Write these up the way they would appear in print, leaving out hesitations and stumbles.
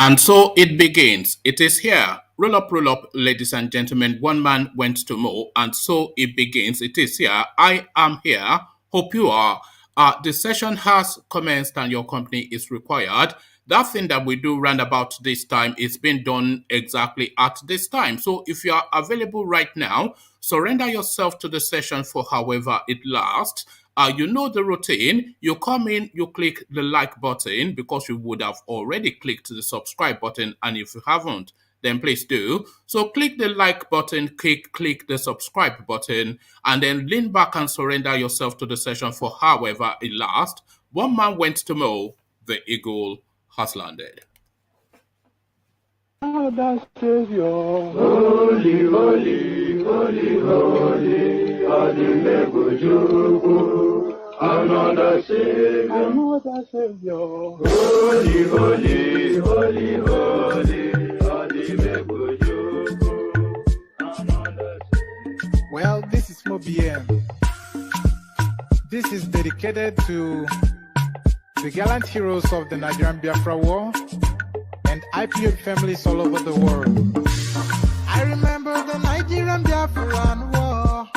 And so it begins. It is here. Roll up, ladies and gentlemen. One man went to mow, and so it begins. It is here. I am here. Hope you are. The session has commenced, and your company is required. That thing that we do round about this time is being done exactly at this time. So if you are available right now, surrender yourself to the session for however it lasts. You know the routine. You come in, you click the like button because you would have already clicked the subscribe button. And if you haven't, then please do. So click the like button, click the subscribe button, and then lean back and surrender yourself to the session for however it lasts. One man went to mow, the eagle has landed. That Savior, holy, holy, holy, holy, another Savior, holy, holy, holy, holy, well, this is OBIANO. This is dedicated to the gallant heroes of the Nigerian Biafra War and IPO families all over the world. I remember the Nigerian Biafran War,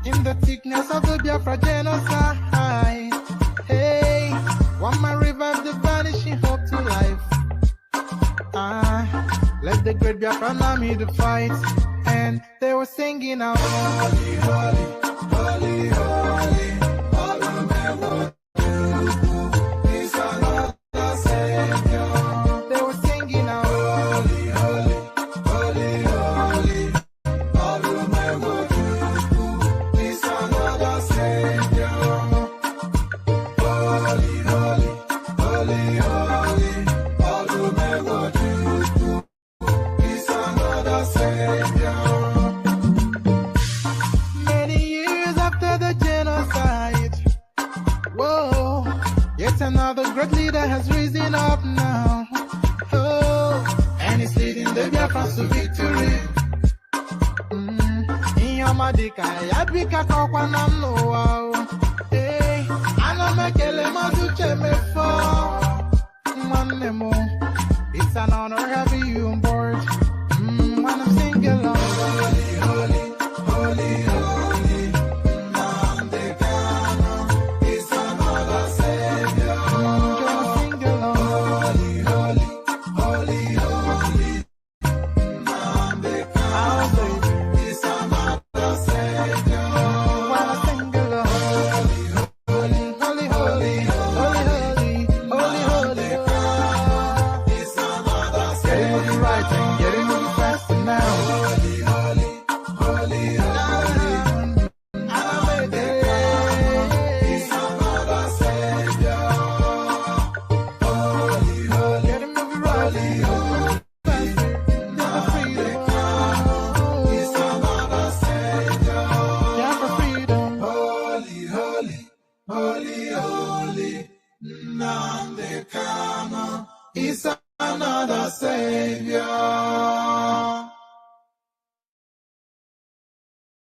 in the thickness of the Biafra genocide. Hey, one man revived the vanishing hope to life. Let the great Biafran army to fight, and they were singing out, holy, holy, holy, holy, holy, another great leader has risen up now. Oh, and he's leading the Biafrans to victory. Inyamadika, yabika kwa namno. Hey, Anamekele mazuche mefo. Manemo, it's an honor having you on board. When I'm singing along, holy, holy, holy, holy.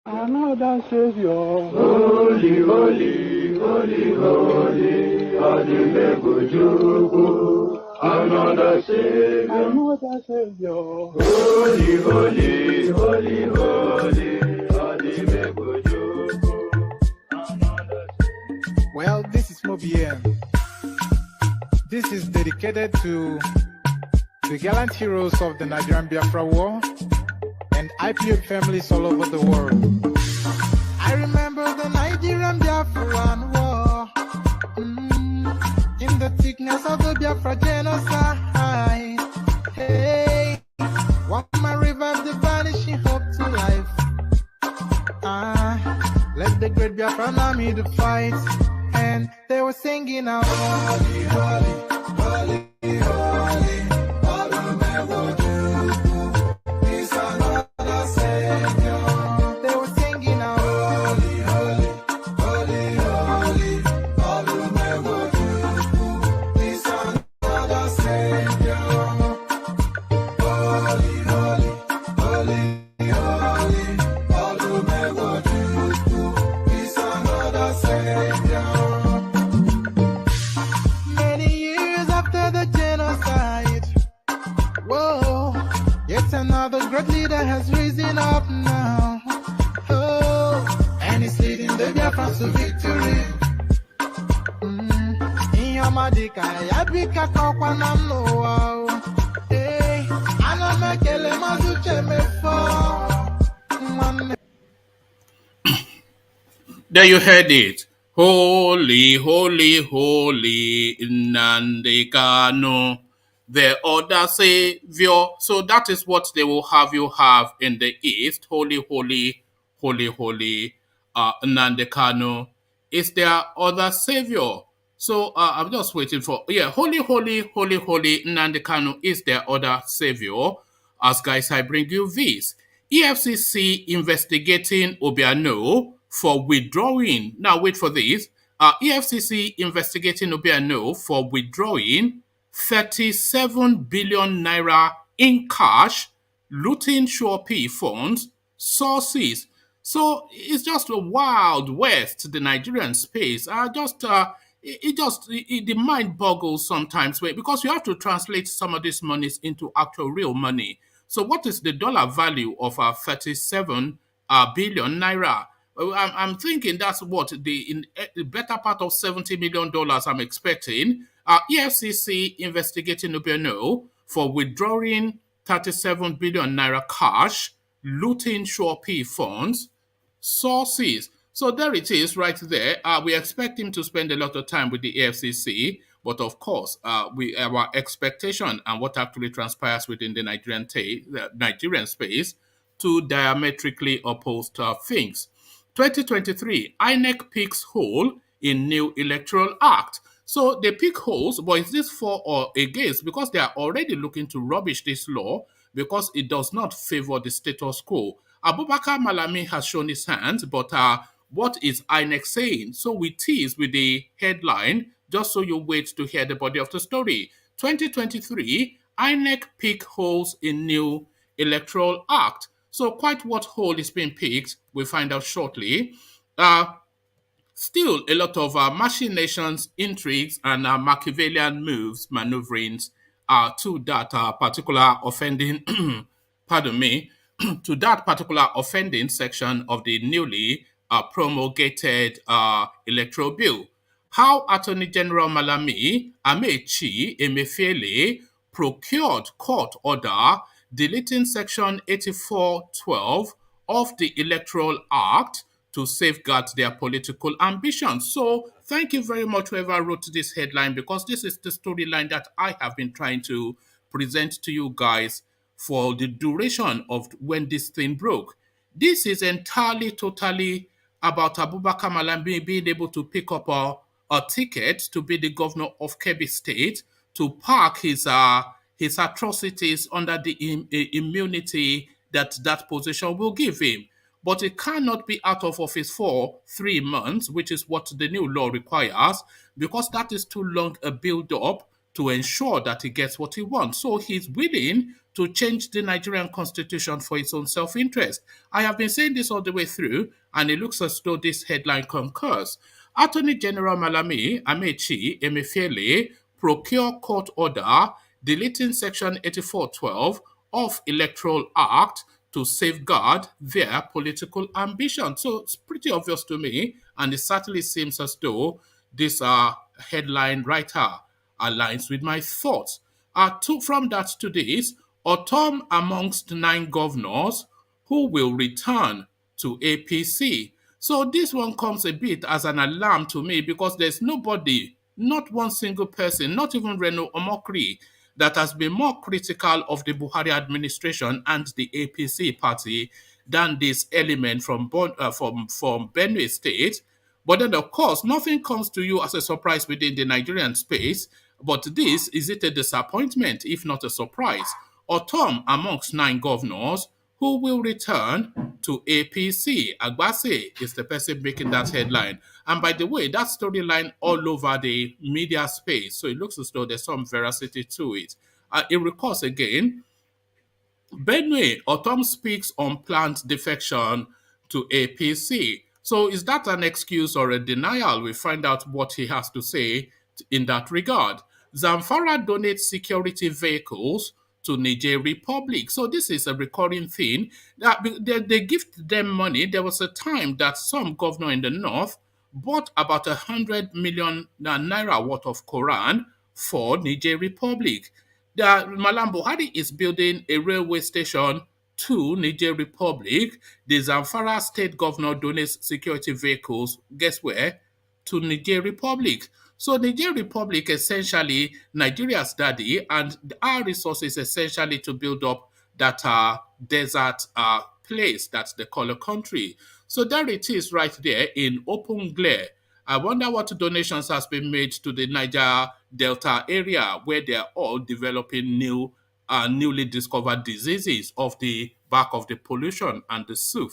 Another Savior, holy, holy, holy, holy, another Savior, holy, holy, holy, holy, well, this is OBIANO. This is dedicated to the gallant heroes of the Nigerian Biafra War and IPO families all over the world. I remember the Nigerian Biafran War, in the thickness of the Biafra genocide. Hey, one man revived the vanishing hope to life. Let the great Biafran army to fight, and they were singing out, holy, holy, holy, holy. Savior. another great leader has risen up now. Oh, and he's leading the Biafrans to victory. Inyamadika yabika kwa namno wow. Hey, anamekele mazuche mefo. There you heard it. Holy, holy, holy Nandekano, the other Savior. So that is what they will have you have in the East. Holy, holy, holy, holy Nandekano is their other Savior. So I'm just waiting for, holy, holy, holy, holy Nandekano is their other Savior. As guys, I bring you this. EFCC investigating OBIANO for withdrawing. Now, wait for this. EFCC investigating OBIANO for withdrawing 37 billion naira in cash, looting P funds, sources. So it's just a wild west, the Nigerian space. The mind boggles sometimes because you have to translate some of these monies into actual real money. So what is the dollar value of 37 billion naira? I'm thinking that's what the better part of $70 million I'm expecting. EFCC investigating OBIANO for withdrawing 37 billion naira cash, looting P funds, sources. So there it is right there. We expect him to spend a lot of time with the AFCC, but of course, our expectation and what actually transpires within the Nigerian space, two diametrically opposed things. 2023, INEC picks hole in new electoral act. So they pick holes, but is this for or against? Because they are already looking to rubbish this law because it does not favor the status quo. Abubakar Malami has shown his hands, but what is INEC saying? So we tease with the headline, just so you wait to hear the body of the story. 2023, INEC pick holes in new electoral act. So quite what hole is being picked, we'll find out shortly. Still a lot of machinations, intrigues, and Machiavellian moves, maneuverings to that particular offending, pardon me, to that particular offending section of the newly promulgated electoral bill. How Attorney General Malami Emefiele procured court order deleting Section 8412 of the Electoral Act to safeguard their political ambitions. So thank you very much whoever wrote this headline, because this is the storyline that I have been trying to present to you guys for the duration of when this thing broke. This is entirely, totally about Abubakar Malami being able to pick up a ticket to be the governor of Kebbi State, to park his atrocities under the immunity that that position will give him. But it cannot be out of office for 3 months, which is what the new law requires, because that is too long a build-up to ensure that he gets what he wants. So he's willing to change the Nigerian constitution for his own self-interest. I have been saying this all the way through, and it looks as though this headline concurs. Attorney General Malami Emefiele procure court order deleting Section 8412 of Electoral Act to safeguard their political ambition. So it's pretty obvious to me, and it certainly seems as though this headline writer aligns with my thoughts. From that to this, Ortom amongst 9 governors who will return to APC. So this one comes a bit as an alarm to me, because there's nobody, not one single person, not even Reno Omokri, that has been more critical of the Buhari administration and the APC party than this element from Benue State. But then, of course, nothing comes to you as a surprise within the Nigerian space. But this, is it a disappointment, if not a surprise? Ortom amongst 9 governors who will return to APC. Agbase is the person making that headline. And by the way, that storyline all over the media space, so it looks as though there's some veracity to it. It recalls again, Benue, Ortom speaks on planned defection to APC. So is that an excuse or a denial? We find out what he has to say in that regard. Zamfara donates security vehicles to Niger Republic. So this is a recurring thing that they give them money. There was a time that some governor in the north bought about 100 million naira worth of Quran for Niger Republic. The Malam Buhari is building a railway station to Niger Republic. The Zamfara state governor donates security vehicles. Guess where? To Niger Republic. So Niger Republic essentially Nigeria's daddy, and our resources essentially to build up that desert place that they call a country. So there it is right there in open glare. I wonder what donations has been made to the Niger Delta area where they are all developing newly discovered diseases of the back of the pollution and the soot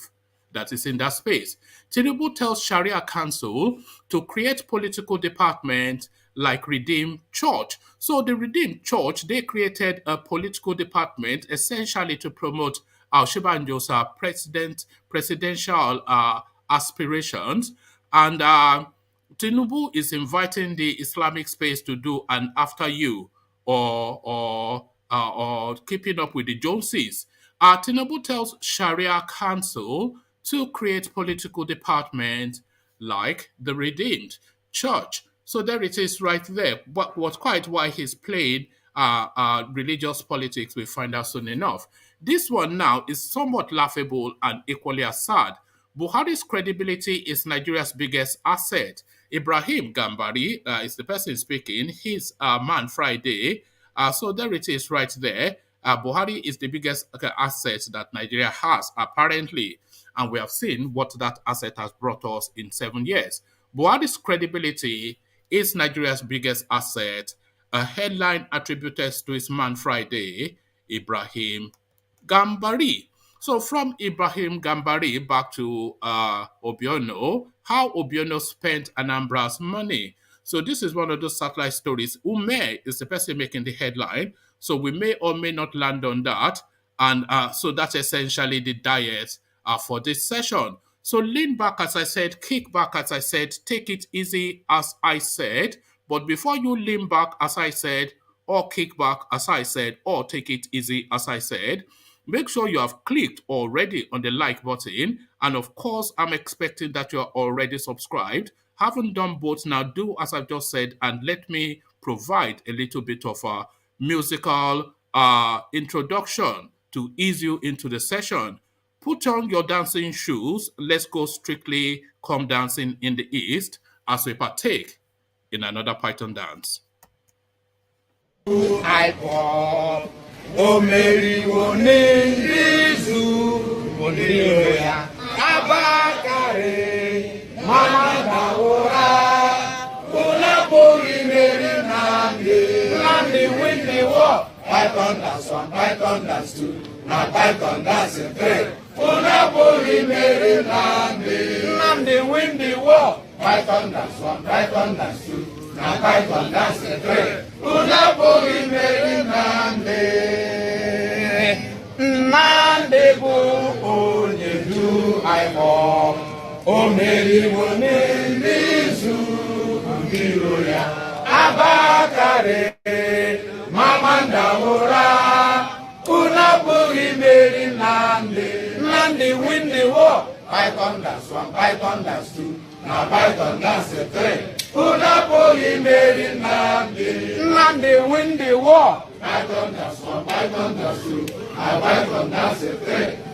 that is in that space. Tinubu tells Sharia Council to create political department like Redeemed Church. So the Redeemed Church, they created a political department essentially to promote Al-Shibanjo's presidential aspirations. And Tinubu is inviting the Islamic space to do an after you or keeping up with the Joneses. Tinubu tells Sharia Council to create political department like the Redeemed Church. So there it is right there. But what quite why he's playing religious politics, we find out soon enough. This one now is somewhat laughable and equally as sad. Buhari's credibility is Nigeria's biggest asset. Ibrahim Gambari is the person speaking. He's Man Friday. So there it is right there. Buhari is the biggest asset that Nigeria has, apparently. And we have seen what that asset has brought us in 7 years. Buhari's credibility is Nigeria's biggest asset. A headline attributed to his Man Friday, Ibrahim Gambari. So from Ibrahim Gambari back to OBIANO, how OBIANO spent Anambra's money. So this is one of those satellite stories. Ume is the person making the headline. So we may or may not land on that. And so that's essentially the diet for this session. So lean back, as I said, kick back, as I said, take it easy, as I said. But before you lean back, as I said, or kick back, as I said, or take it easy, as I said, make sure you have clicked already on the like button. And of course, I'm expecting that you're already subscribed. Haven't done both now, do as I've just said, and let me provide a little bit of a musical introduction to ease you into the session. Put on your dancing shoes. Let's go strictly come dancing in the East as we partake in another Python dance. iPod omeriwo n'Izu Oniroya Abakare Mama Dawora Olabori Meri Nandi win the war. Python dance 1, Python dance 2, now Python dance 3. Olabori Meri Nandi win the war. Python dance 1, Python dance 2, now Python dance 3. Olabori Meri Nandi bu onye du aimo omeriwo n'Izu Oniroya Abakare Mama Dawora Olabori Meri Nandi win the war. Python dance 1, Python dance 2, now Python dance 3. Olabori Meri Nandi win the war. Python dance 1, Python dance 2, now Python dance 3.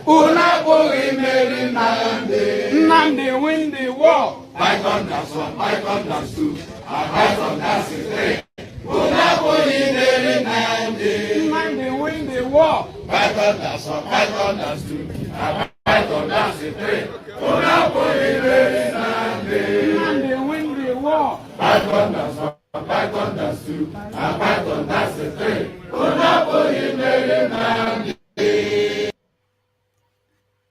Olabori Meri Nandi win the war. Python dance 1, Python dance 2, now Python dance 3. Olabori Meri Nandi win the war. Python dance 1, Python dance 2, now Python dance 3. Olabori Meri Nandi win the war. Python dance 1, Python dance 2, now Python dance 3. Olabori Meri Nandi.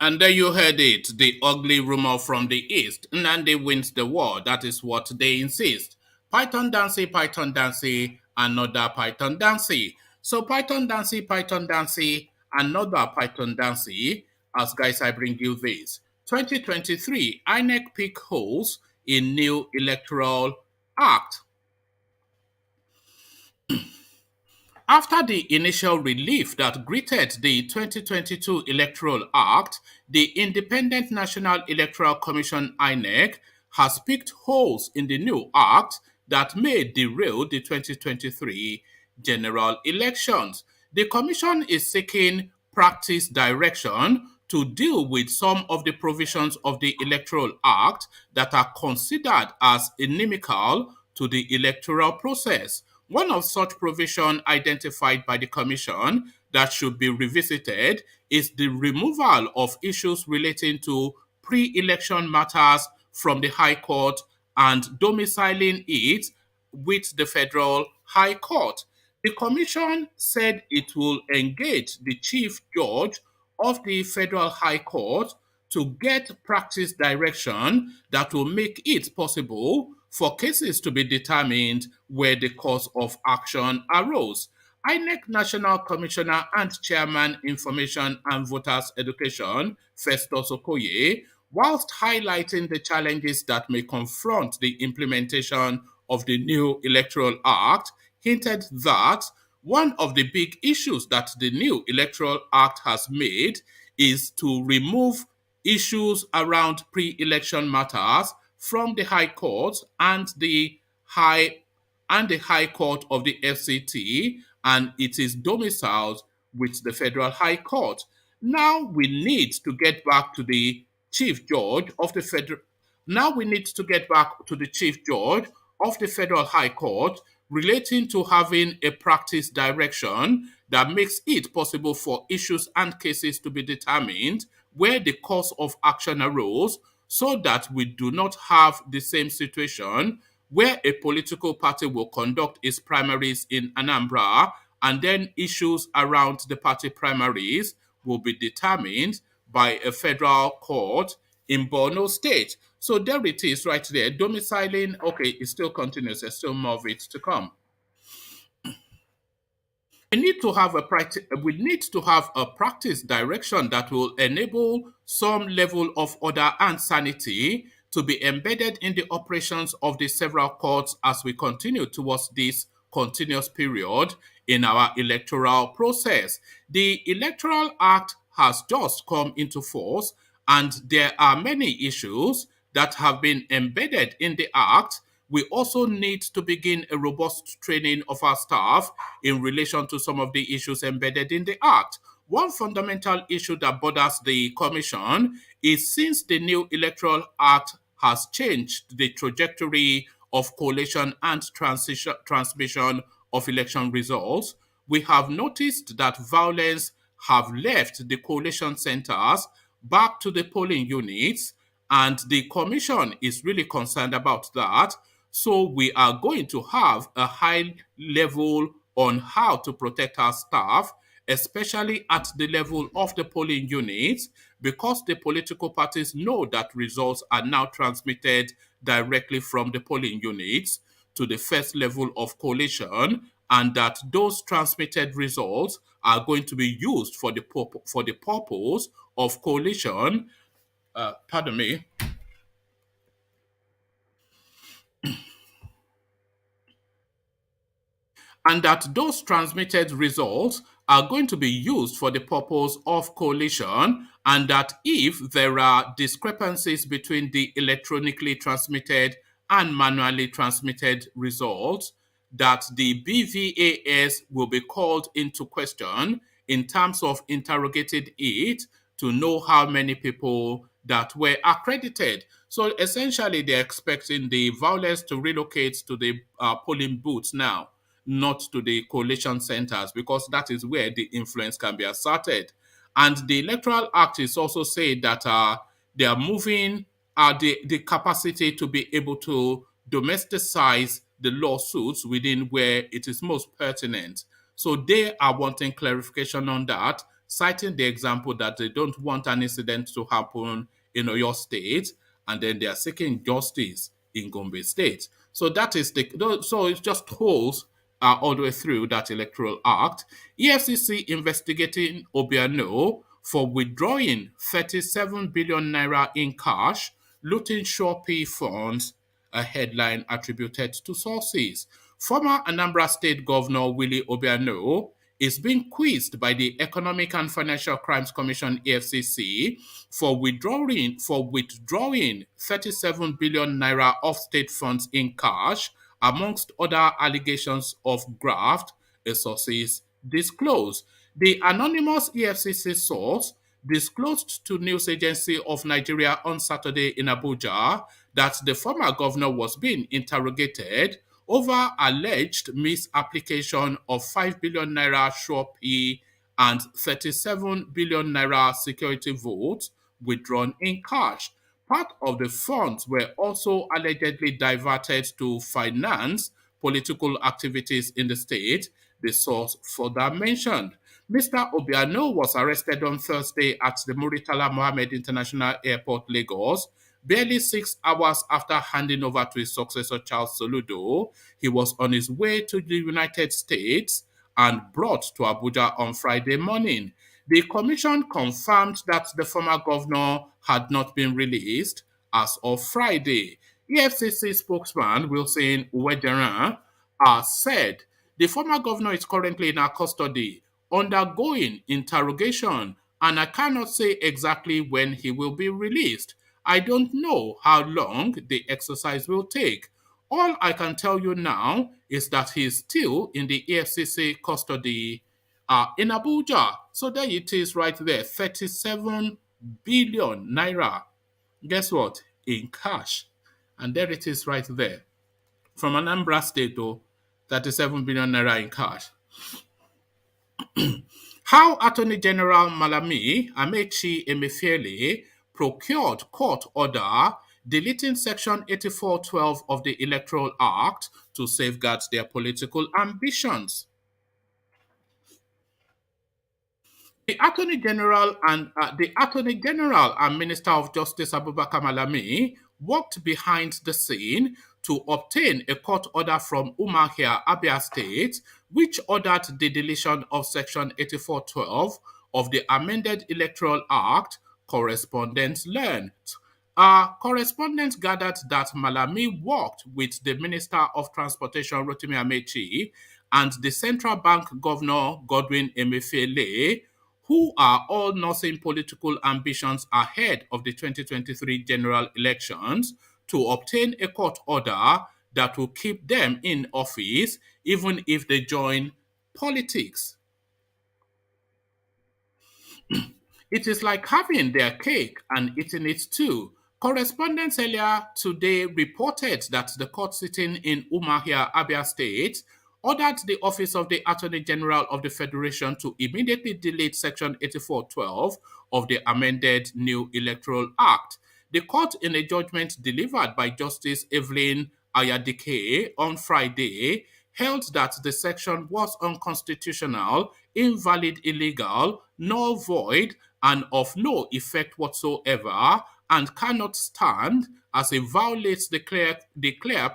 And there you heard it, the ugly rumor from the East. Nandi wins the war. That is what they insist. Python Dancy, another Python Dancy. So Python Dancy, another Python Dancy. As guys, I bring you this. 2023, INEC pick holes in new electoral act. After the initial relief that greeted the 2022 Electoral Act, the Independent National Electoral Commission (INEC) has picked holes in the new act that may derail the 2023 general elections. The commission is seeking practice direction to deal with some of the provisions of the Electoral Act that are considered as inimical to the electoral process. One of such provisions identified by the Commission that should be revisited is the removal of issues relating to pre-election matters from the High Court and domiciling it with the Federal High Court. The Commission said it will engage the Chief Judge of the Federal High Court to get practice direction that will make it possible for cases to be determined where the cause of action arose. INEC National Commissioner and Chairman Information and Voters Education, Festus Okoye, whilst highlighting the challenges that may confront the implementation of the new Electoral Act, hinted that one of the big issues that the new Electoral Act has made is to remove issues around pre-election matters from the High Court and the High Court of the FCT, and it is domiciled with the Federal High Court. Now we need to get back to the Chief Judge of the Federal. Now we need to get back to the Chief Judge of the Federal High Court relating to having a practice direction that makes it possible for issues and cases to be determined where the cause of action arose, so that we do not have the same situation where a political party will conduct its primaries in Anambra and then issues around the party primaries will be determined by a federal court in Borno State. So there it is right there. Domiciling, okay, it still continues. There's still more of it to come. We need to have a practice direction that will enable some level of order and sanity to be embedded in the operations of the several courts as we continue towards this continuous period in our electoral process. The Electoral Act has just come into force, and there are many issues that have been embedded in the Act. We also need to begin a robust training of our staff in relation to some of the issues embedded in the Act. One fundamental issue that bothers the Commission is, since the new Electoral Act has changed the trajectory of collation and transmission of election results, we have noticed that violence have left the collation centers back to the polling units, and the Commission is really concerned about that. So we are going to have a high level on how to protect our staff, especially at the level of the polling units, because the political parties know that results are now transmitted directly from the polling units to the first level of collation, and that those transmitted results are going to be used for the purpose of collation. Pardon me. And that those transmitted results are going to be used for the purpose of collation, and that if there are discrepancies between the electronically transmitted and manually transmitted results, that the BVAS will be called into question in terms of interrogating it to know how many people that were accredited. So essentially, they're expecting the violence to relocate to the polling booths now, not to the collation centers, because that is where the influence can be asserted. And the Electoral Act is also saying that they are moving the capacity to be able to domesticize the lawsuits within where it is most pertinent. So they are wanting clarification on that, citing the example that they don't want an incident to happen in Oyo State, and then they are seeking justice in Gombe State. So that is so it just holds all the way through that Electoral Act. EFCC investigating OBIANO for withdrawing 37 billion naira in cash, looting Shopee funds, a headline attributed to sources. Former Anambra State Governor Willie Obiano is being quizzed by the Economic and Financial Crimes Commission (EFCC) for withdrawing 37 billion naira of state funds in cash, amongst other allegations of graft, sources disclosed. The anonymous EFCC source disclosed to News Agency of Nigeria on Saturday in Abuja that the former governor was being interrogated over alleged misapplication of 5 billion naira Shopee and 37 billion naira security votes withdrawn in cash. Part of the funds were also allegedly diverted to finance political activities in the state, the source further mentioned. Mr. Obiano was arrested on Thursday at the Muritala Mohammed International Airport, Lagos, barely 6 hours after handing over to his successor, Charles Soludo. He was on his way to the United States and brought to Abuja on Friday morning. The commission confirmed that the former governor had not been released as of Friday. EFCC spokesman Wilson Uwejeran said the former governor is currently in our custody, undergoing interrogation, and I cannot say exactly when he will be released. I don't know how long the exercise will take. All I can tell you now is that he is still in the EFCC custody in Abuja. So there it is right there, 37 billion naira. Guess what? In cash. And there it is right there. From Anambra State, though, 37 billion naira in cash. How Attorney General Malami Amechi Emefiele procured court order deleting Section 8412 of the Electoral Act to safeguard their political ambitions. The Attorney General and Minister of Justice Abubakar Malami worked behind the scene to obtain a court order from Umuahia, Abia State, which ordered the deletion of Section 8412 of the amended Electoral Act. Correspondents learned. Our correspondent gathered that Malami worked with the Minister of Transportation Rotimi Amechi and the Central Bank Governor Godwin Emefiele, who are all nursing political ambitions ahead of the 2023 general elections, to obtain a court order that will keep them in office even if they join politics. It is like having their cake and eating it too. Correspondents earlier today reported that the court sitting in Umuahia, Abia State, ordered the Office of the Attorney General of the Federation to immediately delete Section 8412 of the amended new Electoral Act. The court, in a judgment delivered by Justice Evelyn Ayadike on Friday, held that the section was unconstitutional, invalid, illegal, null, void, and of no effect whatsoever, and cannot stand as it violates the clear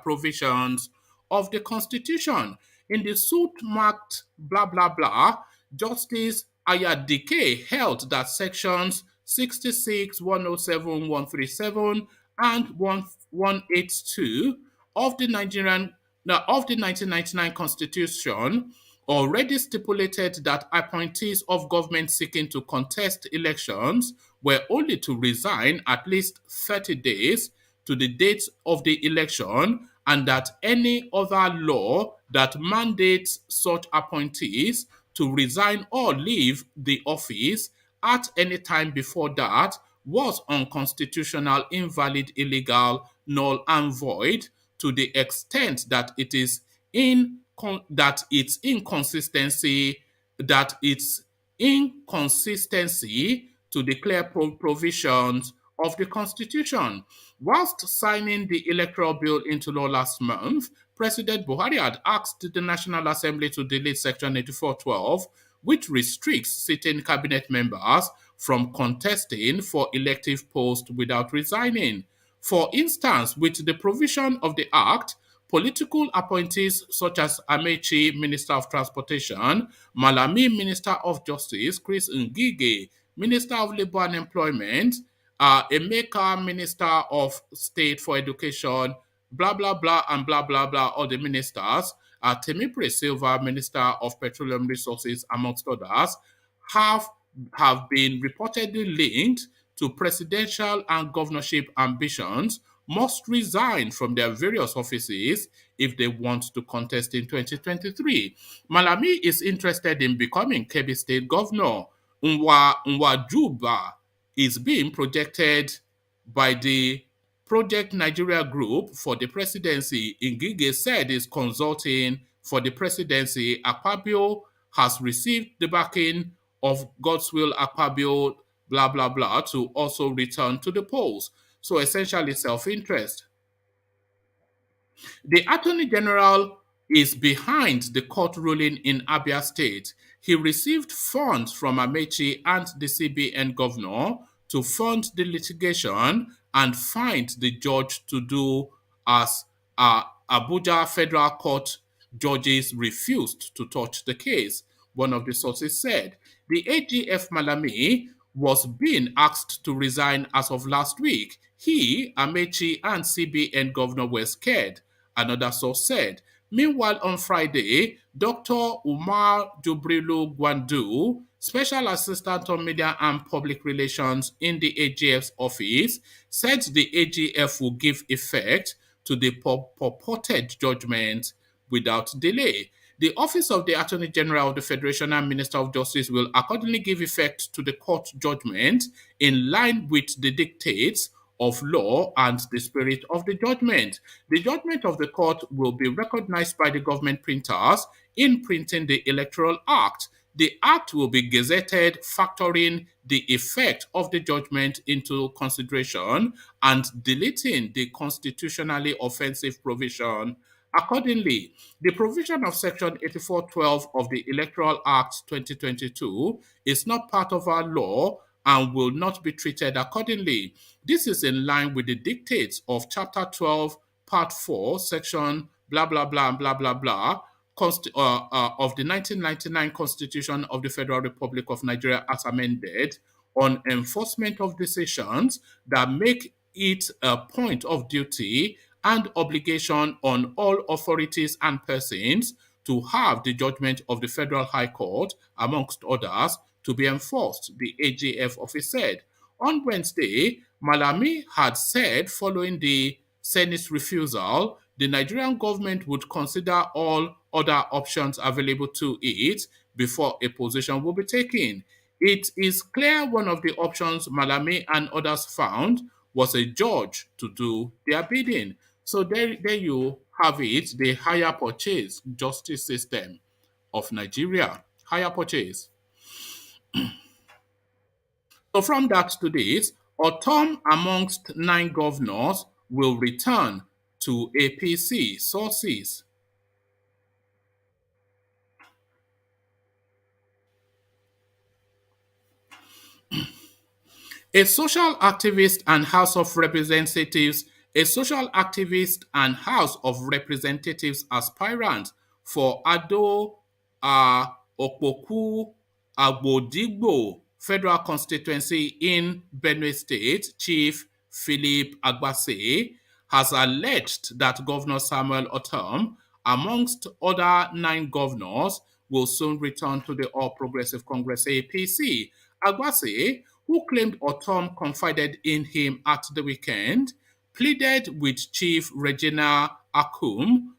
provisions of the Constitution. In the suit marked blah blah blah, Justice Ayadike held that sections 66, 107, 137, and 182 of the 1999 Constitution already stipulated that appointees of government seeking to contest elections were only to resign at least 30 days to the date of the election, and that any other law that mandates such appointees to resign or leave the office at any time before that was unconstitutional, invalid, illegal, null, and void, to the extent that it is inconsistency to the clear provisions of the Constitution. Whilst signing the electoral bill into law last month, President Buhari had asked the National Assembly to delete Section 8412, which restricts sitting cabinet members from contesting for elective posts without resigning. For instance, with the provision of the Act, political appointees such as Amechi, Minister of Transportation, Malami, Minister of Justice, Chris Ngige, Minister of Labour and Employment, Emeka, Minister of State for Education, blah, blah, blah, and blah, blah, blah, all the ministers, Temipre Silva, Minister of Petroleum Resources, amongst others, have been reportedly linked to presidential and governorship ambitions must resign from their various offices if they want to contest in 2023. Malami is interested in becoming Kebbi State Governor. Nwajuba is being projected by the Project Nigeria Group for the presidency. Ngige said is consulting for the presidency. Akpabio has received the backing of Godswill Akpabio, blah, blah, blah, to also return to the polls. So essentially self-interest. The Attorney General is behind the court ruling in Abia State. He received funds from Amechi and the CBN governor to fund the litigation and find the judge to do as Abuja Federal Court judges refused to touch the case. One of the sources said the AGF Malami was being asked to resign as of last week. He, Amechi, and CBN governor were scared, another source said. Meanwhile, on Friday, Dr. Umar Jubrilu Gwandu, Special Assistant on Media and Public Relations in the AGF's office, said the AGF will give effect to the purported judgment without delay. The Office of the Attorney General of the Federation and Minister of Justice will accordingly give effect to the court judgment in line with the dictates of law and the spirit of the judgment. The judgment of the court will be recognized by the government printers in printing the Electoral Act. The act will be gazetted, factoring the effect of the judgment into consideration and deleting the constitutionally offensive provision. Accordingly, the provision of Section 8412 of the Electoral Act 2022 is not part of our law and will not be treated accordingly. This is in line with the dictates of Chapter 12, Part 4, Section blah, blah, blah, blah, blah, blah, of the 1999 Constitution of the Federal Republic of Nigeria as amended on enforcement of decisions that make it a point of duty and obligation on all authorities and persons to have the judgment of the Federal High Court, amongst others, to be enforced, the AGF office said. On Wednesday, Malami had said, following the Senate's refusal, the Nigerian government would consider all other options available to it before a position will be taken. It is clear one of the options Malami and others found was a judge to do their bidding. So there you have it, the hire purchase justice system of Nigeria. Hire purchase. So from that to this, Ortom amongst 9 governors will return to APC sources. A social activist and House of Representatives aspirant for Ado Okpoku Agbodigbo Federal Constituency in Benue State, Chief Philip Agbase, has alleged that Governor Samuel Ortom, amongst other 9 governors, will soon return to the All Progressive Congress APC. Agbase, who claimed Ortom confided in him at the weekend, pleaded with Chief Regina Akume,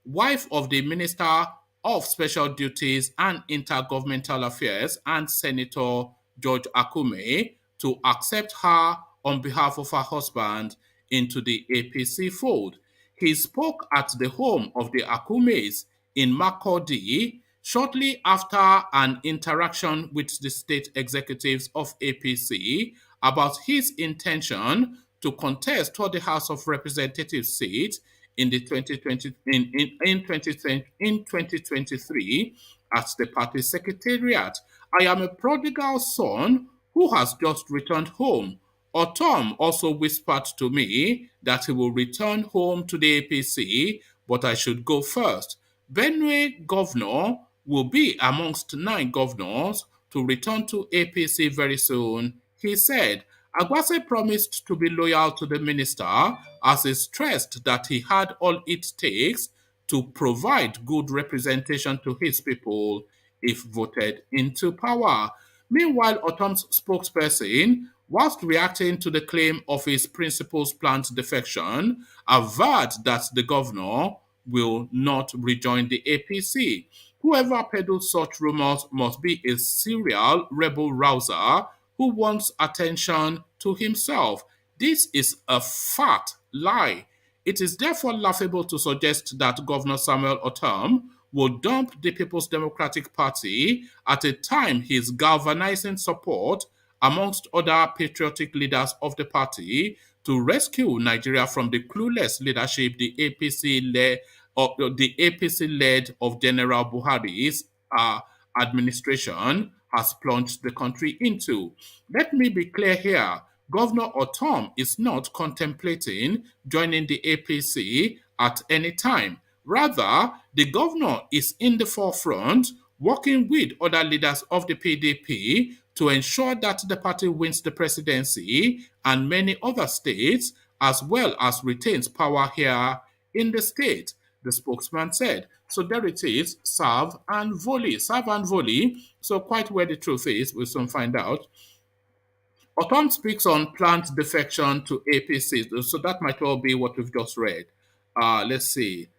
wife of the Minister of Special Duties and Intergovernmental Affairs and Senator George Akume, to accept her on behalf of her husband into the APC fold. He spoke at the home of the Akumes in Makurdi shortly after an interaction with the state executives of APC about his intention to contest for the House of Representatives seat in the 2023 at the party secretariat. I am a prodigal son who has just returned home. Ortom also whispered to me that he will return home to the APC, but I should go first. Benue governor will be amongst 9 governors to return to APC very soon, he said. Agbase promised to be loyal to the minister as he stressed that he had all it takes to provide good representation to his people if voted into power. Meanwhile, Ortom's spokesperson, whilst reacting to the claim of his principal's planned defection, averred that the governor will not rejoin the APC. Whoever peddles such rumors must be a serial rebel rouser who wants attention to himself. This is a fat lie. It is therefore laughable to suggest that Governor Samuel Ortom will dump the People's Democratic Party at a time he is galvanizing support amongst other patriotic leaders of the party to rescue Nigeria from the clueless leadership the APC led of General Buhari's administration has plunged the country into. Let me be clear here. Governor Ortom is not contemplating joining the APC at any time. Rather, the governor is in the forefront, working with other leaders of the PDP to ensure that the party wins the presidency and many other states, as well as retains power here in the state, the spokesman said. So there it is, serve and volley. Serve and volley. So quite where the truth is, we'll soon find out. Ortom speaks on planned defection to APC. So that might well be what we've just read. Let's see.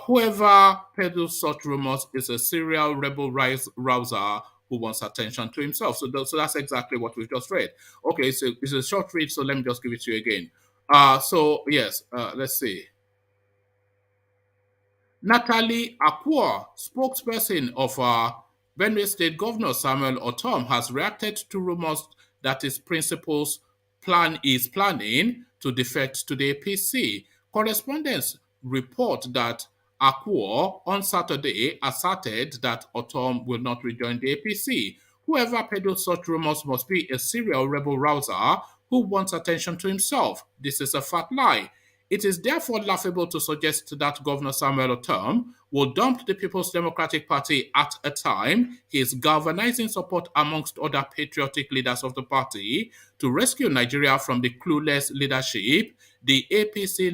Whoever peddles such rumors is a serial rebel rouser who wants attention to himself. So that's exactly what we've just read. Okay, so it's a short read, so let me just give it to you again. Let's see. Natalie Akua, spokesperson of Benue State Governor Samuel Ortom, has reacted to rumors that his principal's is planning to defect to the APC. Correspondents report that Akua on Saturday asserted that Ortom will not rejoin the APC. Whoever peddles such rumors must be a serial rebel rouser who wants attention to himself. This is a fat lie. It is therefore laughable to suggest that Governor Samuel Ortom will dump the People's Democratic Party at a time he is galvanizing support amongst other patriotic leaders of the party to rescue Nigeria from the clueless leadership the APC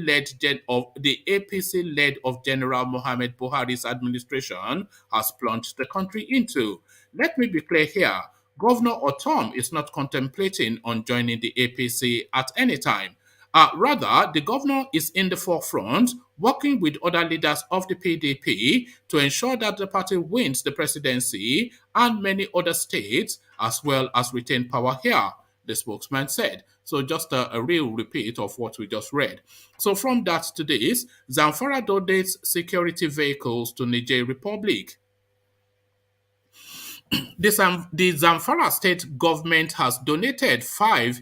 led of General Muhammad Buhari's administration has plunged the country into. Let me be clear here. Governor Ortom is not contemplating on joining the APC at any time. Rather, the governor is in the forefront, working with other leaders of the PDP to ensure that the party wins the presidency and many other states, as well as retain power here, the spokesman said. So just a real repeat of what we just read. So from that to this, Zamfara donates security vehicles to Niger Republic. The Zamfara state government has donated 5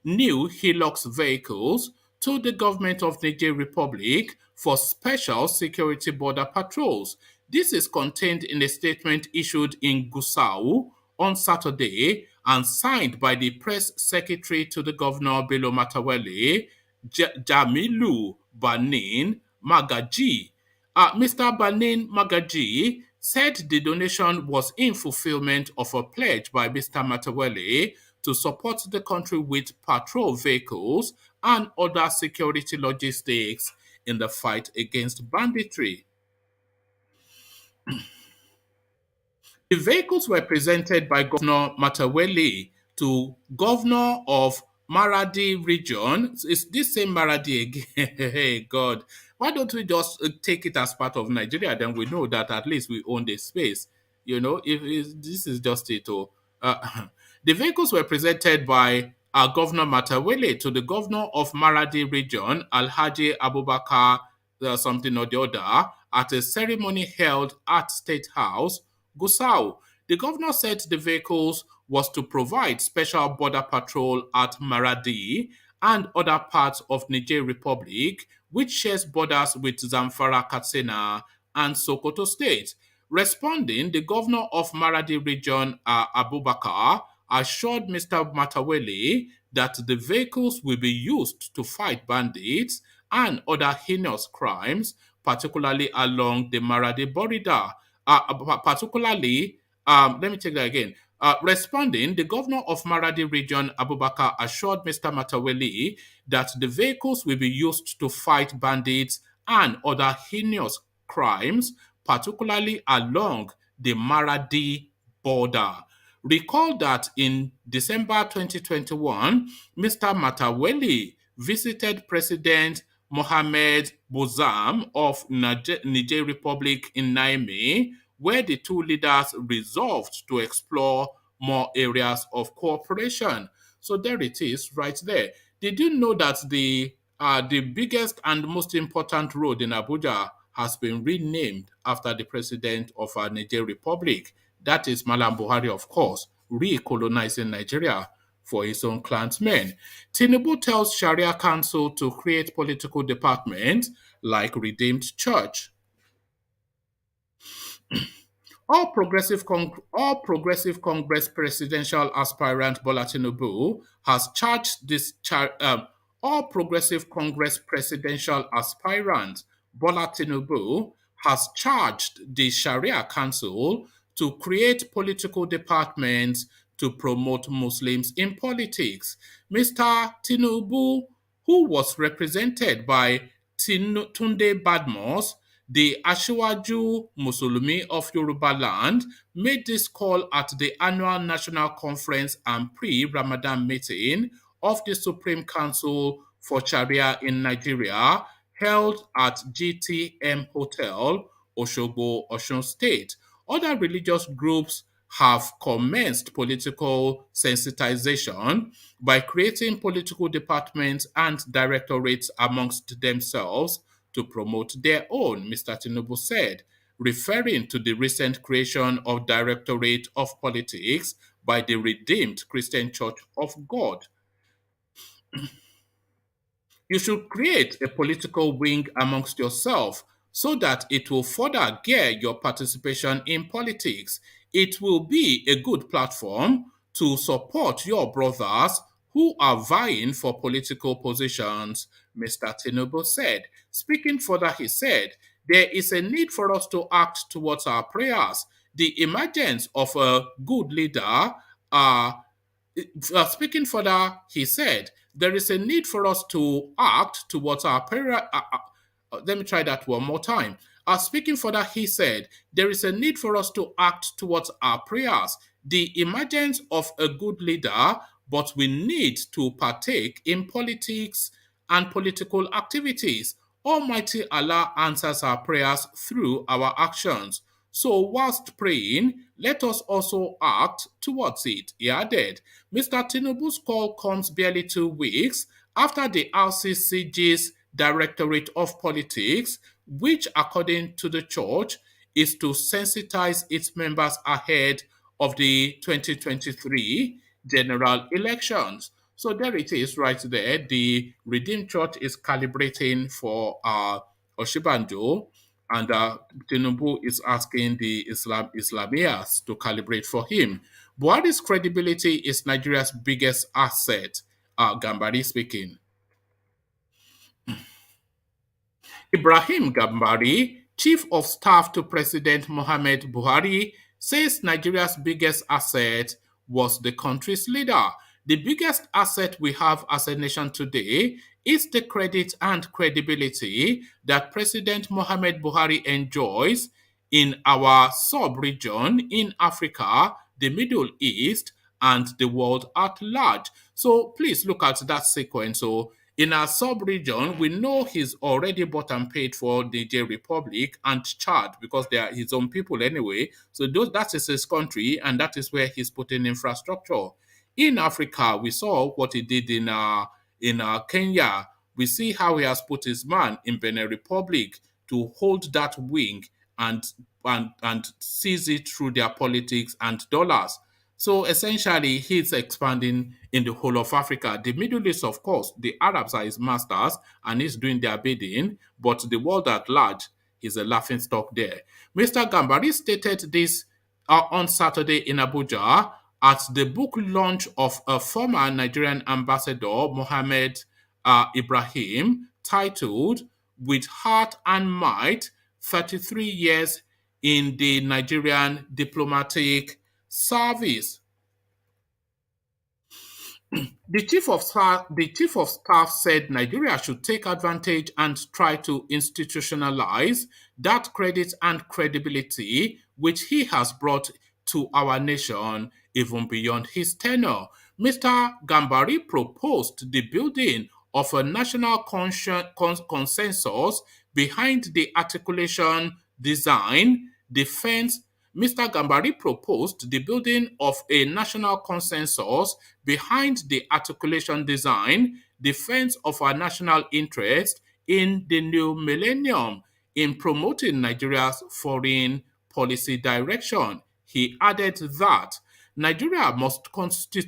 new Hilux vehicles to the government of Niger Republic for special security border patrols. This is contained in a statement issued in Gusau on Saturday and signed by the press secretary to the governor Bello Matawalle, Jamilu Banin Magaji. Mr. Banin Magaji said the donation was in fulfillment of a pledge by Mr. Matawalle to support the country with patrol vehicles and other security logistics in the fight against banditry. The vehicles were presented by Governor Matawalle to Governor of Maradi region. It's this same Maradi again. Hey, God. Why don't we just take it as part of Nigeria? Then we know that at least we own the space. If this is just it. The vehicles were presented by Governor Matawalle to the Governor of Maradi region, Alhaji Abubakar something or the other, at a ceremony held at State House, Gusau. The governor said the vehicles was to provide special border patrol at Maradi and other parts of Niger Republic, which shares borders with Zamfara, Katsina, and Sokoto State. Responding, the governor of Maradi region, Abubakar, assured Mr. Matawalle that the vehicles will be used to fight bandits and other heinous crimes, particularly along the Maradi border. Let me take that again. Responding, the governor of Maradi region, Abubakar, assured Mr. Matawalle that the vehicles will be used to fight bandits and other heinous crimes, particularly along the Maradi border. Recall that in December 2021, Mr. Mataweli visited President Mohamed Bozam of Niger Republic in Niamey, where the two leaders resolved to explore more areas of cooperation. So there it is, right there. Did you know that the biggest and most important road in Abuja has been renamed after the president of our Niger Republic? That is Malam Buhari, of course, recolonizing Nigeria for his own clansmen. Tinubu tells Sharia Council to create political departments like Redeemed Church. All Progressive Congress presidential aspirant Bola Tinubu has charged All Progressive Congress presidential aspirant Bola Tinubu has charged the Sharia Council to create political departments to promote Muslims in politics. Mr. Tinubu, who was represented by Tunde Badmos, the Asiwaju Musulumi of Yoruba land, made this call at the annual National Conference and pre-Ramadan meeting of the Supreme Council for Sharia in Nigeria, held at GTM Hotel, Osogbo, Osun State. Other religious groups have commenced political sensitization by creating political departments and directorates amongst themselves to promote their own, Mr. Tinubu said, referring to the recent creation of Directorate of Politics by the Redeemed Christian Church of God. You should create a political wing amongst yourself so that it will further gear your participation in politics. It will be a good platform to support your brothers who are vying for political positions, Mr. Tinubu said. Speaking further, he said, there is a need for us to act towards our prayers. The emergence of a good leader speaking further, he said, there is a need for us to act towards our prayer. Let me try that one more time. Speaking further, he said, there is a need for us to act towards our prayers. The emergence of a good leader, but we need to partake in politics and political activities. Almighty Allah answers our prayers through our actions. So, whilst praying, let us also act towards it, he added. Mr. Tinubu's call comes barely 2 weeks after the RCCG's Directorate of Politics, which, according to the church, is to sensitize its members ahead of the 2023 general elections. So there it is right there. The Redeemed Church is calibrating for Oshibanjo, and Tinubu is asking the Islamias to calibrate for him. Buhari's credibility is Nigeria's biggest asset, Gambari speaking. Ibrahim Gambari, Chief of Staff to President Mohamed Buhari, says Nigeria's biggest asset was the country's leader. The biggest asset we have as a nation today is the credit and credibility that President Mohamed Buhari enjoys in our sub-region in Africa, the Middle East, and the world at large. So please look at that sequence. So in our sub-region, we know he's already bought and paid for the Niger Republic and Chad because they are his own people anyway. So that is his country, and that is where he's putting infrastructure. In Africa, we saw what he did in Kenya. We see how he has put his man in Benin Republic to hold that wing and seize it through their politics and dollars. So essentially, he's expanding in the whole of Africa. The Middle East, of course, the Arabs are his masters and he's doing their bidding, but the world at large is a laughing stock there. Mr. Gambari stated this on Saturday in Abuja at the book launch of a former Nigerian ambassador, Mohammed Ibrahim, titled With Heart and Might, 33 Years in the Nigerian Diplomatic Service. The chief of staff said Nigeria should take advantage and try to institutionalize that credit and credibility which he has brought to our nation even beyond his tenure. Mr. Gambari proposed the building of a national consensus behind the articulation, design, defense. Mr. Gambari proposed the building of a national consensus behind the articulation, design, defense of our national interest in the new millennium in promoting Nigeria's foreign policy direction. He added that Nigeria must continue.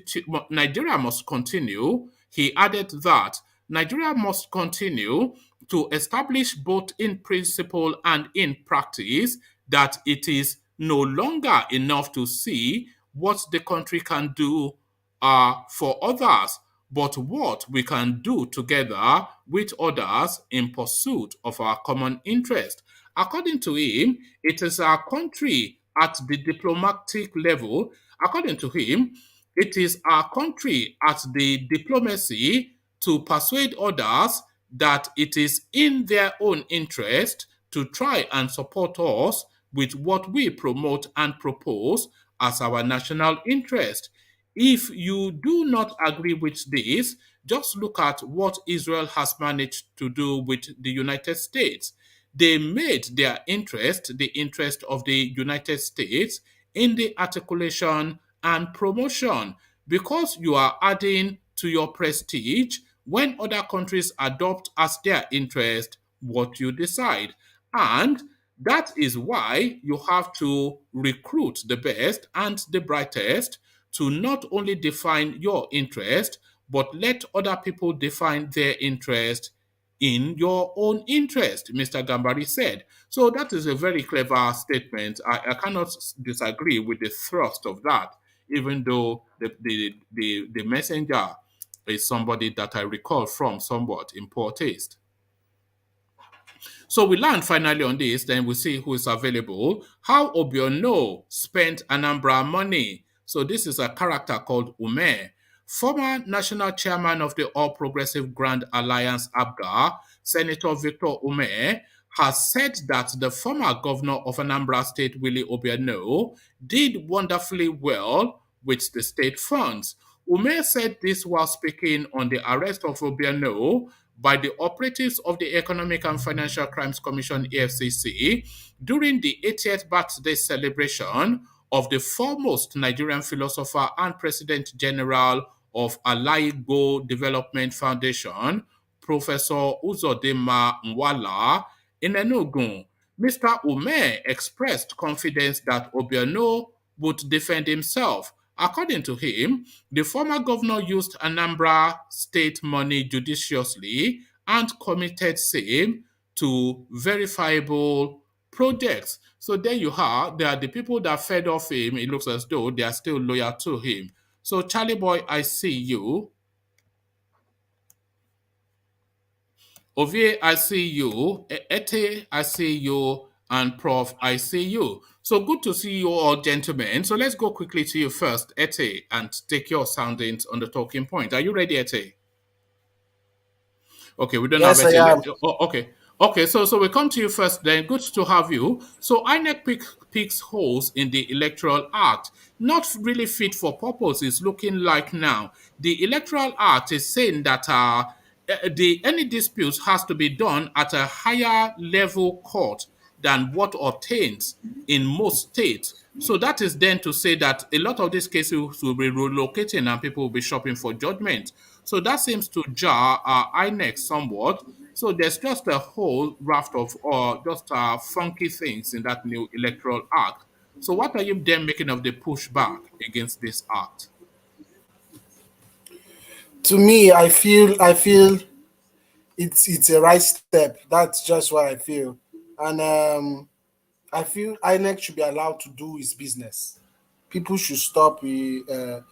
He added that Nigeria must continue to establish both in principle and in practice that it is no longer enough to see what the country can do for others, but what we can do together with others in pursuit of our common interest. According to him, it is our country at the diplomatic level. According to him, it is our country at the diplomacy to persuade others that it is in their own interest to try and support us with what we promote and propose as our national interest. If you do not agree with this, just look at what Israel has managed to do with the United States. They made their interest the interest of the United States in the articulation and promotion because you are adding to your prestige when other countries adopt as their interest what you decide. And that is why you have to recruit the best and the brightest to not only define your interest, but let other people define their interest in your own interest, Mr. Gambari said. So that is a very clever statement. I cannot disagree with the thrust of that, even though the messenger is somebody that I recall from somewhat in poor taste. So we land finally on this, then we see who is available. How OBIANO spent ANAMBRA money. So this is a character called Ume. Former national chairman of the All Progressive Grand Alliance ABGA, Senator Victor Ume, has said that the former governor of Anambra State, Willie OBIANO, did wonderfully well with the state funds. Ume said this while speaking on the arrest of OBIANO by the operatives of the Economic and Financial Crimes Commission EFCC during the 80th birthday celebration of the foremost Nigerian philosopher and President General of Alaigo Development Foundation, Professor Uzodinma Nwala, in Enugu. Mr. Ume expressed confidence that OBIANO would defend himself. According to him, the former governor used Anambra state money judiciously and committed same to verifiable projects. So there you are. There are the people that fed off him. It looks as though they are still loyal to him. So Charlie Boy, I see you. Ovie, I see you. Ete, I see you. And Prof, I see you. So good to see you all, gentlemen. So let's go quickly to you first, Ete, and take your soundings on the talking point. Are you ready, Ete? Okay, we don't Yes, have I am. Ete. Okay. Okay, so we come to you first then. Good to have you. So INEC picks holes in the Electoral Act. Not really fit for purpose, it's looking like now. The Electoral Act is saying that any dispute has to be done at a higher level court than what obtains in most states. So that is then to say that a lot of these cases will be relocating and people will be shopping for judgment. So that seems to jar INEC somewhat. So there's just a whole raft of just funky things in that new Electoral Act. So what are you then making of the pushback against this act? To me, I feel it's a right step. That's just what I feel, and I feel INEC should be allowed to do his business. People should stop. Anytime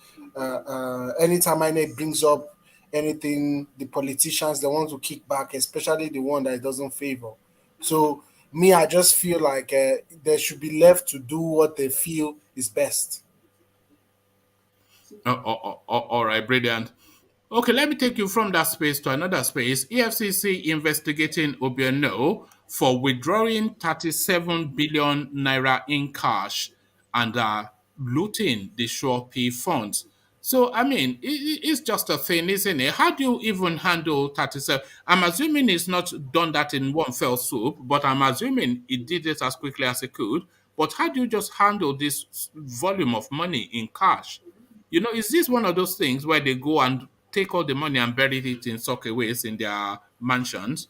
INEC brings up anything, the politicians they want to kick back, especially the one that it doesn't favor. So me, I just feel like they should be left to do what they feel is best. All right, brilliant. Okay, let me take you from that space to another space. EFCC investigating OBIANO for withdrawing 37 billion naira in cash and looting the Shopee funds. So, I mean, it's just a thing, isn't it? How do you even handle 37? I'm assuming it's not done that in one fell swoop, but I'm assuming it did it as quickly as it could. But how do you just handle this volume of money in cash? Is this one of those things where they go and take all the money and bury it in sockaways in their mansions?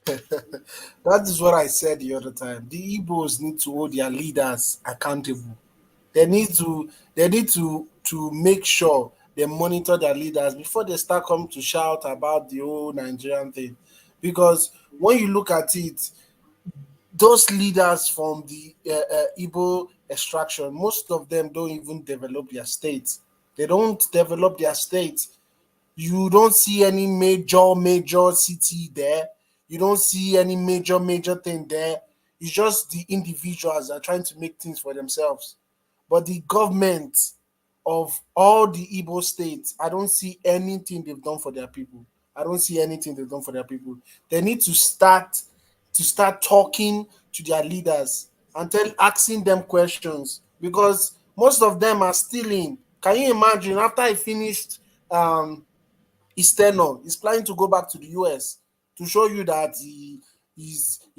That is what I said the other time. The Igbos need to hold their leaders accountable. They need to make sure they monitor their leaders before they start coming to shout about the whole Nigerian thing. Because when you look at it, those leaders from the Igbo extraction, most of them don't even develop their states. They don't develop their states. You don't see any major city there. You don't see any major thing there. It's just the individuals that are trying to make things for themselves. But the government of all the Igbo states, I don't see anything they've done for their people. I don't see anything they've done for their people. They need to start talking to their leaders and asking them questions, because most of them are stealing. Can you imagine after he finished his tenure, he's planning to go back to the US to show you that he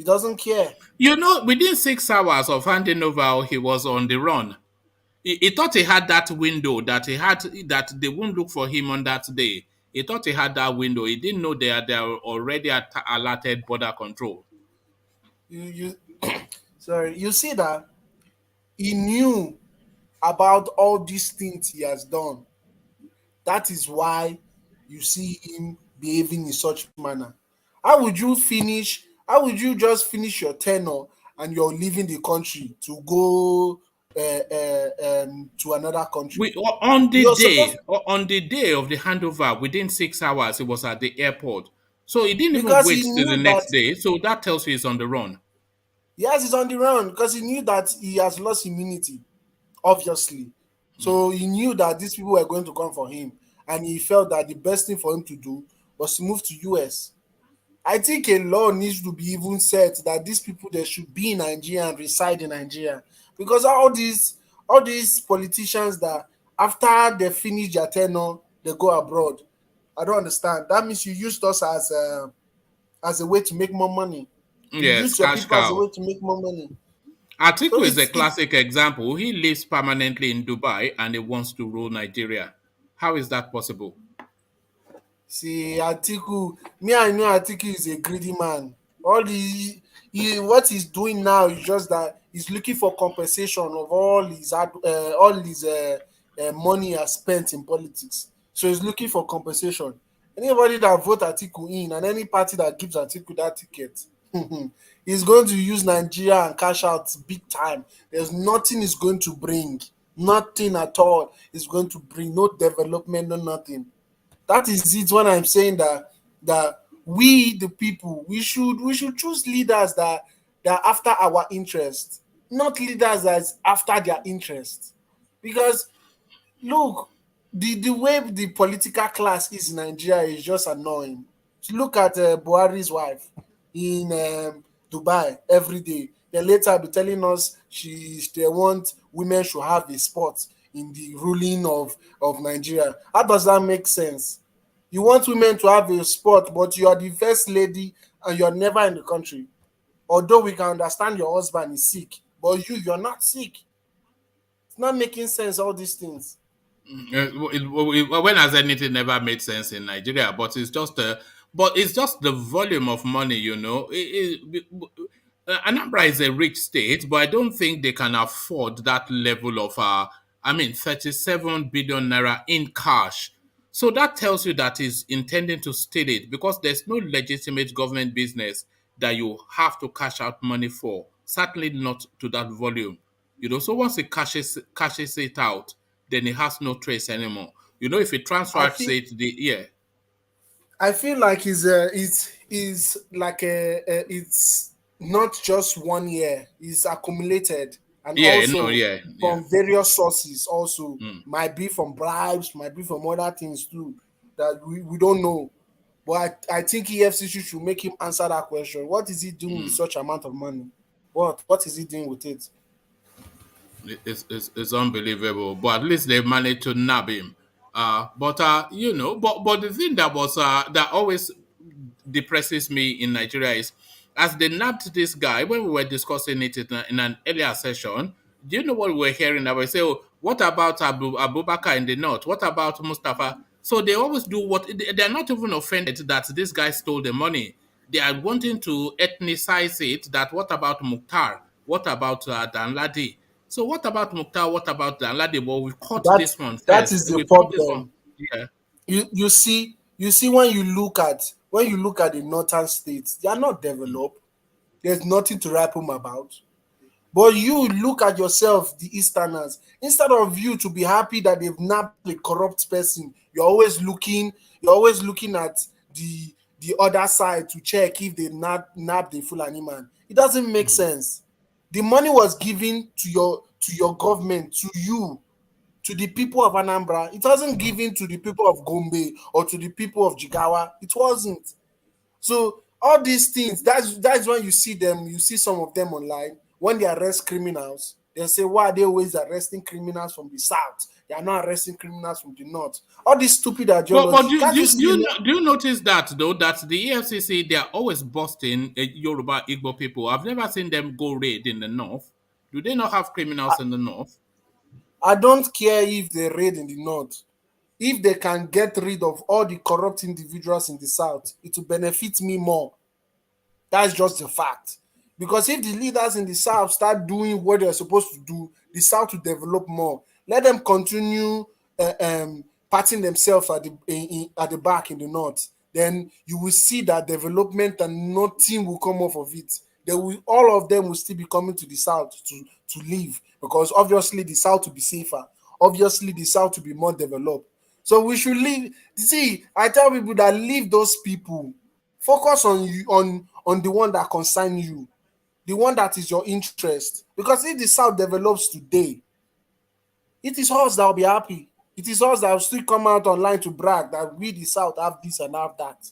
doesn't care. Within 6 hours of handing over, he was on the run. He thought he had that window that they won't look for him on that day. He thought he had that window. He didn't know they are already at alerted border control. You sorry, you see that he knew about all these things he has done. That is why you see him behaving in such manner. How would you just finish your tenure and you're leaving the country to go to another country? On the You're day supposed on the day of the handover, within 6 hours, he was at the airport. So he didn't even because wait he till the knew that next day. So that tells you he's on the run. yes, he's on the run because he knew that he has lost immunity, obviously. So he knew that these people were going to come for him, and he felt that the best thing for him to do was to move to US. I think a law needs to be even set that these people they should be in Nigeria and reside in Nigeria, because all these politicians that after they finish their tenure they go abroad. I don't understand. That means you used us as a way to make more money. You Yes, use your cash people as a cow. way to make more money. So Atiku is a it's classic example. He lives permanently in Dubai and he wants to rule Nigeria. How is that possible? see Atiku. Me, I know Atiku is a greedy man. All what he's doing now is just that he's looking for compensation of all his money he has spent in politics. So he's looking for compensation. Anybody that vote Atiku in and any party that gives Atiku that ticket, he's going to use Nigeria and cash out big time. There's nothing he's going to bring. Nothing at all is going to bring. No development, no nothing. That is it when I'm saying that we the people we should choose leaders that are after our interest, not leaders that's after their interest. Because look, the way the political class is in Nigeria is just annoying. Look at Buhari's wife in Dubai every day. Then later be telling us they want women should have a spot in the ruling of Nigeria. How does that make sense? You want women to have a spot, but you are the first lady and you're never in the country. Although we can understand your husband is sick, but you're not sick. It's not making sense. All these things. When has anything ever made sense in Nigeria? But it's just the volume of money. Anambra is a rich state, but I don't think they can afford that level of 37 billion naira in cash. So that tells you that he's intending to steal it because there's no legitimate government business that you have to cash out money for. Certainly not to that volume. So once he cashes it out, then it has no trace anymore. If he I transfers feel it, I feel like it's like it's not just 1 year. It's accumulated, and no, also yeah, yeah. from various sources. Also, Mm. might be from bribes, might be from other things too that we don't know. But I think EFCC should make him answer that question. What is he doing with such amount of money? What is he doing with it? It's unbelievable. But at least they managed to nab him. But but the thing that was that always depresses me in Nigeria is as they nabbed this guy when we were discussing it in an earlier session. Do you know what we were hearing about? Say, oh, what about Abubakar in the north? What about Mustafa? So they always do what they're not even offended that this guy stole the money. They are wanting to ethnicize it. That what about Mukhtar? What about Dan Ladi? So what about Mukhtar? What about Dan Ladi? Well, we caught That this one that first. is the We caught this one. problem. Yeah. You see when you look at the northern states, they are not developed. There's nothing to write home about. But you look at yourself, the Easterners, instead of you to be happy that they've nabbed a corrupt person, you're always looking at the other side to check if they nabbed the Fulani man. It doesn't make sense. The money was given to your government, to you, to the people of Anambra. It wasn't given to the people of Gombe or to the people of Jigawa. It wasn't. So all these things, that's when you see them, you see some of them online when they arrest criminals. They say, why are they always arresting criminals from the south? They are not arresting criminals from the north. All this stupid But ideology. do, Can't you do, do, see you, it? do you notice that though that the EFCC they are always busting Yoruba Igbo people? I've never seen them go raid in the north. Do they not have criminals in the north? I don't care if they raid in the north. If they can get rid of all the corrupt individuals in the south, it will benefit me more. That's just the fact. Because if the leaders in the South start doing what they're supposed to do, the South will develop more. Let them continue patting themselves at the back in the North. Then you will see that development and nothing will come off of it. All of them will still be coming to the South to live because obviously the South will be safer. Obviously, the South will be more developed. So we should leave. See, I tell people that leave those people. Focus on you on the one that concern you, the one that is your interest. Because if the South develops today, it is us that will be happy. It is us that will still come out online to brag that we the South have this and have that.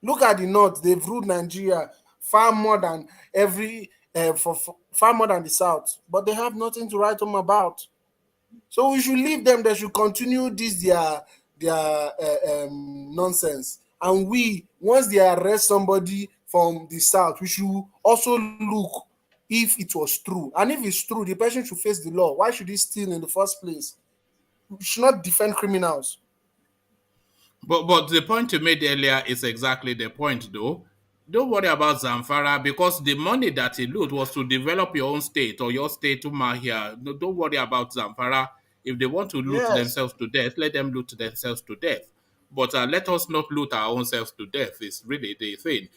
Look at the North; they've ruled Nigeria far more than for far more than the South, but they have nothing to write home about. So we should leave them. They should continue this their nonsense. And we, once they arrest somebody from the south, we should also look if it was true. And if it's true, the person should face the law. Why should he steal in the first place? We should not defend criminals. But the point you made earlier is exactly the point, though. Don't worry about Zamfara because the money that he loot was to develop your own state or your state to here. No, don't worry about Zamfara. If they want to loot Yes. themselves to death, let them loot themselves to death. But let us not loot our own selves to death. Is really the thing.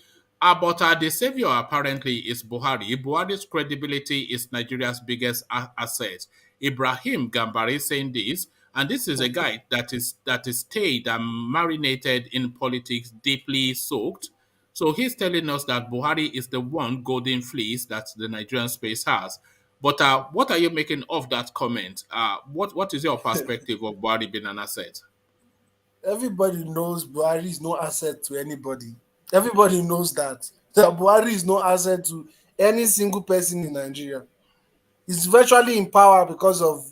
But the savior apparently is Buhari. Buhari's credibility is Nigeria's biggest asset. Ibrahim Gambari saying this, and this is a guy that is stayed and marinated in politics, deeply soaked. So he's telling us that Buhari is the one golden fleece that the Nigerian space has. But what are you making of that comment? What is your perspective of Buhari being an asset? Everybody knows Buhari is no asset to anybody. Everybody knows that. That Buhari is no asset to any single person in Nigeria. He's virtually in power because of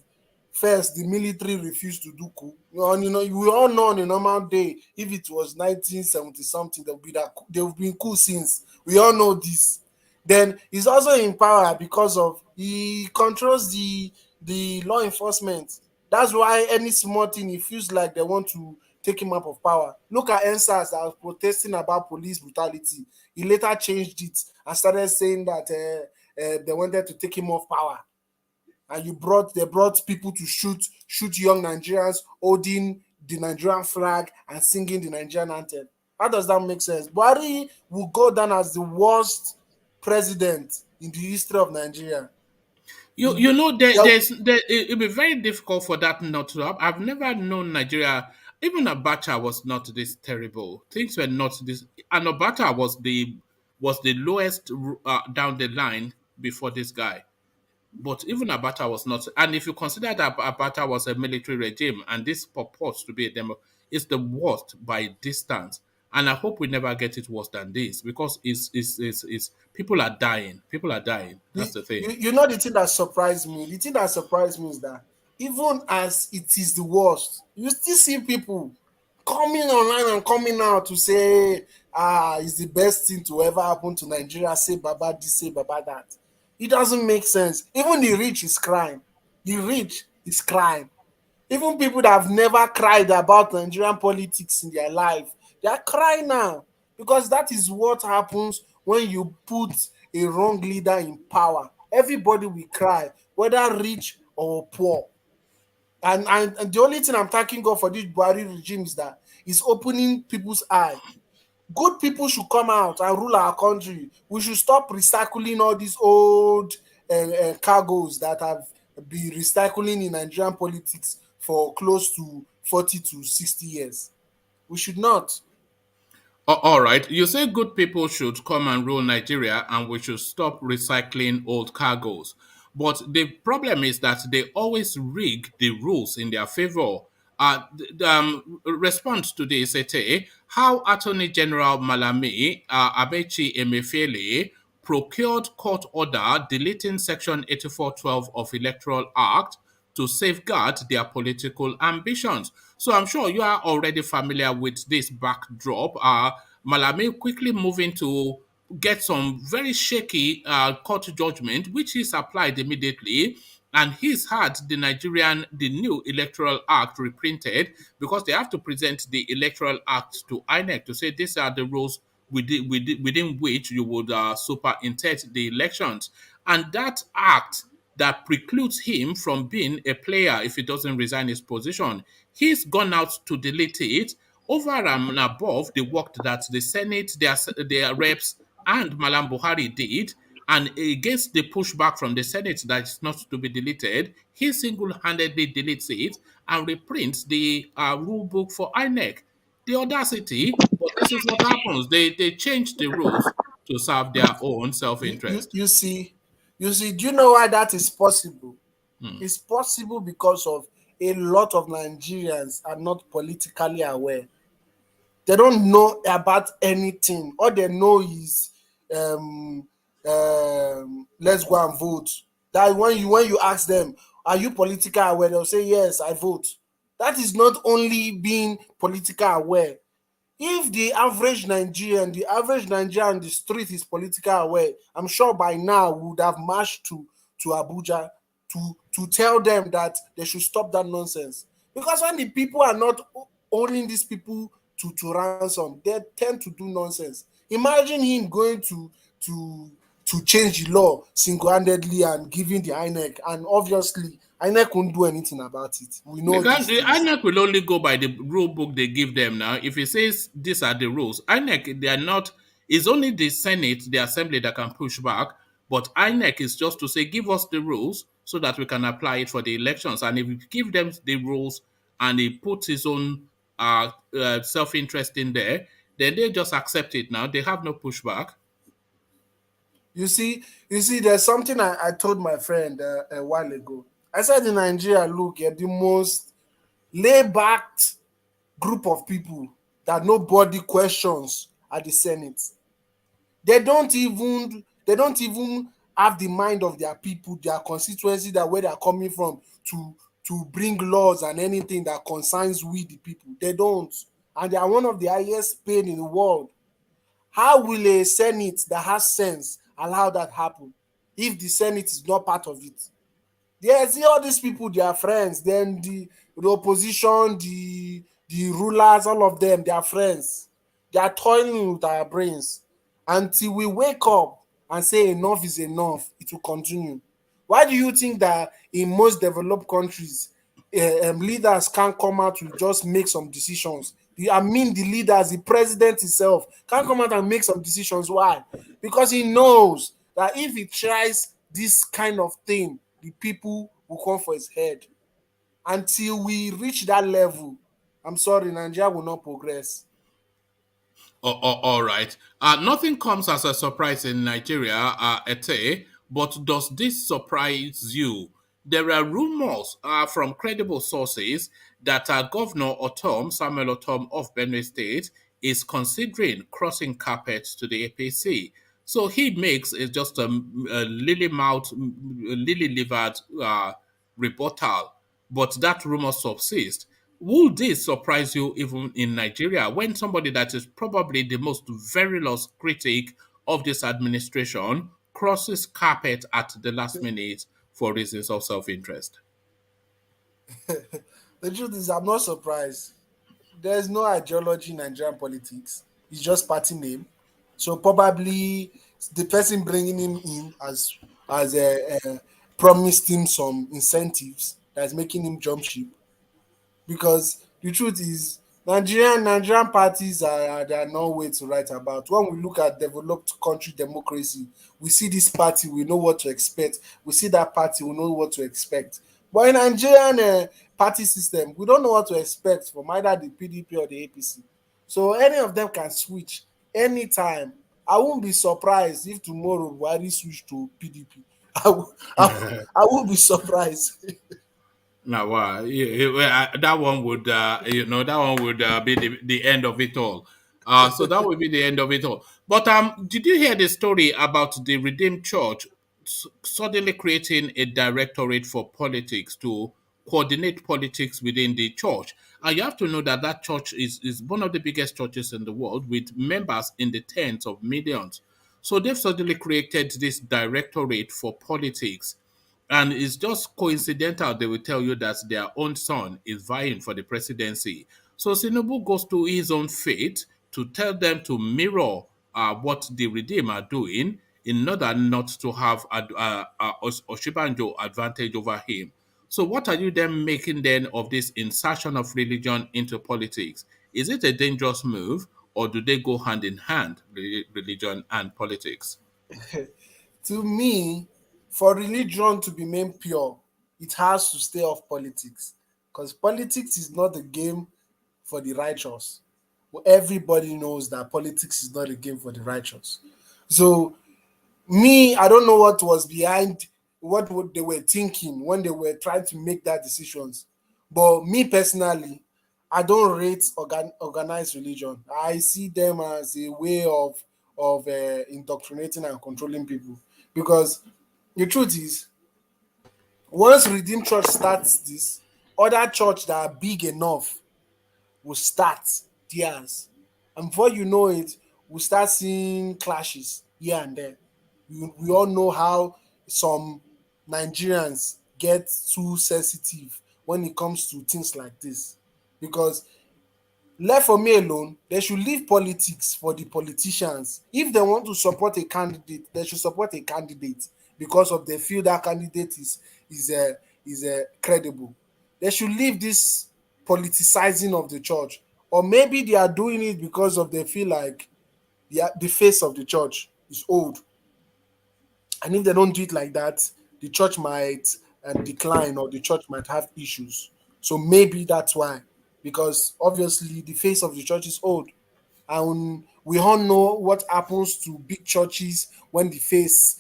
first the military refused to do coup. We all know on a normal day, if it was 1970 something, there would be coup since. We all know this. Then he's also in power because of he controls the law enforcement. That's why any small thing he feels like they want to take him out of power. Look at NSAS that was protesting about police brutality. He later changed it and started saying that they wanted to take him off power. And they brought people to shoot young Nigerians holding the Nigerian flag and singing the Nigerian anthem. How does that make sense? Buhari will go down as the worst president in the history of Nigeria. You know Yeah, it'll be very difficult for that not to happen. I've never known Nigeria. Even Abacha was not this terrible. Things were not this, and Abacha was the lowest down the line before this guy. But even Abacha was not. And if you consider that Abacha was a military regime and this purports to be a demo, it's the worst by distance. And I hope we never get it worse than this because it's people are dying. People are dying. You, That's the thing. you know the thing that surprised me? The thing that surprised me is that even as it is the worst, you still see people coming online and coming out to say, it's the best thing to ever happen to Nigeria. Say Baba this, say Baba that. It doesn't make sense. Even the rich is crying. The rich is crying. Even people that have never cried about Nigerian politics in their life, they are crying now because that is what happens when you put a wrong leader in power. Everybody will cry, whether rich or poor. And the only thing I'm thanking God for this Buhari regime is that it's opening people's eye. Good people should come out and rule our country. We should stop recycling all these old cargoes that have been recycling in Nigerian politics for close to 40 to 60 years. We should not. All right. You say good people should come and rule Nigeria and we should stop recycling old cargoes. But the problem is that they always rig the rules in their favor. Response to this, Ete, how Attorney General Malami Abechi Emefiele procured court order deleting Section 8412 of Electoral Act to safeguard their political ambitions. So I'm sure you are already familiar with this backdrop. Malami quickly moving to get some very shaky court judgment, which is applied immediately. And he's had the new Electoral Act reprinted because they have to present the Electoral Act to INEC to say these are the rules within which you would superintend the elections. And that act that precludes him from being a player if he doesn't resign his position. He's gone out to delete it over and above the work that the Senate, their reps, and Malam Buhari did. And against the pushback from the Senate that it's not to be deleted, he single-handedly deletes it and reprints the rule book for INEC. The audacity, but this is what happens. They change the rules to serve their own You, you, self-interest. you see, you see, do you know why that is possible? It's possible because of a lot of Nigerians are not politically aware. They don't know about anything. All they know is um, let's go and vote. That when you ask them, are you political aware? They'll say yes, I vote. That is not only being political aware. If the average Nigerian on the street is political aware, I'm sure by now we would have marched to Abuja to tell them that they should stop that nonsense. Because when the people are not holding these people to ransom, they tend to do nonsense. Imagine him going to to change the law single-handedly and giving the INEC, and obviously INEC won't do anything about it. We know these The things. INEC will only go by the rule book they give them now. If it says these are the rules, INEC, they are not, it's only the Senate, the Assembly that can push back. But INEC is just to say, give us the rules so that we can apply it for the elections. And if you give them the rules and he puts his own self interest in there, then they just accept it now. They have no pushback. You see, there's something I told my friend a while ago. I said in Nigeria, look, you're the most laid-back group of people that nobody questions at the Senate. They don't even have the mind of their people, their constituency, that where they're coming from to bring laws and anything that concerns we the people. They don't. And they are one of the highest paid in the world. How will a Senate that has sense allow that happen if the Senate is not part of it? Yeah, see all these people, they are friends. Then the opposition, the rulers, all of them, they are friends. They are toiling with our brains until we wake up and say enough is enough. It will continue. Why do you think that in most developed countries, leaders can't come out to just make some decisions? I mean, the leaders, the president himself can't come out and make some decisions. Why? Because he knows that if he tries this kind of thing, the people will come for his head. Until we reach that level, I'm sorry, Nigeria will not progress. All right. Nothing comes as a surprise in Nigeria, Ete, but does this surprise you? There are rumors from credible sources that Governor Ortom, Samuel Ortom of Benue State, is considering crossing carpets to the APC. So he makes is just a lily-livered rebuttal, but that rumor subsists. Would this surprise you even in Nigeria when somebody that is probably the most virulent critic of this administration crosses carpet at the last minute for reasons of self-interest? The truth is, I'm not surprised. There's no ideology in Nigerian politics. It's just party name. So probably the person bringing him in as a promised him some incentives that's making him jump ship. Because the truth is, Nigerian parties are no way to write about. When we look at developed country democracy, we see this party, we know what to expect. We see that party, we know what to expect. But in Nigerian party system, we don't know what to expect from either the PDP or the APC. So any of them can switch anytime. I won't be surprised if tomorrow Buhari switch to PDP. I won't be surprised. Now, that one would, that one would be the end of it all. So that would be the end of it all. But did you hear the story about the Redeemed Church suddenly creating a directorate for politics to coordinate politics within the church? And you have to know that that church is one of the biggest churches in the world with members in the tens of millions. So they've suddenly created this directorate for politics, and it's just coincidental they will tell you that their own son is vying for the presidency. So Tinubu goes to his own fate to tell them to mirror what the Redeem are doing in order not to have Oshibanjo advantage over him. So what are you then making then of this insertion of religion into politics? Is it a dangerous move, or do they go hand in hand, religion and politics? To me, for religion to be made pure, it has to stay off politics. Because politics is not a game for the righteous. Well, everybody knows that politics is not a game for the righteous. So me, I don't know what was behind what they were thinking when they were trying to make that decisions. But me personally, I don't rate organized religion. I see them as a way of indoctrinating and controlling people. Because the truth is, once Redeemed Church starts this, other church that are big enough will start theirs. And before you know it, we'll start seeing clashes here and there. We all know how some Nigerians get too sensitive when it comes to things like this. Because left for me alone, they should leave politics for the politicians. If they want to support a candidate, they should support a candidate because of they feel that candidate is credible. They should leave this politicizing of the church, or maybe they are doing it because of they feel like the face of the church is old, and if they don't do it like that, the church might decline, or the church might have issues. So maybe that's why, because obviously the face of the church is old, and we all know what happens to big churches when the face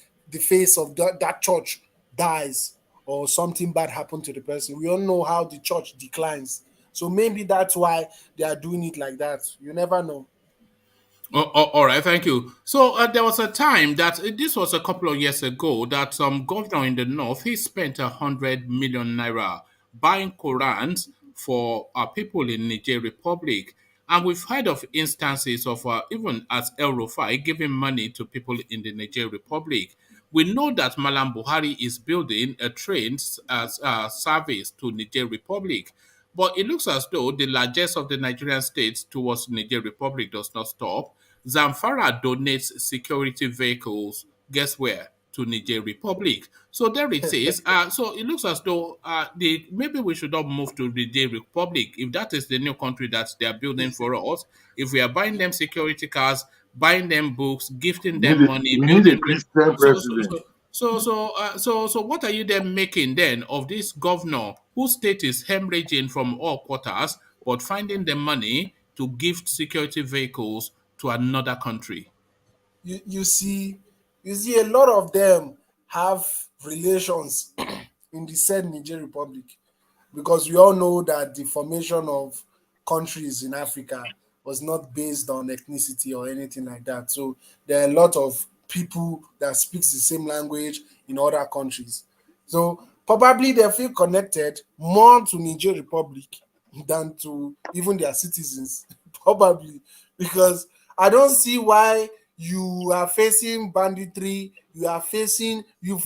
of that church dies, or something bad happened to the person. We all know how the church declines. So maybe that's why they are doing it like that. You never know. All right, thank you. So there was a time that this was a couple of years ago that some governor in the north he spent 100 million naira buying Qurans for people in Niger Republic, and we've heard of instances of even as El Rufai giving money to people in the Niger Republic. We know that Malam Buhari is building a train service to Niger Republic. But it looks as though the largest of the Nigerian states towards Niger Republic does not stop. Zamfara donates security vehicles, guess where? To Niger Republic. So there it is. So it looks as though maybe we should not move to Niger Republic if that is the new country that they are building for us. If we are buying them security cars, buying them books, gifting them money, We need a building. Christian So so president. so so what are you then making then of this governor whose state is hemorrhaging from all quarters, but finding the money to gift security vehicles to another country? You see a lot of them have relations in the said Niger Republic, because we all know that the formation of countries in Africa was not based on ethnicity or anything like that. So there are a lot of people that speaks the same language in other countries. So probably they feel connected more to Niger Republic than to even their citizens. Probably because I don't see why you are facing banditry. You are facing you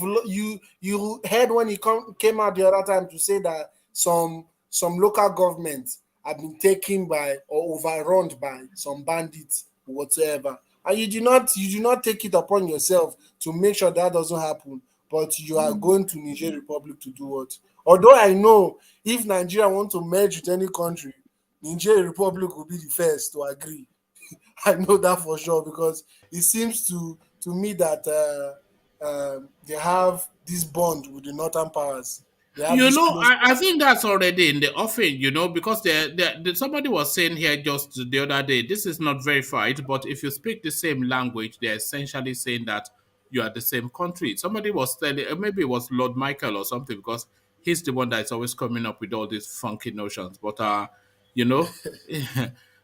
heard when he came out the other time to say that some local governments have been taken by or overrun by some bandits whatsoever, and you do not take it upon yourself to make sure that doesn't happen, but you are going to Niger Republic to do what? Although I know if Nigeria want to merge with any country, Niger Republic will be the first to agree. I know that for sure because it seems to me that they have this bond with the northern powers. They have You this know, close. I think that's already in the offing, because somebody was saying here just the other day, this is not verified, but if you speak the same language, they're essentially saying that you are the same country. Somebody was telling, maybe it was Lord Michael or something, because he's the one that's always coming up with all these funky notions. But, you know,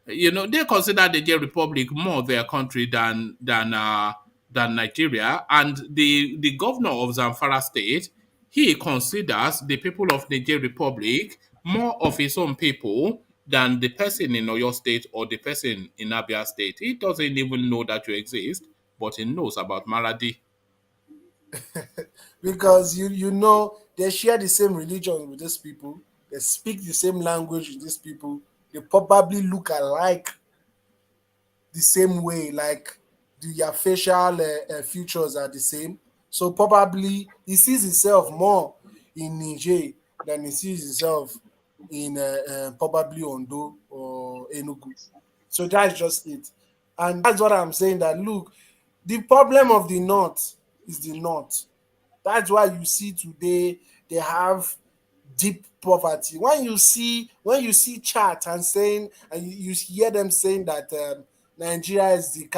they consider the J Republic more their country than Nigeria. And the governor of Zamfara State, he considers the people of Niger Republic more of his own people than the person in Oyo State or the person in Abia State. He doesn't even know that you exist, but he knows about Maradi. Because you know they share the same religion with these people, they speak the same language with these people, they probably look alike the same way, like their facial features are the same. So probably he sees himself more in Niger than he sees himself in probably Ondo or Enugu. So that's just it. And that's what I'm saying, that look, the problem of the north is the north. That's why you see today they have deep poverty. When you see chat and saying, and you hear them saying that Nigeria is the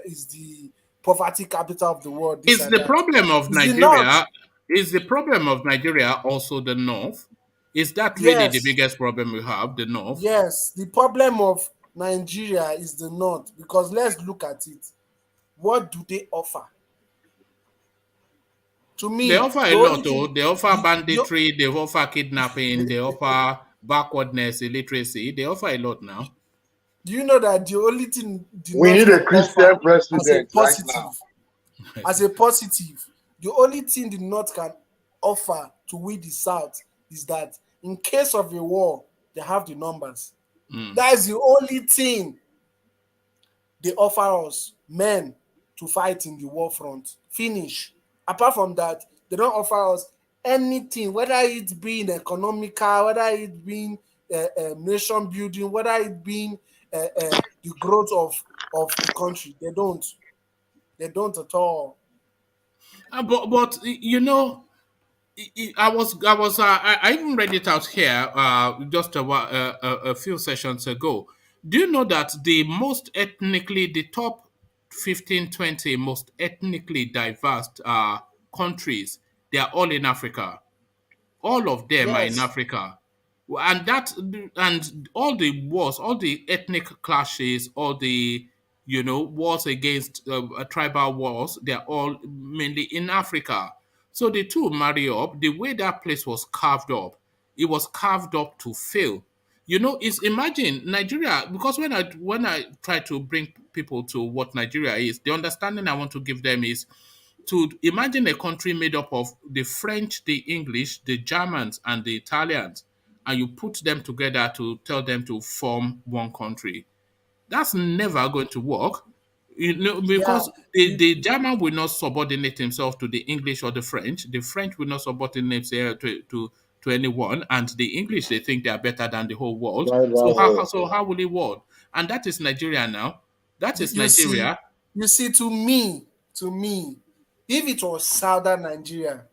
is the poverty capital of the world, this Is and the that. problem of It's the north. Nigeria is the problem of Nigeria also the north? Is that really the Yes, biggest problem we have, the north? yes. The problem of Nigeria is the north because let's look at it. What do they offer? To They me, offer the a only lot, thing oh. They offer the banditry, they offer kidnapping, they offer backwardness, illiteracy. They offer a lot now. do you know that the only thing the We north need a can Christian offer as a president right now. positive as a positive, the only thing the North can offer to win the South is that in case of a war, they have the numbers. That is the only thing they offer us, men, to fight in the war front. Finish. Apart from that, they don't offer us anything, whether it being economical, whether it being nation building, whether it being the growth of the country. They don't. They don't at all. But I even read it out here just a few sessions ago. Do you know that the top 15, 20 most ethnically diverse countries, they are all in Africa? All of them are in Yes. Africa. And all the wars, all the ethnic clashes, all the wars against tribal wars, they're all mainly in Africa. So the two marry up. The way that place was carved up, it was carved up to fail. Is imagine Nigeria, because when I try to bring people to what Nigeria is, the understanding I want to give them is to imagine a country made up of the French, the English, the Germans, and the Italians, and you put them together to tell them to form one country. That's never going to work. Yeah. Because the German will not subordinate himself to the English or the French. The French will not subordinate himself to anyone, and the English they think they are better than the whole world. So how Tribal so how will it work? And that is Nigeria now. That you, is you see, Nigeria. to me, if it was southern Nigeria,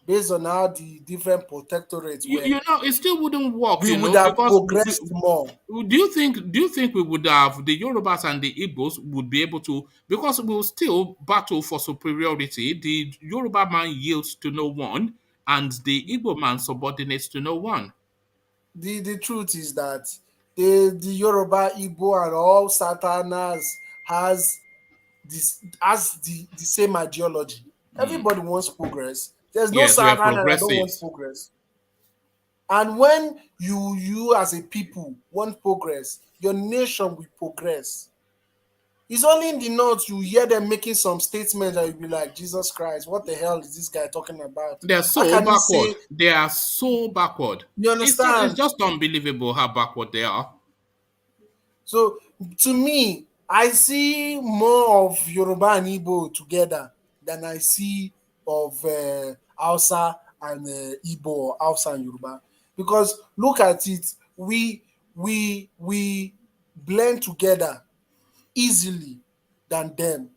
based on how the different protectorates were, It still wouldn't work, we would have because progressed more. do you think we would have the Yorubas and the Igbos would be able to, because we'll still battle for superiority. The Yoruba man yields to no one, and the Igbo man subordinates to no one. The truth is that The Yoruba, Igbo, and all Southerners has the same ideology. Everybody wants progress. There's no Yes, we are Southerner that don't want progressives. progress. And when you as a people want progress, your nation will progress. It's only in the north you hear them making some statements that you'll be like, Jesus Christ, what the hell is this guy talking about? They are How so can he backward. say, They are so backward. you It's understand? just unbelievable how backward they are. So to me, I see more of Yoruba and Igbo together than I see of Hausa and Igbo, or Hausa and Yoruba. Because look at it, we blend together easily than them.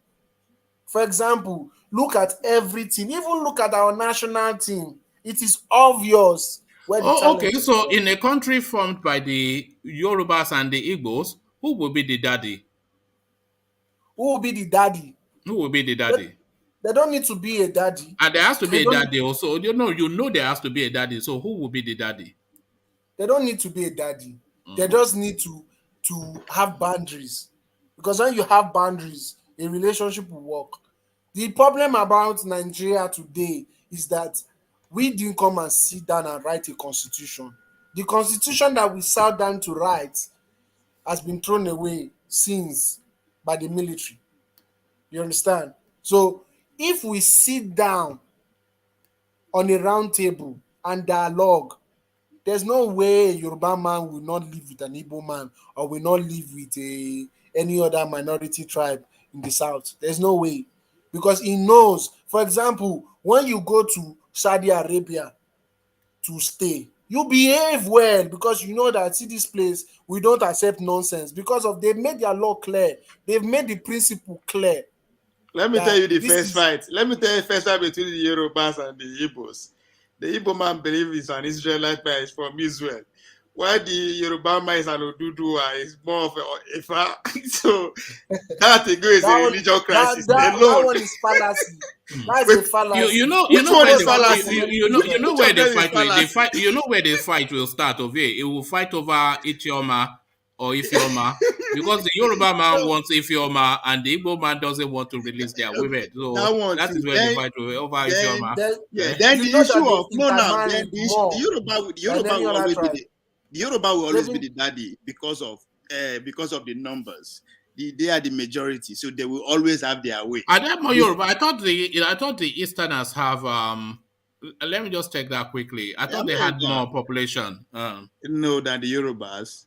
For example, look at everything. Even look at our national team. It is obvious where the Oh, okay. talent is So from. in a country formed by the Yorubas and the Igbos, who will be the daddy? Who will be the daddy? Who will be the They, daddy? they don't need to be a daddy. And there has to They be a don't daddy also. You know there has to be a daddy. So who will be the daddy? they don't need to be a daddy. They just need to have boundaries. Because when you have boundaries, a relationship will work. The problem about Nigeria today is that we didn't come and sit down and write a constitution. The constitution that we sat down to write has been thrown away since by the military. You understand? So if we sit down on a round table and dialogue, there's no way a Yoruba man will not live with an Igbo man or will not live with any other minority tribe in the south. There's no way. Because he knows, for example, when you go to Saudi Arabia to stay, you behave well because you know that, see, this place, we don't accept nonsense because of they've made their law clear. They've made the principle clear Let me tell that you the this first is fight. Let me tell you the first fight between the Yorubas and the Igbos. The Igbo man believes he's an Israelite man, is from Israel. While the Yoruba man is an Oduduwa, is more of a Ifa. So that ago is a that one, religion crisis that alone. one is fallacy. That's But a you fallacy. know Which you know one where is Those the fallacy? fallacies, you know Which where of the them is fight will they fallacy? fight you know where the fight will start of it. It will fight over Ichioma or Ifioma because the Yoruba man wants Ifioma and the Igbo man doesn't want to release their women. That So one that too. is where the fight will be over Then Ifioma. then yeah, Eh? then you the know that issue they've of no now, then intermarried more The than Yoruba any will other always be tribe. the Yoruba will They've always be been, the daddy because of the numbers. They are the majority, so they will always have their way. Are there more They, Yoruba? I thought the Easterners have let me just check that quickly. I thought they had America more population. know than the Yorubas.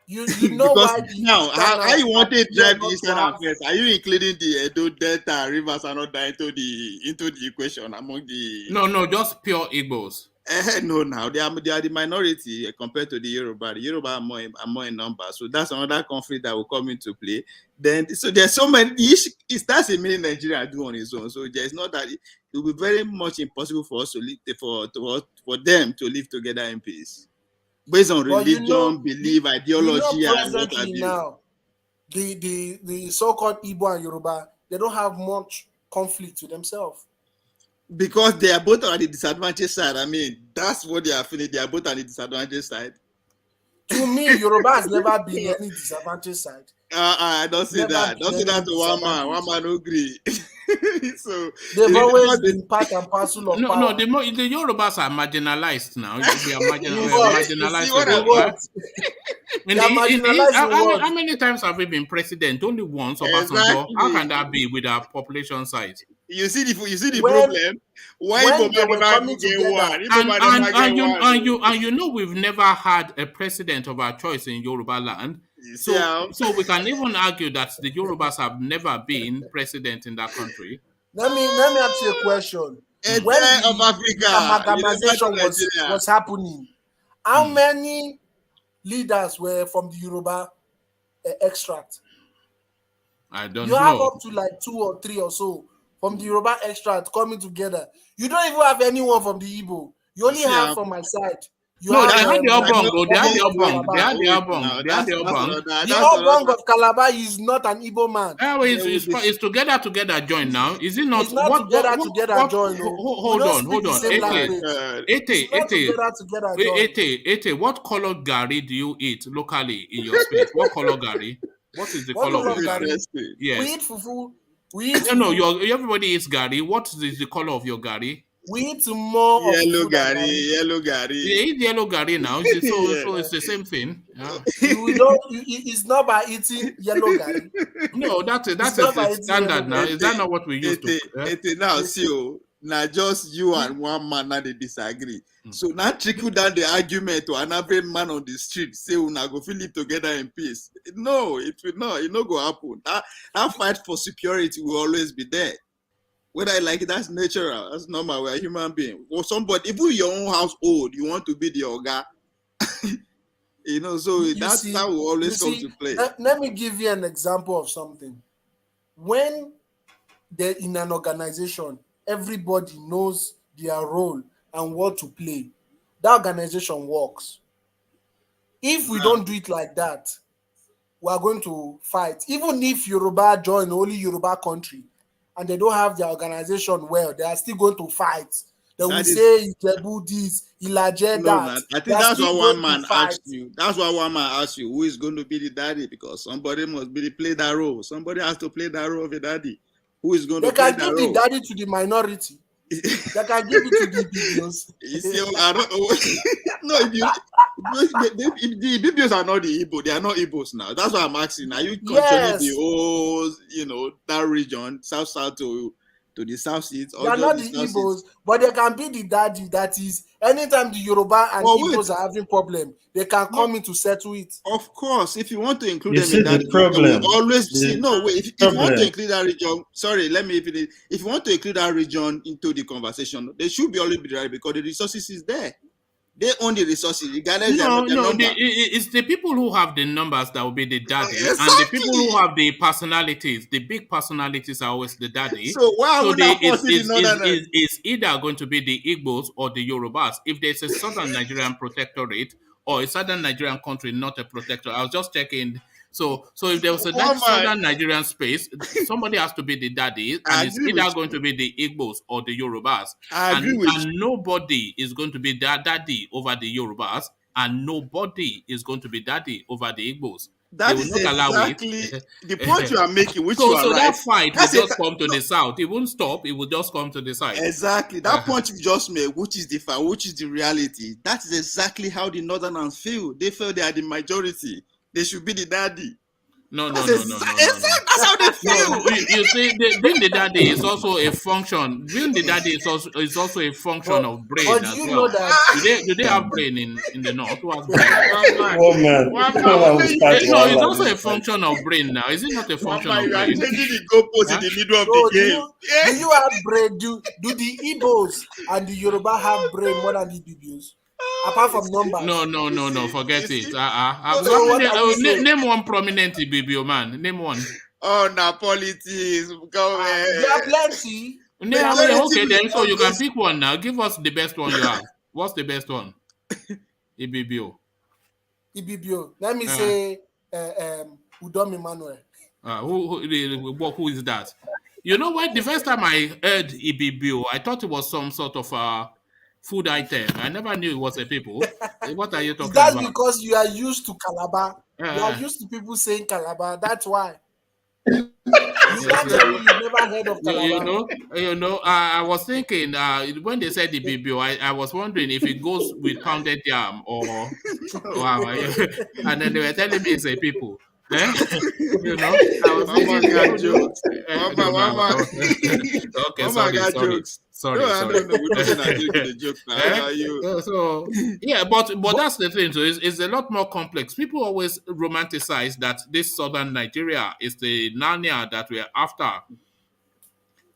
you know Because why the now, how Easterners you want to appear drive the not to Eastern have. affairs? Are you including the Edo Delta rivers and all that into the equation among the? No, just pure Igbos. No, now they are the minority compared to the Yoruba. The Yoruba are more in number, so that's another conflict that will come into play. Then, so there's so many. It starts a mini Nigeria do on its own. So there's not that it will be very much impossible for us to live for them to live together in peace, based on But religion, belief, ideology, and what have presently you. now, the so-called Igbo and Yoruba, they don't have much conflict with themselves. Because they are both on the disadvantaged side. I mean, that's what they are feeling. They are both on the disadvantaged side. To me, Yoruba has never been any disadvantaged side. I don't It's say never that. Don't been say any that to one man. One disadvantage. man don't agree. So They've it always is been part and parcel of No, power. the Yorubas are marginalized now. We are In we are what? you see marginalized what In I people. mean? what? They are marginalized in what? How many times have we been president? Only once, Obasanjo. How can Exactly. that be with our population size? You see the When problem. Why when they Iboma were never coming get together, one? Iboma never get one. And you know we've never had a president of our choice in Yoruba land. You see So how so we can even argue that the Yorubas have never been president in that country. let me ask you a question. When entire of the Africa, you never do amalgamization Nigeria. was happening, how many leaders were from the Yoruba extract? I You don't have know. up to like 2 or 3 or so from the Yoruba extract coming together. You don't even have anyone from the Igbo. You You only see have how from my side. You No, have they had the Obong Obongo. They had the of Obong. They Calabar. had the Wait Obong. now, They had the that's Obong. another. The That's Obong another. of Calabar is not an Igbo man. Oh, They will be. it's together join now. Is it not? It's not together join. No. We Hold don't on, speak hold the on. same Oh my language. God. It's not together join. Ete. What color gari do you eat locally in your space? What color gari? What is the What color color of of your gari? gari? Interesting. Yes. We eat fufu. We eat No, fufu. everybody eats gari. What is the color of your gari? We eat more of Yellow fufu than Gary, gari. yellow They Gary. eat yellow gari now. Yes. So it's the same thing. Yeah. We don't. It's not by eating yellow gari. No, that's It's a not by eating yellow standard now. gari. Is that not what we used to? Now, see, oh, now just you and one man now they disagree. So now trickle down the argument to another man on the street, say we now go feel live together in peace. No, it will not. It not go happen. That fight for superiority will always be there. Whether I like it, that's natural. That's normal. We're a human being. Or somebody, even your own household, you want to be the oga. So that will always come to play. Let me give you an example of something. When they're in an organization, everybody knows their role and what to play. That organization works. If we don't do it like that, we are going to fight. Even if Yoruba join only Yoruba country and they don't have their organization well, they are still going to fight. They will say Ijebu this, Ilaje that. I think that's why one man asked you. That's why one man asked you who is going to be the daddy, because somebody must play that role. Somebody has to play that role of a daddy. Who is going to play that role? They can give the daddy to the minority. They can give it to the BBOs. You see, I don't know. No, if the BBOs are not the Igbo, they are not Igbos now. That's why I'm asking. Are you controlling the whole, that region, south to the south east? They are not the Igbos, but they can be the daddy. That is, anytime the Yoruba and Igbos are having problem, they can come in to settle it. Of course, if you want to include them in that, problem. Always see. No, wait. If you want to include that region, sorry, let me finish. If you want to include that region into the conversation, they should be always be right, because the resources is there. They own the resources, regardless of their number. It's the people who have the numbers that will be the daddy, Exactly. and the people who have the personalities, the big personalities, are always the daddy. So why would it's either going to be the Igbos or the Yorubas. If there's a southern Nigerian protectorate or a southern Nigerian country, not a protectorate, I was just checking. So if there was a southern Nigerian space, somebody has to be the daddy, and it's either going to be the Igbos or the Yorubas. And nobody is going to be that daddy over the Yorubas, and nobody is going to be daddy over the Igbos. That is exactly the point you are making, which you are so right. that fight will just come to the south. It won't stop. It will just come to the side. Exactly. That point you just made, which is the fact, which is the reality. That is exactly how the Northerners feel. They feel they are the majority. They should be the daddy. No. That's how they feel. You see, being the daddy is also a function. Being the daddy is also a function of brain as well. Know that? Do they have brain in the north? Who has brain? Oh man. No, it's also a function of brain now. Is it not a function of brain? You are changing the goalpost in the middle of the game. Do you have brain? Do the Igbos and the Yoruba have brain more than the BBOs? Apart from numbers. No. Forget it. Name one prominent BBO man. Name one. Oh, now politics. Go ahead. There are plenty. Okay, then. So you can pick one now. Give us the best one you have. What's the best one? BBO. Let me say Udom Emmanuel. Who is that? You know what? The first time I heard EBBO, I thought it was some sort of food item. I never knew it was a people. What are you talking about? That's because you are used to Calabar. You are used to people saying Calabar. That's why. You never heard of Calabar. I was thinking when they said the BBO, I was wondering if it goes with pounded yam or and then they were telling me it's a people. I was thinking okay, sorry. So yeah, but that's the thing. So it's a lot more complex. People always romanticize that this southern Nigeria is the Narnia that we're after.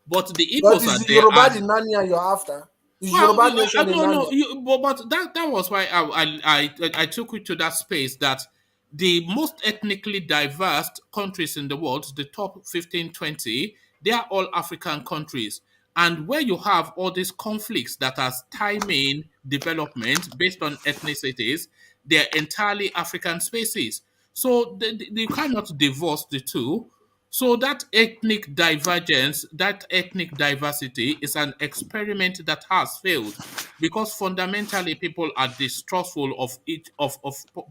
But the Igbos are there. Yoruba the Narnia you're after? Is Yoruba nation but that was why I took you to that space, that the most ethnically diverse countries in the world, the top 15, 20, they are all African countries. And where you have all these conflicts that are stymieing development based on ethnicities, they're entirely African spaces. So they cannot divorce the two. So that ethnic divergence, that ethnic diversity is an experiment that has failed because fundamentally people are distrustful of each of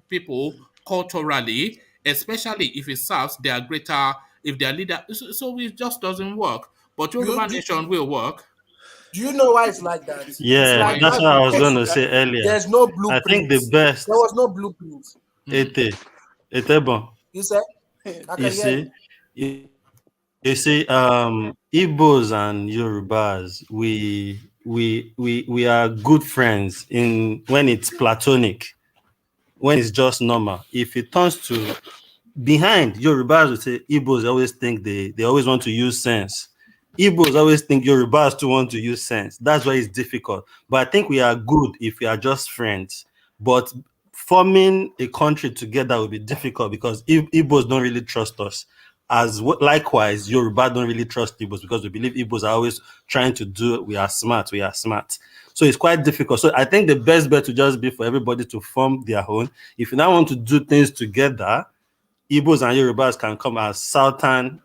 people culturally, especially if it serves their greater, if their leader. So it just doesn't work. But You Yoruba do, Nation will work. do you know why it's like that? It's Yeah, like Why that's is that what I was going because to say earlier. there's no I think the blueprint. There best was no blueprint. Ete, Etebo, You said, I you can hear see, you. you see, Igbos and Yorubas, we are good friends in when it's platonic, when it's just normal. If it turns to behind, Yorubas would say Igbos always think they always want to use sense. Igbos always think Yorubas too want to use sense. That's why it's difficult. But I think we are good if we are just friends. But forming a country together will be difficult because Igbos don't really trust us. Likewise, Yoruba don't really trust Igbos because we believe Igbos are always trying to do we are smart, we are smart. So it's quite difficult. So I think the best bet to just be for everybody to form their own. If you now want to do things together, Igbos and Yorubas can come as southern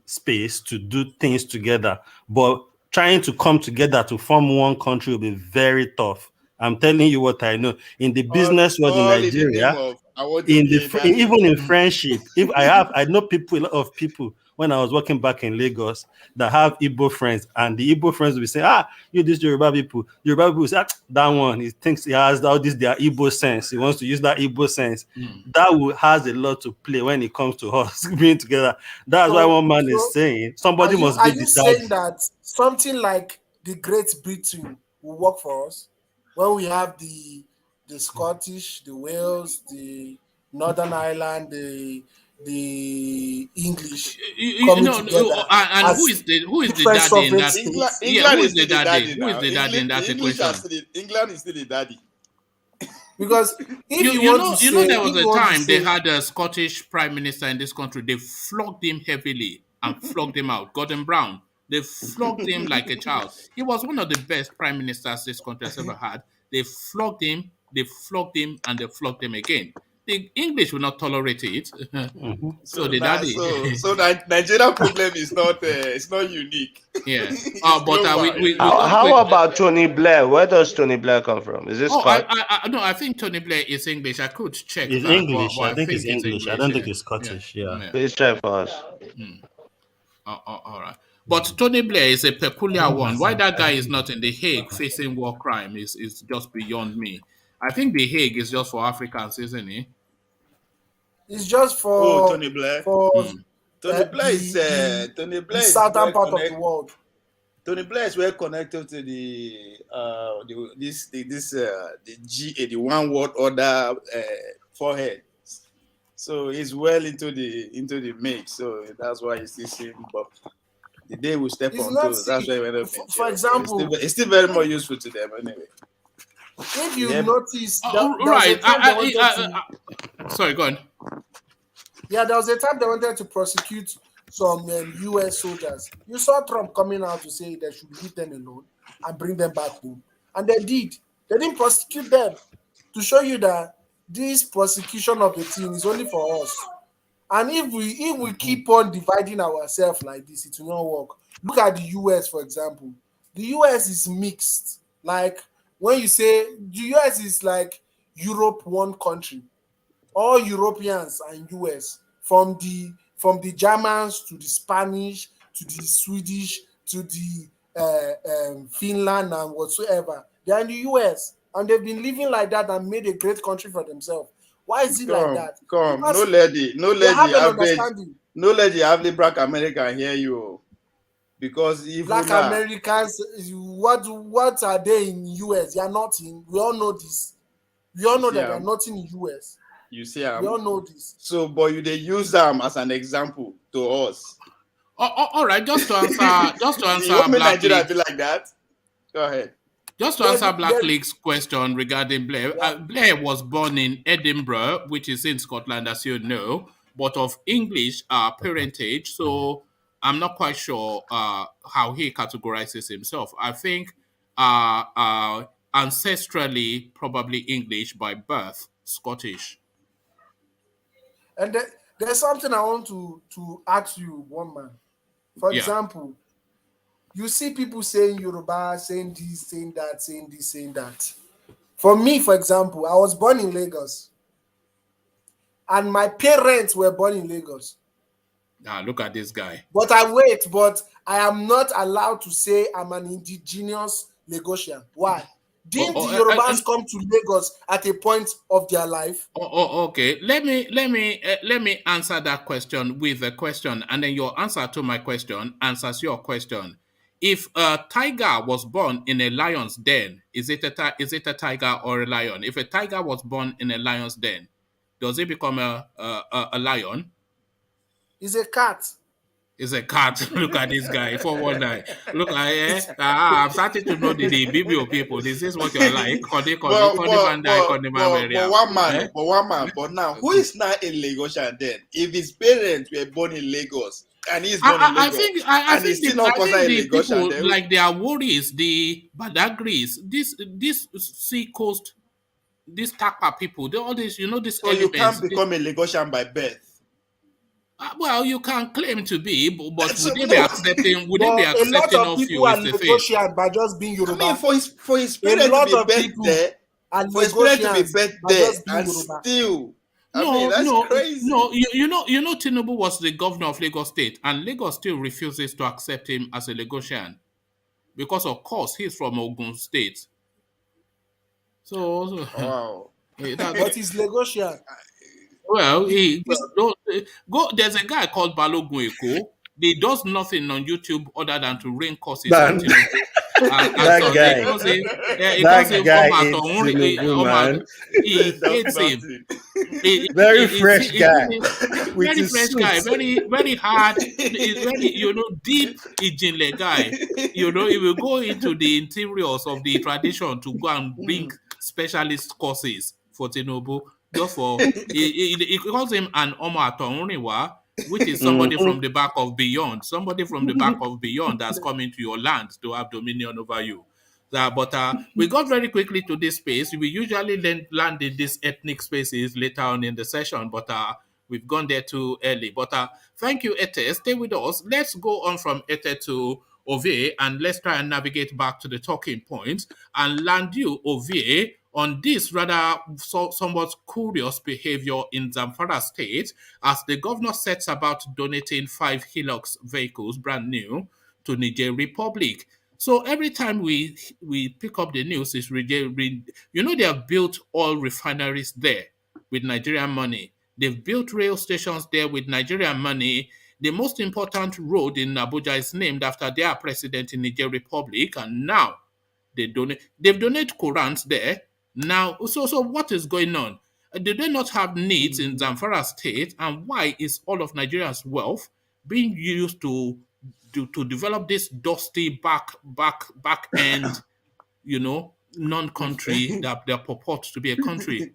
space to do things together. But trying to come together to form one country will be very tough. I'm telling you what I know. In the business world in all in the name Nigeria, of I want to be a daddy. even in friendship, if I know people, a lot of people when I was working back in Lagos that have Igbo friends, and the Igbo friends will be saying, you this Yoruba people will say, that one, he thinks he has all this their Igbo sense. He wants to use that Igbo sense. That has a lot to play when it comes to us being together. That's why one man is saying somebody must are be you the saying daddy. that something like the Great Britain will work for us when we have the Scottish, the Wales, the Northern Ireland, the English coming together and as who is the different daddy in sovereign that? states? Yeah, England who is is the still the daddy? daddy Who is now. the daddy in that equation? England is still the daddy. Because if You you you want know to you know say, there if was you a want to time they say, had a Scottish prime minister in this country. They flogged him heavily and flogged him out. Gordon Brown. They flogged him like a child. He was one of the best prime ministers this country has ever had. They flogged him, and they flogged him again. The English will not tolerate it. So So the now, daddy, Nigeria problem is not it's not unique. yeah. It's But global. we don't How wait. about Tony Blair? Where does Tony Blair come from? Is it Oh, Scott? no, I think Tony Blair is English. I could check It's that, but English. I I think it's think it's English. I English. don't think Yeah, it's yeah, Scottish. Yeah. yeah. Please check for us. All right. But Tony Blair is a peculiar one. Why that guy is not in the Hague facing war crime is just beyond me. I think the Hague is just for Africans, isn't it? it's just Oh, Tony Blair. for Tony the Blair is southern well part of the connected. world. Tony Blair is well connected to the GA, the one world order forehead. So he's well into the mix. So that's why you see him. But the day we step It's on not, toes, that's why we end up in for jail. example, It's still very more useful to them anyway. if you Yeah. notice, there was a Right. time they wanted to. Sorry, go on. Yeah, there was a time they wanted to prosecute some U.S. soldiers. You saw Trump coming out to say they should leave them alone and bring them back home, and they did. They didn't prosecute them to show you that this prosecution of the thing is only for us. And if we keep on dividing ourselves like this, it will not work. Look at the US, for example. The US is mixed. Like when you say the US is like Europe one country, all Europeans and US, from the Germans to the Spanish to the Swedish to the Finland and whatsoever. They are in the US and they've been living like that and made a great country for themselves. Why is it like that? Come. Because No they have lady an average. understanding. No lady average black American hear you. Because if Black Americans, what are they in US? They are nothing. We all know this. We all know that they are nothing in US. You see, We all know this. so but they use them as an example to us. All right. Just to answer You want me Black Nigeria League. be like that? Go ahead. Just to answer Black League's question regarding Blair, Blair was born in Edinburgh, which is in Scotland, as you know, but of English parentage. So I'm not quite sure how he categorizes himself. I think ancestrally probably English, by birth Scottish. And there's something I want to ask you, one man. For Yeah. example, you see people saying Yoruba, saying this, saying that, saying this, saying that. For me, for example, I was born in Lagos. And my parents were born in Lagos. Ah, look at this guy. But I am not allowed to say I'm an indigenous Lagosian. Why? Didn't the Yorubas come to Lagos at a point of their life? Okay. Let me answer that question with a question, and then your answer to my question answers your question. If a tiger was born in a lion's den, is it a tiger or a lion? If a tiger was born in a lion's den, does it become a lion? It's a cat. It's a cat. Look at this guy. 419. Look at I'm starting to know the BBO people. This is what you're like. But now, who is now in Lagos and then? If his parents were born in Lagos and he's born in Lagos, I think the people, like their worries, the Badagris, this sea coast, these Taka people, all this, this. So you can't become a Lagosian by birth. Well, you can claim to be, but would they be accepting? Would they be accepting of you as a Lagosian by just being Yoruba? I mean, for his parents to be birthed there, for his parents to be birthed there, and still, that's crazy. No, you know, Tinubu was the governor of Lagos State, and Lagos still refuses to accept him as a Lagosian because, of course, he's from Ogun State. So, wow, but he's Lagosian. Well, there's a guy called Balogun Eko. He does nothing on YouTube other than to rain curses on Tinubu. That guy. He hates him. Very fresh guy. Very fresh guy. Very hard. Very, deep Ijinle guy. He will go into the interiors of the tradition to go and bring specialist courses for Tinubu. Just for he calls him an Omo Atonriwa, which is somebody from the back of beyond. Somebody from the back of beyond that's coming to your land to have dominion over you. But we got very quickly to this space. We usually land in these ethnic spaces later on in the session, but we've gone there too early. But thank you, Ete. Stay with us. Let's go on from Ete to Ovie, and let's try and navigate back to the talking points and land you, Ovie, on this rather somewhat curious behavior in Zamfara State as the governor sets about donating 5 Hilux vehicles, brand new, to Niger Republic. So every time we pick up the news, it's they have built oil refineries there with Nigerian money. They've built rail stations there with Nigerian money. The most important road in Abuja is named after their president in Niger Republic, and now they've donated Qurans there. Now, so what is going on? Do they not have needs in Zamfara State? And why is all of Nigeria's wealth being used to develop this dusty back end, non-country that they purport to be a country?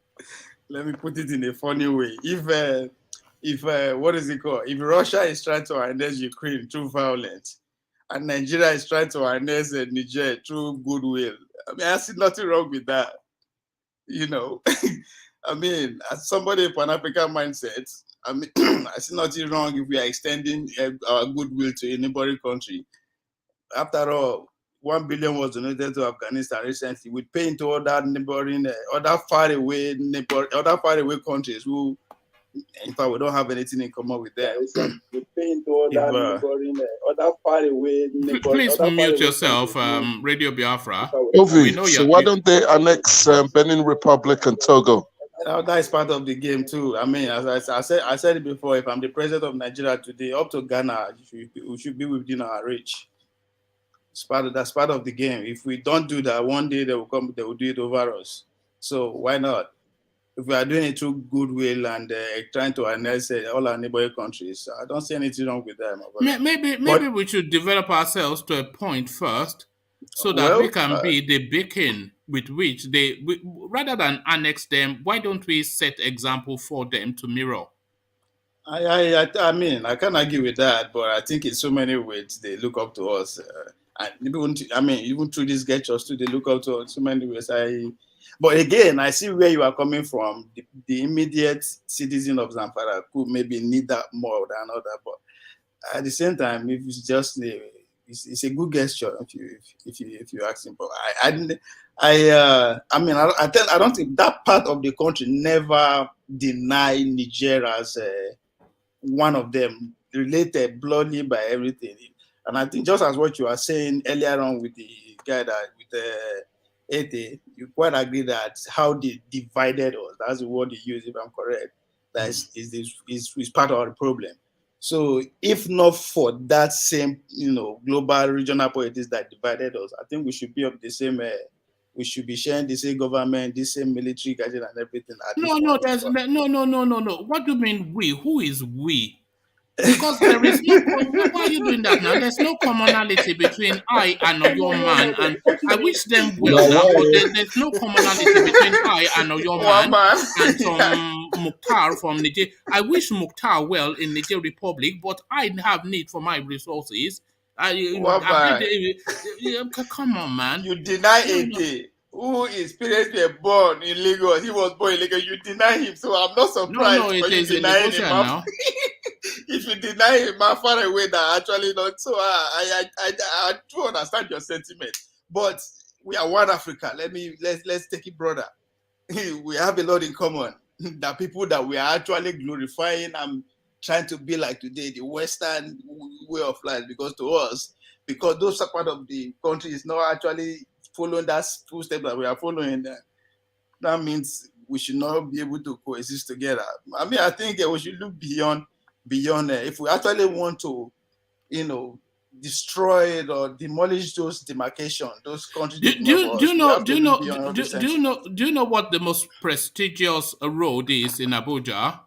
Let me put it in a funny way. If what is it called? If Russia is trying to harness Ukraine through violence, and Nigeria is trying to harness Niger through goodwill, I see nothing wrong with that. As somebody with Pan-African mindset, I see nothing wrong if we are extending our goodwill to a neighboring country. After all, 1 billion was donated to Afghanistan recently. We pay into other neighboring, other faraway countries who, in fact, we don't have anything in common with them. We pay into other neighboring, other faraway. Please mute yourself, Radio Biafra. So why don't they annex Benin Republic and Togo? That is part of the game too. As I said it before. If I'm the president of Nigeria today, up to Ghana, we should be within our reach. That's part of the game. If we don't do that, one day they will come. They will do it over us. So why not? If we are doing it through goodwill and trying to annex all our neighboring countries, I don't see anything wrong with them. Maybe we should develop ourselves to a point first, so that we can be the beacon with which rather than annex them. Why don't we set example for them to mirror? I can't argue with that, but I think in so many ways they look up to us. And even through these gestures too, they look up to so many ways. But again, I see where you are coming from. The immediate citizen of Zamfara could maybe need that more than other, but at the same time, if it's just it's a good gesture if you ask him. But I don't think that part of the country never deny Niger as one of them, related bloodly by everything. And I think just as what you are saying earlier on with the guy that with Ete, you quite agree that how they divided us, that's the word you use if I'm correct, that is part of the problem. So if not for that same, global regional politics that divided us, I think we should be of the same, we should be sharing the same government, the same military gadget and everything. No. What do you mean we? Who is we? Because there is no. Why are you doing that now? There's no commonality between I and your man, and I wish them well now. But there's no commonality between I and your man and some Mukhtar from Niger. I wish Mukhtar well in Niger Republic, but I have need for my resources. Come on, man. You deny AK, who his parents were born in Lagos. He was born in Lagos. You deny him, so I'm not surprised. No, it is denying him now. If you deny him far away, that actually not. So I do understand your sentiment, but we are one Africa. Let's take it broader. We have a lot in common. The people that we are actually glorifying and trying to be like today, the Western way of life, because to us, because those part of the country is not actually following that two steps that we are following, that means we should not be able to coexist together. I think we should look beyond if we actually want to, destroy it or demolish those demarcations, those countries. Do you know what the most prestigious road is in Abuja?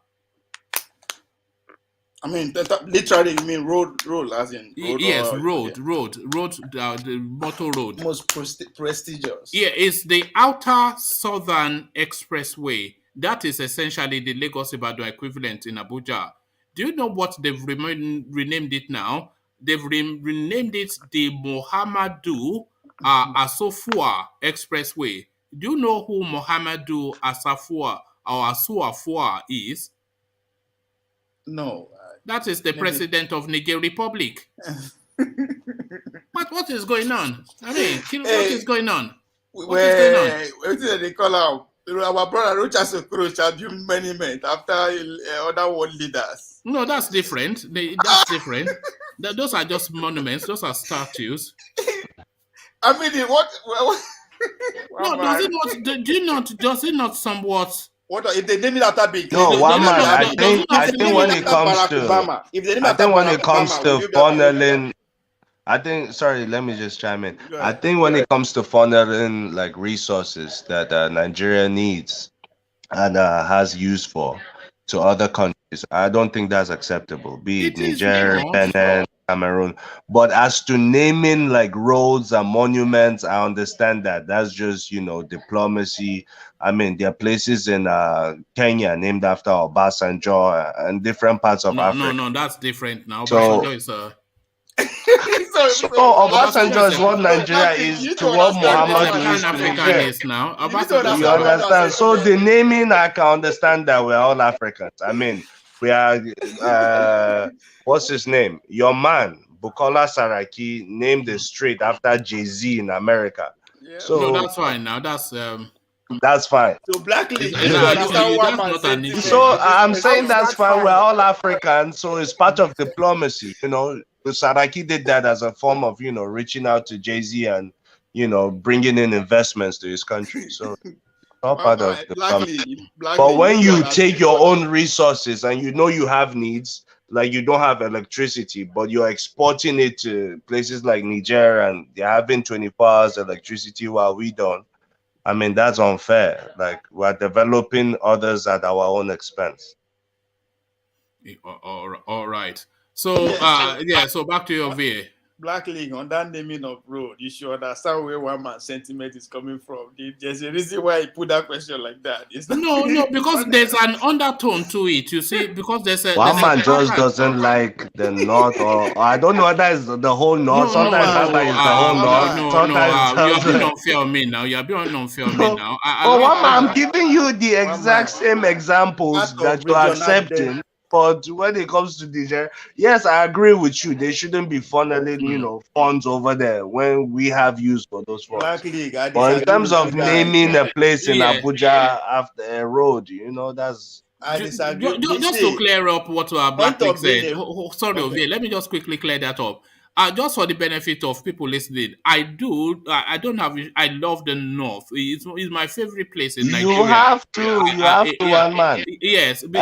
Literally, you mean road as in road? Yes, road, the motor road. Most prestigious. Yeah, it's the Outer Southern Expressway. That is essentially the Lagos-Ibadan equivalent in Abuja. Do you know what they've renamed it now? They've renamed it the Muhammadu Asofua Expressway. Do you know who Muhammadu Asafua or Asuafua is? No. That is the president of Niger Republic. What is going on? What is going on? What did they call out? Our brother Rochas Okorocha have been many men after other world leaders. No, that's different. That's different. Those are just monuments. Those are statues. What? No, does it not somewhat? What if they name it after Big? No, one man. I think when it comes to funneling, sorry, let me just chime in. I think when it comes to funneling like resources that Nigeria needs and has use for to other countries, I don't think that's acceptable. Be it Niger, Benin, Cameroon. But as to naming like roads and monuments, I understand that. That's just, diplomacy. There are places in Kenya named after Obasanjo and different parts of Africa. No, that's different now. Obasanjo is So Obasanjo is what Nigeria is to what Muhammad is African now. You understand? So the naming, I can understand that we're all Africans. We are, what's his name? Your man, Bukola Saraki, named the street after Jay-Z in America. Yeah. So no, that's fine now. That's fine. So blacklist. So I'm saying that's fine. We're all Africans, so it's part of diplomacy. Saraki did that as a form of, reaching out to Jay-Z and, bringing in investments to his country. So all part of diplomacy. But when you take your own resources and you have needs, like you don't have electricity, but you're exporting it to places like Niger and they're having 24 hours electricity while we don't. That's unfair. Like we're developing others at our own expense. All right. So so back to your VA. Black League, on that naming of road, you should understand where one man's sentiment is coming from. There's a reason why he put that question like that. It's not, No, because there's an undertone to it. You see, because there's a One man just pattern. doesn't like the North, or I don't know whether it's the whole North. Sometimes it sounds like it's the whole North. Sometimes you're being unfair on me now. You're being unfair on me now. I'm giving you the exact same examples that you're accepting. But when it comes to Niger, yes, I agree with you. They shouldn't be funneling, funds over there when we have use for those funds. But in terms of naming a place in Abuja after a road, that's. I disagree. Just to clear up what Black League said. Sorry, let me just quickly clear that up. Just for the benefit of people listening, I love the North. It's my favorite place in Nigeria. You have to, one man. Yes. Your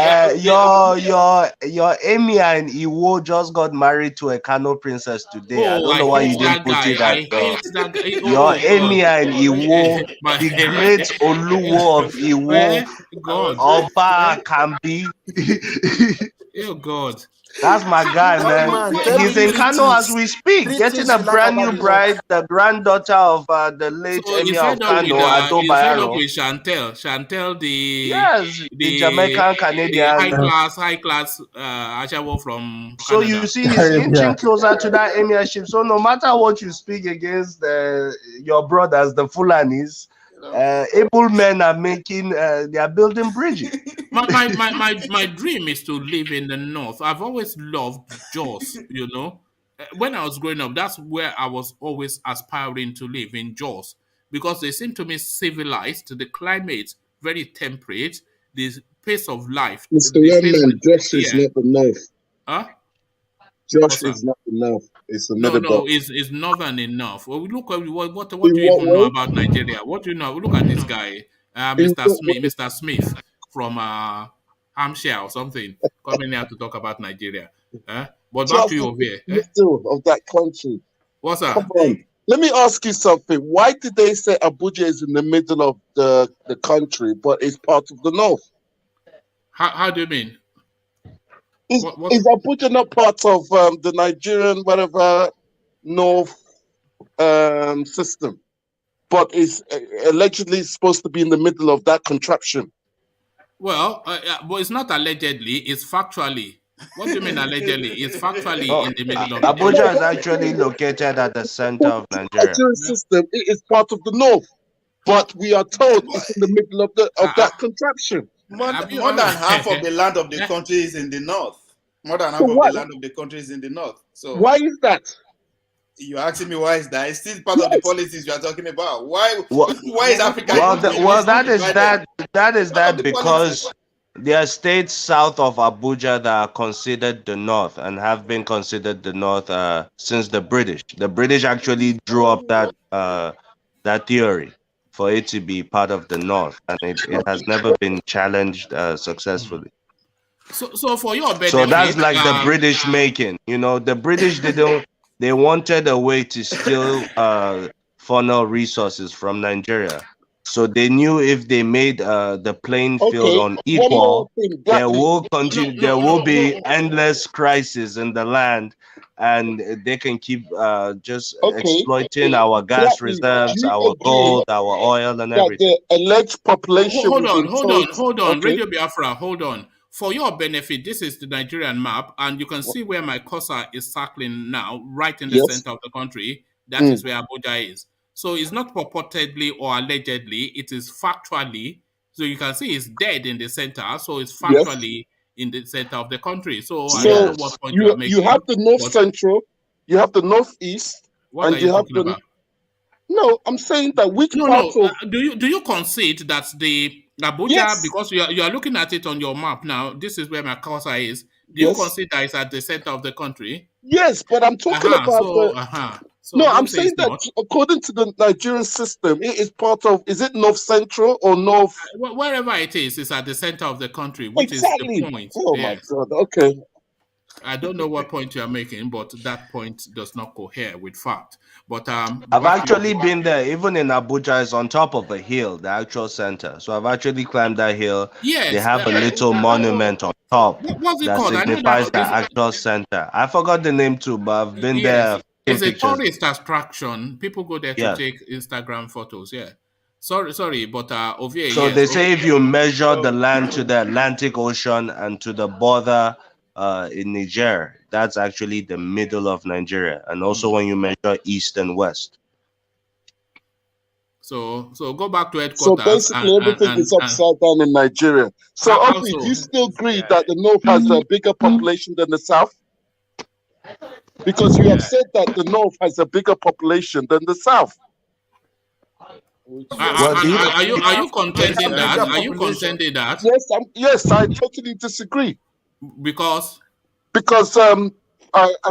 emir in Iwo just got married to a Kano princess today. I don't know why you didn't put it that. Your emir in Iwo, the great Oluwo of Iwo, Oba Kambi. Oh God. That's my guy, man. He's in Kano as we speak, getting a brand new bride, the granddaughter of the late Emir of Kano, OBIANO. Chantel, the Jamaican Canadian, high class Ashawo from Canada. So you see, he's inching closer to that emirship. So no matter what you speak against your brothers, the Fulanis, able men are they are building bridges. My dream is to live in the North. I've always loved Jos, When I was growing up, that's where I was always aspiring to live, in Jos, because they seem to me civilized, the climate very temperate, the pace of life. Mr. Redman, Jos is not the North. Huh? Jos is not the North. It's the middle belt. It's northern enough. Well, look at what do you even know about Nigeria? What do you know? Look at this guy, Mr. Smith from Hampshire or something, coming here to talk about Nigeria. But back to you over here. Middle of that country. What's that? Come on. Let me ask you something. Why did they say Abuja is in the middle of the country, but it's part of the North? How do you mean? Is Abuja not part of the Nigerian North system, but is allegedly supposed to be in the middle of that contraption? Well, but it's not allegedly; it's factually. What do you mean allegedly? It's factually in the middle of Abuja is actually located at the center of Nigeria. The Nigerian system is part of the North, but we are told it's in the middle of that contraption. More than half of the land of the country is in the North. More than half of the land of the country is in the North. So why is that? You're asking me why is that? It's still part of the policies you are talking about. Why is Africa? That is because there are states south of Abuja that are considered the North and have been considered the North since the British. The British actually drew up that theory for it to be part of the North, and it has never been challenged successfully. So for your benefit, so that's like the British making. The British they wanted a way to still funnel resources from Nigeria. So they knew if they made the playing field unequal, there will be endless crisis in the land, and they can keep just exploiting our gas reserves, our gold, our oil, and everything. The alleged population. Hold on, Radio Biafra, hold on. For your benefit, this is the Nigerian map, and you can see where my cursor is circling now, right in the center of the country. That is where Abuja is. So it's not purportedly or allegedly, it is factually. So you can see it's dead in the center, so it's factually in the center of the country. So I don't know what point you are making. You have the North Central, you have the Northeast, and you have the... No, I'm saying that which part of... Do you concede that the Abuja, because you are looking at it on your map now, this is where my cursor is. Do you concede that it's at the center of the country? Yes, but I'm talking about I'm saying that according to the Nigerian system, it is part of, is it North Central or North? Wherever it is, it's at the center of the country, which is the point. Oh my God, okay. I don't know what point you are making, but that point does not cohere with fact. But I've actually been there. Even in Abuja, it's on top of a hill, the actual center. So I've actually climbed that hill. Yes, they have a little monument on top that signifies the actual center. I forgot the name too, but I've been there It's a pictures. tourist attraction. People go there to take Instagram photos. Yeah. Sorry, but over here. So they say if you measure the land to the Atlantic Ocean and to the border in Niger, that's actually the middle of Nigeria. And also when you measure east and west. So go back to headquarters. So basically, everything is upside down in Nigeria. So, Obi, do you still agree that the North has a bigger population than the South? Because you have said that the North has a bigger population than the South. Are you contending that? Are you contending that? Yes, I totally disagree. Because I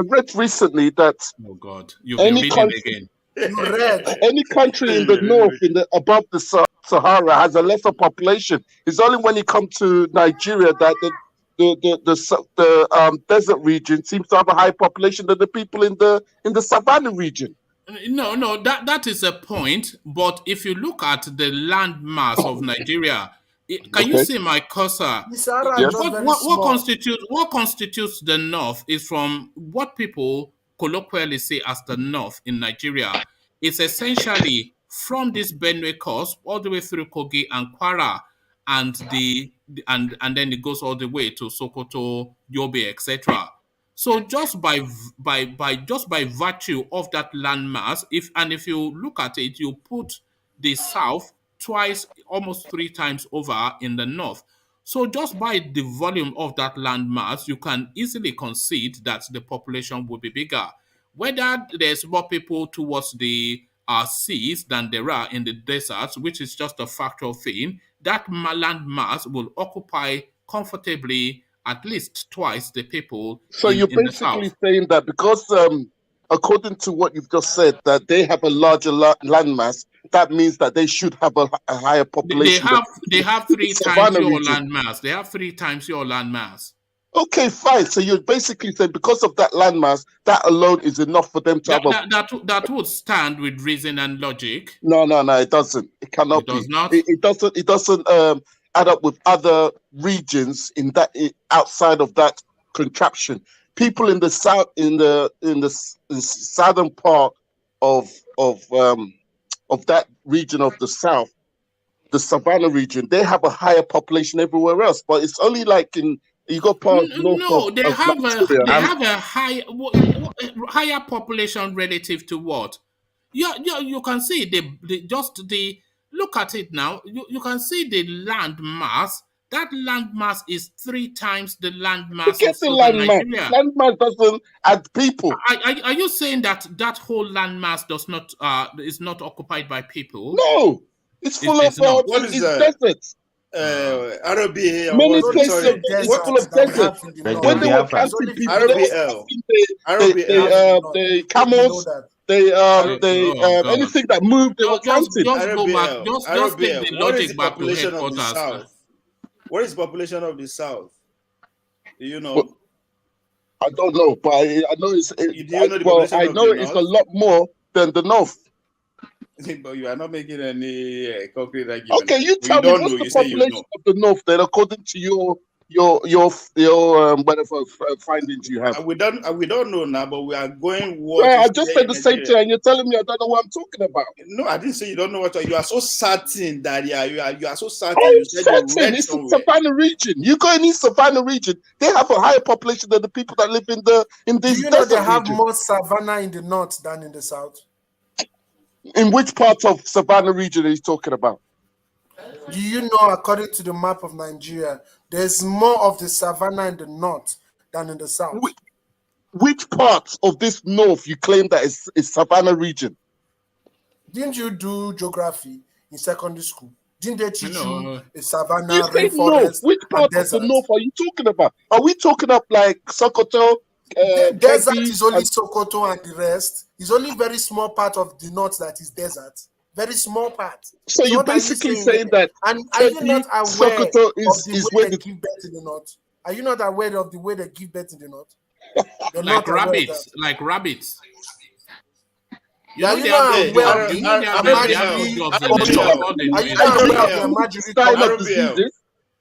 read recently that you've been reading again. Any country in the north, above the Sahara, has a lesser population. It's only when you come to Nigeria that the desert region seems to have a high population than the people in the savannah region. No, that is a point. But if you look at the land mass of Nigeria, can you see my cursor? What constitutes the north is from what people colloquially say as the north in Nigeria. It's essentially from this Benue coast all the way through Kogi and Kwara, and then it goes all the way to Sokoto, Yobe, etc. So just by virtue of that landmass, if you look at it, you put the south twice, almost 3 times over in the north. So just by the volume of that landmass, you can easily concede that the population will be bigger. Whether there's more people towards the seas than there are in the deserts, which is just a factual thing, that land mass will occupy comfortably at least twice the people. So you're basically saying that because, according to what you've just said, that they have a larger landmass, that means that they should have a higher population. They have 3 times your landmass. They have 3 times your landmass. Okay, fine. So you're basically saying because of that landmass, that alone is enough for them to have that would stand with reason and logic. No, it doesn't. It cannot be. It does not. It doesn't add up with other regions outside of that contraption. People in the south, in the southern part of that region of the south, the savannah region, they have a higher population everywhere else. But it's only like you got part they have a higher population relative to what? You can see look at it now. You can see the land mass. That land mass is 3 times the land mass of Southern Nigeria. Land mass doesn't add people. Are you saying that whole land mass is not occupied by people? No, it's full of deserts. RBL. Many places it's full of desert. When they were counting people, the camels, anything that moved, they were counting. Just take the logic back to headquarters. What is the population of the south? Do you know? Well, I don't know, but I know it's. I know it's a lot more than the north. But you are not making any concrete argument. Okay, you tell me what's the population of the north then, according to your whatever findings you have. We don't know now, but we are going. I just said the same thing, and you're telling me I don't know what I'm talking about. No, I didn't say you don't know what you are. So certain that you are so certain. You said certain. It's the savannah region. You go in the savannah region, they have a higher population than the people that live in this. Do you know they have more savannah in the north than in the south? In which part of savannah region are you talking about? Do you know, according to the map of Nigeria, there's more of the savannah in the north than in the south? Which part of this north you claim that is savannah region? Didn't you do geography in secondary school? Didn't they teach you a savannah, you rainforest, which part of the north are you talking about? Are we talking up like Sokoto? The desert is only Sokoto and the rest. It's only very small part of the north that is desert. Very small part. So you're basically saying that. And are you not aware Sokoto is where they give birth in the north? Are you not aware of the way they give birth in the north? Like rabbits. Are you not aware of the diseases?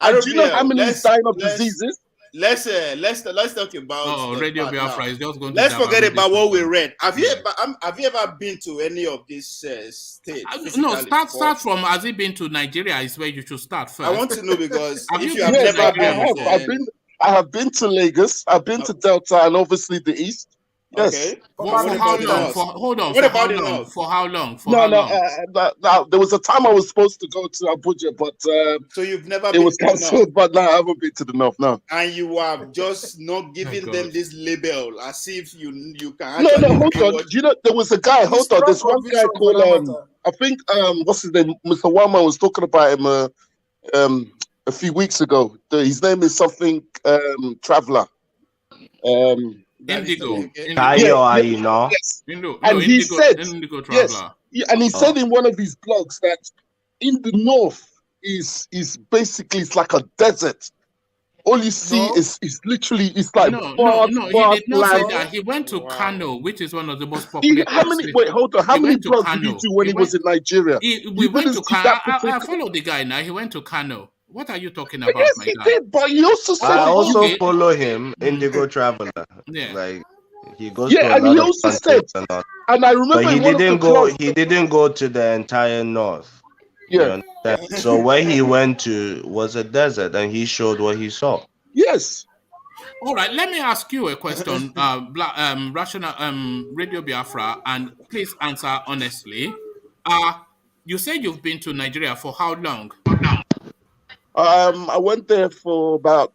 And do you know how many is dying of diseases? let's talk about Radio part Biafra now. is just going Let's to forget about what we read. Have you Yeah. ever been to any of these states? No, physically start from has he been to Nigeria is where you should start first. I want to know because Have if you you have been to never Nigeria been, before? I have been to Lagos. I've been to Delta and obviously the East. Yes. Okay. For how long? For how long? No. There was a time I was supposed to go to Abuja, but so you've never it was cancelled. But no, I haven't been to the north now. And you have just not giving them this label as if you can. No, hold on. Do you know there was a guy? Hold on. There's one guy called I think what's his name? Mr. Wama was talking about him a few weeks ago. His name is something Traveler. Indigo. Yes. And he said, Indigo Traveler. Yes. And he said in one of his blogs that in the north is basically it's like a desert. All you see is literally it's like he did not say that. He went to Kano, which is one of the most populated cities. Hold on. How many blogs did he do when he was in Nigeria? We went to Kano. I followed the guy now. He went to Kano. What are you talking about, yes, my he guy? did, but he also said I also follow him, Indigo Traveler. Yeah. Like he goes to a lot he of also said, and I remember but he didn't go to the entire north. Yeah. So where he went to was a desert, and he showed what he saw. Yes. All right. Let me ask you a question, Rational Radio Biafra, and please answer honestly. You said you've been to Nigeria for how long? I went there for about.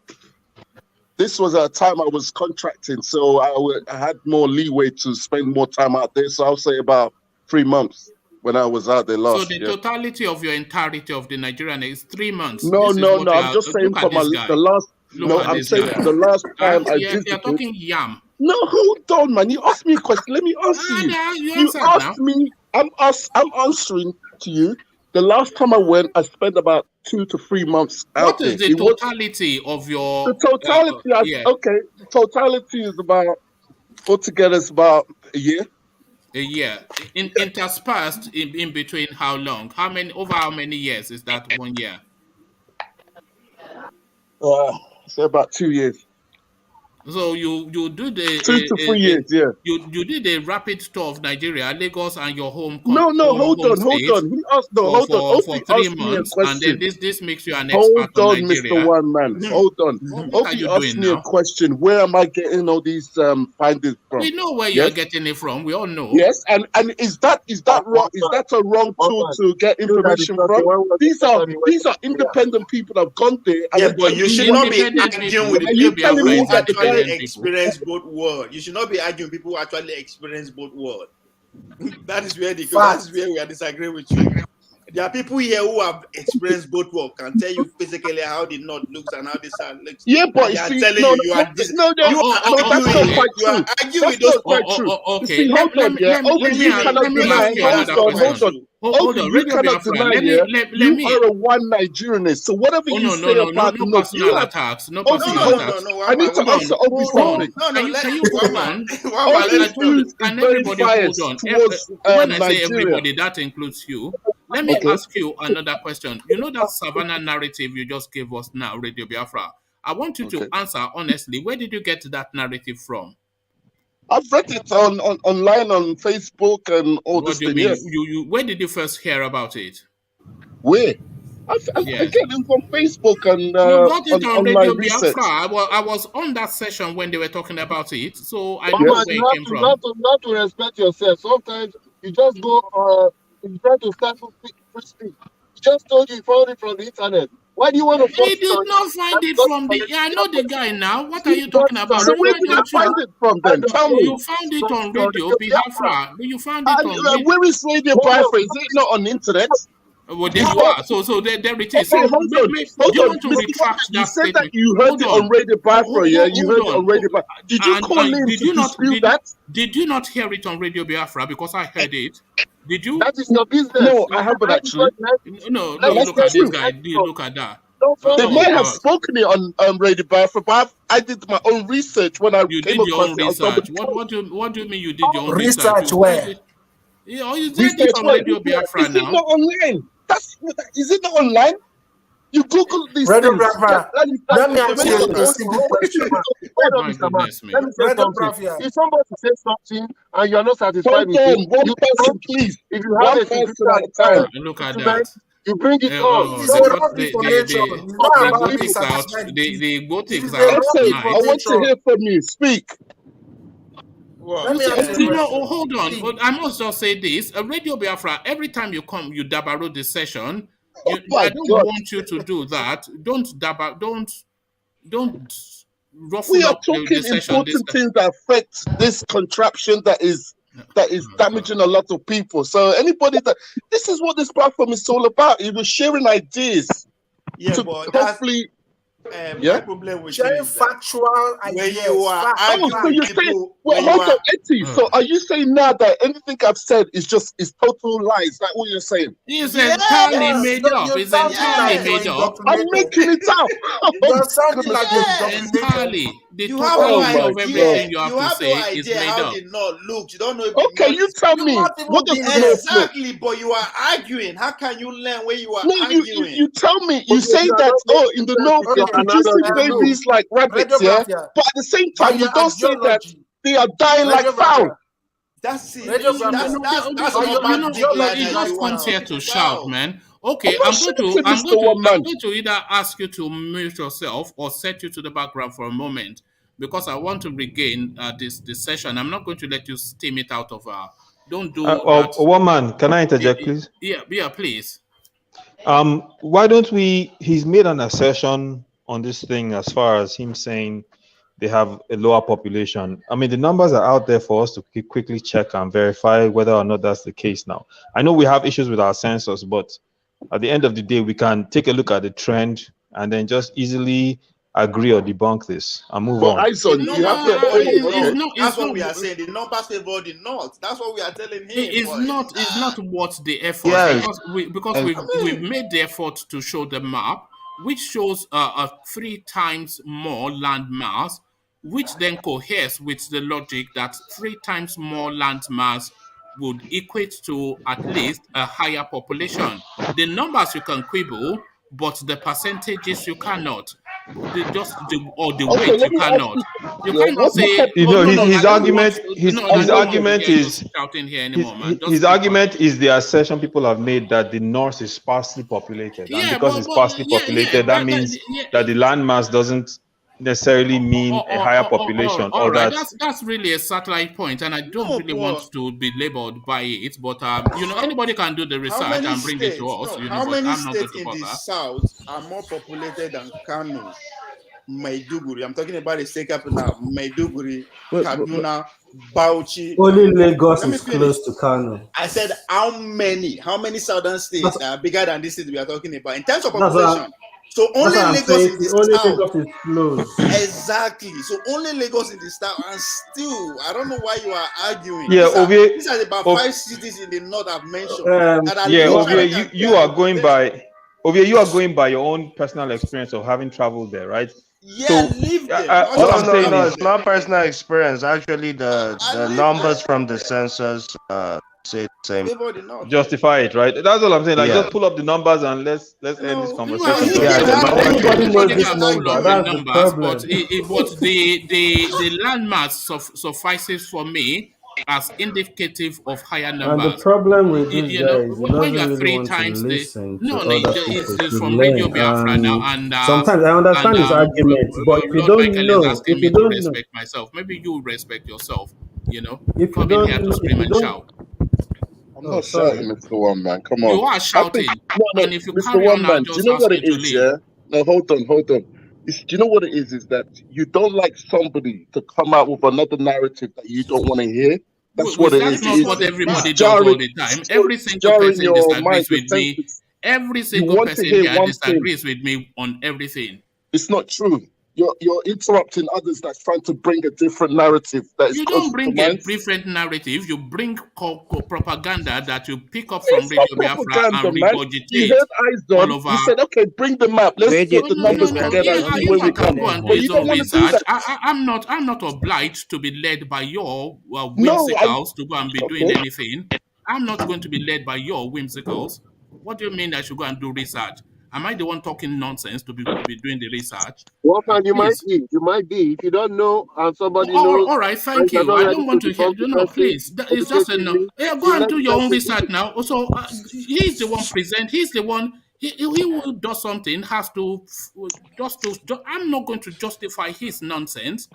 This was a time I was contracting, so I had more leeway to spend more time out there. So I'll say about 3 months when I was out there last. So the totality of your entirety of the Nigerian is 3 months. No. I'm just saying from the last. I'm saying the last time I visited. You're talking yam. No, hold on, man. You asked me a question. Let me answer you. You asked me. I'm answering to you. The last time I went, I spent about 2 to 3 months out there. What is the totality of your... The totality, okay. The totality is about, altogether, it's about a year. A year. Interspersed in between how long? Over how many years is that 1 year? So about 2 years. So you do the 2 to 3 years, yeah. You did a rapid tour of Nigeria, Lagos, and your home. Hold on. He asked for 3 months, and then this makes you an expert on Nigeria. Mr. One Man. Hold on. He asked me a question. Where am I getting all these findings from? We know where you're getting it from. We all know. Yes, and is that wrong? Is that a wrong tool to get information from? These are independent people that have gone there. But you should not be arguing with the people who actually experience both worlds. You should not be arguing people who actually experience both worlds. That is where we are disagreeing with you. There are people here who have experienced both worlds, can tell you physically how the north looks and how the south looks. Yeah, but they are telling you are arguing with those people. Okay, hold on. You cannot deny you are a one Nigerianist. So whatever you say about no personal attacks. No personal attacks. I need to answer Obi's something. Can you hold on? Can everybody hold on? When I say everybody, that includes you. Let me ask you another question. You know that Savannah narrative you just gave us now, Radio Biafra? I want you to answer honestly. Where did you get that narrative from? I've read it online on Facebook and all this. What do you mean? Where did you first hear about it? Where? I get it from Facebook and you got it on Radio research. Biafra. I was on that session when they were talking about it, so I know where it came from. Not to respect yourself. Sometimes you just go. You try to start free speech. He just told you found it from the internet. Why do you want to? He did not find it from the. I know the guy now. What are you talking about? So where did you find it from then? Tell me. You found it on Radio Biafra. You found it on radio. Where is Radio Biafra? Is it not on the internet? Well, there you are. So there it is. So hold on. You want to retract that you said statement? that you heard it on Radio Biafra, yeah? You heard it on Radio Biafra. Did you call in to dispute that? Did you not hear it on Radio Biafra? Because I heard it. Did you? That is your business. No, I haven't actually. No, look at this guy. Look at that. They might have spoken it on Radio Biafra, but I did my own research when I came across it. Research. What do you mean you did your own research? Research where? You did it on Radio Biafra now. Is it not online? Is it not online? You Google these Radio things. Biafra, let me ask you a simple question. Hold on, Mr. Man. Let me say Radio something. Biafra. If somebody says something and you're not satisfied with Hold on, it, one you person, please. if you have One a person physical at a time. Look at document, that. you bring it on. It's a wrong information. It's not about being gotics out. satisfied. The gotics It's a out wrong Okay, tonight. I want to hear from you. Speak. Let me ask you a question. Hold on. I must just say this. Radio Biafra, every time you come, you dabaro the session. I don't want you to do that. Don't ruffle We are up the talking session. important things that affect this contraption that is damaging a lot of people. So anybody this is what this platform is all about. It was sharing ideas. Yeah, to but hopefully my problem with sharing factual ideas. when you are arguing so you're people, saying, well, hold on, Eti. So are you saying now that anything I've said is total lies? Like what you're saying? It's entirely made up. You're It's sounding entirely like you're made up. I'm making it up. You're sounding like you're Entirely. The You have no totality of idea. everything you have You to have say no is idea made how up. the North looks. You don't know if Okay, you tell me. What does the North look? exactly, but you are arguing. How can you learn when you are No, arguing? you tell me. You say that in the North they're producing babies like rabbits, yeah. But at the same time, you don't say that they are dying like fowl. That's it. Radio That's You just come here to shout, man. Okay, I'm going to either ask you to mute yourself or set you to the background for a moment because I want to regain this session. I'm not going to let you steam it out of don't do that. One man, can I interject, please? Yeah, please. Why don't he's made an assertion on this thing as far as him saying they have a lower population. I mean, the numbers are out there for us to quickly check and verify whether or not that's the case now. I know we have issues with our census, but at the end of the day, we can take a look at the trend and then just easily agree or debunk this and move on. That's what we are saying. The numbers favor the North. That's what we are telling him. It's not worth the effort because we've made the effort to show the map, which shows 3 times more land mass, which then coheres with the logic that 3 times more land mass would equate to at least a higher population. The numbers you can quibble, but the percentages you cannot. Weight you cannot. You cannot say. His argument is the assertion people have made that the North is sparsely populated, and because it's sparsely populated, that means that the land mass doesn't necessarily mean a higher population. That's really a satellite point, and I don't really want to be labeled by it. But anybody can do the research and bring it to us. How many states in the South are more populated than Kano? Maiduguri. I'm talking about the state capital. Maiduguri, Kaduna, Bauchi. Only Lagos is close to Kano. I said how many southern states are bigger than this state we are talking about in terms of population? So only Lagos in the south. Lagos is close. Exactly. So only Lagos in the south, and still, I don't know why you are arguing. Yeah, these are about 5 cities in the north I've mentioned. You are going by. You are going by your own personal experience of having traveled there, right? Yeah, so, live there. No, it's not personal experience. Actually, the numbers from the census say the same. Justify it, right? That's all I'm saying. Like, just pull up the numbers and let's end this conversation. Everybody knows this number. That's the problem. But the landmass suffices for me as indicative of higher numbers. And the problem with this guy is when you are 3 times it's from Radio Biafra now, and sometimes I understand his argument, but if you don't know, respect myself, maybe you respect yourself. If you don't here to scream and shout. I'm not shouting, Mr. One Man. Come on. You are shouting. And if you Mr. One Man, do you know what it is? Yeah. No, hold on. Do you know what it is? Is that you don't like somebody to come out with another narrative that you don't want to hear? That's what it is. That's not what everybody does all the time. Every single person disagrees with me. Every single person here disagrees with me on everything. It's not true. You're interrupting others that's trying to bring a different narrative. You don't bring a different narrative. You bring propaganda that you pick up from Radio Biafra and regurgitate. You heard Eyes on. You said, okay, bring the map. Let's put the numbers together. You can go and do his own research. I'm not obliged to be led by your whimsicals to go and be doing anything. I'm not going to be led by your whimsicals. What do you mean I should go and do research? Am I the one talking nonsense to be doing the research? What man, you might be. You might be. If you don't know and somebody knows, All right, thank you're you. not I ready don't to want to hear. debunk the No, person please. It's just a no. educatively, Yeah, you go and let do the your own person research now. Also, he's the one present. He's the one. He will do something. Has to I'm not going to justify his nonsense.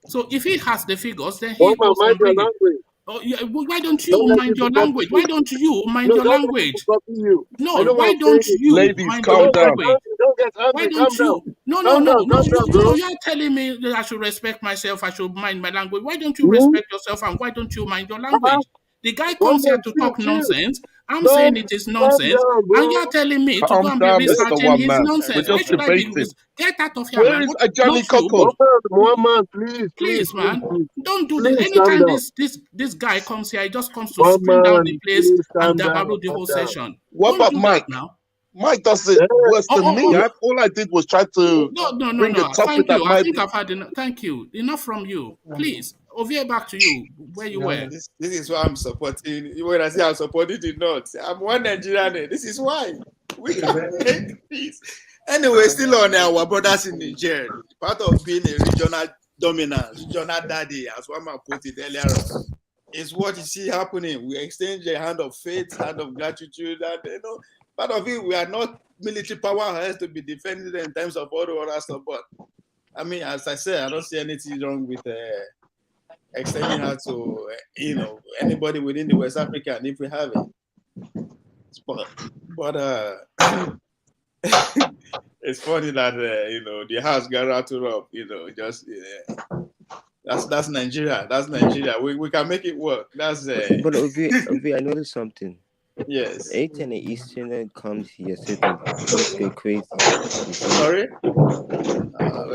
So if he has the figures, then he one man goes mind and your bring it. language. Oh, yeah, why don't you Don't let mind people your copy language? Why you. don't you mind No, your don't let people language? copy you. I No, know what why I'm saying. don't you Ladies, mind your calm Don't get down. language? angry. Don't get Why angry. Calm don't down. you? No, Calm down. Calm down, bro. You're telling me that I should respect myself. I should mind my language. Why don't you You? respect yourself and why don't you mind your Uh-huh. language? The guy One comes here man, to chill, talk chill. nonsense. I'm saying Don't it is calm nonsense, down, and bro. you're telling me to go Calm and be down, Mr. researching One his Man. We're nonsense. Why just should I be? debating. Get out of here, Where man. is Ajani Not you. Coco? One man, please, Please, man, please. don't do this. Please calm Anytime down. this guy comes here, he just comes to One spring down the man, place please and calm down. dabaru the Calm whole down. session. What Don't about do that Mike? now. Mike does it worse than me. All I did was try to bring a No. topic Thank that you. I might think be. I've had enough. Thank you. Enough from you. Please, Ovie, back to you where you were. This is why I'm supporting. When I say I'm supporting the North, I'm one Nigerian. This is why we can make peace. Anyway, still on our brothers in Niger. Part of being a regional dominance, regional daddy, as one man put it earlier on, is what you see happening. We exchange a hand of faith, hand of gratitude, and part of it, we are not military powerhouse to be defended in terms of all the other stuff. But I mean, as I said, I don't see anything wrong with extending out to anybody within the West African if we have it. But it's funny that the house got rattled up. That's Nigeria. That's Nigeria. We can make it work. That's But Ovi, I noticed something. Yes. Anytime an Easterner comes here, things go crazy. Sorry?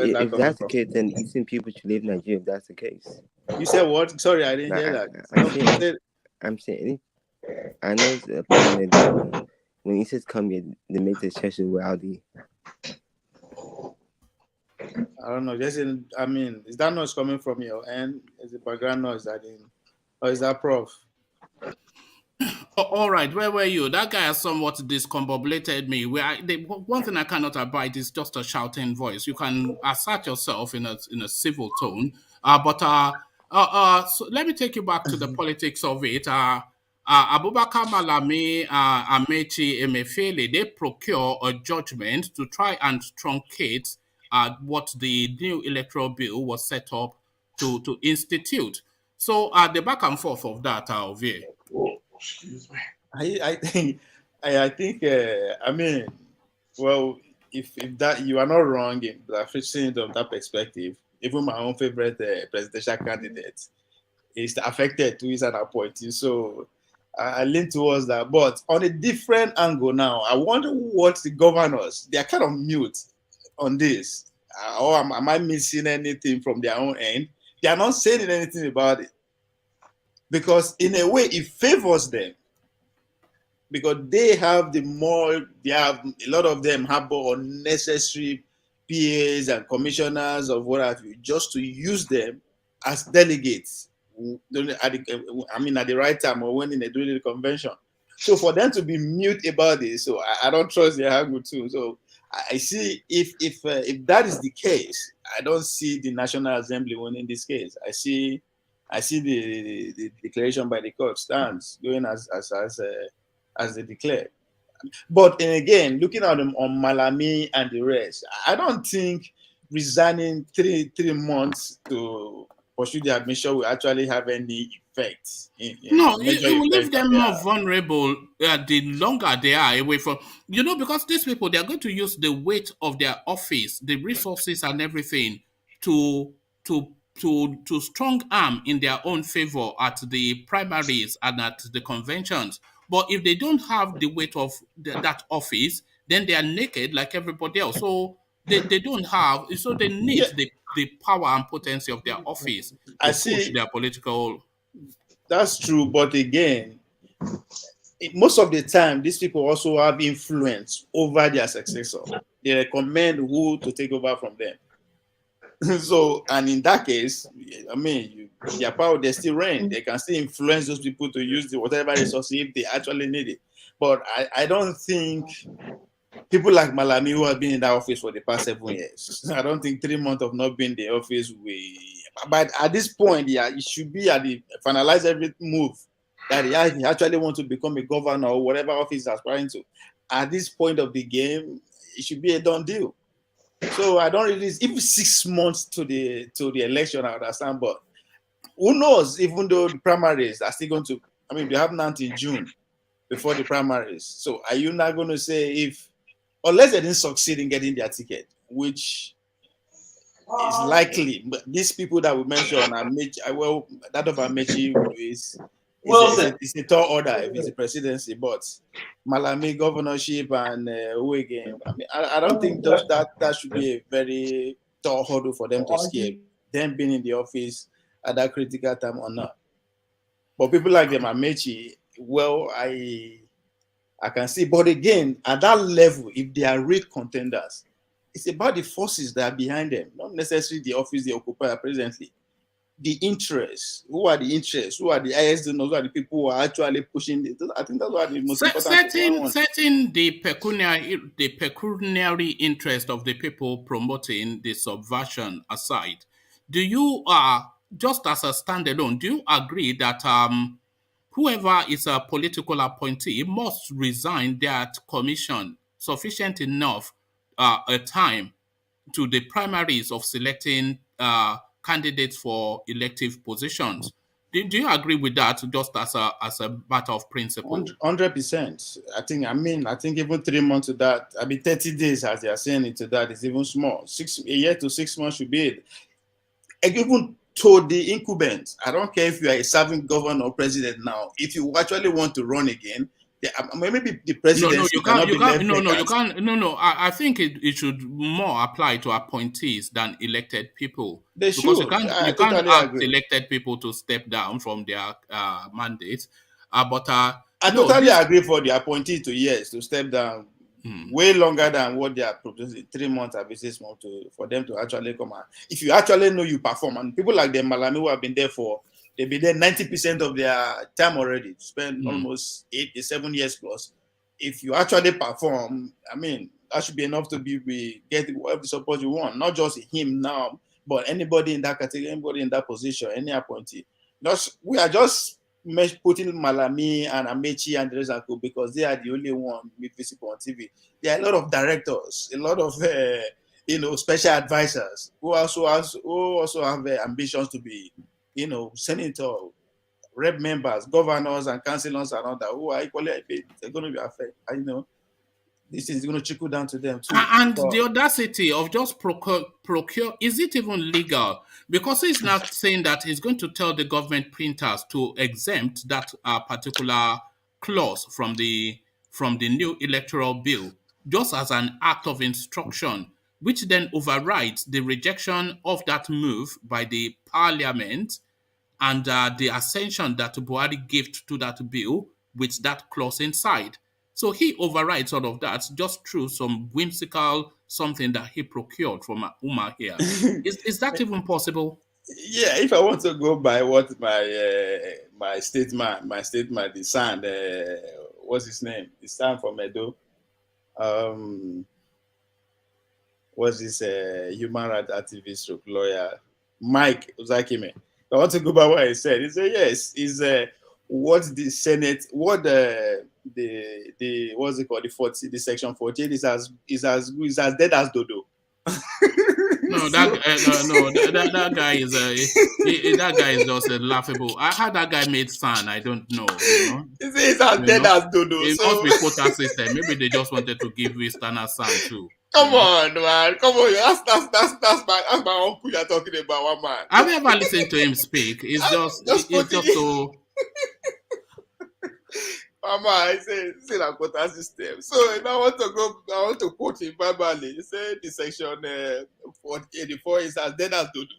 If that's the case, then Eastern people should leave Nigeria. If that's the case. You said what? Sorry, I didn't hear that. I'm saying, I know it's a problem that when Easterns come here, they make the session rowdy. I don't know. Is that noise coming from your end? Is the background noise or is that Prof? All right, where were you? That guy has somewhat discombobulated me. One thing I cannot abide is just a shouting voice. You can assert yourself in a civil tone, so let me take you back to the politics of it. Abubakar Malami, Amechi, Emefiele, they procure a judgment to try and truncate what the new electoral bill was set up to institute. So the back and forth of that, Ovie. Excuse me. I think well, if that you are not wrong in seeing it from that perspective, even my own favorite presidential candidate is affected to his an appointee. So I lean towards that. But on a different angle now, I wonder what the governors, they are kind of mute on this. Or am I missing anything from their own end? They are not saying anything about it. Because in a way, it favors them. Because they have a lot of them have unnecessary PAs and commissioners of what have you, just to use them as delegates. At the right time or when they're doing the convention. So for them to be mute about this, so I don't trust their angle too. So I see if that is the case, I don't see the National Assembly winning this case. I see the declaration by the court stands going as they declared. But again, looking at them on Malami and the rest, I don't think resigning three months to pursue the admission will actually have any effect. No, it will leave them more vulnerable the longer they are away from, because these people, they're going to use the weight of their office, the resources and everything to strong arm in their own favor at the primaries and at the conventions. But if they don't have the weight of that office, then they are naked like everybody else. So they don't have, so they need the power and potency of their office to push their political. That's true, but again, most of the time, these people also have influence over their successor. They recommend who to take over from them. So, and in that case, their power, they still reign. They can still influence those people to use whatever resources if they actually need it. But I don't think people like Malami who have been in that office for the past 7 years. I don't think 3 months of not being in the office but at this point, yeah, it should be at the finalize every move that he actually wants to become a governor or whatever office he's aspiring to. At this point of the game, it should be a done deal. So I don't really, if 6 months to the election, I understand, but who knows, even though the primaries are still going to, I mean, we have now until June before the primaries. So are you not going to say unless they didn't succeed in getting their ticket, which is likely, but these people that we mentioned are well, that of Amechi is a tall order if it's the presidency, but Malami governorship and who again? I mean, I don't think that should be a very tall hurdle for them to escape, them being in the office at that critical time or not. But people like them, Amechi, well, I can see. But again, at that level, if they are real contenders, it's about the forces that are behind them, not necessarily the office they occupy presently. The interests. Who are the interests? Who are the highest donors? Who are the people who are actually pushing it? I think that's what the most important. Setting the pecuniary interest of the people promoting the subversion aside, do you just as a standalone, do you agree that whoever is a political appointee must resign that commission sufficient enough a time to the primaries of selecting candidates for elective positions? Do you agree with that, just as a matter of principle? 100%. I think even 3 months to that, 30 days, as they are saying it to that, is even small. A year to 6 months should be it. Even to the incumbents, I don't care if you are a serving governor or president now. If you actually want to run again, maybe the presidency cannot be left vacant. I think it should more apply to appointees than elected people. Because you can't ask elected people to step down from their mandates. I totally agree for the appointee to step down way longer than what they are proposing, 3 months or 6 months for them to actually come out. If you actually know you perform, and people like the Malami who have been there they've been there 90% of their time already, spend almost 8 to 7 years plus. If you actually perform, that should be enough to get whatever support you want. Not just him now, but anybody in that category, anybody in that position, any appointee. We are just putting Malami and Amechi and the rest because they are the only one visible on TV. There are a lot of directors, a lot of special advisors who also have ambitions to be senator, rep members, governors, and councillors and all that who are equally they're going to be affected. This is going to trickle down to them too. And the audacity of just procure, is it even legal? Because he's not saying that he's going to tell the government printers to exempt that particular clause from the new electoral bill, just as an act of instruction, which then overrides the rejection of that move by the parliament and the ascension that Buhari gave to that bill with that clause inside. So he overrides all of that just through some whimsical something that he procured from Umar here. Is that even possible? Yeah, if I want to go by what my statement, the son, what's his name? The son from Edo. What's this human rights activist lawyer, Mike Uzakime. I want to go by what he said. He said yes. What the Senate, what the what's it called, the section 48 is as dead as dodo. No, that guy is that guy is just laughable. How that guy made son, I don't know. It's as dead as dodo. It must be quota system. Maybe they just wanted to give Easterner son too. Come on, man. Come on. That's my uncle you're talking about, one man. I've never listened to him speak. It's just so. Mama, I say that quota system. So if I want to quote him verbally. He said the section 84 is as dead as dodo.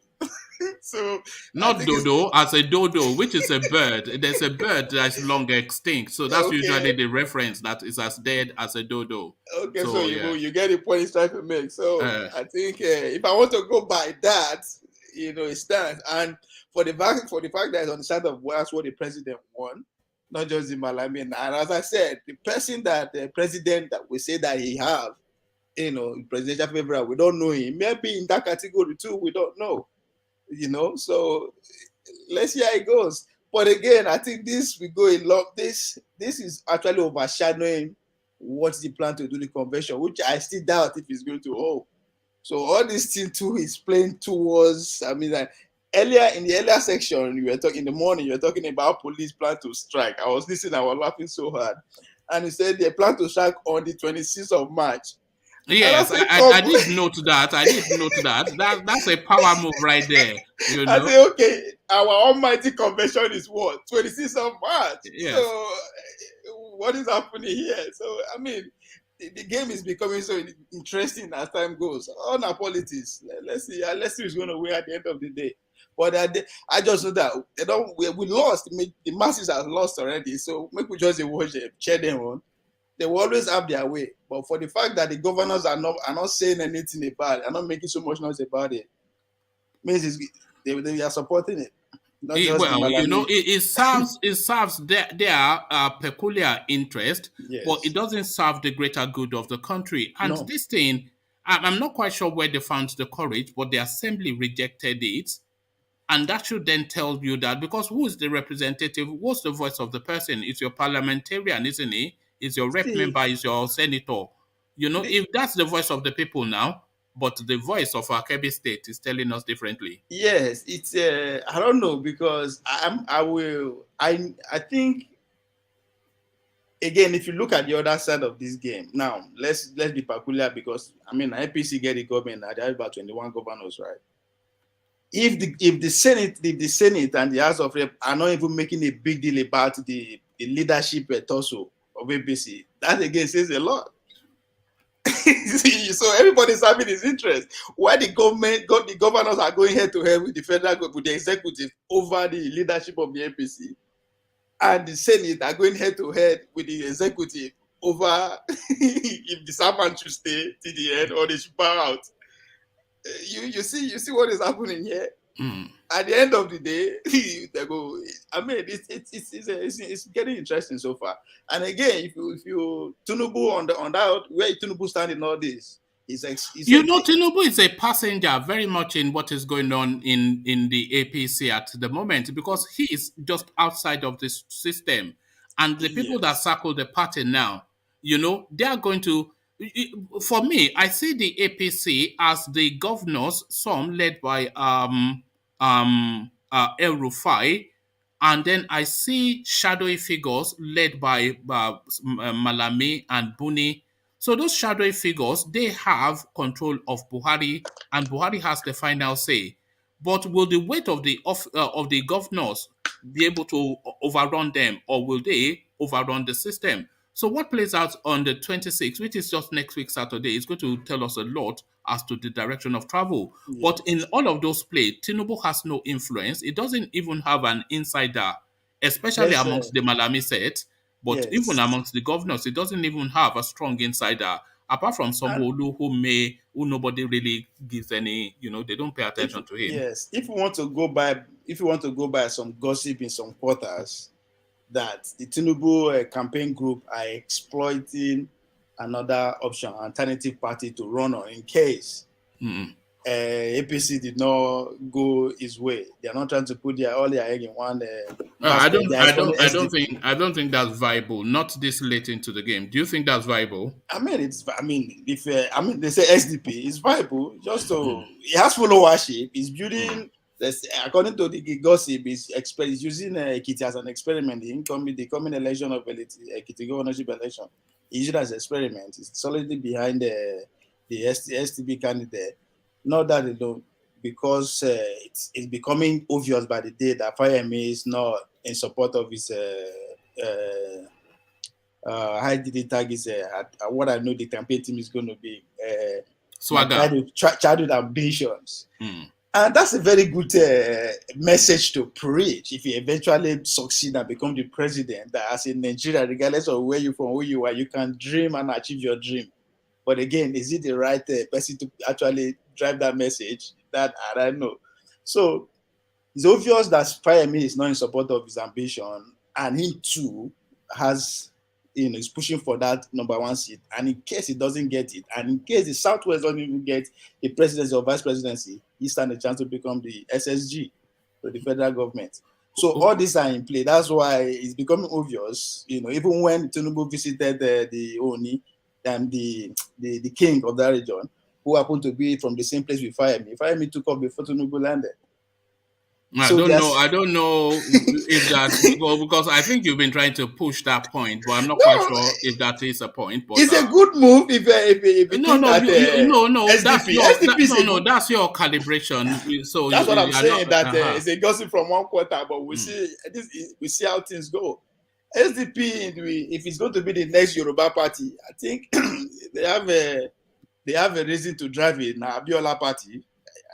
So not dodo, as a dodo, which is a bird. There's a bird that's long extinct. So that's usually the reference that is as dead as a dodo. Okay, so you get the point he's trying to make. So I think if I want to go by that, it stands. And for the fact that it's on the side of that's what the president won, not just the Malami. And as I said, the president that we say that he have, presidential favorite, we don't know him. Maybe in that category too, we don't know. So let's see how it goes. But again, I think this will go a lot. This is actually overshadowing what's the plan to do the convention, which I still doubt if it's going to hold. So all this thing too is playing towards. Earlier in the earlier section, you were talking in the morning. You were talking about police plan to strike. I was listening. I was laughing so hard, and he said they plan to strike on the 26th of March. Yes, I did note that. That's a power move right there. I say, okay, our almighty convention is what? 26th of March. Yes. So what is happening here? So the game is becoming so interesting as time goes. On our politics, let's see who's going to win at the end of the day. But I just know that we lost. The masses have lost already. So make we just watch them, cheer them on. They will always have their way. But for the fact that the governors are not saying anything about it, are not making so much noise about it, means they are supporting it. It serves their peculiar interest, yes. But it doesn't serve the greater good of the country. And this thing, I'm not quite sure where they found the courage, but the assembly rejected it. And that should then tell you that, because who is the representative? What's the voice of the person? It's your parliamentarian, isn't it? It's your rep member, it's your senator. If that's the voice of the people now, but the voice of our Kebbi state is telling us differently. Yes, it's I don't know, because I think, again, if you look at the other side of this game, now let's be peculiar, because APC get the government, they have about 21 governors, right? If the Senate and the House of Rep are not even making a big deal about the leadership torso of APC, that again says a lot. So everybody's having his interest. Why the governors are going head to head with the federal, with the executive over the leadership of the APC, and the Senate are going head to head with the executive over if the servant should stay till the end or they should bow out. You see what is happening here. At the end of the day, they go. It's getting interesting so far. And again, if you Tinubu on that, where Tinubu stand in all this, Tinubu is a passenger very much in what is going on in the APC at the moment, because he is just outside of this system, and the people that circle the party now, they are going to. For me, I see the APC as the governors, some led by El Rufai, and then I see shadowy figures led by Malami and Buni. So those shadowy figures, they have control of Buhari, and Buhari has the final say. But will the weight of the governors be able to overrun them, or will they overrun the system? So what plays out on the 26th, which is just next week Saturday, is going to tell us a lot as to the direction of travel. Yes. But in all of those plays, Tinubu has no influence. It doesn't even have an insider, especially amongst the Malami set. But even amongst the governors, it doesn't even have a strong insider, apart from some who nobody really gives any, they don't pay attention to him. Yes, if you want to go by some gossip in some quarters, that the Tinubu campaign group are exploiting another option, alternative party to run on in case APC did not go his way. They are not trying to put all their egg in one. I don't think that's viable. Not this late into the game. Do you think that's viable? They say SDP is viable. Just so it has followership. It's building. According to the gossip, is using Ekiti as an experiment. The coming election of Ekiti governorship election is used as an experiment. It's solidly behind the STB candidate. Not that they don't, because it's becoming obvious by the day that Fayemi is not in support of his how did he tag his what I know the campaign team is going to be swagger, childhood ambitions. And that's a very good message to preach if you eventually succeed and become the president. That as in Nigeria, regardless of where you're from, who you are, you can dream and achieve your dream. But again, is it the right person to actually drive that message? That I don't know. So it's obvious that Fayemi is not in support of his ambition. and he too has, is pushing for that #1 seat. And in case he doesn't get it, and in case the Southwest doesn't even get the presidency or vice presidency, he stands a chance to become the SSG to the federal government. So all these are in play. That's why it's becoming obvious, even when Tinubu visited the Oni and the king of that region, who happened to be from the same place with Fayemi. Fayemi took off before Tinubu landed. I don't know if that, because I think you've been trying to push that point, but I'm not quite sure if that is a point. But it's a good move if that's your calibration. So that's what I'm saying. It's a gossip from one quarter, but we see how things go. SDP, if it's going to be the next Yoruba party, I think they have a reason to drive it. Now Abiola party.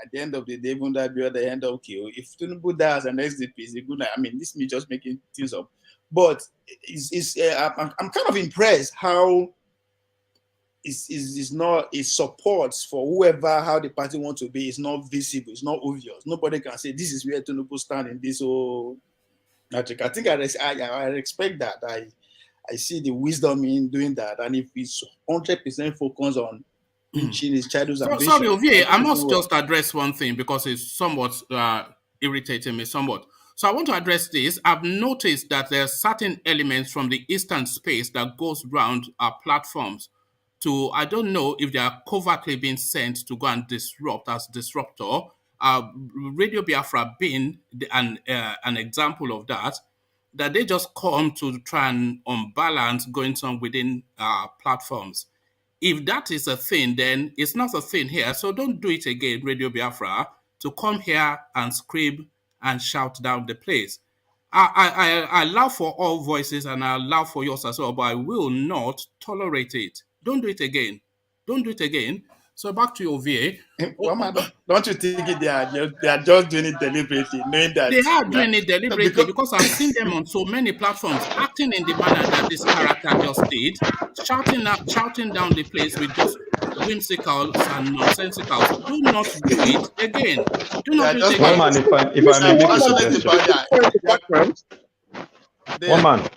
At the end of the day, even that be at the end of KO. If Tinubu dies and SDP is a good night. I mean, this is me just making things up. But I'm kind of impressed how it's not, it supports for whoever, how the party wants to be. It's not visible. It's not obvious. Nobody can say this is where Tinubu stands in this whole metric. I think I respect that. I see the wisdom in doing that. And if it's 100% focused on reaching his childhood's ambition. Sorry, Ovie, I must just address one thing because it's somewhat irritating me somewhat. So I want to address this. I've noticed that there are certain elements from the eastern space that goes around our platforms to, I don't know if they are covertly being sent to go and disrupt as disruptor. Radio Biafra being an example of that they just come to try and unbalance going on within platforms. If that is a thing, then it's not a thing here. So don't do it again, Radio Biafra, to come here and scream and shout down the place. I allow for all voices and I allow for yours as well, but I will not tolerate it. Don't do it again. Don't do it again. So back to your VA. Don't you think they are just doing it deliberately, knowing that they are doing it deliberately because I've seen them on so many platforms acting in the manner that this character just did, shouting down the place with just whimsicals and nonsensical. Do not do it again. Do not do it again. One man, if I may make a suggestion. One man.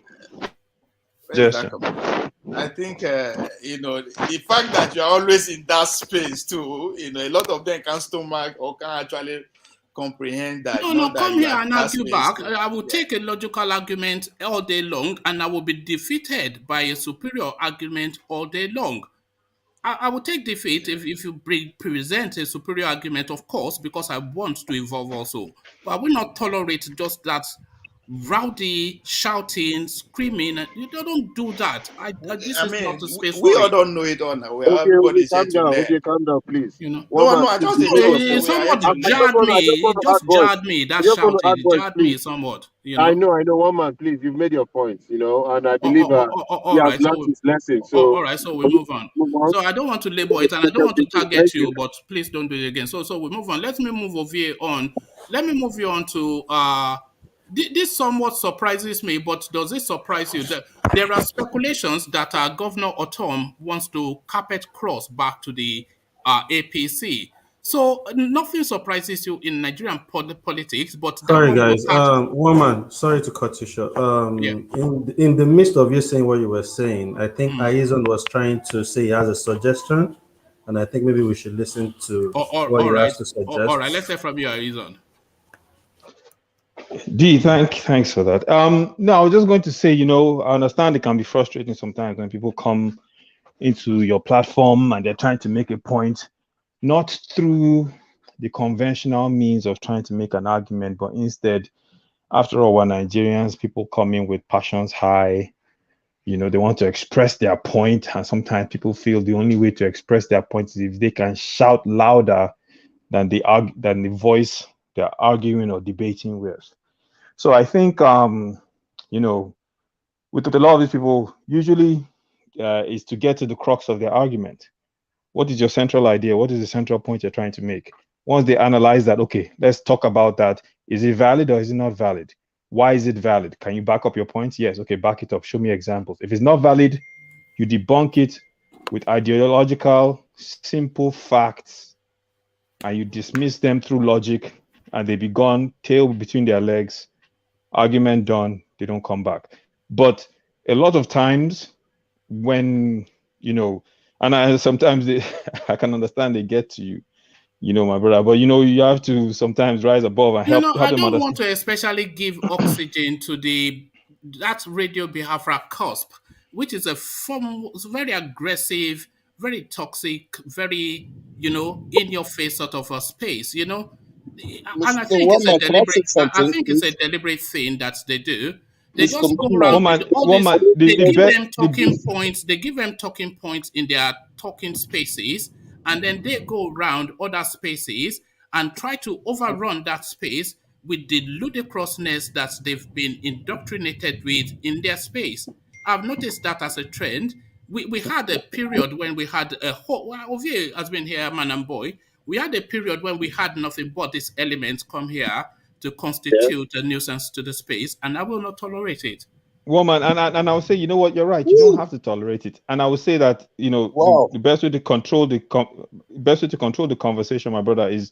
Gesture. I think the fact that you're always in that space too, a lot of them can stomach or can actually comprehend that. No, come here and argue back. I will take a logical argument all day long and I will be defeated by a superior argument all day long. I will take defeat if you present a superior argument, of course, because I want to evolve also. But I will not tolerate just that rowdy, shouting, screaming. You don't do that. This is not a space we for all it. don't know it all now. Everybody's here to learn. Calm down, please. I just somewhat jarred me. Just jarred me. That shouting jarred me somewhat. I know. One man, please. You've made your points, and I believe he has learned his lesson. So all right, so we move on. So I don't want to label it, and I don't want to target you, but please don't do it again. So we move on. Let me move over here on. Let me move you on to this somewhat surprises me, but does it surprise you that there are speculations that Governor Ortom wants to carpet cross back to the APC? So nothing surprises you in Nigerian politics, but sorry guys, one man, sorry to cut you short. In the midst of you saying what you were saying, I think Aizon was trying to say he has a suggestion, and I think maybe we should listen to what he has to suggest. All right, let's hear from you, Aizon. D, thanks for that. No, I was just going to say, I understand it can be frustrating sometimes when people come into your platform and they're trying to make a point, not through the conventional means of trying to make an argument, but instead, after all, we're Nigerians, people come in with passions high, they want to express their point, and sometimes people feel the only way to express their point is if they can shout louder than the voice they're arguing or debating with. So I think, with a lot of these people, usually is to get to the crux of their argument. What is your central idea? What is the central point you're trying to make? Once they analyze that, okay, let's talk about that. Is it valid or is it not valid? Why is it valid? Can you back up your points? Yes. Okay, back it up. Show me examples. If it's not valid, you debunk it with ideological, simple facts, and you dismiss them through logic, and they be gone, tail between their legs, argument done, they don't come back. But a lot of times when, and sometimes I can understand they get to you, my brother, but you have to sometimes rise above and help I them don't understand. want to especially give oxygen to that Radio Biafra cusp, which is a form, very aggressive, very toxic, very, in your face sort of a space, and I Mr. think it's a Wama, can I say deliberate, I something, think it's a please? deliberate thing that they do. They Mr. just go Wama. around with all this, they give them talking the points, they give them talking points in their talking spaces, and then they go around other spaces and try to overrun that space with the ludicrousness that they've been indoctrinated with in their space. I've noticed that as a trend. We had a period when we had a whole, well, Ovie has been here, man and boy. We had a period when we had nothing but these elements come here to constitute a nuisance to the space, and I will not tolerate it. Woman, and I would say, you know what, you're right. You don't have to tolerate it. And I would say that, the best way to control the conversation, my brother, is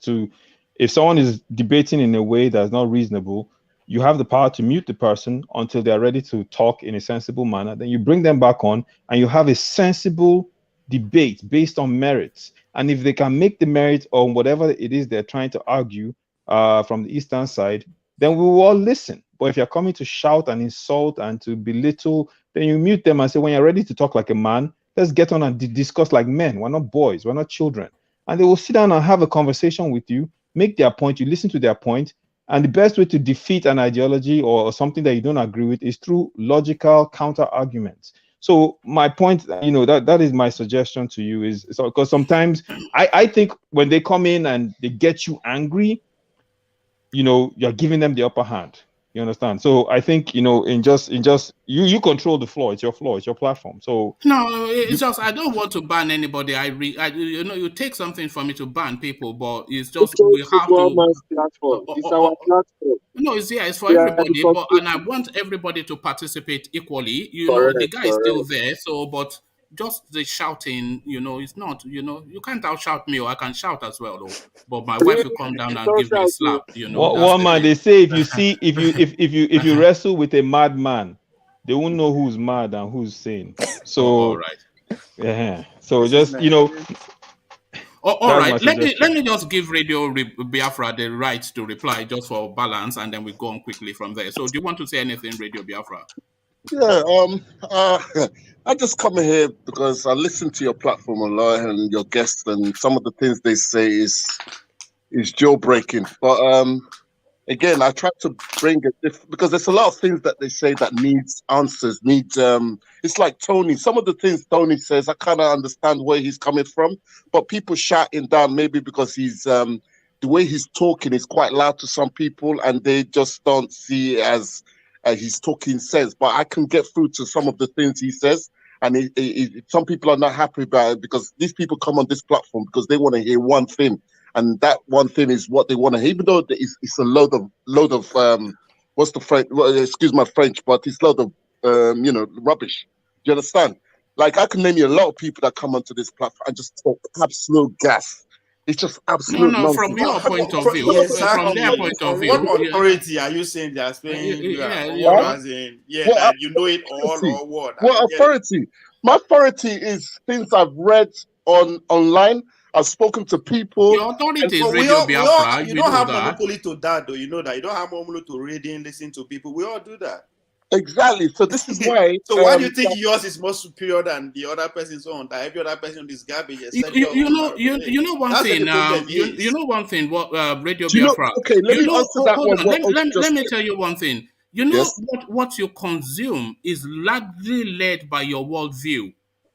if someone is debating in a way that's not reasonable, you have the power to mute the person until they're ready to talk in a sensible manner. Then you bring them back on and you have a sensible debate based on merits. And if they can make the merit on whatever it is they're trying to argue from the Eastern side, then we will all listen. But if you're coming to shout and insult and to belittle, then you mute them and say, when you're ready to talk like a man, let's get on and discuss like men. We're not boys, we're not children. And they will sit down and have a conversation with you, make their point, you listen to their point. And the best way to defeat an ideology or something that you don't agree with is through logical counter arguments. So my point, that is my suggestion to you is, because sometimes I think when they come in and they get you angry, you're giving them the upper hand. You understand? So I think, in just you control the floor. It's your floor. It's your platform. So no, it's just I don't want to ban anybody. You take something from me to ban people, but it's just we have to. Platform. It's our platform. No, it's for everybody, and I want everybody to participate equally. The guy is still there. So, but just the shouting, it's not. You can't outshout me, or I can shout as well, though. But my wife will come down and give me a slap. One man, they say if you wrestle with a madman, they won't know who's mad and who's sane. So, all right. Yeah. So just all right. Let me just give Radio Biafra the right to reply just for balance, and then we go on quickly from there. So, do you want to say anything, Radio Biafra? Yeah. I just come here because I listen to your platform a lot and your guests, and some of the things they say is jaw-breaking. But again, I try to bring it because there's a lot of things that they say that needs answers. It's like Tony. Some of the things Tony says, I kind of understand where he's coming from, but people shouting down maybe because he's the way he's talking is quite loud to some people, and they just don't see it as he's talking sense. But I can get through to some of the things he says, and some people are not happy about it because these people come on this platform because they want to hear one thing. And that one thing is what they want to hear, even though it's a load of what's the French? Well, excuse my French, but it's a load of rubbish. Do you understand? Like I can name you a lot of people that come onto this platform and just talk absolute gas. It's just absolute nonsense. From your point of view, from their point of view, what authority are you saying they are saying you know it all or what? What authority? My authority is things I've read online. I've spoken to people. Your authority is Radio Biafra. You don't have monopoly to that, though. You know that. You don't have monopoly to reading, listen to people. We all do that. Exactly. So this is why. So why do you think yours is more superior than the other person's own? That every other person is garbage. You know one thing. You know one thing. What Radio Biafra? Let me answer that one. Let me tell you one thing. You know what you consume is largely led by your worldview.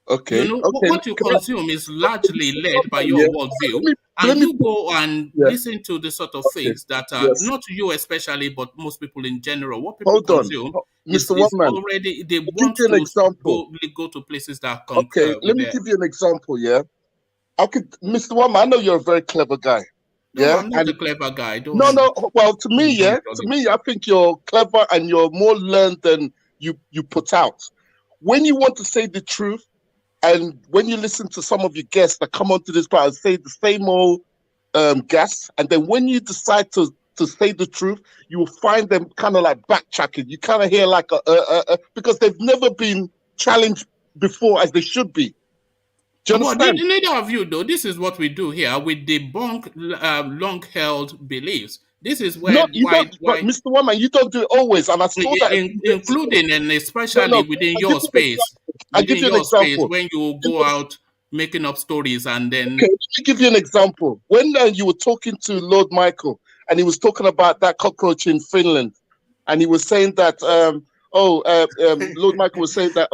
Okay. What you consume is largely led by your worldview, and you go and listen to the sort of things that are not you especially, but most people in general. What people consume is already they want to go to places that come. Okay, let me give you an example. Yeah, Mr. Wama, I know you're a very clever guy. No, I'm not a clever guy. No. Well, to me, I think you're clever and you're more learned than you put out. When you want to say the truth. And when you listen to some of your guests that come onto this part and say the same old guests, and then when you decide to to say the truth, you will find them kind of like backtracking. You kind of hear like because they've never been challenged before as they should be. Do you understand? Neither of you, though. This is what we do here. We debunk long-held beliefs. This is where But Mr. Woman, you don't do it always, and I saw that, including and especially within your space. I'll give you an example. When you go out making up stories and then. Okay, let me give you an example. When you were talking to Lord Michael, and he was talking about that cockroach in Finland, and he was saying that Lord Michael was saying that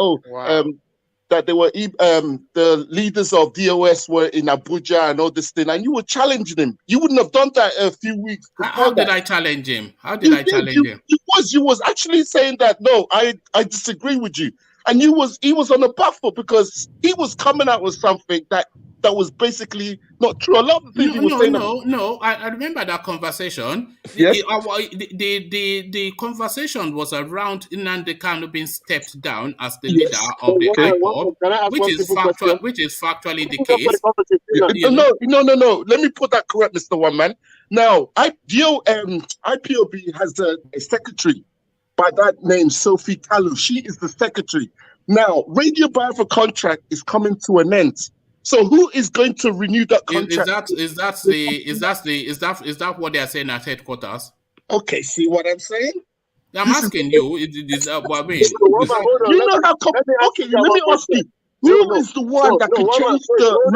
that they were the leaders of DOS were in Abuja and all this thing, and you were challenging him. You wouldn't have done that a few weeks before. How did I challenge him? You was actually saying that no, I disagree with you, and he was on a back foot because he was coming out with something that was basically not true. A lot of things I remember that conversation. Yes. The conversation was around Nnamdi Kanu being stepped down as the leader of the IPOB, which is factually the case. No. Let me put that correct, Mr. One Man. Now, IPOB has a secretary by that name, Sophie Kalu. She is the secretary. Now, Radio Biafra contract is coming to an end. So who is going to renew that contract? Is that what they are saying at headquarters? Okay, see what I'm saying? I'm asking you. Let me ask you. Who is the one that can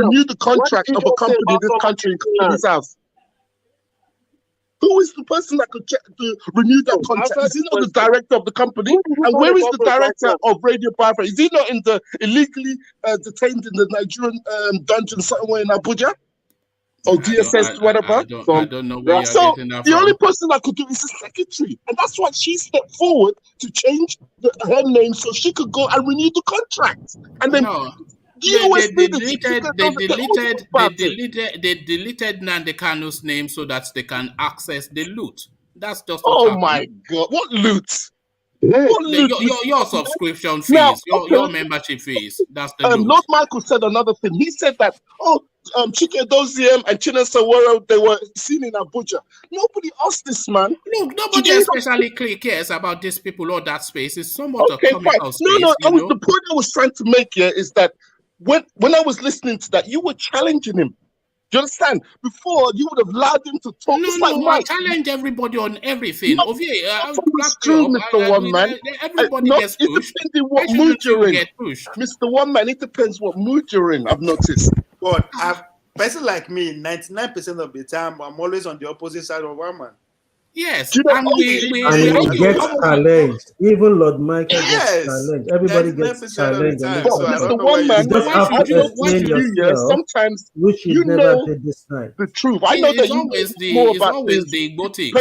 renew the contract of a company in this country, in this house? Who is the person that could renew that contract? Is he not the director of the company? And where is the director of Radio Biafra? Is he not illegally detained in the Nigerian dungeon somewhere in Abuja? Or DSS, whatever? I don't know where you're getting that from. The only person that could do it is the secretary. And that's why she stepped forward to change her name so she could go and renew the contract. And then... They deleted Nnamdi Kanu's name so that they can access the loot. That's just what happened. My God. What loot? Your subscription fees, your membership fees. That's the loot. Lord Michael said another thing. He said that, Chike Doziem and Chinasa Waro, they were seen in Abuja. Nobody asked this man. Look, nobody especially cares about these people or that space. It's somewhat a comical space. The point I was trying to make here is that when I was listening to that, you were challenging him. Do you understand? Before, you would have allowed him to talk. I challenge everybody on everything. It's true, Mr. One Man. Everybody gets pushed. It depends what mood you're in. Mr. One Man, it depends what mood you're in, I've noticed. But a person like me, 99% of the time, I'm always on the opposite side of one man. Yes, and he gets challenged. Even Lord Michael gets challenged. Everybody gets challenged. Mr. One Man, sometimes you never did this time. The truth. I know that it's always the gotics.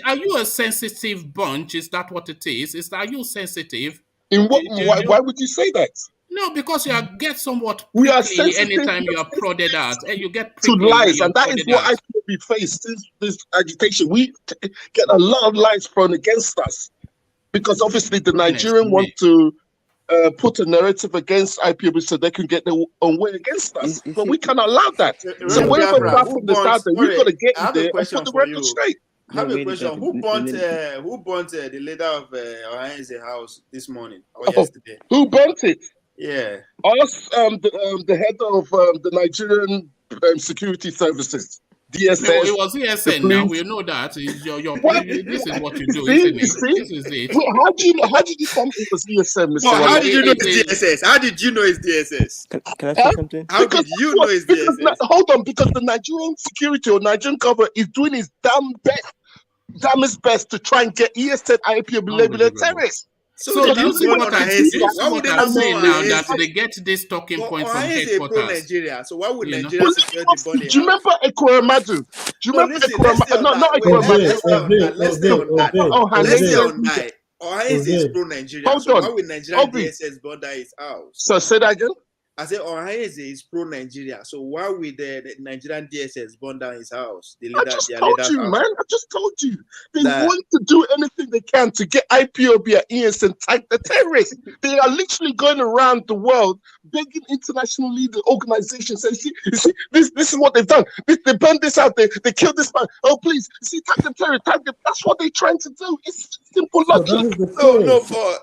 Are you a sensitive bunch? Is that what it is? Are you sensitive? In what? Why would you say that? No, because you get somewhat prickly anytime you are prodded at, and you get to lies, and that is what we face since this agitation. We get a lot of lies thrown against us because obviously the Nigerian want to put a narrative against IPOB so they can get their own way against us, but we cannot allow that. So whenever we've got to get in there and put the record straight. I have a question. Who burnt the leader of Ohayense house this morning or yesterday? Who burnt it? Yeah. Us, the head of the Nigerian security services, DSS. No, it was ESN now. We know that. This is what you do, isn't it? This is it. Well, how did you come it was ESN, Mr. How did you know it's DSS? How did you know it's DSS? Can I say something? How did you know it's DSS? Hold on, because the Nigerian security or Nigerian government is doing its damnest best to try and get ESN IPOB labeled a terrorist. So do you see what I'm saying now? That they get this talking point from headquarters. Nigeria. So why would Nigeria security burn? Do you remember Ekwemadu? Do you remember Ekwemadu? Not Ekwemadu. Let's stay on that. Ohayense is pro-Nigeria. So why would Nigeria DSS burn his house? So say that again. I said, Ohanaeze is pro-Nigeria. So why would the Nigerian DSS burn down his house? I just told you, man. I just told you. They want to do anything they can to get IPOB and ES and tag the terrorists. They are literally going around the world begging international leader organizations. Say, you see, this is what they've done. They burned this out. They killed this man. Oh, please, you see, tag them terrorists. Tag them. That's what they're trying to do. It's simple logic. No, for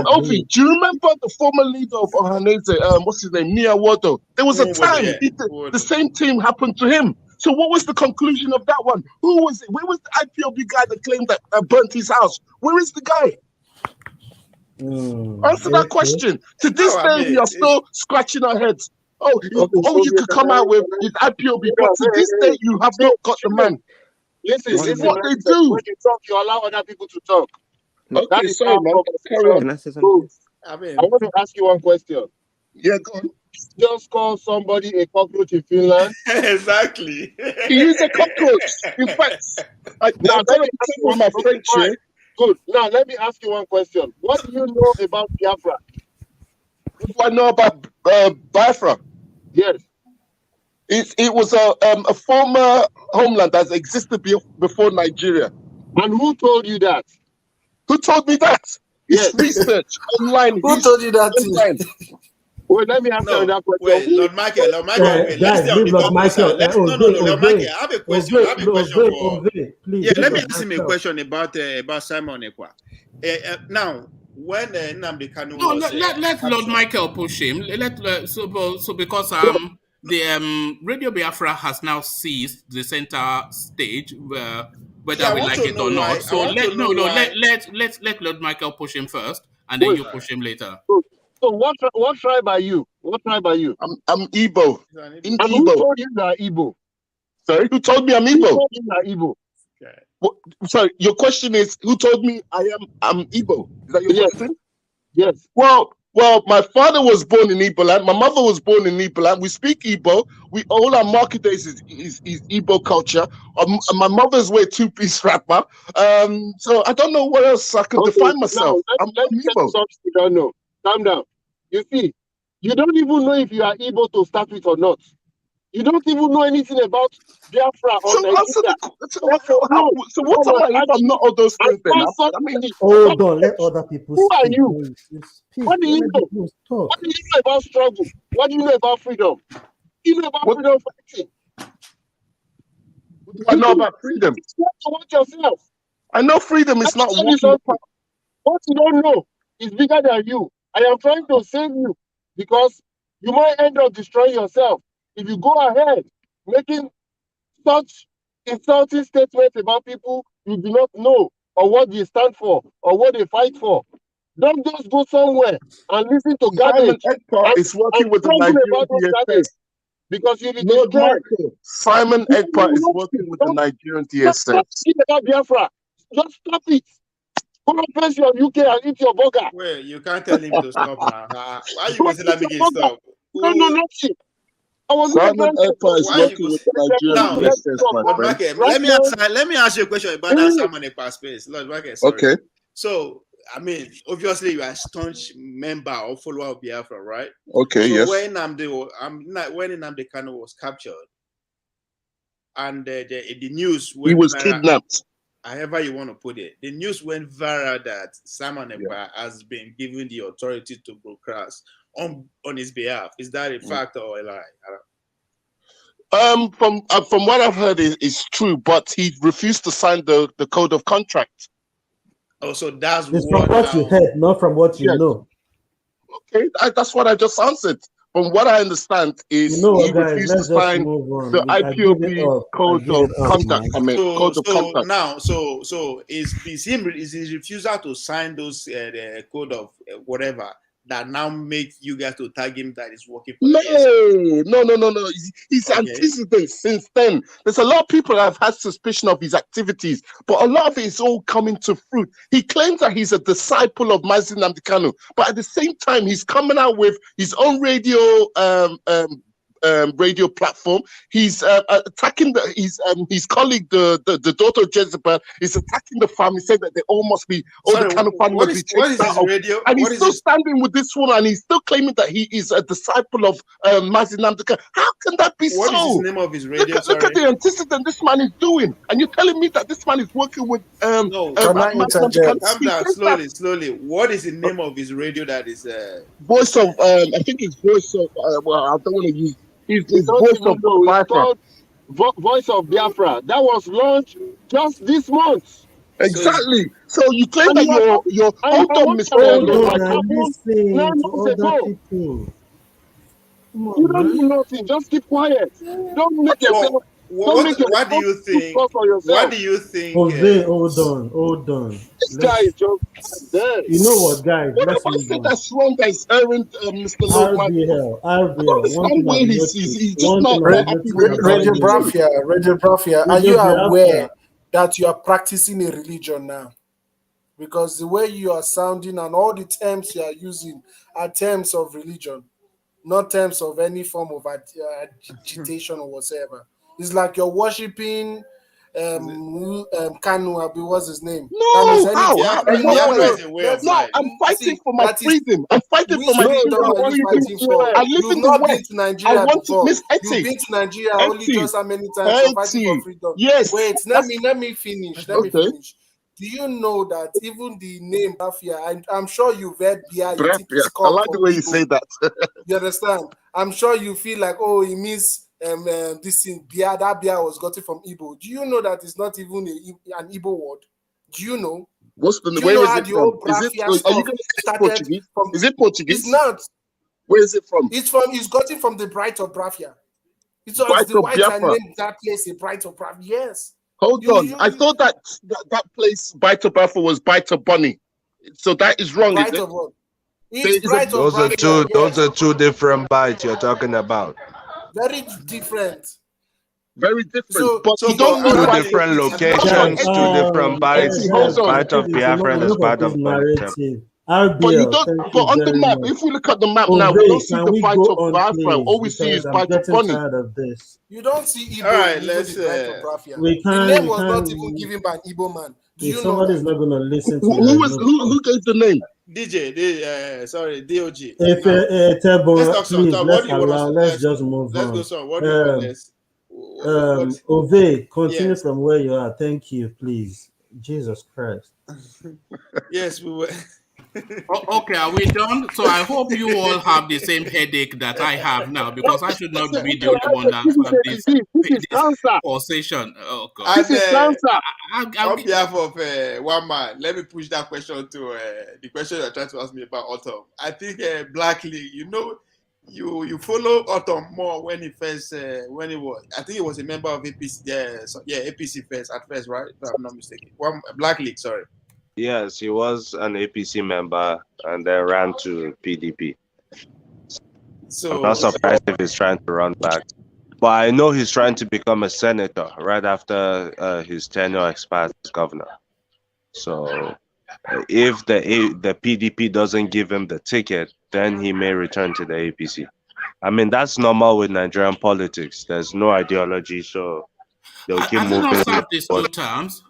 Ovi, do you remember the former leader of Ohanaeze, what's his name, Mia Wado? There was a time the same thing happened to him. So what was the conclusion of that one? Who was it? Where was the IPOB guy that claimed that burnt his house? Where is the guy? Answer that question. To this day, we are still scratching our heads. You could come out with IPOB, but to this day, you have not got the man. Listen, this is what they do. When you talk, you allow other people to talk. Okay, sorry, man. Carry on. Can I say something? I want to ask you one question. Yeah, go on. Just call somebody a cockroach in Finland. Exactly. He is a cockroach. In fact, now let me ask you my French here. Good. Now let me ask you one question. What do you know about Biafra? What do I know about Biafra? Yes. It was a former homeland that existed before Nigeria. And who told you that? Who told me that? Yes. Research online. Who told you that? Wait, let me answer that question. Wait, Lord Michael, guys, leave Lord Michael. Lord Michael, I have a question. Please, let me ask him a question about Simon Ekpa. Now, when Nnamdi Kanu was... let Lord Michael push him. So because the Radio Biafra has now seized the center stage, whether we like it or not. So let Lord Michael push him first, and then you push him later. So what tribe are you? What tribe are you? I'm Igbo. And who told you that Igbo? Sorry, who told me I'm Igbo? Who told you that Igbo? Okay. Sorry, your question is who told me I'm Igbo? Is that your question? Yes. Well, my father was born in Igbo land. My mother was born in Igbo land. We speak Igbo. All our market days is Igbo culture. My mother's wear two-piece wrapper. So I don't know what else I can define myself. Now, let me tell you something you don't know. Calm down. You see, you don't even know if you are able to start with or not. You don't even know anything about Biafra or Nigeria. So what am I if I'm not all those things then? Hold on, let other people speak. Who are you? Speak. What do you know? What do you know about struggle? What do you know about freedom? You know about freedom fighting. What do I know about freedom? You have to watch yourself. I know freedom is not walking. What you don't know is bigger than you. I am trying to save you because you might end up destroying yourself if you go ahead making such insulting statements about people you do not know or what they stand for or what they fight for. Don't just go somewhere and listen to garbage. Simon Ekpa is working with the Nigerian DSS. Because you be destroyed. Simon Ekpa is working with the Nigerian DSS. Stop about Biafra. Just stop it. Go and face your UK and eat your burger. Well, you can't tell him to stop now. Why you going to let me get stop? No, nothing. Simon Ekpa is working with the Nigerian DSS, my friend. Let me ask you a question about that Simon Ekpa space. Lord Michael, sorry. Okay. So, I mean, obviously you are a staunch member or follower of Biafra, right? Okay, so yes. When Nnamdi Kanu was captured, and the news he was kidnapped. However you want to put it, the news went viral that Simon Ekpa has been given the authority to broadcast on his behalf. Is that a fact or a lie? From what I've heard, is true, but he refused to sign the code of contract. Oh, so that's from what you heard, not from what you know. Okay, that's what I just answered. From what I understand, is he refused to sign the IPOB code of conduct. Code of conduct. Now, so is his refusal to sign those the code of whatever that now make you guys to tag him that is working for No. He's anticipated since then. There's a lot of people that have had suspicion of his activities, but a lot of it is all coming to fruit. He claims that he's a disciple of Mazi Nnamdi Kanu, but at the same time, he's coming out with his own radio radio platform. He's attacking his colleague, the daughter of Jezebel, is attacking the family, saying that they all must be, Sorry, the kind of family must be what is chased his out. radio? And What he's is still his- standing with this one, and he's still claiming that he is a disciple of Mazi Nnamdi Kanu. How can that be What so? is the name of his radio? Look at the antecedent this man is doing, and you're telling me that this man is working with No, Can I interject? calm down, slowly. What is the name of his radio that is Voice of I think it's Voice of well, I don't want to use it's You don't Voice even of know. It's Biafra. called Voice of Biafra. That was launched just this month. Exactly. So you claim And that you you're and hold on, Mr. Hold Lord. on like and happened listen 9 to months other ago. people. Come on, You don't man. do nothing. Just keep quiet. Don't make Well, yourself. what do you think? For yourself. What do you think? Jose, hold on. This guy is just dead. You know what, guys? What Let's have I move said on. that's wrong that is errant, Mr. Lord? I RBL. don't One understand thing where I've he's noticed. just One not thing not I've happy noticed with about his you. Radio Brafia, are you Radio aware Biafra. that you are practicing a religion now? Because the way you are sounding and all the terms you are using are terms of religion, not terms of any form of agitation or whatsoever. It's like you're worshiping Kanu, what's his name? No, how? Biafra is a way of No, life. I'm fighting for my freedom. I'm fighting for Which my freedom freedom. are you fighting for? I live You've in the not been West. to I Nigeria want to before. Miss You've Etty. been to Nigeria only Etty. just how many times you're fighting for Etty. freedom? Yes. Wait, let me finish. Let me Okay. finish. Do you know that even the name Bafia, I'm sure you've heard Bia Brafia. It's I called like from the way you Igbo. say that. You understand? I'm sure you feel like, oh, it means this thing, Bia, that Bia was gotten from Igbo. Do you know that it's not even an Igbo word? Do you know? What's the Do you where know is how it the from? old Is it Brafia are you stuff going to say started Portuguese? from? Is it Portuguese? It's not. Where is it from? It's gotten from the Bright of Brafia. It's Bright the of whites that Biafra. named that place a Bright of Brafia. Yes. Hold on. I thought that place Bite of Biafra was Bite of Bunny. So that is wrong, Bright is it? of what? There It's is a- Bright of Those are Brafia. those Yes. are two different bites you're talking about. Very different. Very different. So, But so you don't Two mean by different Hold locations, on, two different bites. Etty, hold There's on. bite of Biafra and there's Enough of bite this of Bunny. narrative. But you RBL, don't. thank But you on the very map, much. if we look at the map now, we Jose, don't see can the we Bite go of on, Biafra. All we please? see is Because I'm Bite of getting Bunny. tired of this. you don't see Igbo All right, in let's. even the Bright of Brafia. We The can't. name We was not can't. even given by an Igbo man. Do If you know somebody's that? not going to listen to Who, you, who there's was no who gave the name? Sorry, DOG. If Now, let's Tebo, talk some. please, What let's do you want us allow. to Let's just move let's go on. some? What do you want? Let's. Ove, continue Yes, from where you are. Thank you, please. Jesus Christ. yes, we were. Okay, are we done? So I hope you all have the same headache that I have now, because I should not be the only one that have This this is cancer. pulsation. Oh God. This is cancer. On behalf of one man, let me push that question to the question you're trying to ask me about Ortom. I think Black League, you follow Ortom more when he first when he was. I think he was a member of APC. APC first at first, right? If I'm not mistaken. Black League, sorry. Yes, he was an APC member and then ran to PDP. So I'm not surprised if he's trying to run back. But I know he's trying to become a senator right after his tenure expires as governor. So if the PDP doesn't give him the ticket, then he may return to the APC. I mean, that's normal with Nigerian politics. There's no ideology, so they'll keep Has he moving. not served his 2 terms?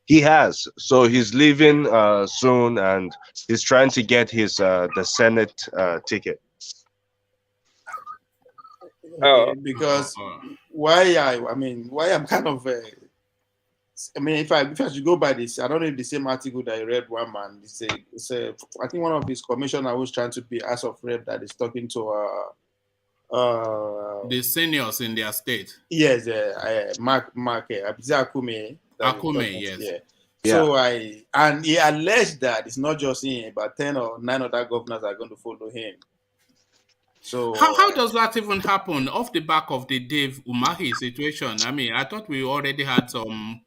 He has. So he's leaving soon, and he's trying to get his the Senate ticket. Because why I'm kind of if I should go by this, I don't know if the same article that I read one man. It's a I think one of his commissioners was trying to be House of Rep that is talking to the seniors in their state. Yes, Mark Akume. Akume, yes. Yeah. So he alleged that it's not just him, but 10 or 9 other governors are going to follow him. So how does that even happen off the back of the Dave Umahi situation? I mean, I thought we already had some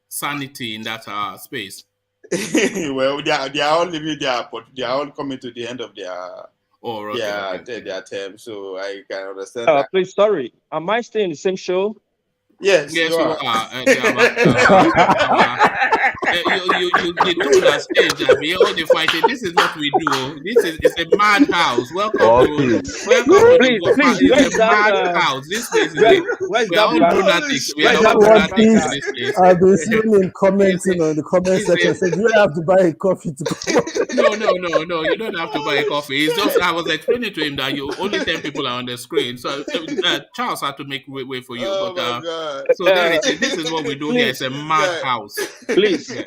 sanity in that space. Well, they are all living there, but they are all coming to the end of their their term. So I can understand that. Please, sorry. Am I still in the same show? Yes, Yes, you you are. are. The tone has changed. All the fighting. This is what we do. It's a madhouse. Welcome to Please, the please, It's where a is that? madhouse. This place is Where's we are that all lunatics. We are Where's all that One Biafran lunatics in Piece. guy? this place. I've been seeing him commenting on the comment It's section. a Said, "Do I have to buy a coffee to come?" No. You don't have to buy a coffee. It's just I was explaining to him that you only 10 people are on the screen. So Charles had to make way for you. Oh But my God. so there it is. This is what we do here. It's Please, a Guy. madhouse. please, Yeah.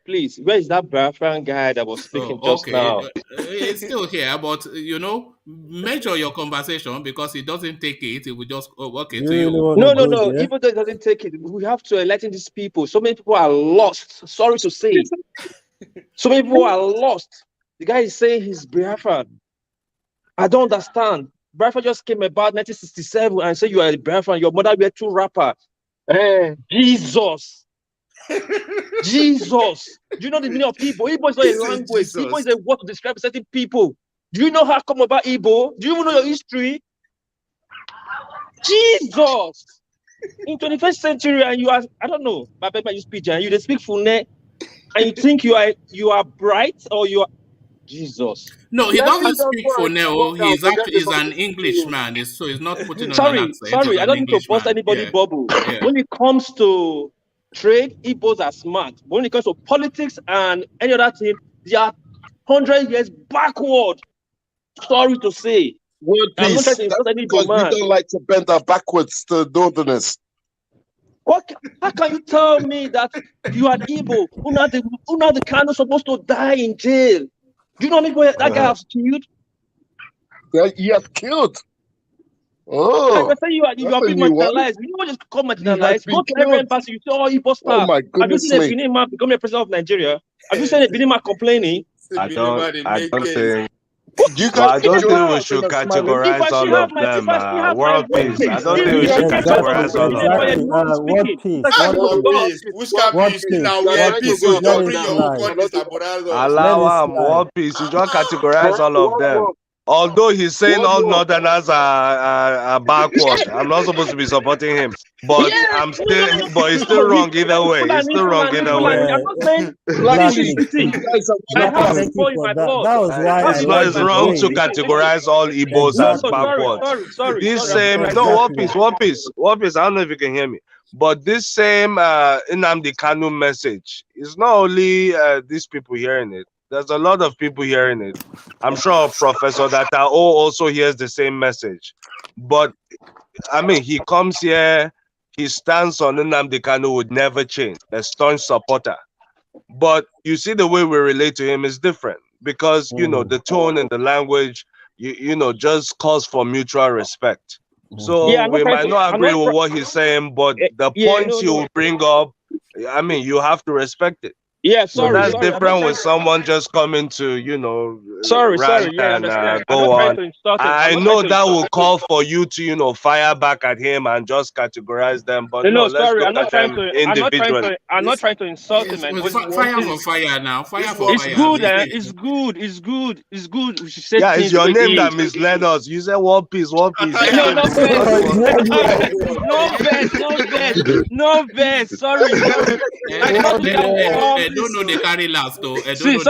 please. Where is that Biafran guy that was speaking Oh, just okay. now? It's still here, but measure your conversation because he doesn't take it. It will just okay You to really you. want to go No. there? Even though it doesn't take it, we have to enlighten these people. So many people are lost. Sorry to say. So many people are lost. The guy is saying he's Biafran. I don't understand. Biafran just came about 1967 and say you are a Biafran. Your mother were two rappers. Jesus. Jesus. Do you know the meaning of Igbo? Igbo is not a language. Igbo is a word to describe certain people. Do you know how come about Igbo? Do you even know your history? Jesus. In 21st century, and you are, I don't know, my paper you speak, and you speak Fune, and you think you are bright or you are Jesus. No, he doesn't speak for Neo. He's an Englishman, so he's not putting on an accent. He's I an don't need to bust Englishman. anybody's bubble. Yeah. When it comes to trade, Igbos are smart. But when it comes to politics and any other thing, they are 100 years backward. Sorry to say. Word I'm not trying peace. to That's insult any because man. we don't like to bend our backwards to northerners. How can you tell me that you are Igbo? The Kano supposed to die in jail? Do you know how many people that guy has killed? Yeah, he has killed. Oh, I say you are being marginalized. You don't just come marginalized. Go to every embassy. You say, "Oh, Igbo staff." Oh my Have you goodness seen a me. Benin man becoming a president of Nigeria? Have you seen a Benin man complaining? I don't think. You But I guys don't put think we your should mouth in a smiling. categorize all of them. World peace. I don't think we should categorize all of them. What peace? One piece. Which can What peace? peace? Now we What are peace? peace. So Let just it bring your own slide. countries and borders. Allow him World peace. You don't categorize all of them. Although he's saying all northerners are backward, I'm not supposed to be supporting him. But but he's still wrong either way. He's still wrong either way. I'm not saying Thank you for that. That was why I like It's the wrong way. to categorize all Igbos as backward. This same One Piece. I don't know if you can hear me, but this same Nnamdi Kanu message is not only these people hearing it. There's a lot of people hearing it. I'm sure Professor Datao also hears the same message. But I mean, he comes here, his stance on Nnamdi Kanu would never change. A staunch supporter. But you see the way we relate to him is different because the tone and the language, just calls for mutual respect. So we might not agree with what he's saying, but the points he will bring up, I mean, you have to respect it. Yeah, So that's different with someone just coming to, rant and go on. I know that will call for you to, fire back at him and just categorize them. But let's look at them individually. I'm not trying to insult him. Fire for fire now. Fire for fire. It's good. We should say it's your name that misled us. You said One Piece. No best. Sorry. Don't know they carry last though. Igbos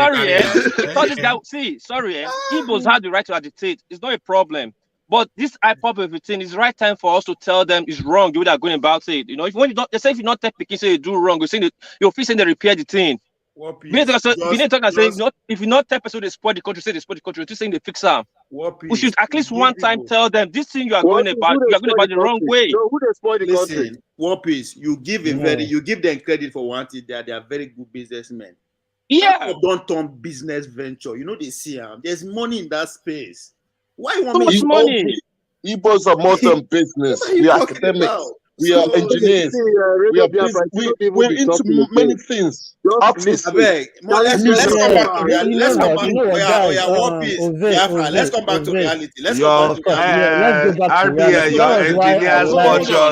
have the right to agitate. It's not a problem. But this IPOP everything is the right time for us to tell them it's wrong. You are going about it. If they say if you not take picking, say you do wrong, you're saying you're saying they repair the thing. If you not take person, they spoil the country, say they spoil the country. You're saying they fix them. We should at least one time tell them this thing you are going about the wrong way. Who they spoil the country? One Piece. You give them credit for one thing that they are very good businessmen. Yeah, don't turn business venture. They see there's money in that space. Why you want much money? Igbos are more than business. We are academics. We are engineers. We're into many things. Let's come back to reality. Let's come back to reality. RBL, your engineers.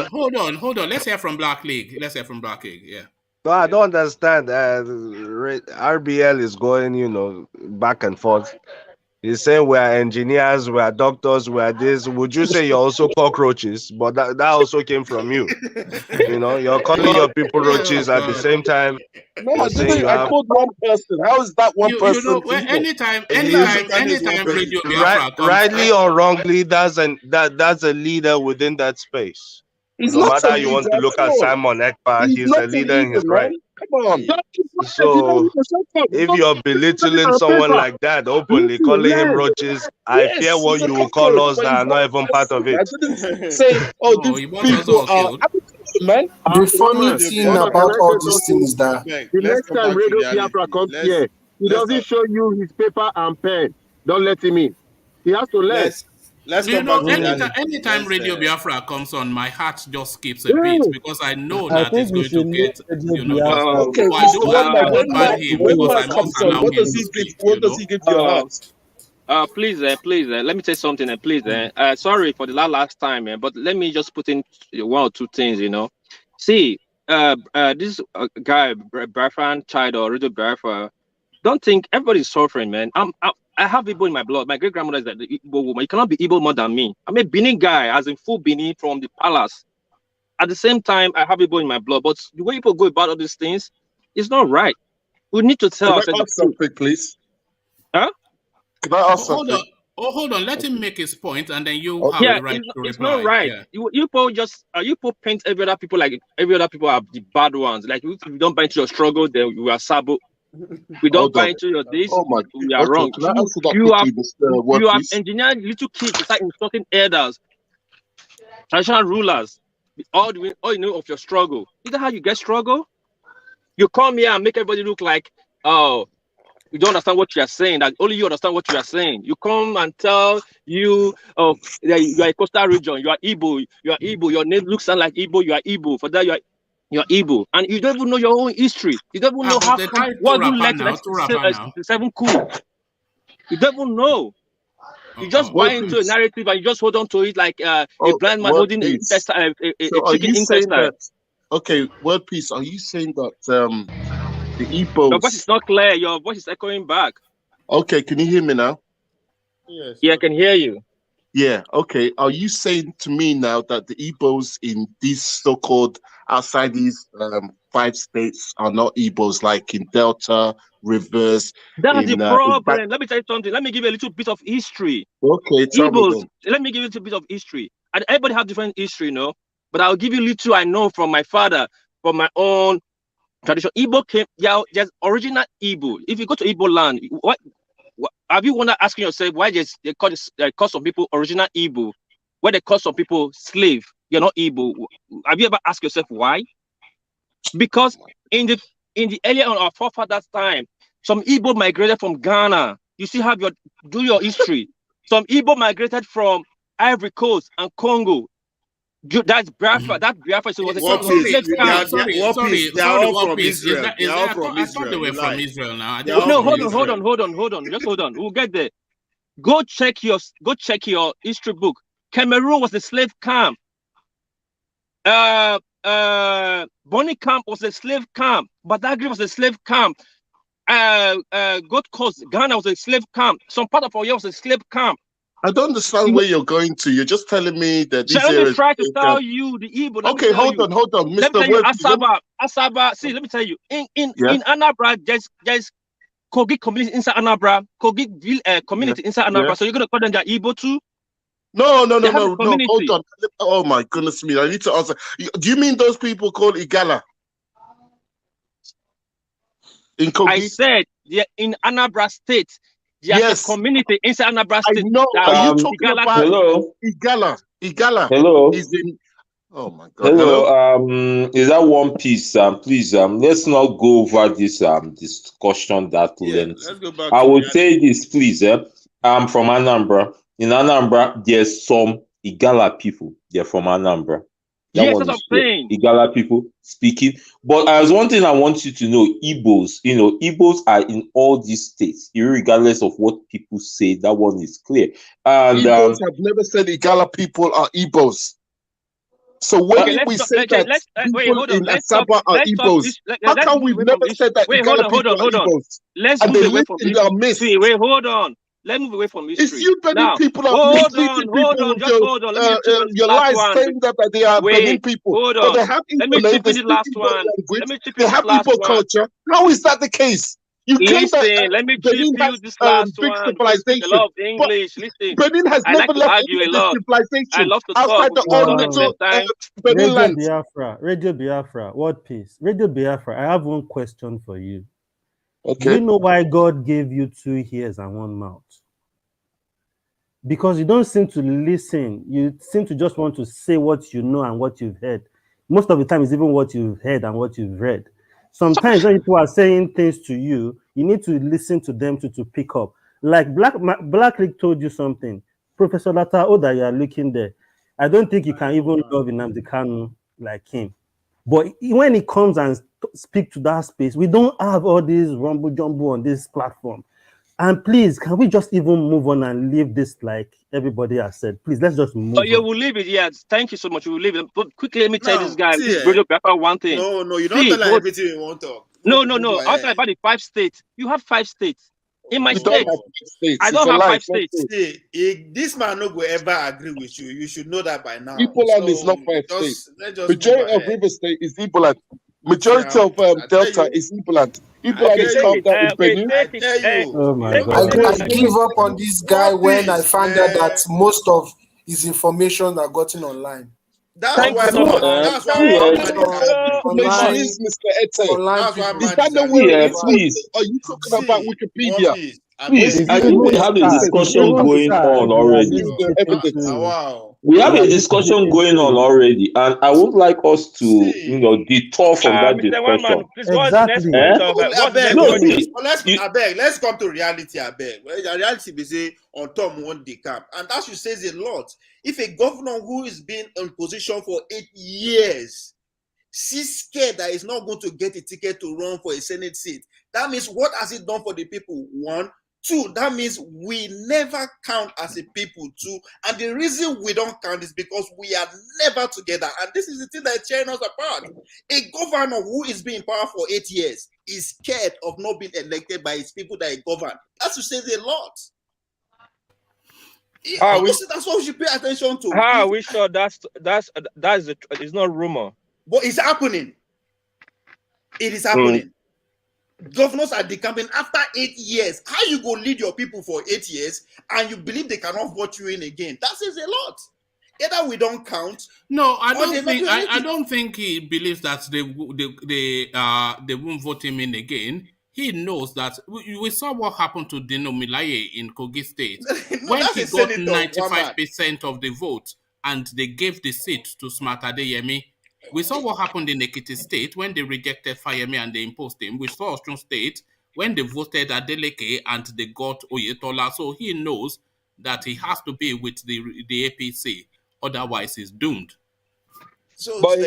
Hold on. Let's hear from Black League. Yeah. No, I don't understand. RBL is going, back and forth. He's saying we are engineers, we are doctors, we are this. Would you say you're also cockroaches? But that also came from you. You know, you're calling your people roaches at the same time. No, You're I saying didn't. you I have called one person. How is that one You person know, when evil? anytime person. Radio Biafra comes, rightly or wrongly, that's a leader within that space. He's No not matter a how you want to leader. look Come at on. Simon Ekpa, He's he's not a a leader in leader, his right. man. Come on. So if you're belittling someone like that openly, calling him roaches, I fear what he's a you will call cockroach, us but that he's are not not a even part of person. it. I didn't say, oh, no, these he wants us people all are. killed. Man, The funny Roman, thing Roman, can about I all say these something? things is that The Let's next come time back to Radio reality. Biafra comes here, he doesn't show you his paper and pen. Don't let him in. He has to learn. Let's You come know, back to reality. anytime Radio Biafra comes on, my heart just skips a Yeah. beat because I know I that it's think we going to should leave get, Radio just. Biafra. okay, But I Mr. don't. I Wagner, will not ban him when because man I must comes on, allow what him does to he give? speak. What does he give to your heart? Please, let me say something, please. Sorry for the last time, but let me just put in one or two things, See, this guy, Biafran child or Radio Biafra, don't think everybody's suffering, man. I have Igbo in my blood. My great grandmother is the Igbo woman. You cannot be Igbo more than me. I'm a Benin guy, as in full Benin from the palace. At the same time, I have Igbo in my blood. But the way people go about all these things, it's not right. We need to tell ourselves the truth. Something, please? Huh? Can I ask something? Hold on. Let him make his point, and then you have the right to reply. It's not right. Yeah. You people paint every other people like every other people are the bad ones. Like if you don't buy into your struggle, then you are sabo. We don't buy into your this. Oh my. We are Okay, wrong. can I answer that You quickly, Mr. have Workpiece? engineered little kids to start insulting elders, traditional rulers, all you know of your struggle. Is that how you get struggle? You come here and make everybody look like, oh, you don't understand what you are saying. That only you understand what you are saying. You come and tell you, oh, you are a coastal region. You are Igbo. You are Igbo. Your name looks like Igbo. You are Igbo. For that, you are Igbo, and you don't even know your own history. You don't even know how what you led to 7 coup. You don't even know. You just buy into a narrative and you just hold on to it like a blind man holding a chicken intestine. Okay, Workpiece, are you saying that the Igbos? Your voice is not clear. Your voice is echoing back. Okay, can you hear me now? Yes. Yeah, I can hear you. Yeah, okay. Are you saying to me now that the Igbos in these so-called outside these 5 states are not Igbos, like in Delta, Rivers? That's the problem. Let me tell you something. Let me give you a little bit of history. Okay, tell me then. Let me give you a little bit of history. And everybody have different history, but I'll give you little I know from my father, from my own tradition. Igbo came, there's original Igbo. If you go to Igbo land, what have you wondered asking yourself why they call some people original Igbo, why they call some people slave? You're not Igbo. Have you ever asked yourself why? Because in the earlier on our forefathers' time, some Igbo migrated from Ghana. You still have do your history. Some Igbo migrated from Ivory Coast and Congo. That's Biafra. That Biafra was a slave camp. Sorry, they are all from Israel. They are from Israel. I thought they were from Israel now. No, hold on. Just hold on. We'll get there. Go check your history book. Cameroon was a slave camp. Bonny Camp was a slave camp. Badagry was a slave camp. Gold Coast, Ghana was a slave camp. Some part of Oyo was a slave camp. I don't understand where you're going to. You're just telling me that this area is try to tell you the Igbo. Okay, hold on, Mr. Let me tell you, Asaba. See, let me tell you, in Anambra, there's Kogi community inside Anambra, Kogi community inside Anambra. Yeah. So you're gonna call them the Igbo too? No. Hold on. Oh my goodness me! I need to answer. Do you mean those people called Igala? In Kogi? I said in Anambra State. Yes, a community inside Anambra State. I know. Are you talking about Igala? Hello. Is in. Oh my God. Hello. Is that one piece? Please. Let's not go over this discussion that length. Let's go back. I will say this, please. I'm from Anambra. In Anambra, there's some Igala people. They're from Anambra. Yes, that's what I'm saying. Igala people speaking. But there's one thing I want you to know, Igbos, Igbos are in all these states, regardless of what people say. That one is clear. And Igbos have never said Igala people are Igbos. So when we say that people in Asaba are Igbos, how come we've never said that Igala people are Igbos? Let's and move they away live from in our midst. Wait, hold on. Let's move away from It's history. you Benin Now, people are hold misleading on, people with just hold on. Let me just chip on this your last lies, one. saying that they are Benin Wait, people. hold But on. they have Let me intellect, chip they in the speak last Igbo one. language, Let me chip they in this have last Igbo one. culture. How is that the case? You claim that Listen, let me chip Benin you has this last big one because you speak a civilization, lot of but English. Listen, Benin has I like never to left argue any a of this lot. I civilization love to talk. outside We the should talk at the same oriental time. Benin Radio lands. Biafra, what peace? Radio Biafra, I have one question for you. Okay. Do you know why God gave you 2 ears and 1 mouth? Because you don't seem to listen. You seem to just want to say what you know and what you've heard. Most of the time, it's even what you've heard and what you've read. Sometimes when people are saying things to you, you need to listen to them to pick up. Like Black Rick told you something. Professor Lata, that you are looking there. I don't think you can even love Nnamdi Kanu like him. But when it comes and speak to that space, we don't have all this rumble jumble on this platform. And please, can we just even move on and leave this like everybody has said? Please, let's just move Oh, yeah, on. we'll leave it. Yes, thank you so much. We'll leave it. But quickly, let me tell this Now, guy, see, this Radio Biafra, one thing. No, you don't tell her everything you want to talk. No. Go I'll ahead. tell you about the 5 states. You have 5 states. In my You state, don't have 5 states. I don't have 5 states. See, if this man no go ever agree with you, you should know that by now. Igboland is not 5 states. Let's just Majority of River State is Igboland. Majority of Delta is Igboland. Igboland is carved out with Benin. I tell you. Oh my I God. give up on this guy when I found out that most of his information are gotten online. That's Thank why you so much. that's why Information is Mr. Ete. That's why Is that the way it is? please. Are you talking about Wikipedia? Please, I think we have a discussion going on already. We have a discussion going on already, and I would like us to, detour from that Mr. Wayman, discussion. please, what's the next point of what's the next No, point? let's come to reality. The reality be say Ortom won the camp, and that should says a lot. If a governor who is been in position for 8 years sees scared that he's not going to get a ticket to run for a Senate seat, that means what has it done for the people? 1. 2, that means we never count as a people. 2, and the reason we don't count is because we are never together. And this is the thing that is tearing us apart. A governor who is being in power for 8 years is scared of not being elected by his people that he govern. That should say a lot. That's what we should pay attention to. How are we sure it's not rumor? But it's happening. It is happening. Governors are decamping after 8 years. How you go lead your people for 8 years and you believe they cannot vote you in again? That says a lot. Either we don't count. No, I don't think he believes that they won't vote him in again. He knows that we saw what happened to Dino Milaye in Kogi State when he got 95% of the vote and they gave the seat to Smart Adeyemi. We saw what happened in Ekiti State when they rejected Fayemi and they imposed him. We saw Osun State when they voted Adeleke and they got Oyetola. So he knows that he has to be with the APC. Otherwise, he's doomed. So, but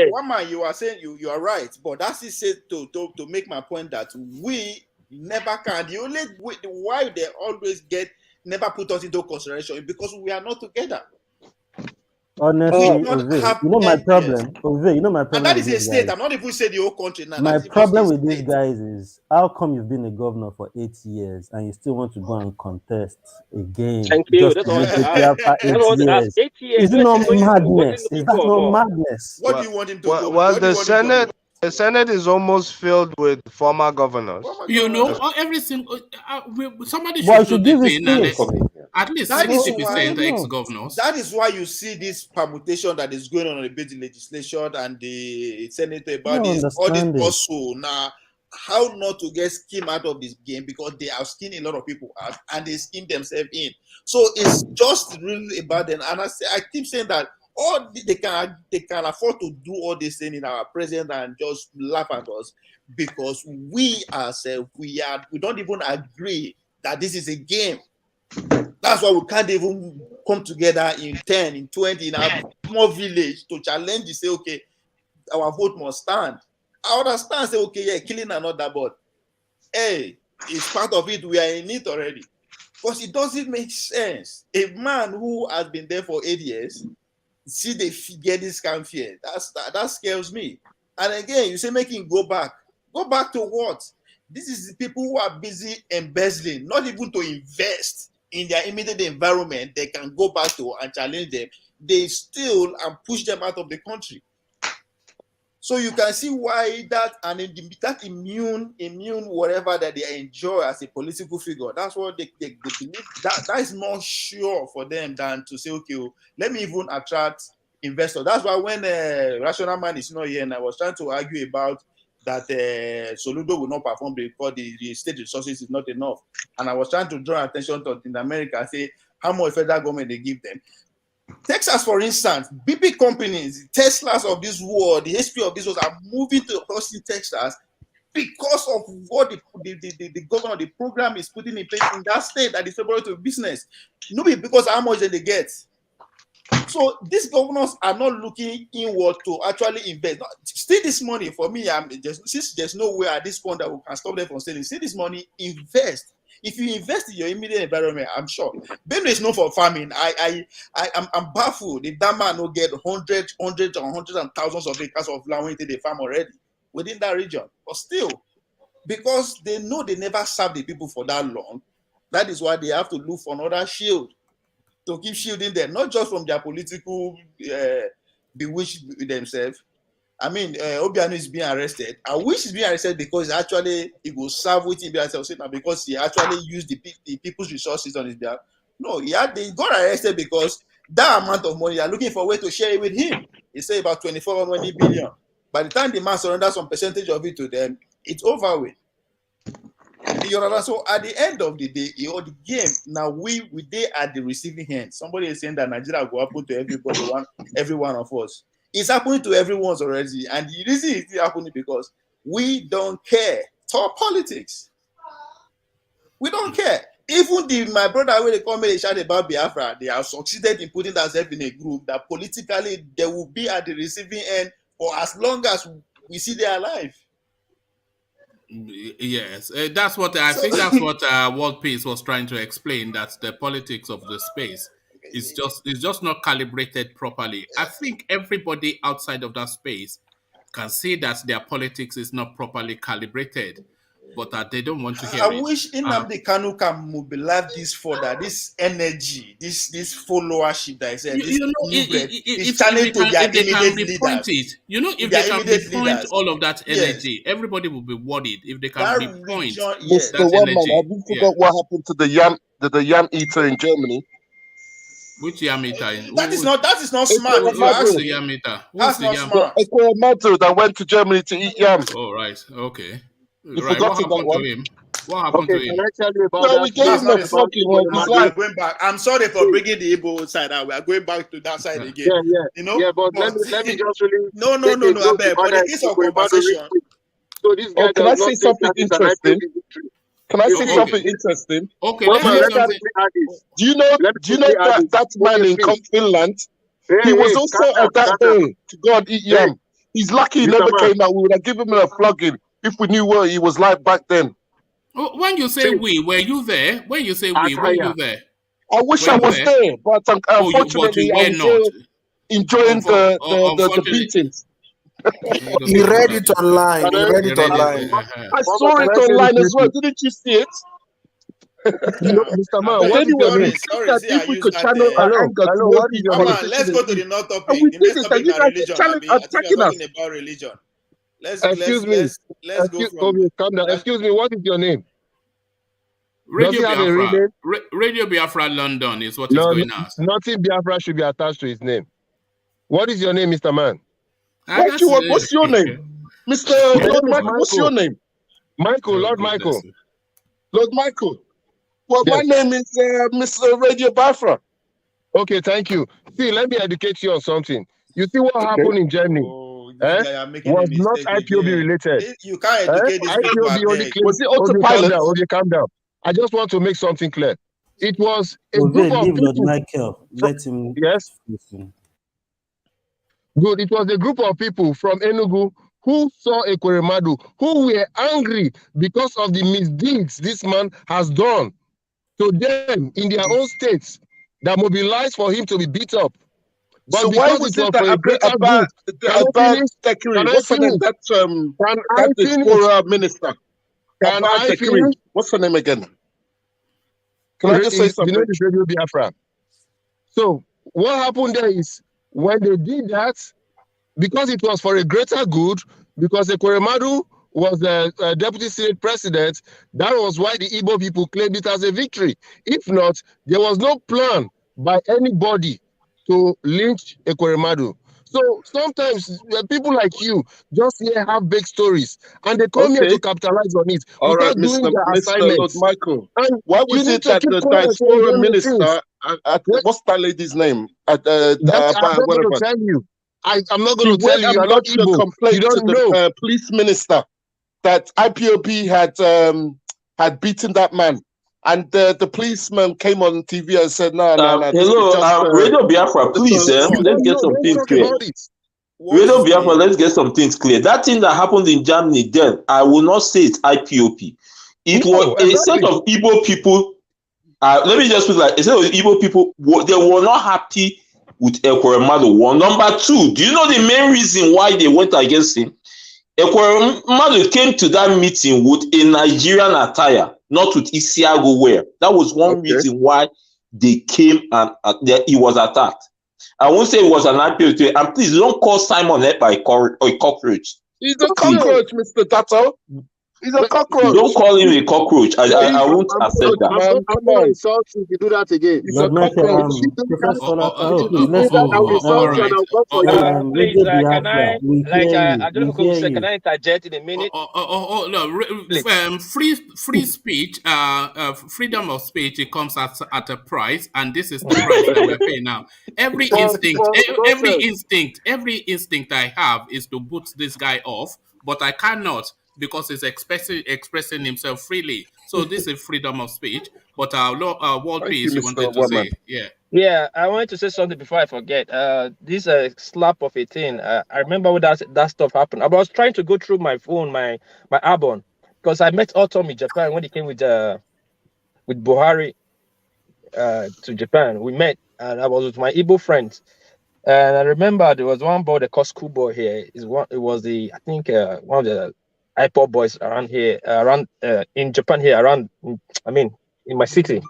one man, you are saying you are right, but that's it said to make my point that we never can. The only why they always never put us into consideration because we are not together. Honestly, you know my problem. And that is a state. I'm not even saying the whole country now. My problem with these guys is how come you've been a governor for 8 years and you still want to go and contest again? Thank you. Just to make it after 8 years. Is it not madness? Is that not madness? What do you want him to do? Well, the Senate is almost filled with former governors. Every single somebody should do the thing. At least 60% ex-governors. That is why you see this permutation that is going on about the legislation and the senator about all this also now. How not to get scheme out of this game because they have schemed a lot of people out and they scheme themselves in. So it's just really about them. And I keep saying that they can afford to do all this thing in our presence and just laugh at us because we ourselves we don't even agree that this is a game. That's why we can't even come together in 10, in 20, in a small village to challenge you, say, okay, our vote must stand. I understand, say, okay, yeah, killing another, but hey, it's part of it. We are in it already. Because it doesn't make sense. A man who has been there for 8 years, see they get this kind of fear. That scares me. And again, you say make him go back. Go back to what? This is the people who are busy embezzling, not even to invest in their immediate environment. They can go back to and challenge them. They steal and push them out of the country. So you can see why that immune whatever that they enjoy as a political figure, that's what they believe, that is more sure for them than to say, okay, let me even attract investors. That's why when Rational Man is not here, and I was trying to argue about that Soludo will not perform because the state resources is not enough. And I was trying to draw attention to in America and say how much federal government they give them. Texas, for instance, BP companies, Teslas of this world, the HP of this world are moving to Austin, Texas because of what the governor, the program is putting in place in that state that is favorable to business. No, because how much they get. So these governors are not looking inward to actually invest. Steal this money for me. Since there's no way at this point that we can stop them from stealing, steal this money, invest. If you invest in your immediate environment, I'm sure. Benue is known for farming. I'm baffled if that man will get hundreds and thousands of acres of land when they farm already within that region. But still, because they know they never served the people for that long, that is why they have to look for another shield to keep shielding them, not just from their political bewitched themselves. I mean, Obiano is being arrested. I wish he's being arrested because actually it will serve with him because he actually used the people's resources on his behalf. No, he got arrested because that amount of money, they are looking for a way to share it with him. He said about 24 billion. By the time the man surrenders some percentage of it to them, it's over with. So at the end of the day, the game, now we at the receiving end. Somebody is saying that Nigeria will happen to every one of us. It's happening to everyone already, and the reason it's happening because we don't care. Talk politics. We don't care. Even my brother, when they come and shout about Biafra, they have succeeded in putting themselves in a group that politically they will be at the receiving end for as long as we see they are alive. Yes, that's what I think. That's what World Peace was trying to explain. That the politics of the space is just not calibrated properly. I think everybody outside of that space can see that their politics is not properly calibrated, but they don't want to hear it. I wish Nnamdi Kanu can mobilize this further, this energy, this followership that I said. It's challenging to their immediate leaders. If they can pinpoint all of that energy, everybody will be worried. If they can pinpoint Mr. One man, have you forgot what happened to the yam eater in Germany? Which yam eater? That is not smart. Who's the yam eater? That's not smart. Ekwemadu that went to Germany to eat yam. Oh, right. Okay. You right. forgot about to him? What happened to him? Can I tell you about we gave him a fucking one. We're going back. I'm sorry for bringing the Igbo side out. We are going back to that side again. Yeah, but let me just really. No. I beg. For the case of conversation. So this guy can I say something interesting? Can I say something interesting? Okay, let's do something. Do you know that man in Finland? He was also at that day to go and eat yam. He's lucky he never came out. We would have given him a flogging if we knew what he was like back then. When you say we, were you there? When you say we, were you there? I wish I was there, but unfortunately I was enjoying the beatings. He read it online. I saw it online as well. Didn't you see it? Mr. Man, what is your name? If we could channel our anger what is your name? Let's go to the next topic. The next topic is about religion. Excuse me. Calm down. Excuse me. What is your name? Radio Biafra London is what is going on. Nothing Biafra should be attached to his name. What is your name, Mr. Man? What's your name? Mr. Lord Michael, what's your name? Lord Michael. Lord Michael. Well, my name is Mr. Radio Biafra. Okay, thank you. See, let me educate you on something. You see what happened in Germany? Was not IPOB related. You can't educate this IPOB only claims. Was it autopilot? Calm down. I just want to make something clear. It was a group of people. Lord Michael. Let him. Yes. Listen. Good. It was a group of people from Enugu who saw Ekwemadu, who were angry because of the misdeeds this man has done to them in their own states, that mobilized for him to be beat up. But so why was it that Abba Tekiri, what's the name, that minister? Can about I the finish? Queen. What's her name again? Can I just say something? You know the Radio Biafra. So what happened there is when they did that, because it was for a greater good, because Ekweremadu was the deputy senate president, that was why the Igbo people claimed it as a victory. If not, there was no plan by anybody to lynch Ekweremadu. So sometimes people like you just here have big stories and they come here to capitalize on it without doing their Lord assignments. Michael. And Why you was need it to that keep the quiet when you diaspora don't know things. minister, what's that lady's name? I'm not going Whatever. to tell you. I'm not She going to tell went you. and You're not lodged a Igbo. You complaint to don't know. the police minister that IPOB had beaten that man. And the policeman came on TV and said, no, this is Hello, just... Radio Biafra, please, let's get some things clear. Radio Biafra, let's get some things clear. That thing that happened in Germany then, I will not say it's IPOP. It was a set of Igbo people. Let me just put it like a set of Igbo people. They were not happy with Ekweremadu. One. Number two, do you know the main reason why they went against him? Ekweremadu came to that meeting with a Nigerian attire, not with Isiago wear. That was one reason why they came and he was attacked. I won't say it was an IPOP. And please don't call Simon Epa a cockroach. He's a cockroach, Mr. Tato. He's a cockroach. Don't call him a cockroach. I won't accept that. I'm going to insult you if you do that again. He's a cockroach. Please, I don't know who said, can I interject in a minute? No, free speech, freedom of speech, it comes at a price, and this is the price that we're paying now. Every instinct I have is to boot this guy off, but I cannot because he's expressing himself freely. So this is freedom of speech. But World Peace, you wanted to say, Yeah, I wanted to say something before I forget. This slap of a thing. I remember when that stuff happened. I was trying to go through my phone, my album, because I met Ortom in Japan when he came with Buhari to Japan. We met, and I was with my Igbo friends. And I remember there was one boy, the school boy here. It was the, I think, one of the iPod boys around here, in Japan here, in my city.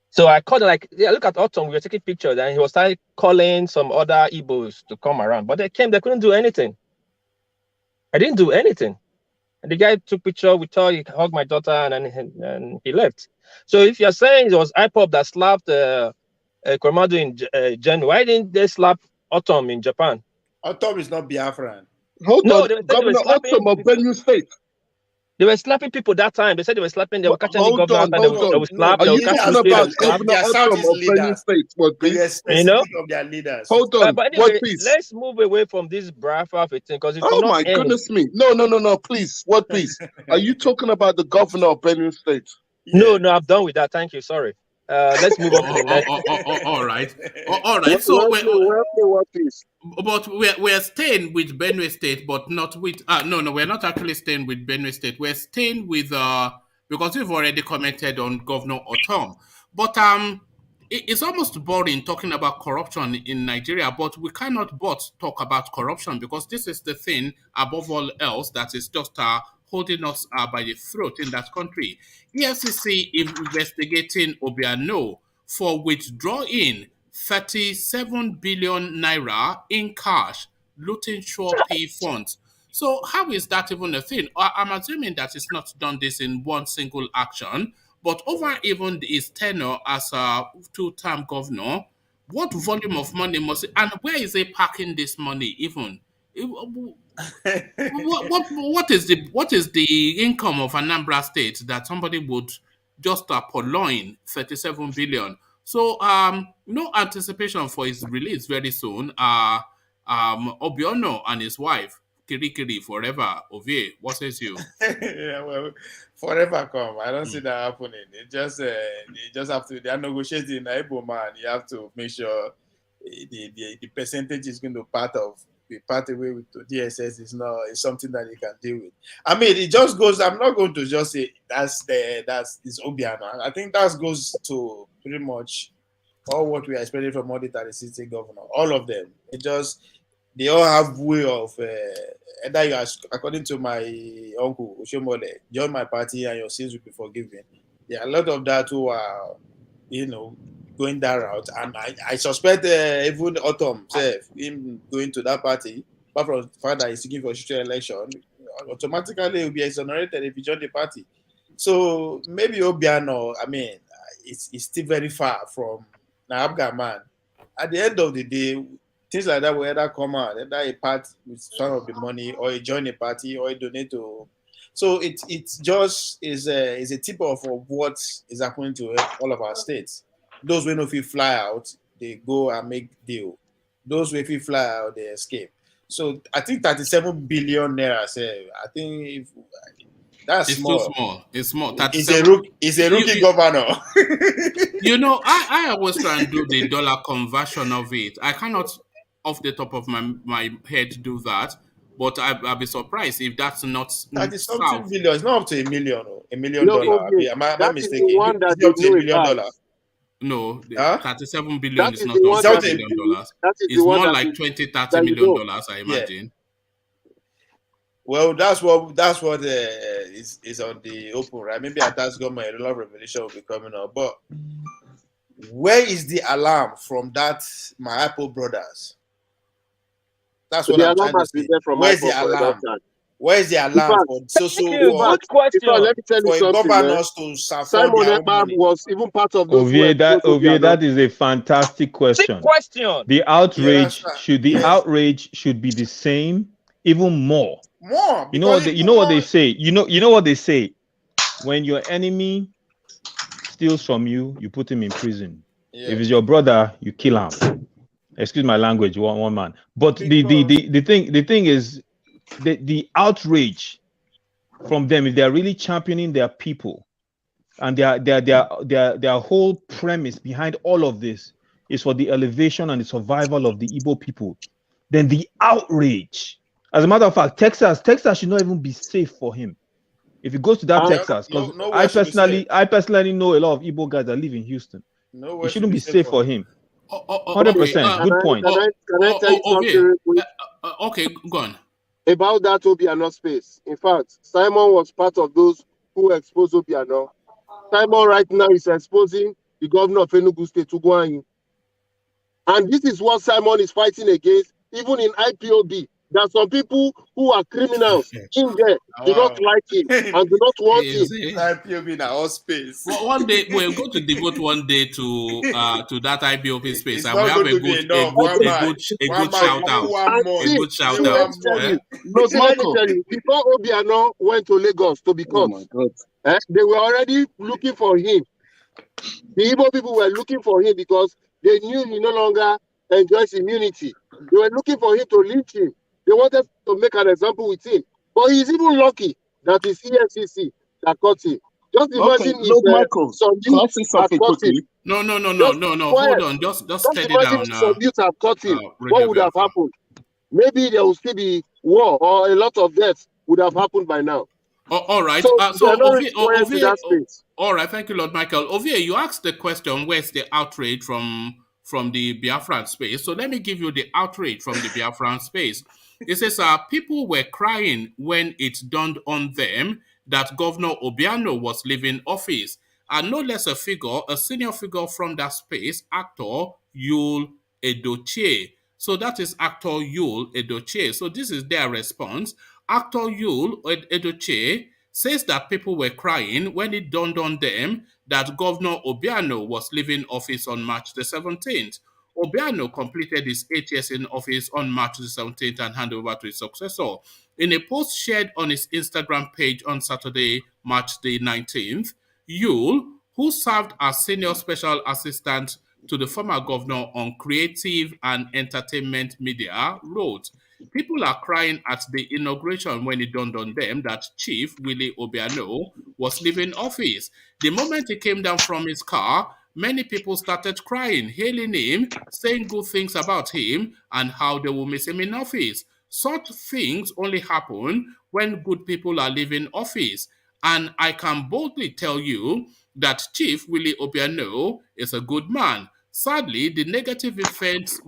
So I called look at Ortom. We were taking pictures, and he was started calling some other Igbos to come around. But they couldn't do anything. I didn't do anything. And the guy took picture, we talked, he hugged my daughter, and he left. So if you're saying it was IPOP that slapped Ekweremadu in January, why didn't they slap Ortom in Japan? Ortom is not Biafran. Hold on, Governor Ortom of Benue State. They were slapping people that time. They said they were slapping. They were catching the governor, and they would slap. Are you talking about Governor Ortom of Benue State? You know, of their leaders. Hold on, but anyway, let's move away from this Biafra thing because it's my goodness me! No, please, what please? Are you talking about the governor of Benue State? No, I'm done with that. Thank you. Sorry. Let's move on to the next. All right. So we're staying with Benue State, but not with. No, we're not actually staying with Benue State. We're staying with because we've already commented on Governor Ortom. But it's almost boring talking about corruption in Nigeria. But we cannot but talk about corruption because this is the thing above all else that is just holding us by the throat in that country. EFCC investigating OBIANO for withdrawing 37 billion naira in cash, looting Shopee funds. So how is that even a thing? I'm assuming that it's not done this in one single action, but over even his tenure as a two-term governor, what volume of money and where is he parking this money even? What is the income of Anambra State that somebody would just purloin 37 billion? So no anticipation for his release very soon. OBIANO and his wife Kirikiri forever. Ovie, what says you? Yeah, well, forever come. I don't see that happening. It just have to. They are negotiating in Igbo man. You have to make sure the percentage is going to be part away with the DSS is something that you can deal with. I mean, it just goes. I'm not going to just say that's OBIANO. I think that goes to pretty much all what we are expecting from all the 36 state governor. All of them. they all have way of either you are, according to my uncle Oshomole, join my party and your sins will be forgiven. There are a lot of that who are, going that route, and I suspect even Ortom him going to that party, apart from the fact that he's seeking for future election, automatically will be exonerated if he join the party. So maybe Obiano, it's still very far from Naabga man. At the end of the day, things like that will either come out, either a part with some of the money, or you join a party, or you donate to. So it just is a tip off of what is happening to all of our states. Those when if you fly out, they go and make deal. Those when if you fly out, they escape. So I think 37 billion naira. I think if that's small. Too small. It's small. It's a rookie governor. I always try and do the dollar conversion of it. I cannot, off the top of my head, do that. But I'll be surprised if that's not 30-something billion. It's not up to $1 million. $1 million. Am I mistaken? The one that it's up to $1 million. No, 37 billion is not up to $1 million. It's more like $20-30 million, I imagine. Yeah. Well, that's what is on the open, right? Maybe at that government, a lot of revelation will be coming up. But where is the alarm from that my Apple brothers? That's what I'm trying to say. Where's the alarm? Where's the alarm for good question? Let me tell you something. Governors to Simon Ekpa was even part of those. That is a fantastic question. The outrage should be the same, even more. You know what they say. You know what they say. When your enemy steals from you, you put him in prison. Yeah. If it's your brother, you kill him. Excuse my language, one man. But the thing is, the outrage from them, if they are really championing their people, and their whole premise behind all of this is for the elevation and the survival of the Igbo people, then the outrage. As a matter of fact, Texas should not even be safe for him if he goes to that Texas. Because I personally know a lot of Igbo guys that live in Houston. It shouldn't be safe for him. 100%. Good point. Can I tell you something? Okay, go on. About that OBIANO space. In fact, Simon was part of those who exposed OBIANO. Simon right now is exposing the governor of Enugu State, Ugwanyi. And this is what Simon is fighting against, even in IPOB. There are some people who are criminals in there, do not like him and do not want him. IPOB in our space. Well, one day we're going to devote one day to that IPOB space, and we have a good shout out. A good shout out. No, see, let me tell you, before OBIANO went to Lagos to be caught, they were already looking for him. The Igbo people were looking for him because they knew he no longer enjoys immunity. They were looking for him to lynch him. They wanted to make an example with him. But he's even lucky that it's EFCC that caught him. Just imagine if some youth had caught him. No. Hold on. Just steady down. If some youth had caught him, what would have happened? Maybe there would still be war or a lot of deaths would have happened by now. All right. All right. Thank you, Lord Michael. Ovie, you asked the question, where's the outrage from the Biafran space? So let me give you the outrage from the Biafran space. It says people were crying when it dawned on them that Governor Obiano was leaving office. And no less a senior figure from that space, actor Yul Edochie. So that is actor Yul Edochie. So this is their response. Actor Yul Edochie says that people were crying when it dawned on them that Governor Obiano was leaving office on March the 17th. Obiano completed his 8 years in office on March the 17th and handed over to his successor. In a post shared on his Instagram page on Saturday, March the 19th, Yul, who served as senior special assistant to the former governor on creative and entertainment media, wrote, "People are crying at the inauguration when it dawned on them that Chief Willie Obiano was leaving office. The moment he came down from his car, many people started crying, hailing him, saying good things about him and how they will miss him in office. Such things only happen when good people are leaving office. And I can boldly tell you that Chief Willie Obiano is a good man. Sadly, the negative events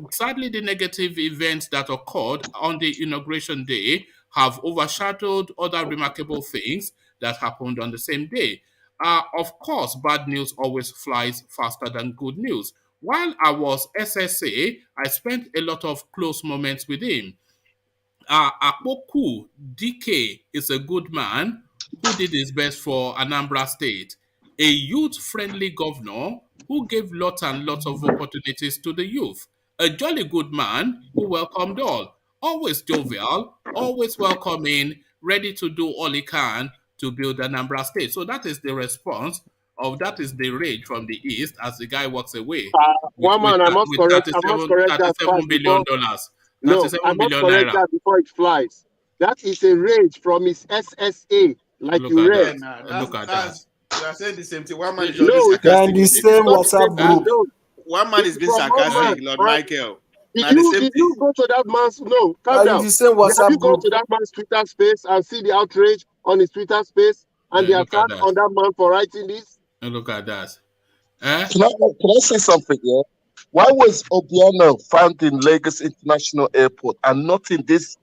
that occurred on the inauguration day have overshadowed other remarkable things that happened on the same day. Of course, bad news always flies faster than good news. While I was SSA, I spent a lot of close moments with him. Akpoku DK is a good man who did his best for Anambra State, a youth-friendly governor who gave lots and lots of opportunities to the youth, a jolly good man who welcomed all, always jovial, always welcoming, ready to do all he can to build Anambra State. So that is the response that is the rage from the East as the guy walks away One man, I must correct that $37 billion. No, I must correct that before it flies. That is a rage from his SSA, like you read. Look at that. You are saying the same thing. One man is No, always They're in sarcastic. the same WhatsApp group. One man is being sarcastic, Lord Michael. Did you go to that man's calm down. The same WhatsApp Have you gone group. to that man's Twitter space and see the outrage on his Twitter space and the attack on that man for writing this? Look at that. Can I say something? Yeah. Why was Obiano found in Lagos International Airport and not in this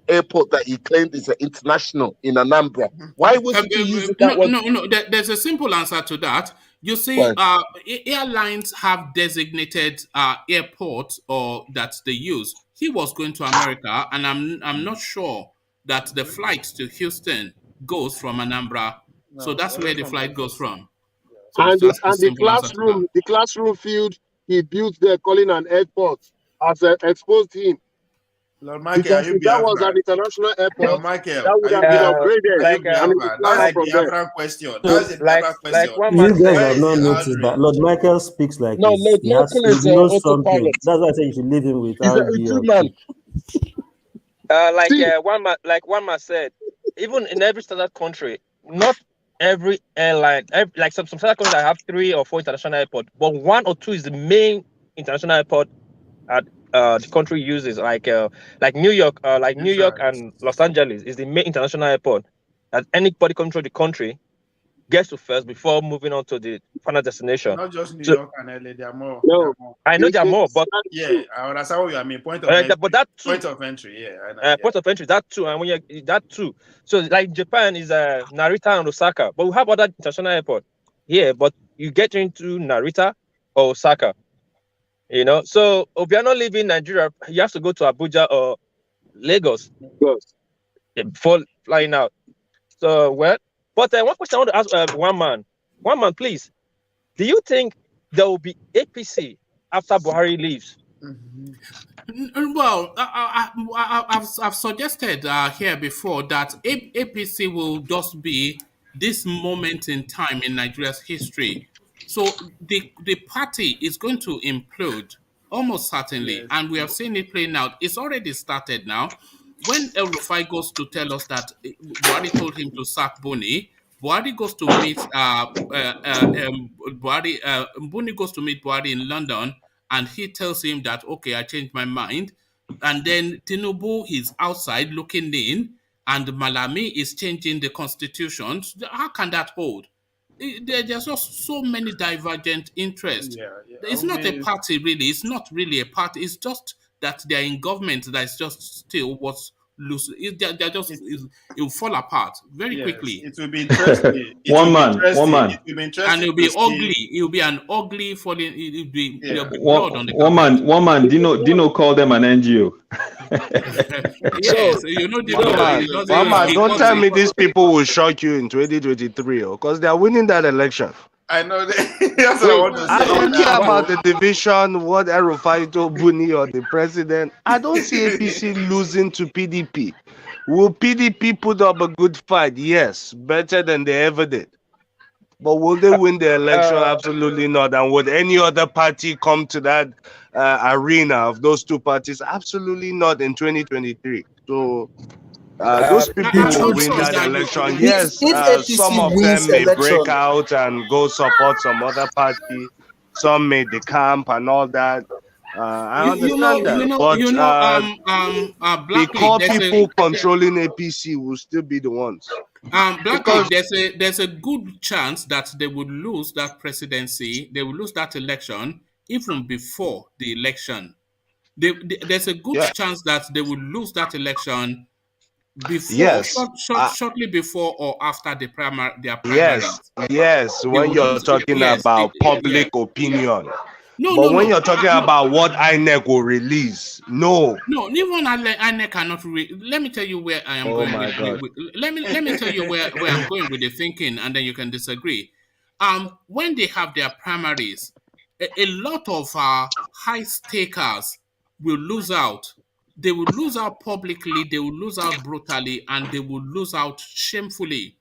airport that he claimed is an international in Anambra? Why wasn't he using that one? No. There's a simple answer to that. You see, airlines have designated airports or that they use. He was going to America, and I'm not sure that the flight to Houston goes from Anambra. So that's where the flight goes from. So And the classroom field he built there, calling an airport, has exposed him. Lord Michael, Because if that was an international airport, Lord Michael, that would have been upgraded. That's a Biafran question. That's a Biafran question. You guys have not noticed that Lord Michael speaks like No, Lord he knows Michael is something. That's why I say you should leave him with RB. One man said, even in every standard country, not every airline, like some standard countries that have 3 or 4 international airports, but 1 or 2 is the main international airport at the country uses, like New York, and Los Angeles is the main international airport that anybody coming through the country gets to first before moving on to the final destination. Not just New York and LA, there are more. No, I know there are more, but yeah, I understand what you mean. Point of entry. But that too, point of entry, yeah. Point of entry, that too, and when you that too. So like Japan is Narita and Osaka, but we have other international airport here, but you get into Narita or Osaka. You know, so if you're not leaving Nigeria, you have to go to Abuja or Lagos before flying out. So, but one question I want to ask one man, please. Do you think there will be APC after Buhari leaves? Well, I've suggested here before that APC will just be this moment in time in Nigeria's history. So the party is going to implode almost certainly, and we have seen it playing out. It's already started now. When El Rufai goes to tell us that Buhari told him to sack Buni, Buhari goes to meet Buni goes to meet Buhari in London, and he tells him that, okay, I changed my mind. And then Tinubu is outside looking in, and Malami is changing the constitution. How can that hold? There's just so many divergent interests. It's not a party, really. It's not really a party. It's just that they're in government that's just still what's loose. They're just, it will fall apart very quickly. It will be interesting. One man. It will be interesting. And it'll be ugly. It'll be an ugly falling. It'll be blood on the carpet. One man. Dino call them an NGO. Yes, you know, don't tell me these people will shock you in 2023 because they are winning that election. I know that. That's what I want to say. I don't care about the division, what El-Rufai told Buni or the president. I don't see APC losing to PDP. Will PDP put up a good fight? Yes, better than they ever did. But will they win the election? Absolutely not. And would any other party come to that arena of those two parties? Absolutely not in 2023. So those people will win that election. Yes, some of them may break out and go support some other party. Some may decamp and all that. I understand that. But the core people controlling APC will still be the ones. There's a good chance that they would lose that presidency. They will lose that election even before the election. There's a good chance that they will lose that election before, shortly before or after their primaries. Yes, when you're talking about public opinion. No. When you're talking about what INEC will release, no, even INEC cannot. Let me tell you where I am going. Let me tell you where I'm going with the thinking, and then you can disagree. When they have their primaries, a lot of high stakers will lose out. They will lose out publicly, they will lose out brutally, and they will lose out shamefully.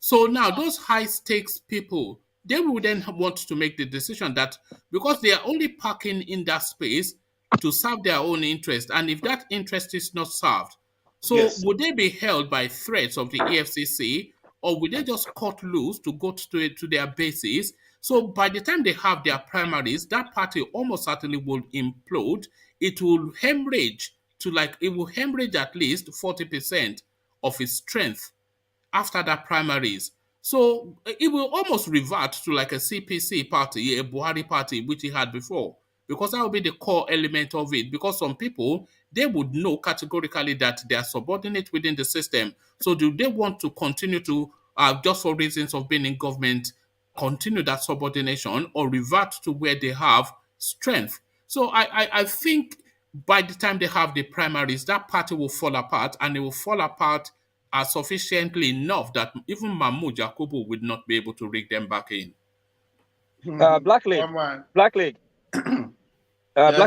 So now those high stakes people, they will then want to make the decision that because they are only parking in that space to serve their own interest, and if that interest is not served, so would they be held by threats of the EFCC, or would they just cut loose to go to their bases? So by the time they have their primaries, that party almost certainly will implode. It will hemorrhage at least 40% of its strength after that primaries. So it will almost revert to like a CPC party, a Buhari party, which he had before, because that will be the core element of it. Because some people, they would know categorically that they are subordinate within the system. So do they want to continue to, just for reasons of being in government, continue that subordination or revert to where they have strength? So I think by the time they have the primaries, that party will fall apart, and it will fall apart sufficiently enough that even Mahmoud Yakubu would not be able to rig them back in. Black Leg. Black,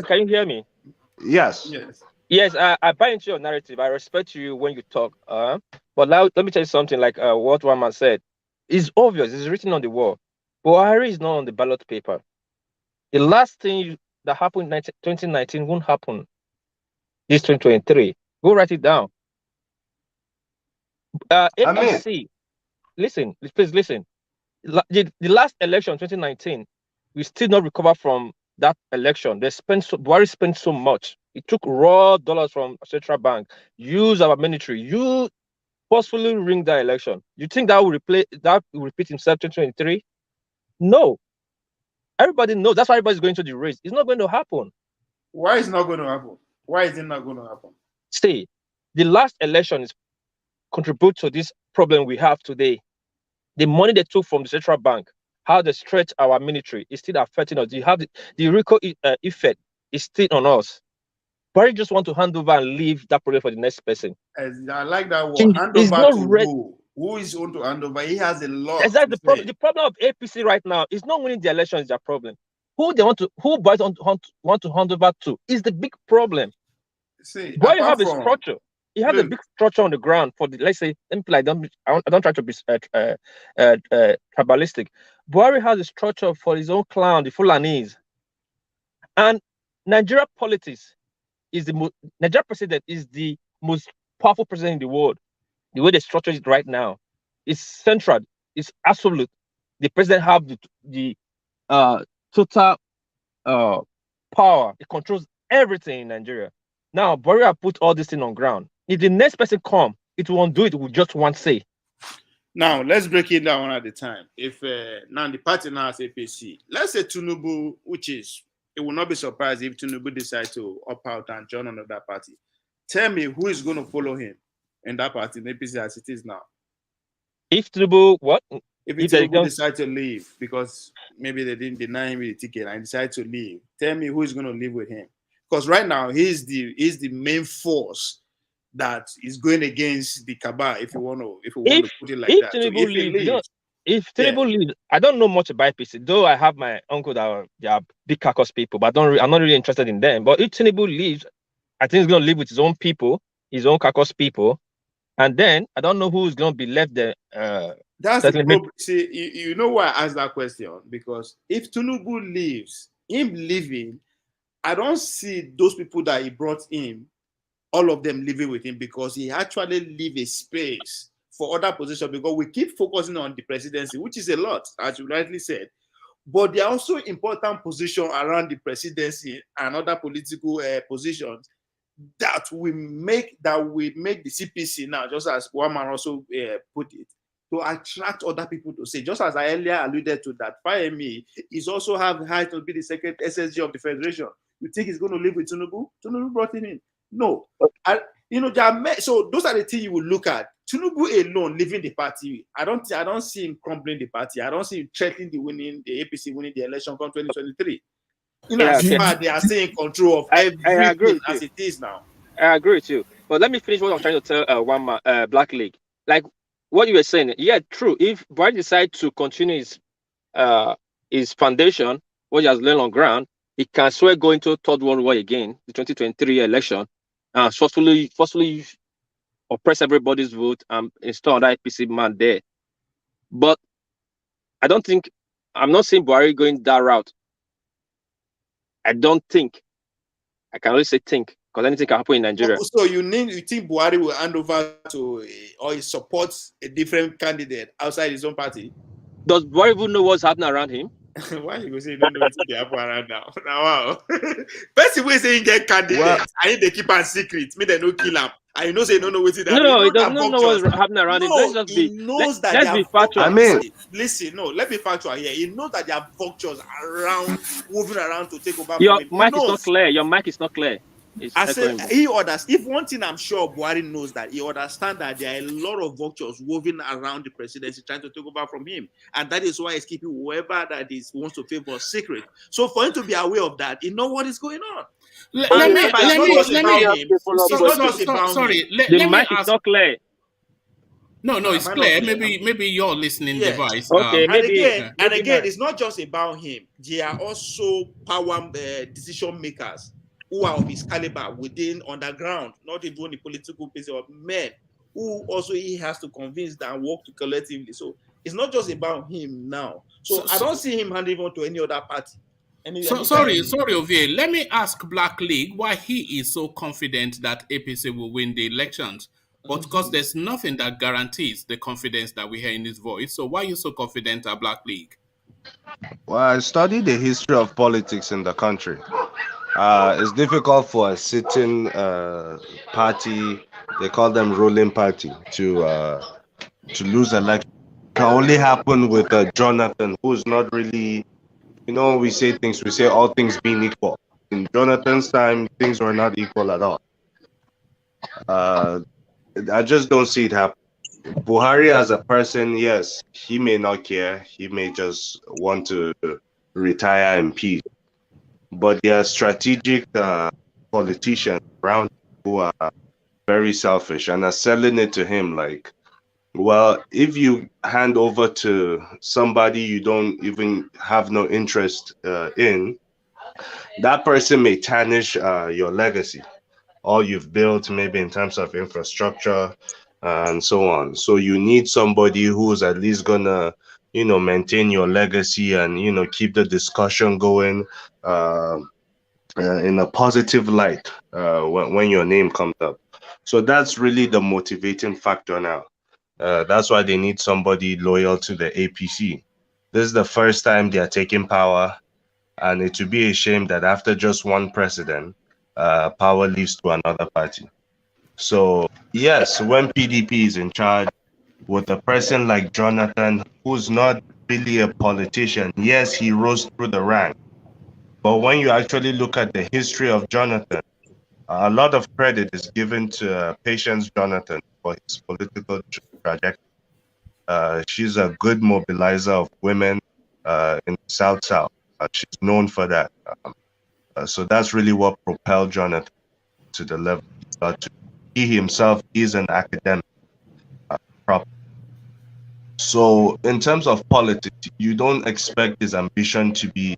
can you hear me? Yes. Yes, I buy into your narrative. I respect you when you talk. But now let me tell you something like what one man said. It's obvious. It's written on the wall. Buhari is not on the ballot paper. The last thing that happened in 2019 won't happen this 2023. Go write it down. APC, listen, please listen. The last election, 2019, we still not recover from that election. Buhari spent so much. It took raw dollars from Central Bank, use our military. You forcefully ring that election. You think that will repeat himself 2023? No. Everybody knows. That's why everybody's going to the race. It's not going to happen. Why is it not going to happen? Why is it not going to happen? See, the last election is contribute to this problem we have today. The money they took from the Central Bank, how they stretch our military, is still affecting us. You have the RICO effect is still on us. But you just want to hand over and leave that problem for the next person. I like that word. Hand over to who is going to hand over? He has a lot. Exactly. The problem of APC right now is not winning the election is their problem. Who Buhari want to hand over to is the big problem. See, Buhari have a structure. He has a big structure on the ground for the, let's say, I don't try to be tribalistic. Buhari has a structure for his own clan, the Fulanese. And Nigeria politics Nigeria president is the most powerful president in the world. The way they structure it right now is central, it's absolute. The president have the total power. It controls everything in Nigeria. Now, Buhari put all this thing on ground. If the next person come, it will undo it with just one say. Now, let's break it down one at a time. If now the party now has APC, let's say Tinubu, it will not be surprised if Tinubu decides to opt out and join another party. Tell me who is going to follow him in that party, in APC as it is now. If Tinubu, what? If Tinubu decides to leave because maybe they didn't deny him the ticket and decide to leave, tell me who is going to live with him. Because right now he's the main force that is going against the cabal. If you want to put it like that. If Tinubu leaves, I don't know much about APC. Though I have my uncle that they are big caucus people, but I'm not really interested in them. But if Tinubu leaves, I think he's going to live with his own people, his own caucus people, and then I don't know who's going to be left there. That's the problem. See, you know why I asked that question? Because if Tinubu leaves, him leaving, I don't see those people that he brought in, all of them living with him, because he actually leave a space for other positions, because we keep focusing on the presidency, which is a lot, as you rightly said. But there are also important positions around the presidency and other political positions that we make the CPC now, just as one man also put it, to attract other people to say. Just as I earlier alluded to that, Fayemi is also have high to be the second SSG of the Federation. You think he's going to live with Tinubu? Tinubu brought him in. No. So those are the things you will look at. Tinubu alone leaving the party, I don't see him crumbling the party. I don't see him threatening the APC winning the election from 2023. As far they are still in control of everything as it is now. I agree with you. But let me finish what I'm trying to tell Black League. Like what you were saying, yeah, true. If Buhari decides to continue his foundation, what he has learned on ground, he can swear go into Third World War again, the 2023 election, and forcefully oppress everybody's vote and install another APC man there. But I'm not saying Buhari going that route. I don't think. I can only say think, because anything can happen in Nigeria. So you think Buhari will hand over to or he supports a different candidate outside his own party? Does Buhari even know what's happening around him? Why you go say you don't know what's happening around now? Now, wow. Person will say he get candidate. I need to keep a secret. Me they no kill him. I say you don't know what's happening. No, he does not know what's happening around him. Let's be factual. Listen, let me factual here. He knows that there are vultures moving around to take over. Your mic is not clear. Your mic is not clear. I said he orders. If one thing I'm sure Buhari knows that he understands that there are a lot of vultures moving around the presidency trying to take over from him, and that is why he's keeping whoever that is wants to favor secret. So for him to be aware of that, he knows what is going on. The mic is not clear. No, it's clear. Maybe your listening device. Okay, and again, it's not just about him. There are also power decision makers who are of his caliber within underground, not even the political place of men who also he has to convince and work to collectively. So it's not just about him now. So I don't see him handing over to any other party. Sorry, Ovie. Let me ask Black League why he is so confident that APC will win the elections. But because there's nothing that guarantees the confidence that we hear in his voice. So why are you so confident at Black League? Well, I studied the history of politics in the country. It's difficult for a sitting party, they call them ruling party, to lose election. It can only happen with Jonathan, who's not really, we say all things being equal. In Jonathan's time, things were not equal at all. I just don't see it happen. Buhari as a person, yes, he may not care. He may just want to retire in peace. But there are strategic politicians around who are very selfish and are selling it to him like, well, if you hand over to somebody you don't even have no interest in, that person may tarnish your legacy, all you've built, maybe in terms of infrastructure and so on. So you need somebody who's at least gonna maintain your legacy and keep the discussion going in a positive light when your name comes up. So that's really the motivating factor now. That's why they need somebody loyal to the APC. This is the first time they are taking power, and it would be a shame that after just one president, power leaves to another party. So yes, when PDP is in charge, with a person like Jonathan, who's not really a politician, yes, he rose through the ranks. But when you actually look at the history of Jonathan, a lot of credit is given to Patience Jonathan for his political trajectory. She's a good mobilizer of women in the South. She's known for that. So that's really what propelled Jonathan to the level he got to. He himself is an academic. So in terms of politics, you don't expect his ambition to be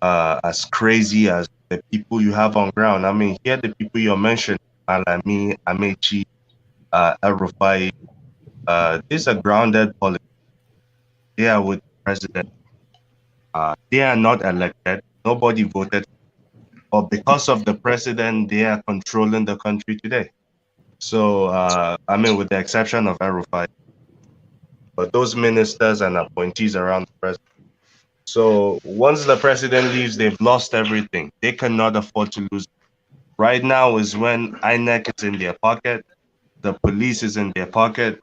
as crazy as the people you have on ground. I mean, here the people you're mentioning, Malami, Amechi, El-Rufai, these are grounded politics. They are with the president. They are not elected. Nobody voted. But because of the president, they are controlling the country today. So, I mean, with the exception of El-Rufai, but those ministers and appointees around the president. So once the president leaves, they've lost everything. They cannot afford to lose. Right now is when INEC is in their pocket, the police is in their pocket,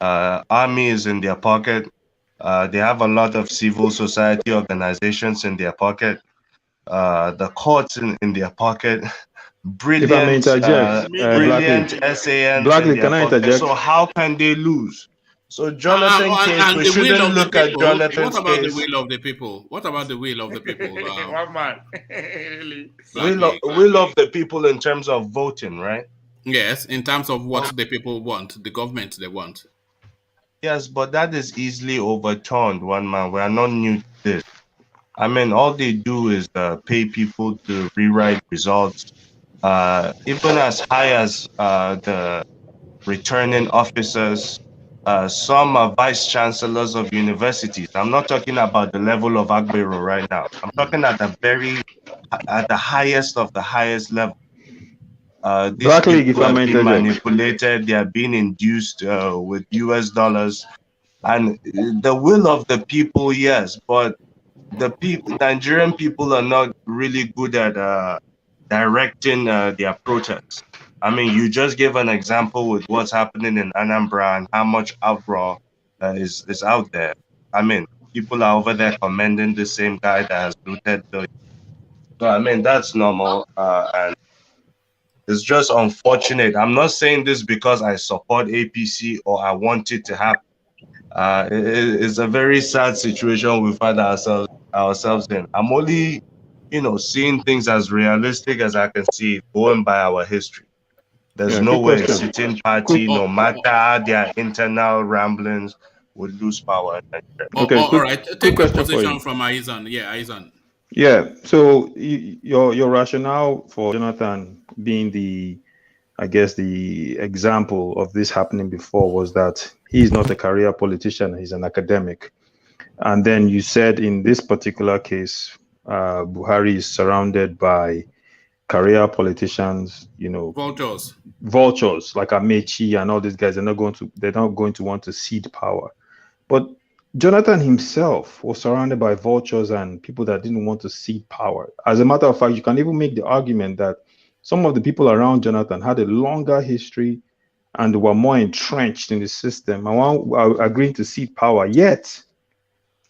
Army is in their pocket. They have a lot of civil society organizations in their pocket. The courts in their pocket. If I may Brilliant, interject, brilliant Blackley, SANs in Blackley, their can I pocket. interject? So how can they lose? So Jonathan case, And we the will shouldn't of the look at people. What Jonathan's about the case. will of the people? What about the will of the people? One man. Really? Will of the people in terms of voting, right? Yes, in terms of what the people want, the government they want. Yes, but that is easily overturned, one man. We are not new to this. I mean, all they do is pay people to rewrite results, even as high as the returning officers. Some are vice chancellors of universities. I'm not talking about the level of Agbero right now. I'm talking at the highest of the highest level. These Black League, if people I have may been interject. manipulated. They are being induced with US dollars, and the will of the people, yes, but the people, Nigerian people, are not really good at directing their protests. I mean, you just gave an example with what's happening in Anambra and how much uproar is out there. I mean, people are over there commending the same guy that has looted billions. So I mean, that's normal, and it's just unfortunate. I'm not saying this because I support APC or I want it to happen. It's a very sad situation we find ourselves in. I'm only, seeing things as realistic as I can see it, going by our history. There's Yeah, no quick way a question. sitting party, no matter their internal ramblings, would lose power. Okay, All right, quick take a question for position you. from Aizan. Yeah, Aizan. Yeah. So your rationale for Jonathan being I guess the example of this happening before was that he's not a career politician; he's an academic. And then you said in this particular case, Buhari is surrounded by career politicians. Vultures like Amechi and all these guys. They're not going to want to cede power. But Jonathan himself was surrounded by vultures and people that didn't want to cede power. As a matter of fact, you can even make the argument that some of the people around Jonathan had a longer history and were more entrenched in the system and were agreeing to cede power. Yet,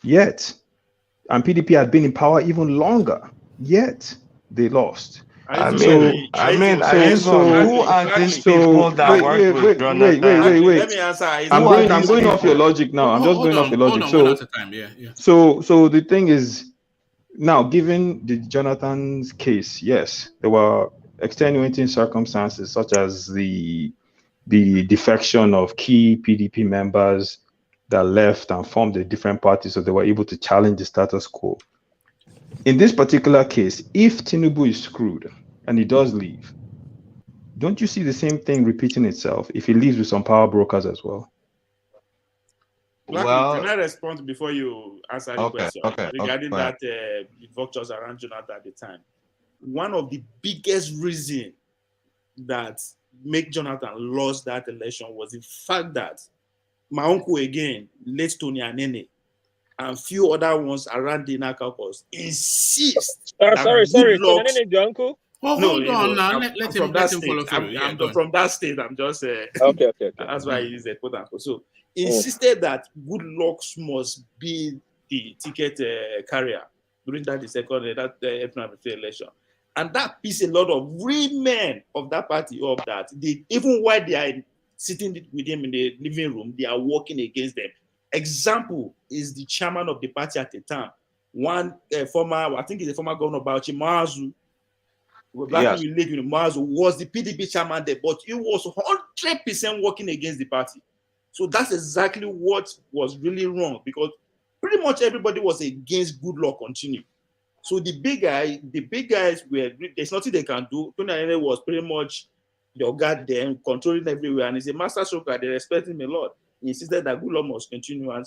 and PDP had been in power even longer, yet they lost. Who are these people that work with Jonathan? Let me answer. I'm going off your logic now. I'm just going off your logic. One at a time. Yeah. So the thing is, now given the Jonathan's case, yes, there were extenuating circumstances such as the defection of key PDP members that left and formed a different party, so they were able to challenge the status quo. In this particular case, if Tinubu is screwed and he does leave, don't you see the same thing repeating itself if he leaves with some power brokers as well? Can I respond before you answer the question regarding that vultures around Jonathan at the time? One of the biggest reasons that make Jonathan lost that election was the fact that my uncle again, late Tony Anene, and few other ones around the inner caucus insist. Sorry, Tony Anene, your uncle? Hold on now. Let him follow through. I'm from that state. I'm just okay. That's why he is a quote unquote. So insisted that good locks must be the ticket carrier during the second election, and that pissed a lot of real men of that party up. That they, even while they are sitting with him in the living room, they are working against them. Example is the chairman of the party at the time, one I think he's a former governor Bauchi, Mazu. Yes. Mazu was the PDP chairman there, but he was 100% working against the party. So that's exactly what was really wrong, because pretty much everybody was against good luck continue. So the big guys were, there's nothing they can do. Tony Anene was pretty much the guy there, controlling everywhere, and he's a master stroker. They respect him a lot. He insisted that good luck must continue. And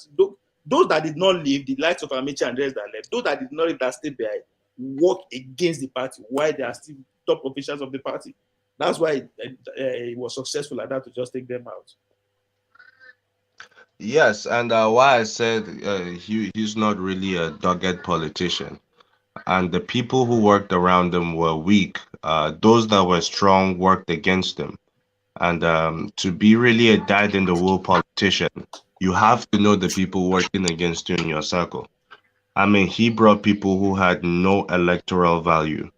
those that did not leave, the likes of Amici and others that left, those that did not leave, that stayed behind, work against the party while they are still top officials of the party. That's why he was successful like that, to just take them out. Yes, and why I said he's not really a dogged politician, and the people who worked around him were weak. Those that were strong worked against him. And to be really a dyed-in-the-wool politician, you have to know the people working against you in your circle. I mean, he brought people who had no electoral value.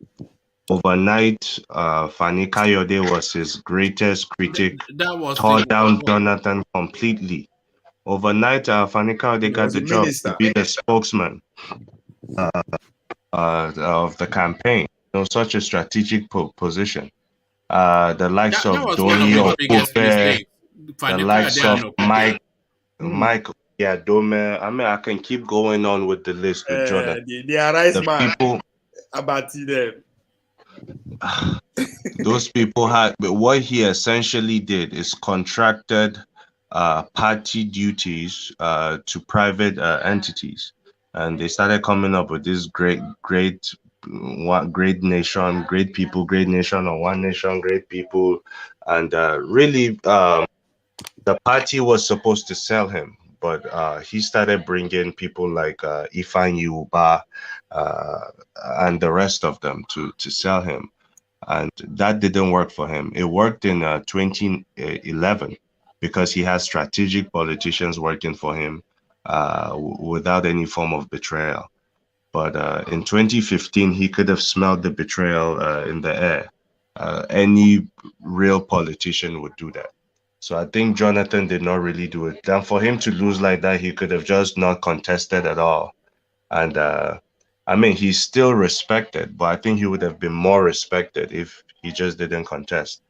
Overnight, Fani Kayode was his greatest critic, tore down Jonathan completely. Overnight, Fani Kayode got the job to be the spokesman of the campaign. Such a strategic position. The likes of Doyi Okupe, the likes of Mike Dome. I mean, I can keep going on with the list with Jonathan. The Arise man. People, Abati them. Those people had, but what he essentially did is contracted party duties to private entities, and they started coming up with this great nation, great people, great nation, or one nation, great people, and really the party was supposed to sell him, but he started bringing people like Ifeanyi Uba and the rest of them to sell him. And that didn't work for him. It worked in 2011 because he has strategic politicians working for him without any form of betrayal. But in 2015, he could have smelled the betrayal in the air. Any real politician would do that. So I think Jonathan did not really do it. And for him to lose like that, he could have just not contested at all. And I mean, he's still respected, but I think he would have been more respected if he just didn't contest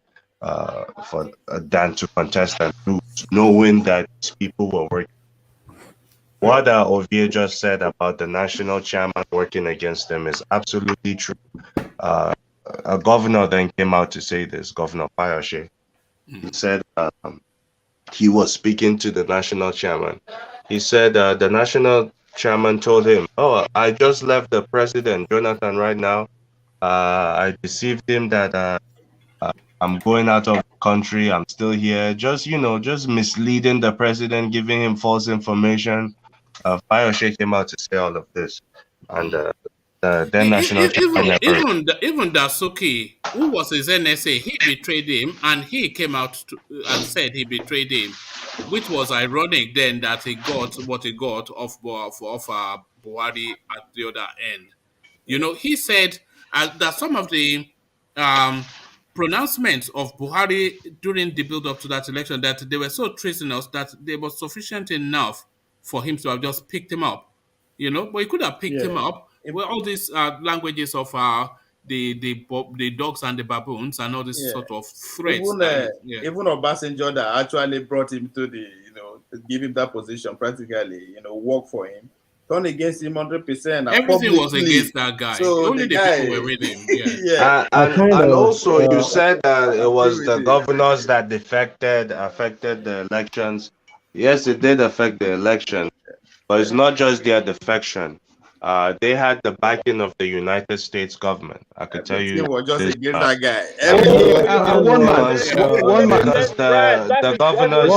than to contest and lose, knowing that people were working. What Ovie just said about the national chairman working against them is absolutely true. A governor then came out to say this, Governor Fayose. He said he was speaking to the national chairman. He said the national chairman told him, "Oh, I just left the president, Jonathan, right now. I deceived him that I'm going out of the country. I'm still here. Just misleading the president, giving him false information." Fayose came out to say all of this, and then national chairman even Dasuki, who was his NSA, he betrayed him, and he came out and said he betrayed him, which was ironic then that he got what he got of Buhari at the other end. He said that some of the pronouncements of Buhari during the build-up to that election, that they were so treasonous that they were sufficient enough for him to have just picked him up. But he could have picked him up. Well, all these languages of the dogs and the baboons and all this sort of threats. Even Obasanjo that actually brought him to give him that position, practically, work for him, turned against him 100%. Everything was against that guy. So only the people were with him. Yeah. And also, you said that it was the governors that affected the elections. Yes, it did affect the election, but it's not just their defection. They had the backing of the United States government. I could tell you. They were just against that guy. One man. Because the governors,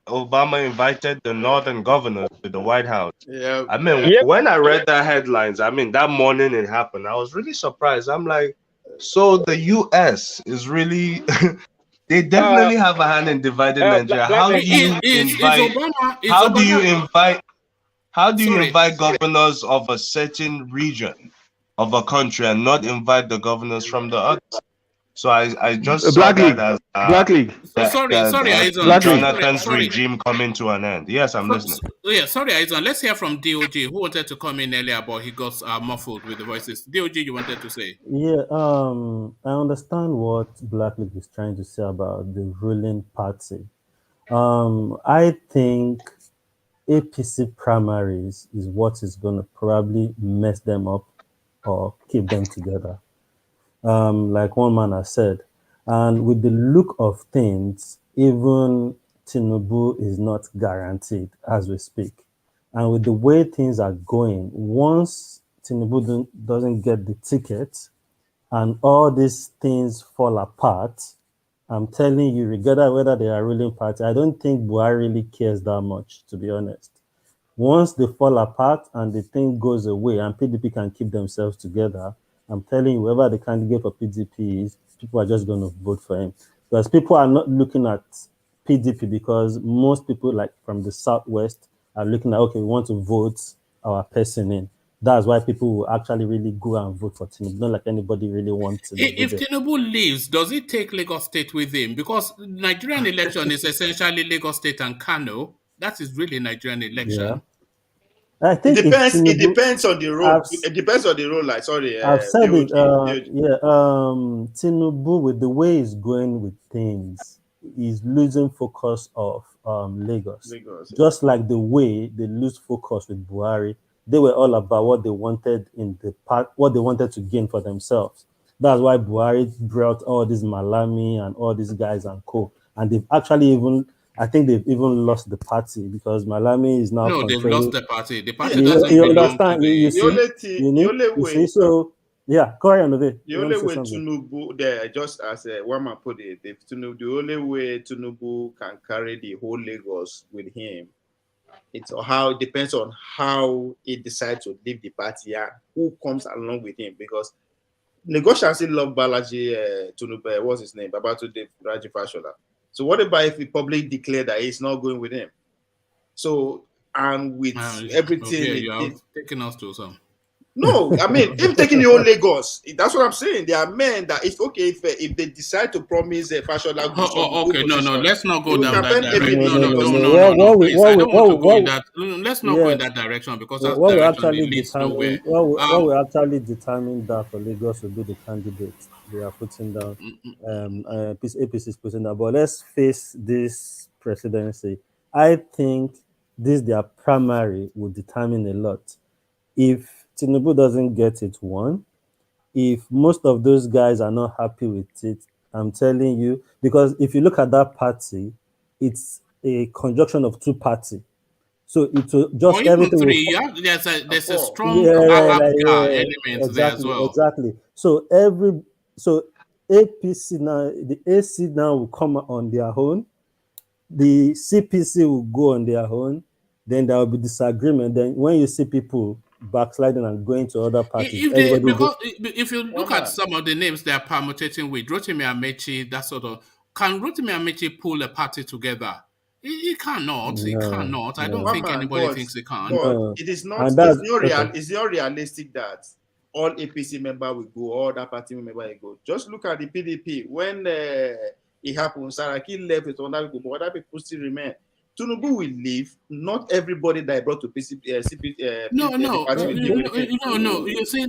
Obama invited the northern governors to the White House. Yeah. I mean, when I read the headlines, I mean, that morning it happened, I was really surprised. I'm like, so the U.S. is really. They definitely have a hand in dividing Nigeria. How do you invite governors of a certain region of a country and not invite the governors from the others? So I just saw that as Jonathan's regime coming to an end. Yes, I'm listening. Sorry, Aizan. Let's hear from DOG, who wanted to come in earlier, but he got muffled with the voices. DOG, you wanted to say? Yeah, I understand what Black League is trying to say about the ruling party. I think APC primaries is what is going to probably mess them up or keep them together. Like one man has said, and with the look of things, even Tinubu is not guaranteed as we speak. And with the way things are going, once Tinubu doesn't get the ticket and all these things fall apart, I'm telling you, regardless of whether they are ruling party, I don't think Buhari really cares that much, to be honest. Once they fall apart and the thing goes away and PDP can keep themselves together, I'm telling you, whoever the candidate for PDP is, people are just going to vote for him. Because people are not looking at PDP because most people, like from the Southwest, are looking at, okay, we want to vote our person in. That's why people will actually really go and vote for Tinubu. Not like anybody really wants Tinubu If there. Tinubu leaves, does it take Lagos State with him? Because Nigerian election is essentially Lagos State and Kano. That is really Nigerian election. I think it depends. Tinubu, It depends on the role. It depends on the role. Like I've said it. DOG. Tinubu, with the way he's going with things, is losing focus of Lagos. Lagos, yeah. Just like the way they lose focus with Buhari, they were all about what they wanted in the part, what they wanted to gain for themselves. That's why Buhari brought all these Malami and all these guys and co. And they've actually even, I think they've even lost the party because Malami is now No, controlling. they've lost the party. The party You doesn't belong understand? to the... You see? So, yeah, Corey and The only way Tinubu, there, just as one man put it, the only way Tinubu can carry the whole Lagos with him, it's how it depends on how he decides to leave the party and who comes along with him. Because Lagosians still love Balaji Tinubu, what's his name? Babatunde Raji Fashola. So what about if he publicly declared that he's not going with him? So, and with everything... Okay, you are taking us to some... No, I mean, him taking the whole Lagos, that's what I'm saying. There are men that it's okay if they decide to promise a Fashola. Okay, no, let's not go down that direction. No, please. I don't want to go in that. Let's not go in that direction because that direction leads nowhere. What will actually determine that for Lagos will be the candidates they are putting down. APC is putting down. But let's face this presidency. I think this their primary will determine a lot. If Tinubu doesn't get it, one, if most of those guys are not happy with it, I'm telling you, because if you look at that party, it's a conjunction of two parties. So it will just or even everything. Three, there's a strong element there as well. Exactly. So APC now, the AC now will come on their own. The CPC will go on their own. Then there will be disagreement. Then when you see people backsliding and going to other parties, if you look at some of the names they are permutating with, Rotimi Amechi, that sort of, can Rotimi Amechi pull a party together? He cannot. He cannot. I don't think anybody thinks he can. It is not. It's not realistic that all APC members will go, all that party members will go. Just look at the PDP. When it happened, Saraki left with other people, but other people still remain. Tinubu will leave. Not everybody that I brought to PCP. No. You see,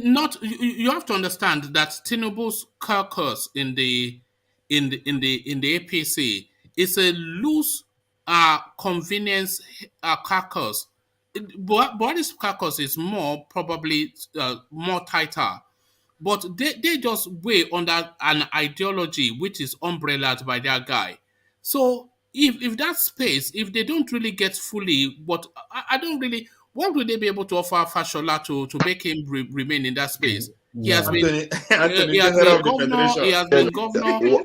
you have to understand that Tinubu's caucus in the APC is a loose convenience caucus. Buhari's caucus is probably more tighter. But they just weigh under an ideology which is umbrellaed by their guy. So if that space, if they don't really get fully, but I don't really, what will they be able to offer Fashola to make him remain in that space? He has been governor. He has been governor.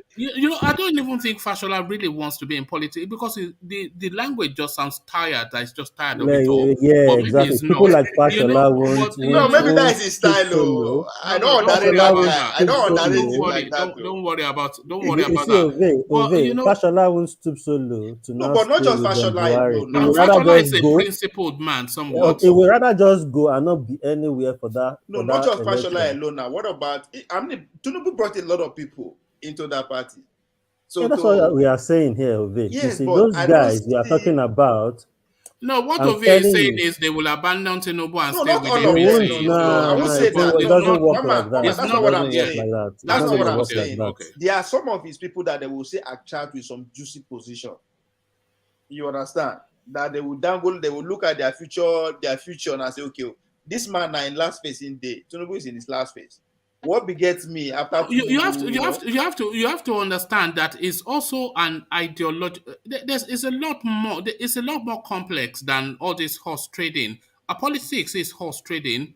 I don't even think Fashola really wants to be in politics because the language just sounds tired. That it's just tired of it all. Yeah, exactly. People like Fashola won't. Maybe that's his style. I don't worry about. Fashola won't stoop so low to no, but not just Fashola. Fashola is a principled man. Somewhat. He would rather just go and not be anywhere for that. No, not just Fashola alone. Now, what about? I mean, Tinubu brought a lot of people into that party. So that's what we are saying here, Ove. Yes, you see, those guys we are talking about. No, what Ove is saying is they will abandon Tinubu and stay with APC. I won't say that. It doesn't work like that. That's not what I'm saying. That's not what I'm saying. Okay. There are some of his people that they will say are charged with some juicy position. You understand? That they will dangle, they will look at their future and say, okay, this man now in last phase in day. Tinubu is in his last phase. What begets me after you have to understand that it's also an ideology. It's a lot more. It's a lot more complex than all this horse trading. Politics is horse trading,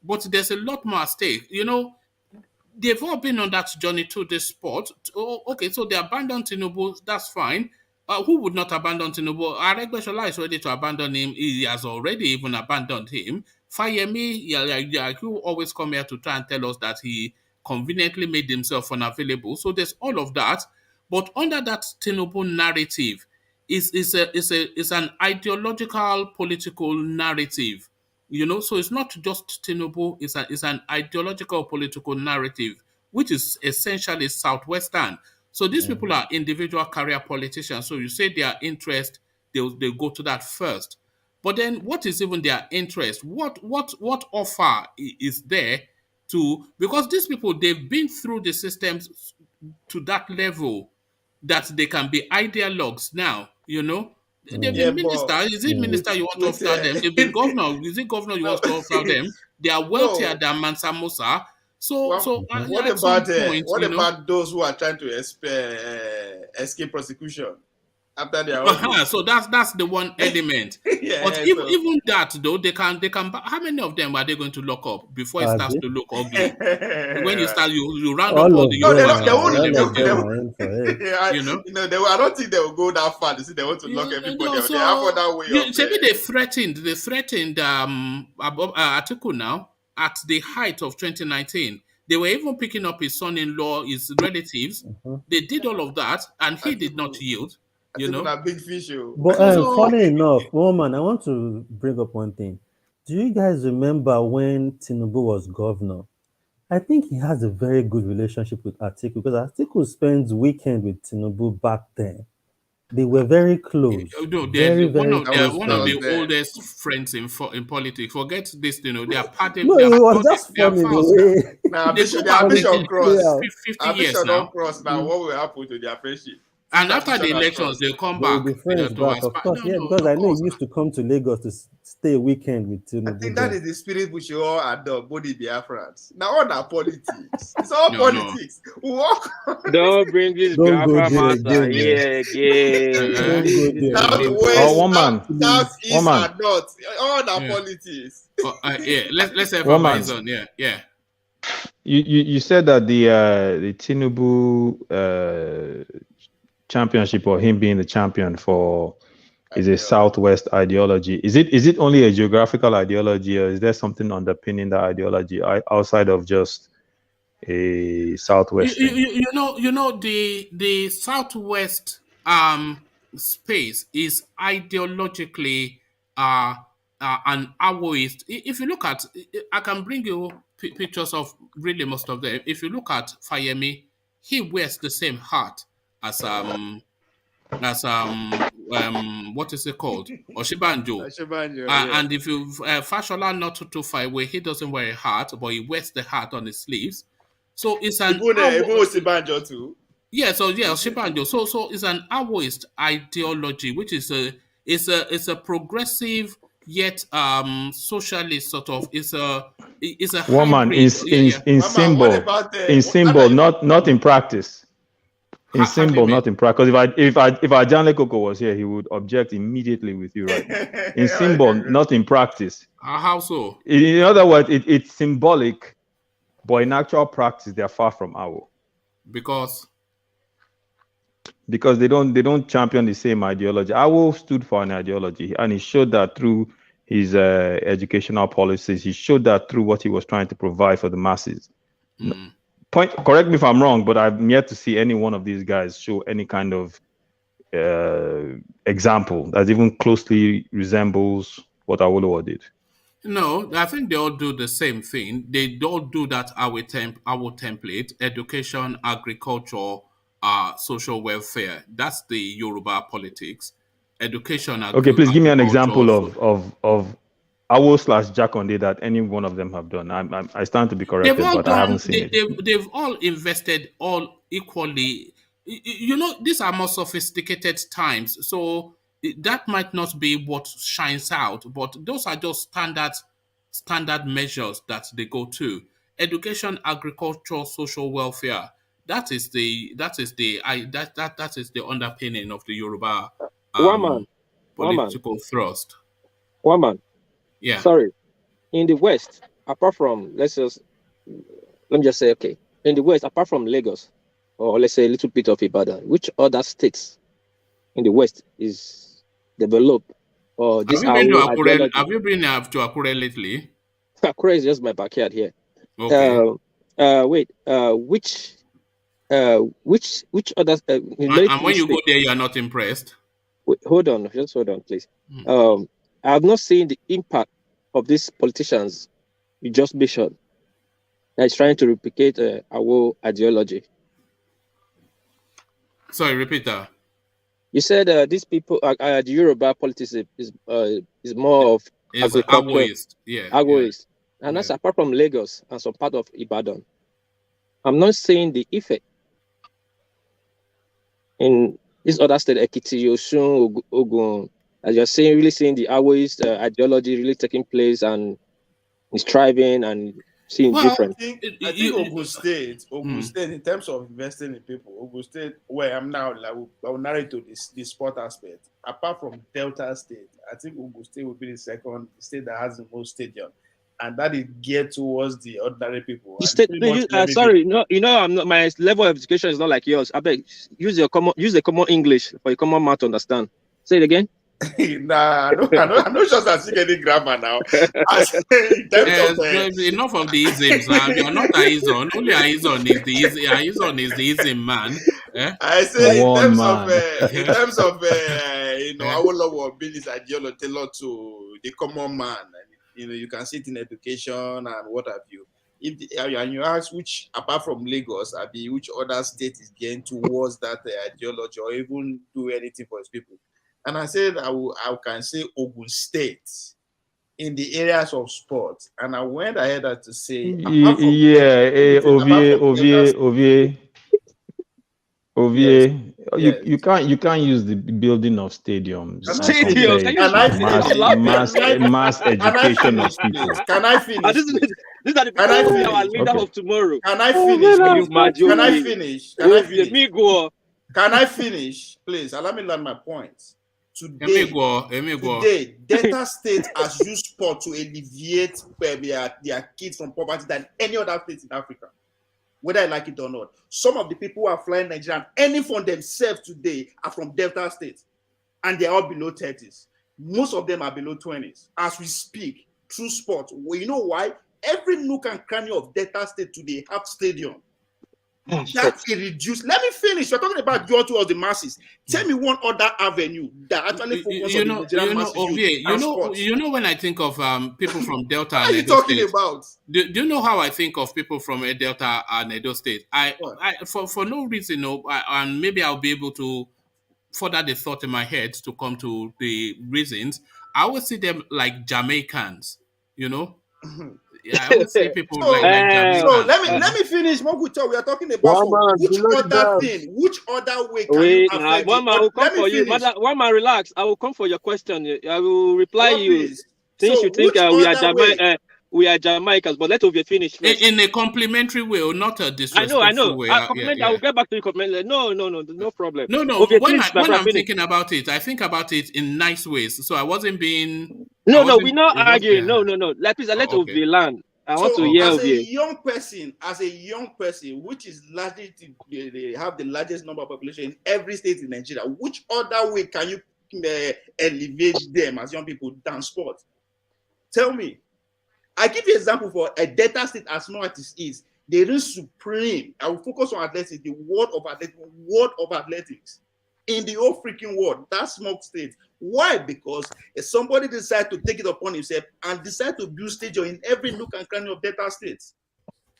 but there's a lot more at stake. They've all been on that journey to this sport. Okay, so they abandoned Tinubu. That's fine. Who would not abandon Tinubu? Aregbesola is ready to abandon him. He has already even abandoned him. Fayemi, you always come here to try and tell us that he conveniently made himself unavailable. So there's all of that. But under that Tinubu narrative is an ideological political narrative. So it's not just Tinubu, it's an ideological political narrative, which is essentially Southwestern. So these people are individual career politicians. So you say their interest, they go to that first. But then what is even their interest? What offer is there because these people, they've been through the systems to that level that they can be ideologues now, They've been minister. Is it minister you want to offer them? They've been governor. Is it governor you want to offer them? They are wealthier than Mansa Musa. What about those who are trying to escape prosecution after their So that's the one element. But even that though, they can. How many of them are they going to lock up before it starts to look ugly? When you start, you round up all the. I don't think they will go that far to see they want to lock everybody up. They have other way. Maybe they threatened Atiku now at the height of 2019. They were even picking up his son-in-law, his relatives. They did all of that, and he did not yield. A big fish. But funny enough, woman, I want to bring up one thing. Do you guys remember when Tinubu was governor? I think he has a very good relationship with Atiku because Atiku spends weekend with Tinubu back then. They were very close. They're one of the oldest friends in politics. Forget this, they are part of. No, it was just funny the way. Now, Bishop cross. 50 years now. Cross now. What will happen to their friendship? And after the elections, they'll come back. They'll be friends back, of course, because I know he used to come to Lagos to stay a weekend with Tinubu. I think that is the spirit we should all adopt, body Biafrans. Now, all that politics. It's all politics. Walk. Don't bring this Biafra matter here again. Southeast and north. All that politics. Let's have a minds on. Yeah. You said that the Tinubu championship, or him being the champion is a Southwest ideology. Is it only a geographical ideology, or is there something underpinning that ideology outside of just a Southwest? The Southwest space is ideologically an Awoist. If you look at, I can bring you pictures of really most of them. If you look at Fayemi, he wears the same hat as what is it called? Oshibanjo. And if you Fashola not too far away, he doesn't wear a hat, but he wears the hat on his sleeves. So it's an Oshibanjo too. Yeah, Oshibanjo. So it's an Awoist ideology, which is a progressive yet socialist sort of. It's a woman in symbol, not in practice. In symbol, not in practice. Because if Ajan Lekoko was here, he would object immediately with you, right? In symbol, not in practice. How so? In other words, it's symbolic, but in actual practice, they are far from Awo. Because they don't champion the same ideology. Awo stood for an ideology, and he showed that through his educational policies. He showed that through what he was trying to provide for the masses. Correct me if I'm wrong, but I've yet to see any one of these guys show any kind of example that even closely resembles what Awolowo did. No, I think they all do the same thing. They all do that our template: education, agriculture, social welfare. That's the Yoruba politics. Education. Okay, please give me an example of Awo/Jakonde that any one of them have done. I stand to be corrected, but I haven't seen it. They've all invested all equally. These are more sophisticated times, so that might not be what shines out, but those are just standard measures that they go to. Education, agriculture, social welfare. That is the underpinning of the Yoruba political thrust. Woman. Yeah. Sorry. In the West, apart from let me just say, okay. In the West, apart from Lagos, or let's say a little bit of Ibadan, which other states in the West is developed or this? Have you been to Akure lately? Accra is just my backyard here. Okay. Wait. Which other? And when you go there, you are not impressed. Wait, hold on, just hold on, please. I have not seen the impact of these politicians you just mentioned that is trying to replicate our ideology. Sorry, repeat that. You said these people, the Yoruba politics is more of agriculture, agroist, and that's apart from Lagos and some part of Ibadan. I'm not seeing the effect in this other state, Ekiti, Osun, Ogun, as you're saying, really seeing the agroist ideology really taking place and is thriving and seeing different. I think Ogun State, in terms of investing in people, Ogun State, where I'm now, I will narrate to the sport aspect. Apart from Delta State, I think Ogun State will be the second state that has the most stadium, and that is geared towards the ordinary people. Sorry, no, I'm not. My level of education is not like yours. I beg, use the common English for a common man to understand. Say it again. Nah, I'm not sure I'm seeing any grammar now. Enough of the isms. You're not Aizon. Only Aizon is the easy. Aizon is the ism man. I say in terms of our business ideology tailored to the common man. You can see it in education and what have you. And you ask which, apart from Lagos, which other state is getting towards that ideology or even do anything for its people. And I said I can say Ogun State in the areas of sport. And I went ahead to say Ovie. You can't use the building of stadiums. Mass education of people. Can I finish? These are the people who are our leader of tomorrow. Can I finish? Can I finish? Please allow me to learn my point. Today, Delta State has used sport to alleviate their kids from poverty than any other state in Africa, whether I like it or not. Some of the people who are flying Nigeria, any for themselves today, are from Delta State, and they're all below 30s. Most of them are below 20s. As we speak, through sport. Well, you know why? Every nook and cranny of Delta State today have stadium. That's a reduced. Let me finish. You're talking about draw towards the masses. Tell me one other avenue that actually focuses on the Nigerian masses. You know when I think of people from Delta what and are you Edo talking State, about? Do you know how I think of people from Delta and Edo State? For no reason, and maybe I'll be able to further the thought in my head to come to the reasons. I always see them like Jamaicans, Yeah, I would say people like Jamaicans. So let me finish. We are talking about which other way can you affect one man will come for you. One man, relax. I will come for your question. I will reply you. Since you think we are Jamaicans, but let Ovie finish first. In a complimentary way, or not a disrespectful way. I will get back to you. No problem. No. Ovie, when I'm thinking about it, I think about it in nice ways. So I wasn't being. We're not arguing. No. Let Ovie land. I want to hear Ovie. As a young person, which is largely they have the largest number of population in every state in Nigeria. Which other way can you elevate them as young people than sport? Tell me. I give you an example for a Delta State as small as it is. They reign supreme. I will focus on athletics, the world of athletics. In the whole freaking world, that small state. Why? Because if somebody decides to take it upon himself and decide to build stadium in every nook and cranny of Delta states.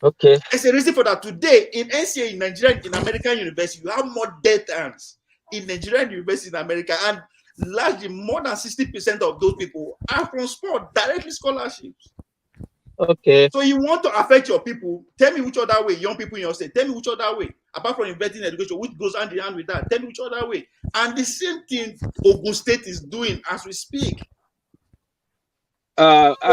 Okay. It's a reason for that. Today, in NCA, in Nigeria, in American university, you have more Deltans in Nigerian university in America, and largely more than 60% of those people are from sport, directly scholarships. Okay. So you want to affect your people? Tell me which other way, young people in your state. Tell me which other way, apart from investing in education, which goes hand in hand with that. Tell me which other way. And the same thing Ogun State is doing as we speak. I'm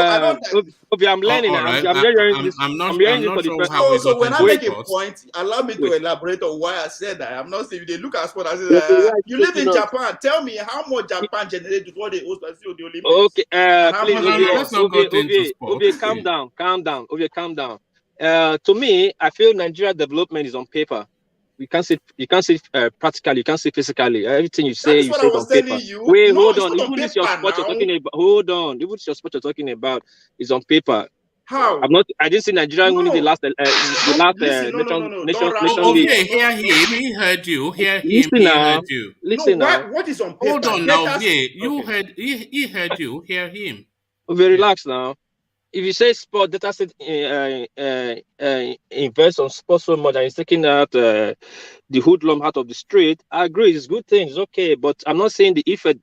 learning. Right. I'm hearing this. I'm not hearing sure this for the how we So got when I into make a sports. point, allow me to elaborate on why I said that. I'm not saying they look at sport. I say you live in Japan. Tell me how much Japan generates before they host the Olympics. Okay, let's not go into sports. Ovie, calm down. Ovie, calm down. To me, I feel Nigeria development is on paper. You can't see practically, you can't see physically. Everything you say, you say it on paper. Wait, hold on. Even if your sport you're talking about, hold on. Even if your sport you're talking about is on paper, How? I didn't see Nigeria winning the last nation league. Hear him. He heard you. Hear him. Listen He now. heard you. Listen now. What is on paper? Hold on now, you heard. He heard you. Hear him. Okay, relax now. If you say sport data set invest on sports so much and it's taking out the hoodlum out of the street, I agree, it's good thing, it's okay, but I'm not saying the effort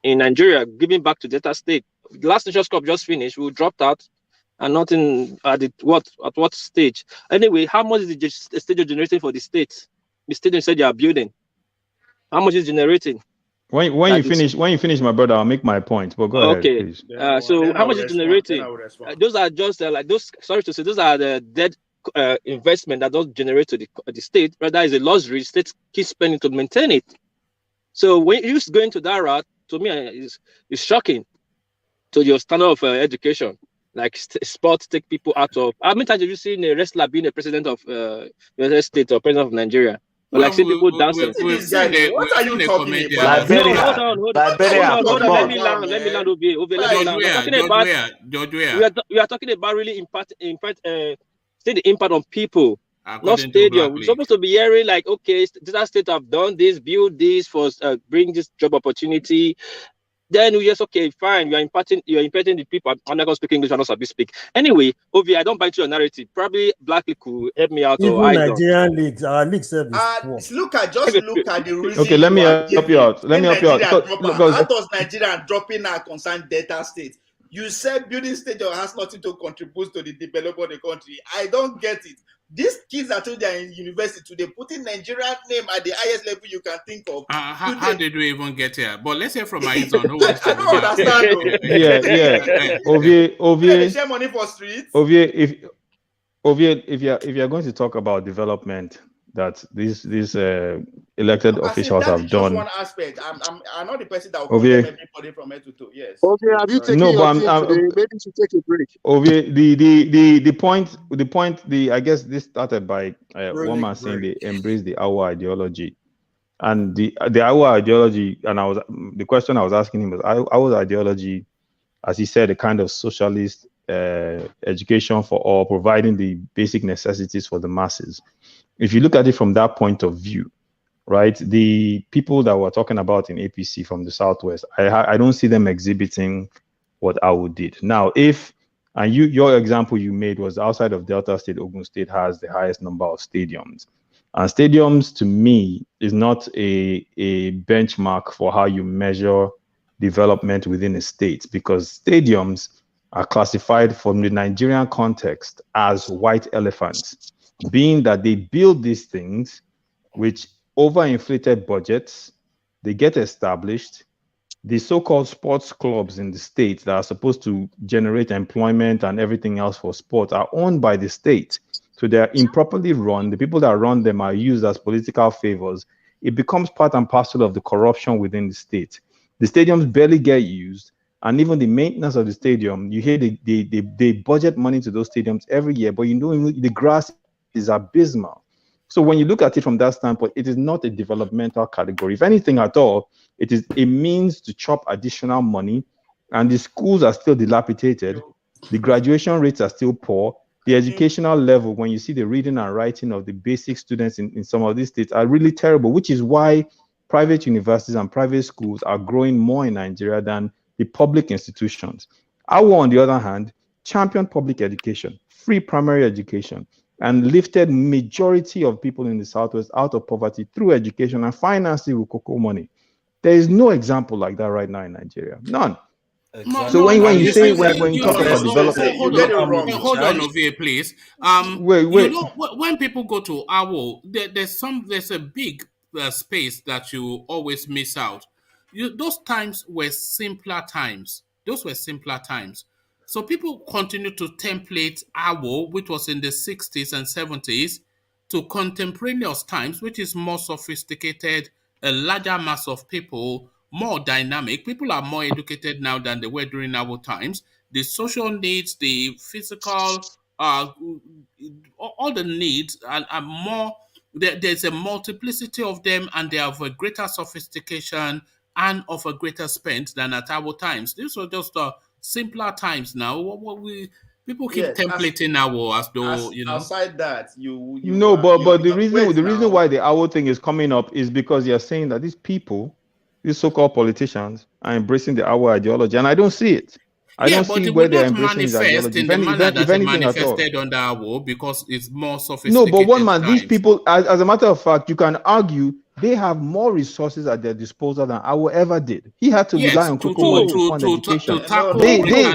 in Nigeria giving back to Delta State. The last Nations Cup just finished, we dropped out and not in at what stage. Anyway, how much is the stadium generating for the state? The stadium said you are building. How much is generating? When you finish, my brother, I'll make my point. But go ahead, please. So how much is generating? Those are just like those. Sorry to say, those are the dead investment that don't generate to the state. Rather, is a luxury. State keeps spending to maintain it. So when you go into that route, to me, is shocking to your standard of education. Like sports take people out of. How many times have you seen a wrestler being a president of United States or president of Nigeria? Well, like see people dancing. What are you talking about? Hold on. Let me land. We are talking about really impact. See the impact on people, not stadium. We're supposed to be hearing like, okay, that state have done this, build this for bring this job opportunity. Then we just okay, fine. You're impacting the people. I'm not gonna speak English. I'm not supposed to speak. Anyway, Ovi, I don't buy into your narrative. Probably Black League could help me out. Even Nigerian leagues, our league service. Just look at the reason. Okay, let me help you out. How does Nigeria dropping our concerned Delta State? You said building stadium has nothing to contribute to the development of the country. I don't get it. These kids are told they're in university today, putting Nigerian name at the highest level you can think of. How did we even get here? But let's hear from Aizon. I don't understand. Ovie, share money for streets. Ovie, if you're going to talk about development that these elected officials have done. One aspect. I'm not the person that will condemn everybody from head to toe. Yes. Okay, have you taken your team today? Maybe you should take a break. Ovie, I guess this started by one man saying they embrace the Awa ideology, and the Awa ideology, and the question I was asking him was Awa's ideology, as he said, a kind of socialist education for all, providing the basic necessities for the masses. If you look at it from that point of view, right, the people that we're talking about in APC from the Southwest, I don't see them exhibiting what Awu did. Now, your example you made was outside of Delta State, Ogun State has the highest number of stadiums. And stadiums, to me, is not a benchmark for how you measure development within a state, because stadiums are classified from the Nigerian context as white elephants, being that they build these things which overinflated budgets, they get established. The so-called sports clubs in the state that are supposed to generate employment and everything else for sport are owned by the state. So they're improperly run. The people that run them are used as political favors. It becomes part and parcel of the corruption within the state. The stadiums barely get used. And even the maintenance of the stadium, you hear they budget money to those stadiums every year, but you know the grass is abysmal. So when you look at it from that standpoint, it is not a developmental category. If anything at all, it is a means to chop additional money, and the schools are still dilapidated. The graduation rates are still poor. The educational level, when you see the reading and writing of the basic students in some of these states, are really terrible, which is why private universities and private schools are growing more in Nigeria than the public institutions. Awa, on the other hand, championed public education, free primary education, and lifted majority of people in the Southwest out of poverty through education and financing with cocoa money. There is no example like that right now in Nigeria. None. Exactly. So when you talk about development, hold on, Ovie, please. Wait. You know, when people go to Awo, there's a big space that you always miss out. Those times were simpler times. So people continue to template Awo, which was in the 60s and 70s, to contemporaneous times, which is more sophisticated, a larger mass of people, more dynamic. People are more educated now than they were during our times. The social needs, the physical, all the needs are more. There's a multiplicity of them, and they have a greater sophistication and of a greater spend than at our times. These were just simpler times now. People keep templating Awo as though, you know. Outside that, but the reason why the Awo thing is coming up is because you're saying that these people, these so-called politicians, are embracing the Awo ideology, and I don't see it. I don't see where they're embracing his ideology. In the manner that it manifested under Awo, because it's more sophisticated. No, but one man, these people, as a matter of fact, you can argue they have more resources at their disposal than Awo ever did. He had to rely on Cocoa money to fund education.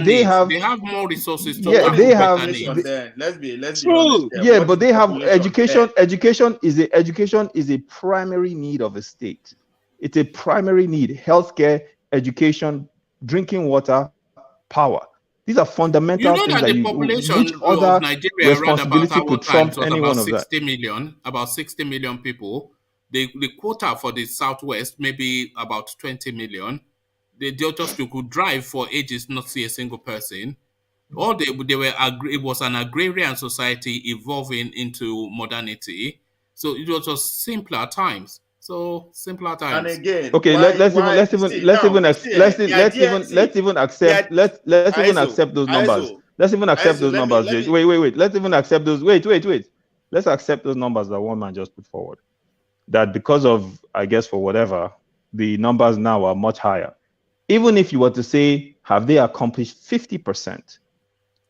They have more resources to tackle better needs. Let's be but they have education. Education is a primary need of a state. It's a primary need. Healthcare, education, drinking water, power. These are fundamental things that the population of Nigeria responsibility could trump any one of that. About 60 million people. The quota for the Southwest maybe about 20 million. They just you could drive for ages, not see a single person. All they were it was an agrarian society evolving into modernity. So it was just simpler times. And again, okay, let's even accept those numbers. Let's even accept those numbers. Wait. Let's even accept those. Wait. Let's accept those numbers that one man just put forward. That because of, I guess, for whatever, the numbers now are much higher. Even if you were to say, have they accomplished 50%,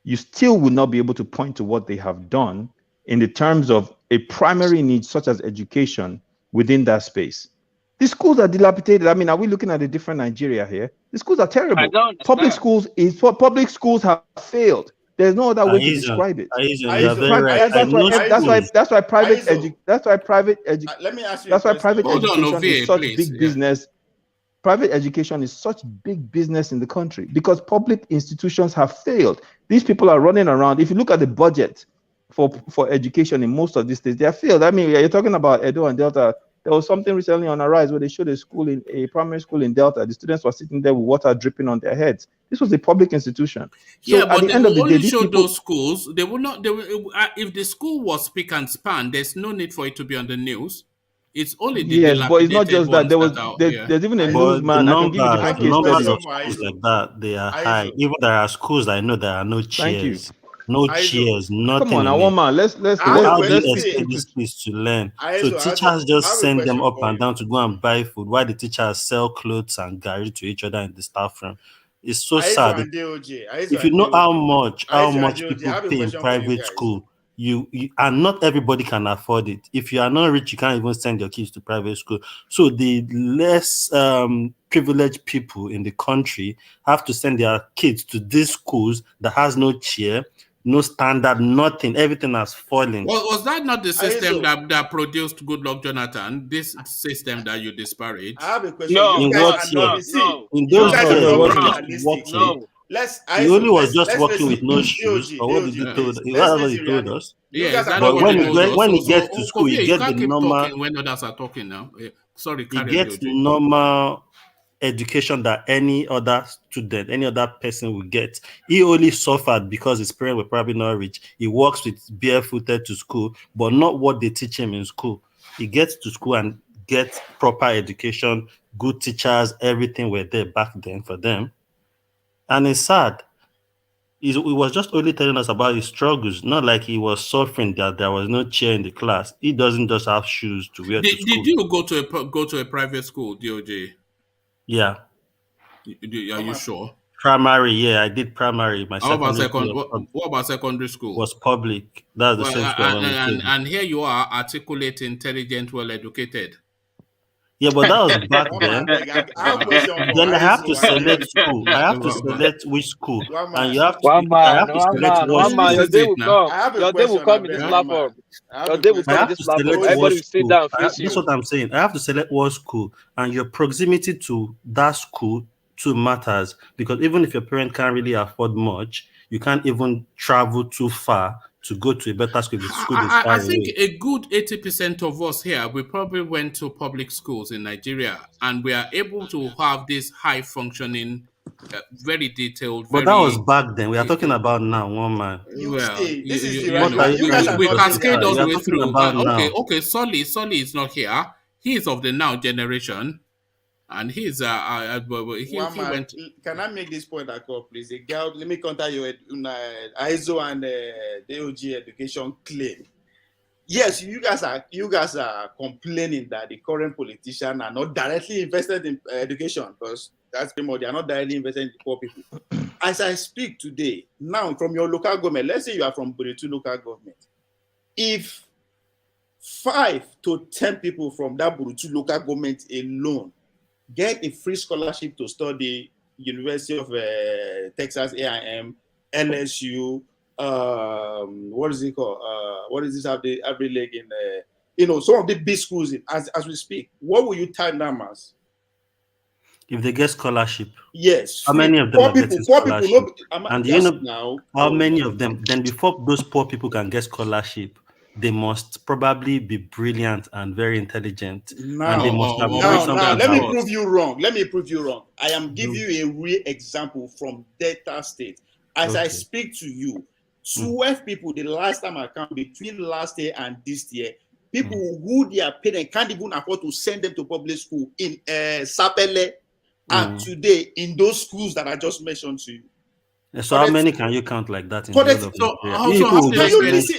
you still would not be able to point to what they have done in the terms of a primary need such as education within that space. The schools are dilapidated. I mean, are we looking at a different Nigeria here? The schools are terrible. Public schools have failed. There's no other way to describe it. That's why private education is such big business. Private education is such big business in the country because public institutions have failed. These people are running around. If you look at the budget for education in most of these states, they have failed. I mean, you're talking about Edo and Delta. There was something recently on Arise where they showed a primary school in Delta. The students were sitting there with water dripping on their heads. This was a public institution. So yeah, but at the end of the day, show those schools. They will not. They will, if the school was spick and span, there's no need for it to be on the news. It's only the but it's not just that. There's even a newsman. I can give you different case numbers of schools like that. They are high. Even there are schools I know there are no chairs. No chairs, nothing. Come on, now, one man. Let's how do you expect these kids to learn? So teachers just send them up and down to go and buy food, while the teachers sell clothes and gari to each other in the staff room. It's so sad. If you know how much people pay in private school, you and not everybody can afford it. If you are not rich, you can't even send your kids to private school. So the less privileged people in the country have to send their kids to these schools that has no chair, no standard, nothing. Everything has fallen. Well, was that not the system that produced Goodluck Jonathan? This system that you disparage? I have a question. No, in what year? In those days, he only was just walking with no shoes. Or what did he told? That's what he told us. Yeah, but when he gets to school, he gets the normal. When others are talking now, sorry, he gets normal education that any other student, any other person will get. He only suffered because his parents were probably not rich. He walks with barefooted to school, but not what they teach him in school. He gets to school and gets proper education, good teachers, everything were there back then for them. And it's sad. He was just only telling us about his struggles, not like he was suffering that there was no chair in the class. He doesn't just have shoes to wear to school. Did you go to a private school, DOJ? Yeah. Are you sure? Primary, yeah, I did primary. What about secondary school? Was public. That's the same school. And here you are, articulate, intelligent, well-educated. Yeah, but that was back then. Then I have to select school. I have to select which school. And you have to select one man. Your day will come. Your day will come in this platform. Your day will come in this platform. Everybody will sit down. That's what I'm saying. I have to select what school. And your proximity to that school too matters. Because even if your parent can't really afford much, you can't even travel too far to go to a better school. I think a good 80% of us here, we probably went to public schools in Nigeria, and we are able to have this high-functioning, very detailed. But that was back then. We are talking about now, one man. We cascade all the way through. Okay, Solly is not here. He is of the now generation. and he went. Can I make this point across, please? A girl, let me counter your ISO and DOG education claim. Yes, you guys are complaining that the current politicians are not directly invested in education, because that's pretty much, they are not directly invested in the poor people. As I speak today, now from your local government, let's say you are from Buretu local government, if 5 to 10 people from that Buretu local government alone get a free scholarship to study University of Texas A&M, LSU, what is it called? What is this Ivy League in some of the big schools as we speak? What will you time them as? If they get scholarship, yes. How many of them are getting scholarship? And you know now, how many of them? Then before those poor people can get scholarship, they must probably be brilliant and very intelligent. And they must have let me prove you wrong. I am giving you a real example from Delta State. As I speak to you, 12 people, the last time I count, between last year and this year, people who their parents can't even afford to send them to public school in Sapele are today in those schools that I just mentioned to you. So how many can you count like that?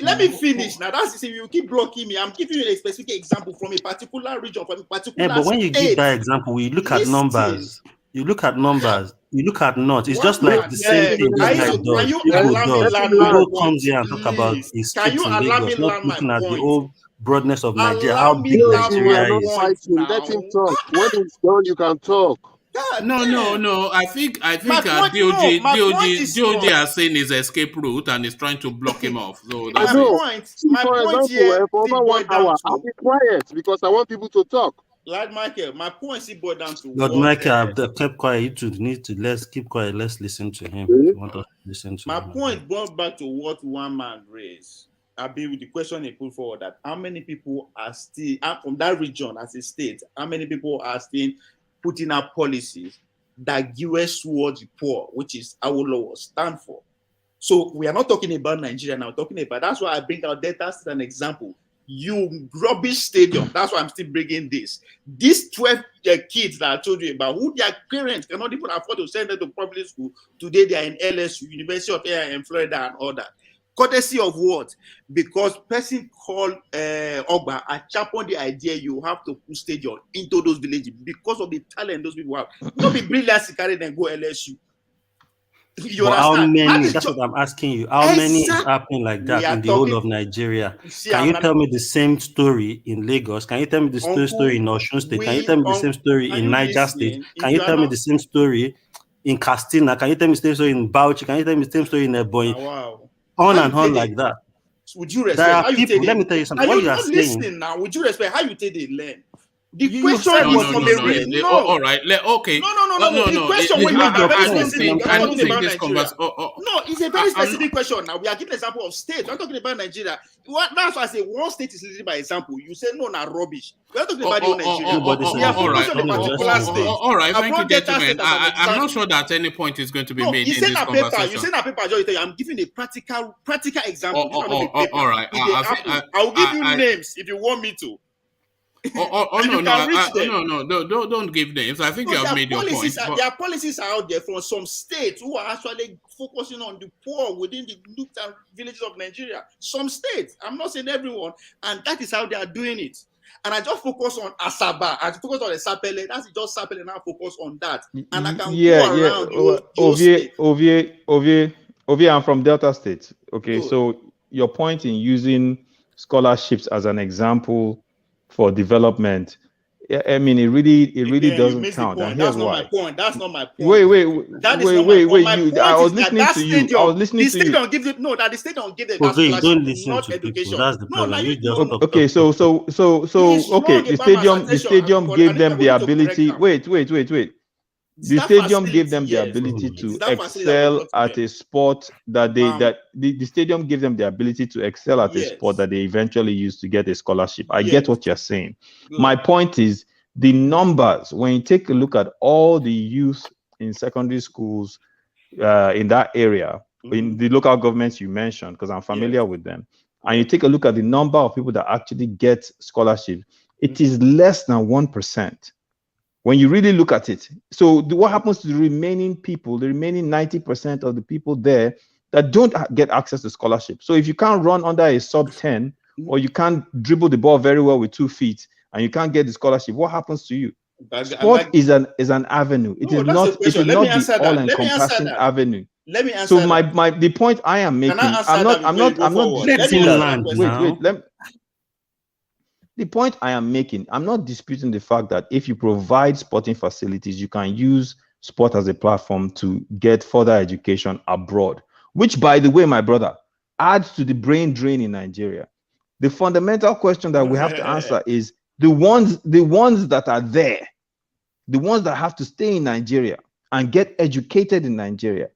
Let me finish. Now that's if you keep blocking me, I'm giving you a specific example from a particular region, from a particular but when you give that example, we look at numbers. You look at numbers. You look at not. It's just like the same thing this guy does. People comes here and talk about his states in Lagos, not looking at the whole broadness of Nigeria, how big Nigeria is. Let him talk. When it's done, you can talk. No. I think DOG has seen his escape route and is trying to block him off. So that's my point here. For over 1 hour, I'll be quiet because I want people to talk. Like Michael, my point is boiled down to Lord Michael, I've kept quiet. You need to let's keep quiet. Let's listen to him. If you want us to listen to my him. point brought back to what one man raised. I'll be with the question he put forward, that how many people are still from that region as a state, how many people are still putting up policies that gears towards the poor, which is our law stand for. So we are not talking about Nigeria now, talking about, that's why I bring out data as an example. You rubbish stadium, that's why I'm still bringing this. These 12 kids that I told you about, who their parents cannot even afford to send them to public school, today they are in LSU, University of A&M, Florida and all that. Courtesy of what? Because person called Ogba championed the idea you have to put stadium into those villages because of the talent those people have. Not be brilliant to carry them go LSU. But how many? That's what I'm asking you. How many is happening like that in the whole of Nigeria? Can you tell me the same story in Lagos? Can you tell me the same story in Osun State? Can you tell me the same story in Niger State? Can you tell me the same story in Castina? Can you tell me the same story in Bauchi? Can you tell me the same story in Ebonyi? Wow. On and on like that. Would you respect how you take it? Let me tell you something. What you are saying now, would you respect how you take it learn? The question was from a real. No. All right. Okay. No. The question when you are very specific. No, it's a very specific question. Now we are giving an example of states. We're talking about Nigeria. That's why I say one state is leading by example. You say no, not rubbish. We're talking about Nigeria. All right. Thank you, gentlemen. I'm not sure that any point is going to be made in this conversation. You say that paper. I'm giving a practical example. All right. I'll give you names if you want me to. No, don't give names. I think you have made your point. There are policies out there from some states who are actually focusing on the poor within the nooks and villages of Nigeria. Some states, I'm not saying everyone, and that is how they are doing it. And I just focus on Asaba. I focus on the Sapele. That's just Sapele, and I focus on that. And I can go around. Ovie, I'm from Delta State. Okay, so your point in using scholarships as an example for development, I mean, it really doesn't count. And here's why. That's not my point. Wait. I was listening to you. The state don't give it. No, that the state don't give it. Okay, don't listen to education. That's the problem. Okay, so okay, the stadium gave them the ability. Wait. The stadium gave them the ability to excel at a sport that the stadium gave them the ability to excel at a sport that they eventually used to get a scholarship. I get what you're saying. Good. My point is the numbers. When you take a look at all the youth in secondary schools in that area, in the local governments you mentioned, because I'm familiar with them, and you take a look at the number of people that actually get scholarships, it is less than 1%. when you really look at it. So what happens to the remaining people, the remaining 90% of the people there that don't get access to scholarship? So if you can't run under a sub 10, or you can't dribble the ball very well with 2 feet, and you can't get the scholarship, what happens to you? Sport is an avenue. It is not the all-encompassing avenue. Let me answer. So the point I am making, I'm not disputing that. The point I am making, I'm not disputing the fact that if you provide sporting facilities, you can use sport as a platform to get further education abroad, which, by the way, my brother, adds to the brain drain in Nigeria. The fundamental question that we have to answer is the ones that are there, the ones that have to stay in Nigeria and get educated in Nigeria.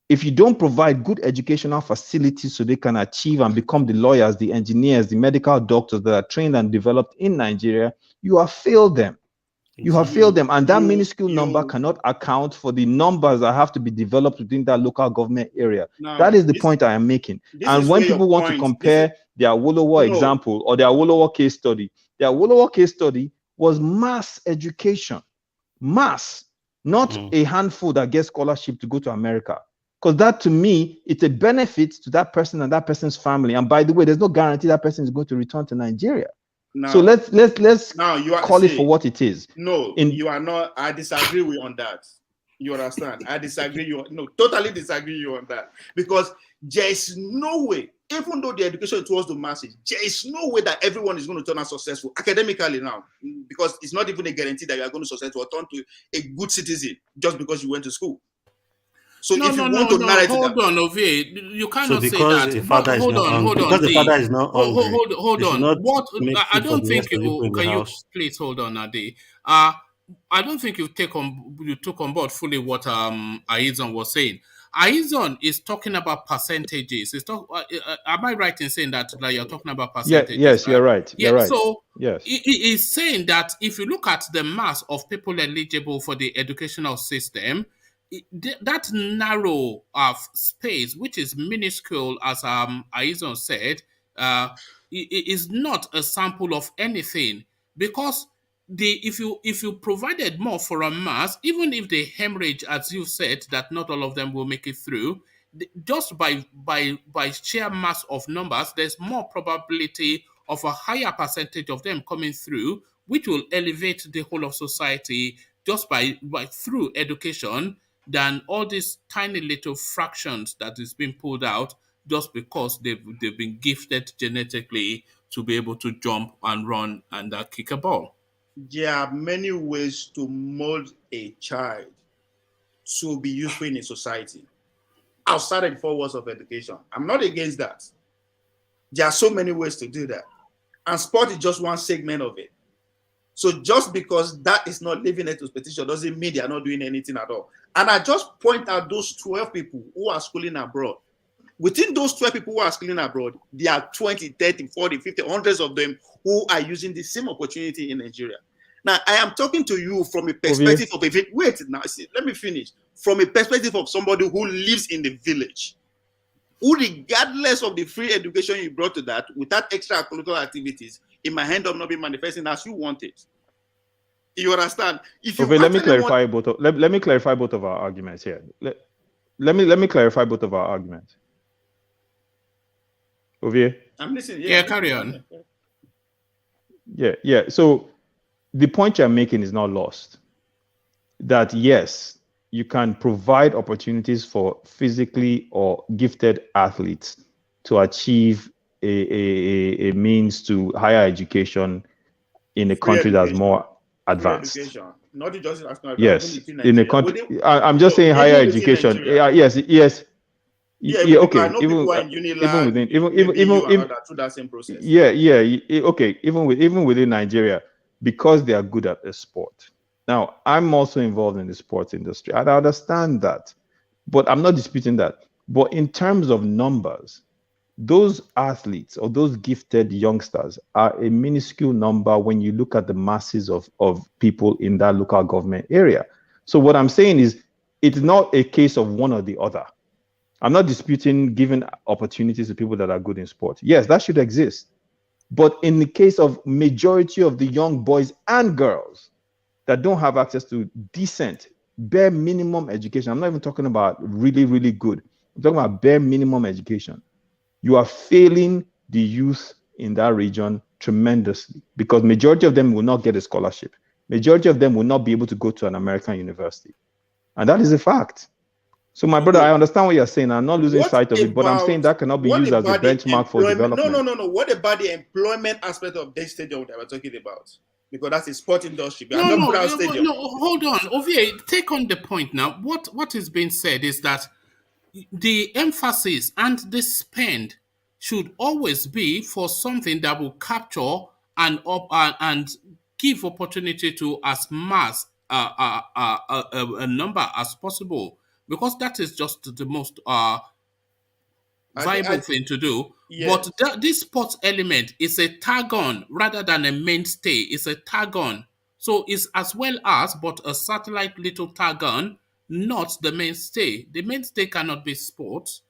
If you don't provide good educational facilities so they can achieve and become the lawyers, the engineers, the medical doctors that are trained and developed in Nigeria, you have failed them. You have failed them. And that minuscule number cannot account for the numbers that have to be developed within that local government area. Now, that is the point I am making. And when people want to compare the Awolowo example or the Awolowo case study, the Awolowo case study was mass education. Mass, not a handful that gets scholarship to go to America. Because that, to me, it's a benefit to that person and that person's family. And by the way, there's no guarantee that person is going to return to Nigeria. Now, so let's call it for what it is. No, you are not. I disagree with you on that. You understand? I disagree. Totally disagree you on that. Because there is no way, even though the education towards the masses, there is no way that everyone is going to turn out successful academically now. Because it's not even a guarantee that you are going to successful or turn to a good citizen just because you went to school. So if you want to narrate hold on, Ovie. You cannot say that. The father is not hungry. Hold on. The father is not hungry. Hold on. What? I don't think you can. You please hold on, Ade. I don't think you took on board fully what Aizon was saying. Aizon is talking about percentages. Am I right in saying that you're talking about percentages? Yes, right? You're right. Yeah, you're right. So yes, he is saying that if you look at the mass of people eligible for the educational system, that narrow space, which is minuscule, as Aizon said, is not a sample of anything, because if you provided more for a mass, even if they hemorrhage, as you said, that not all of them will make it through, just by sheer mass of numbers, there's more probability of a higher percentage of them coming through, which will elevate the whole of society just by through education, than all these tiny little fractions that is being pulled out just because they've been gifted genetically to be able to jump and run and kick a ball. There are many ways to mold a child to be useful in a society outside of the 4 walls of education. I'm not against that. There are so many ways to do that. And sport is just one segment of it. So just because that is not living up to expectation doesn't mean they are not doing anything at all. And I just point out those 12 people who are schooling abroad. Within those 12 people who are schooling abroad, there are 20, 30, 40, 50, hundreds of them who are using the same opportunity in Nigeria. Now, I am talking to you from a perspective of let me finish. From a perspective of somebody who lives in the village, who, regardless of the free education you brought to that, without extracurricular activities, it might end up not being manifesting as you want it. You understand? Let me clarify both of our arguments here. Let me clarify both of our arguments. Ovie? I'm listening. Yeah, carry on. Yeah. So the point you're making is not lost. That yes, you can provide opportunities for physically or gifted athletes to achieve a means to higher education in a country that's more advanced. Not just yes, in a country. I'm just saying higher education. Yes. Yeah, okay. Even through that same process. Okay. Even within Nigeria, because they are good at the sport. Now, I'm also involved in the sports industry, and I understand that, but I'm not disputing that. But in terms of numbers, those athletes or those gifted youngsters are a minuscule number when you look at the masses of people in that local government area. So what I'm saying is, it's not a case of one or the other. I'm not disputing giving opportunities to people that are good in sport. Yes, that should exist. But in the case of majority of the young boys and girls that don't have access to decent, bare minimum education. I'm not even talking about really, really good. I'm talking about bare minimum education. You are failing the youth in that region tremendously, because majority of them will not get a scholarship. Majority of them will not be able to go to an American university. And that is a fact. So my brother, I understand what you're saying. I'm not losing sight of it, but I'm saying that cannot be used as a benchmark for development. No. What about the employment aspect of this stadium that we're talking about? Because that's a sport industry. No, hold on. Ovie, take on the point now. What is being said is that the emphasis and the spend should always be for something that will capture and give opportunity to as mass a number as possible, because that is just the most viable thing to do. Yes. But this sports element is a tag-on rather than a mainstay. It's a tag-on. So it's as well as, but a satellite little tag-on, not the mainstay. The mainstay cannot be sports.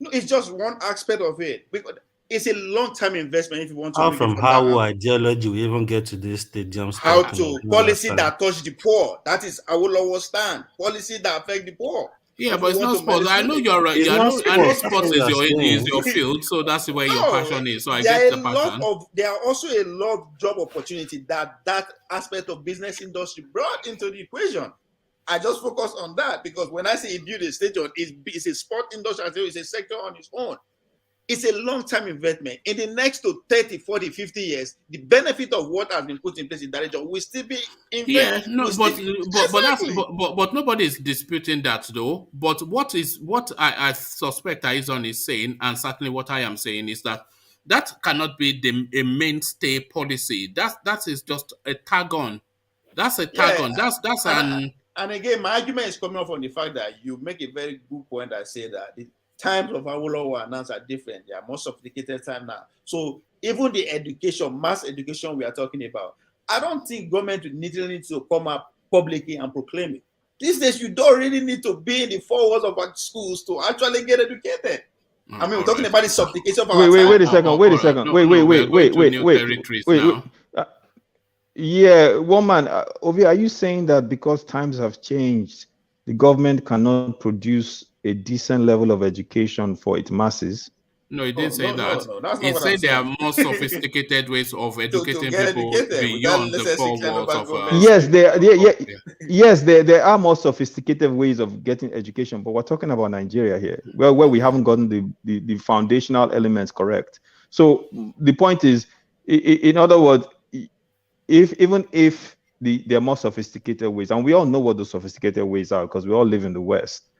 No, it's just one aspect of it. Because it's a long-term investment if you want to. How from how ideology we even get to this stadium? How to policy that touch the poor. That is our stand. Policy that affect the poor. Yeah, but it's not sports. I know you're right. I know sports is your field, so that's where your passion is. So I get the passion. There are also a lot of job opportunity that aspect of business industry brought into the equation. I just focus on that because when I say build a stadium, it's a sport industry, it's a sector on its own. It's a long-term investment. In the next 30, 40, 50 years, the benefit of what has been put in place in that region will still be invested. Yeah, no, but nobody is disputing that though. But what I suspect Aizon is saying, and certainly what I am saying, is that cannot be a mainstay policy. That is just a tag on. That's a tag on. That's and again, my argument is coming up from the fact that you make a very good point that say that the times of Awolowo and Nance are different. They are more sophisticated time now. So even the education, mass education we are talking about, I don't think government need to come up publicly and proclaim it. These days, you don't really need to be in the 4 walls of our schools to actually get educated. I mean, we're talking about the sophistication of our time. Wait a second. Wait. Yeah, woman, Ovi, are you saying that because times have changed, the government cannot produce a decent level of education for its masses? No, he didn't say that. No, he said there are more sophisticated ways of educating people beyond the 4 walls of. Yes, there are more sophisticated ways of getting education, but we're talking about Nigeria here, where we haven't gotten the foundational elements correct. So the point is, in other words, even if there are more sophisticated ways, and we all know what those sophisticated ways are because we all live in the West,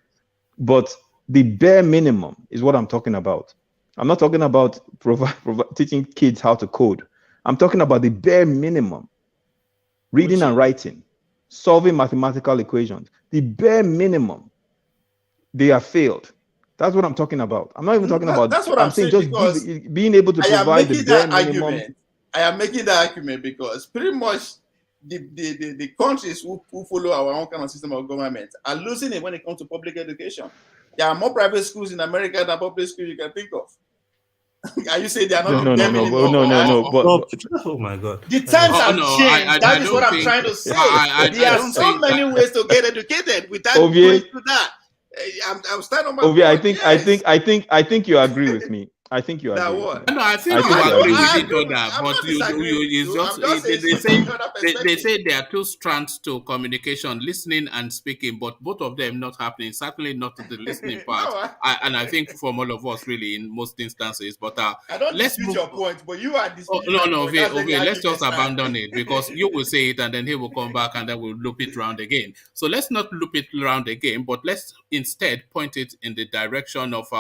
but the bare minimum is what I'm talking about. I'm not talking about teaching kids how to code. I'm talking about the bare minimum. Reading and writing, solving mathematical equations. The bare minimum, they have failed. That's what I'm talking about. I'm not even talking about. That's what I'm saying. Just being able to provide the bare minimum. I am making that argument because pretty much the countries who follow our own kind of system of government are losing it when it comes to public education. There are more private schools in America than public schools you can think of. Are you saying they are not no, oh my God. The times have changed. That is what I'm trying to say. There are so many ways to get educated without going through that. I'm standing on my point. I think you agree with me. I think you agree. No, I think you agree with each other, but they say there are two strands to communication: listening and speaking. But both of them not happening. Certainly not the listening part. And I think from all of us, really, in most instances. But I don't dispute your point, but you are disputing. Okay. Let's just abandon it because you will say it, and then he will come back, and then we'll loop it round again. So let's not loop it round again, but let's instead point it in the direction of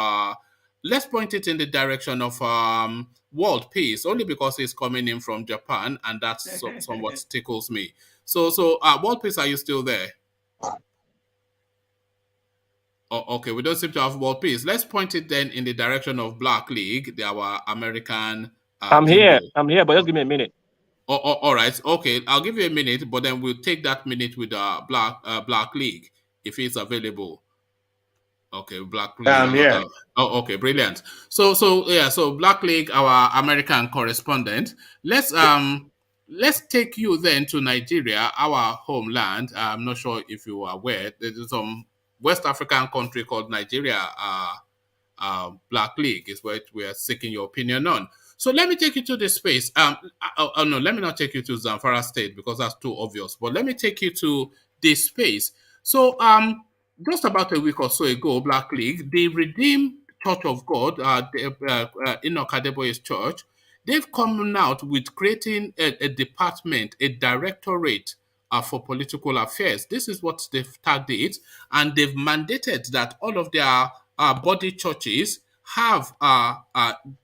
world peace, only because it's coming in from Japan, and that somewhat tickles me. So world peace, are you still there? Oh, okay, we don't seem to have world peace. Let's point it then in the direction of Black League, our American. I'm here, but just give me a minute. All right, okay, I'll give you a minute, but then we'll take that minute with Black League if it's available. Okay, Black League. I'm here. Okay, brilliant. So Black League, our American correspondent. Let's let's take you then to Nigeria, our homeland. I'm not sure if you are aware. There's some West African country called Nigeria. Black League is what we are seeking your opinion on. So let me take you to this space. No, let me not take you to Zamfara State because that's too obvious. But let me take you to this space. So just about a week or so ago, Black League, the Redeemed Church of God, Enoch Adeboye's church, they've come out with creating a department, a directorate for political affairs. This is what they've tagged it, and they've mandated that all of their body churches have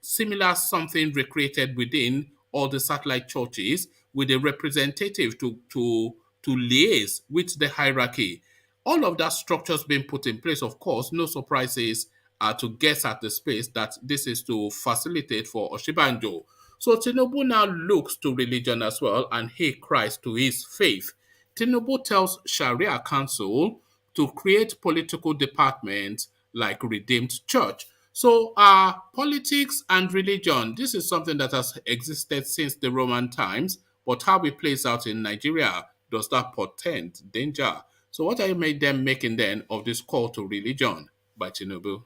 similar something recreated within all the satellite churches with a representative to liaise with the hierarchy. All of that structures being put in place, of course, no surprises to guess at the space that this is to facilitate for Oshibanjo. So Tinubu now looks to religion as well and he cries to his faith. Tinubu tells Sharia Council to create political departments like Redeemed Church. So politics and religion, this is something that has existed since the Roman times, but how it plays out in Nigeria, does that portend danger? So what are you made them making then of this call to religion by Tinubu?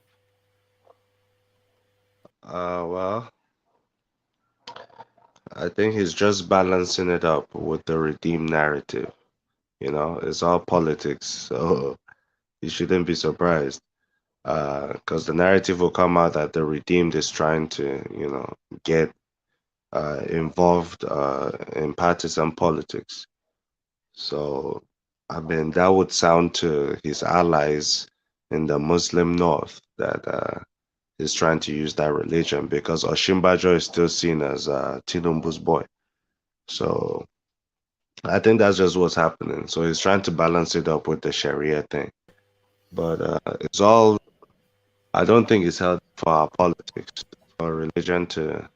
Well, I think he's just balancing it up with the redeem narrative. You know, it's all politics, so you shouldn't be surprised. Because the narrative will come out that the redeemed is trying to, you know, get involved in partisan politics. So, I mean, that would sound to his allies in the Muslim North that he's trying to use that religion because Oshimbajo is still seen as Tinubu's boy. So, I think that's just what's happening. So, he's trying to balance it up with the Sharia thing. But it's all, I don't think it's healthy for our politics, for religion to,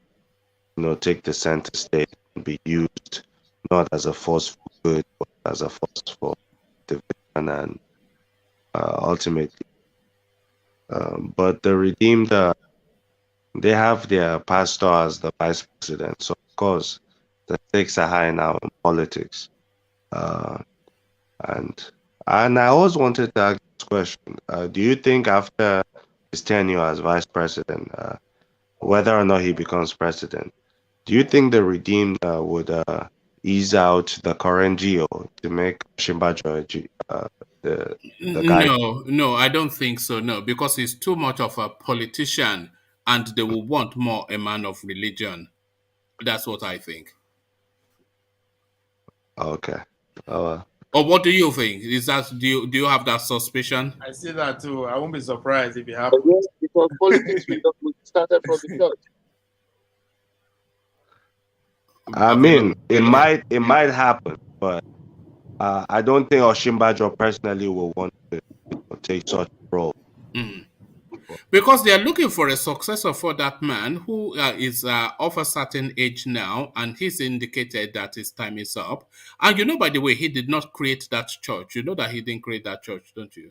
you know, take the center stage and be used not as a force for good, but as a force for division and ultimately. But the redeemed, they have their pastor as the vice president. So, of course, the stakes are high now in politics. And I always wanted to ask this question. Do you think after his tenure as vice president, whether or not he becomes president, do you think the redeemed would ease out the current GO to make Shimbajo the guy? No, I don't think so, no, because he's too much of a politician and they will want more a man of religion. That's what I think. Okay. Oh, or what do you think? Is that do you have that suspicion? I see that too. I won't be surprised if it happens. Yes, because politics we started from the church. I mean, it might happen, but I don't think Oshimbajo personally will want to take such a role. Mm. Because they are looking for a successor for that man who is of a certain age now, and he's indicated that his time is up. And you know, by the way, he did not create that church. You know that he didn't create that church, don't you?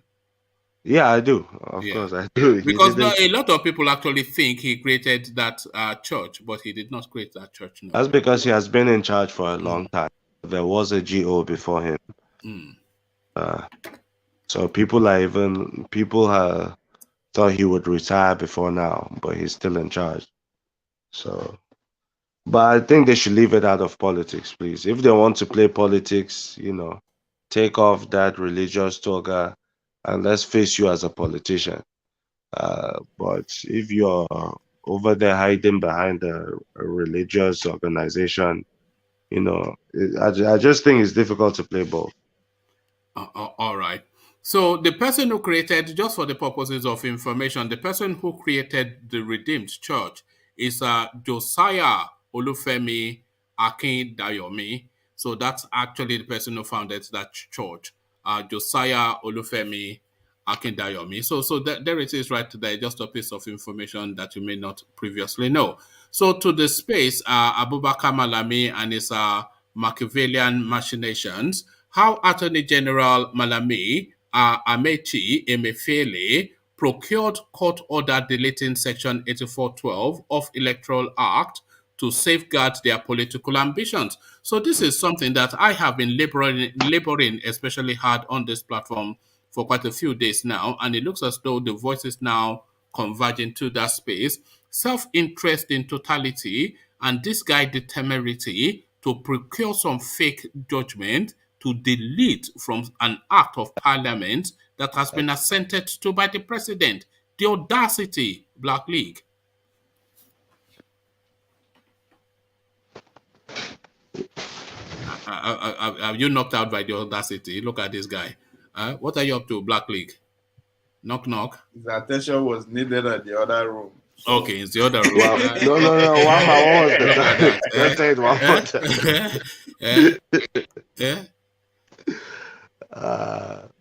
Yeah, I do. Of course, I do. Because a lot of people actually think he created that church, but he did not create that church. No. That's because he has been in charge for a long time. There was a GO before him. So people thought he would retire before now, but he's still in charge. So, but I think they should leave it out of politics, please. If they want to play politics, you know, take off that religious toga and let's face you as a politician. But if you're over there hiding behind a religious organization, you know, I just think it's difficult to play both. All right. So the person who created, just for the purposes of information, the person who created the Redeemed Church is Josiah Olufemi Akindayomi. So that's actually the person who founded that church, Josiah Olufemi Akindayomi. So there it is right there, just a piece of information that you may not previously know. So to the space, Abubakar Malami and his Machiavellian machinations, how Attorney General Malami Amechi Emefiele procured court order deleting Section 8412 of Electoral Act to safeguard their political ambitions. So this is something that I have been laboring especially hard on this platform for quite a few days now, and it looks as though the voices now converging to that space. Self-interest in totality, and this guy the temerity to procure some fake judgment to delete from an act of parliament that has been assented to by the president. The audacity, Black League. Are you knocked out by the audacity? Look at this guy. What are you up to, Black League? Knock, knock. His attention was needed at the other room. So. Okay, it's the other room. No. What was the Just say it one more time.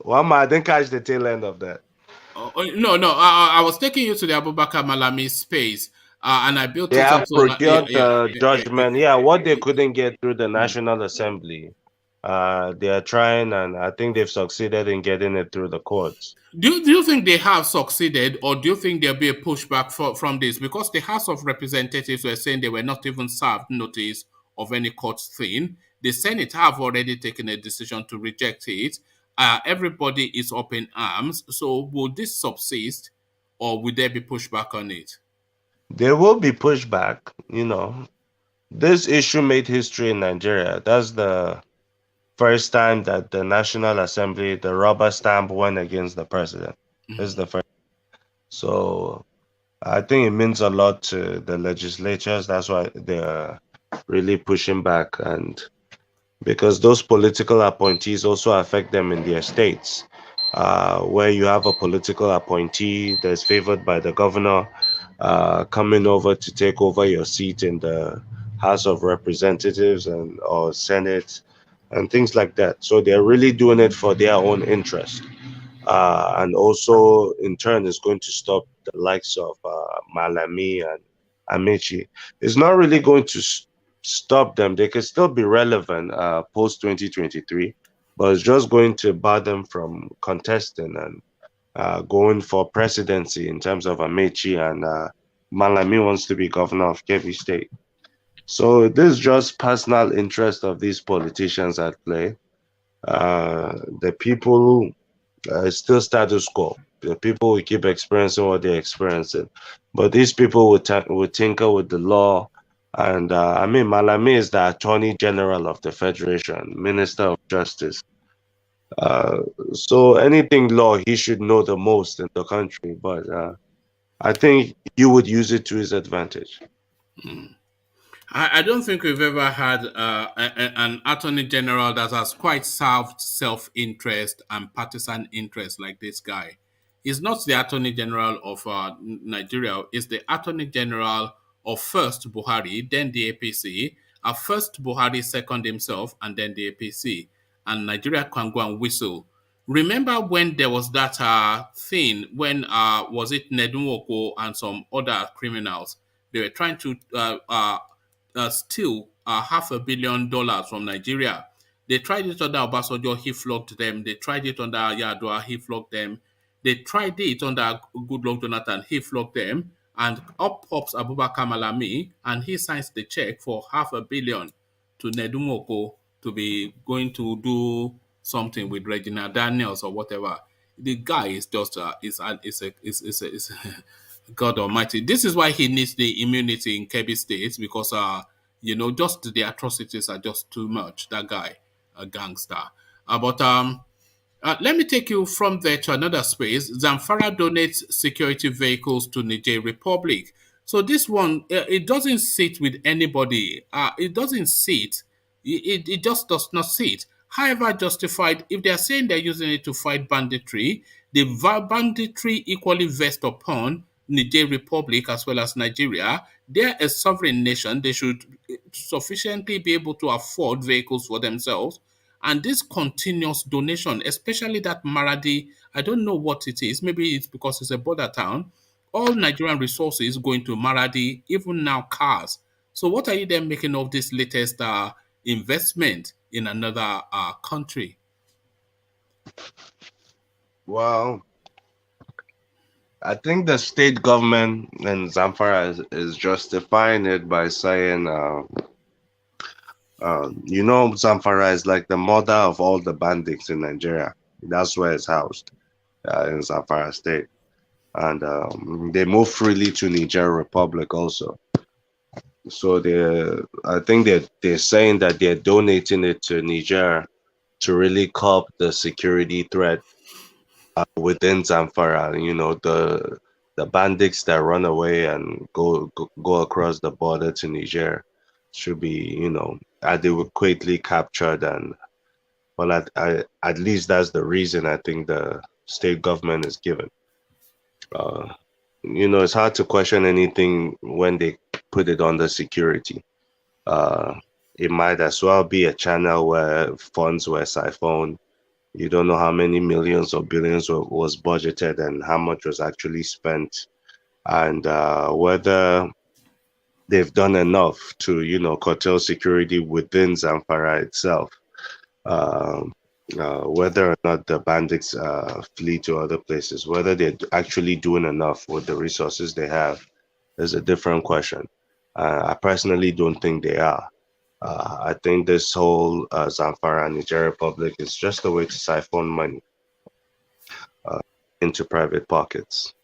Wama, I didn't catch the tail end of that. No. I was taking you to the Abubakar Malami space. And I built they have procured judgment. What they couldn't get through the National Assembly, they are trying, and I think they've succeeded in getting it through the courts. Do you think they have succeeded, or do you think there'll be a pushback from this? Because the House of Representatives were saying they were not even served notice of any court thing. The Senate have already taken a decision to reject it. Everybody is up in arms. So will this subsist, or will there be pushback on it? There will be pushback. This issue made history in Nigeria. That's the first time that the National Assembly, the rubber stamp, went against the president. This is the first. So I think it means a lot to the legislatures. That's why they're really pushing back, and because those political appointees also affect them in their states, where you have a political appointee that's favored by the governor coming over to take over your seat in the House of Representatives or Senate and things like that. So they're really doing it for their own interest. And also, in turn, is going to stop the likes of Malami and Amici. It's not really going to stop them. They can still be relevant post-2023, but it's just going to bar them from contesting and going for presidency in terms of Amici, and Malami wants to be governor of Kebbi State. So this is just personal interest of these politicians at play. The people still status quo. The people will keep experiencing what they're experiencing, but these people will tinker with the law. And Malami is the Attorney General of the Federation, Minister of Justice. So anything law, he should know the most in the country. But I think he would use it to his advantage. I don't think we've ever had an Attorney General that has quite served self-interest and partisan interest like this guy. He's not the Attorney General of Nigeria. He's the Attorney General of first Buhari, then the APC. First Buhari, second himself, and then the APC. And Nigeria can go and whistle. Remember when there was that thing when, was it Nedunwoko and some other criminals? They were trying to steal $500 million from Nigeria. They tried it under Obasanjo, he flogged them. They tried it under Yadua, he flogged them. They tried it under Goodluck Jonathan, he flogged them. And up pops Abubakar Malami, and he signs the check for $500 million to Nedumoko to be going to do something with Regina Daniels or whatever. The guy is just is God Almighty. This is why he needs the immunity in Kebbi State, because just the atrocities are just too much. That guy, a gangster. Let me take you from there to another space. Zamfara donates security vehicles to Niger Republic. So this one, it doesn't sit with anybody. It doesn't sit. It just does not sit. However justified, if they are saying they're using it to fight banditry, the banditry equally vest upon Niger Republic as well as Nigeria. They're a sovereign nation. They should sufficiently be able to afford vehicles for themselves. And this continuous donation, especially that Maradi, I don't know what it is. Maybe it's because it's a border town. All Nigerian resources going to Maradi, even now cars. So what are you then making of this latest investment in another country? Well, I think the state government in Zamfara is justifying it by saying, Zamfara is like the mother of all the bandits in Nigeria. That's where it's housed, in Zamfara state. And they move freely to Niger Republic also. So I think they're saying that they're donating it to Niger to really curb the security threat within Zamfara. The bandits that run away and go across the border to Niger should be adequately captured, and well, at least that's the reason I think the state government is given. It's hard to question anything when they put it under security. It might as well be a channel where funds were siphoned. You don't know how many millions or billions was budgeted and how much was actually spent, and whether they've done enough to, curtail security within Zamfara itself. Whether or not the bandits flee to other places, whether they're actually doing enough with the resources they have, is a different question. I personally don't think they are. I think this whole Zamfara and Niger Republic is just a way to siphon money into private pockets.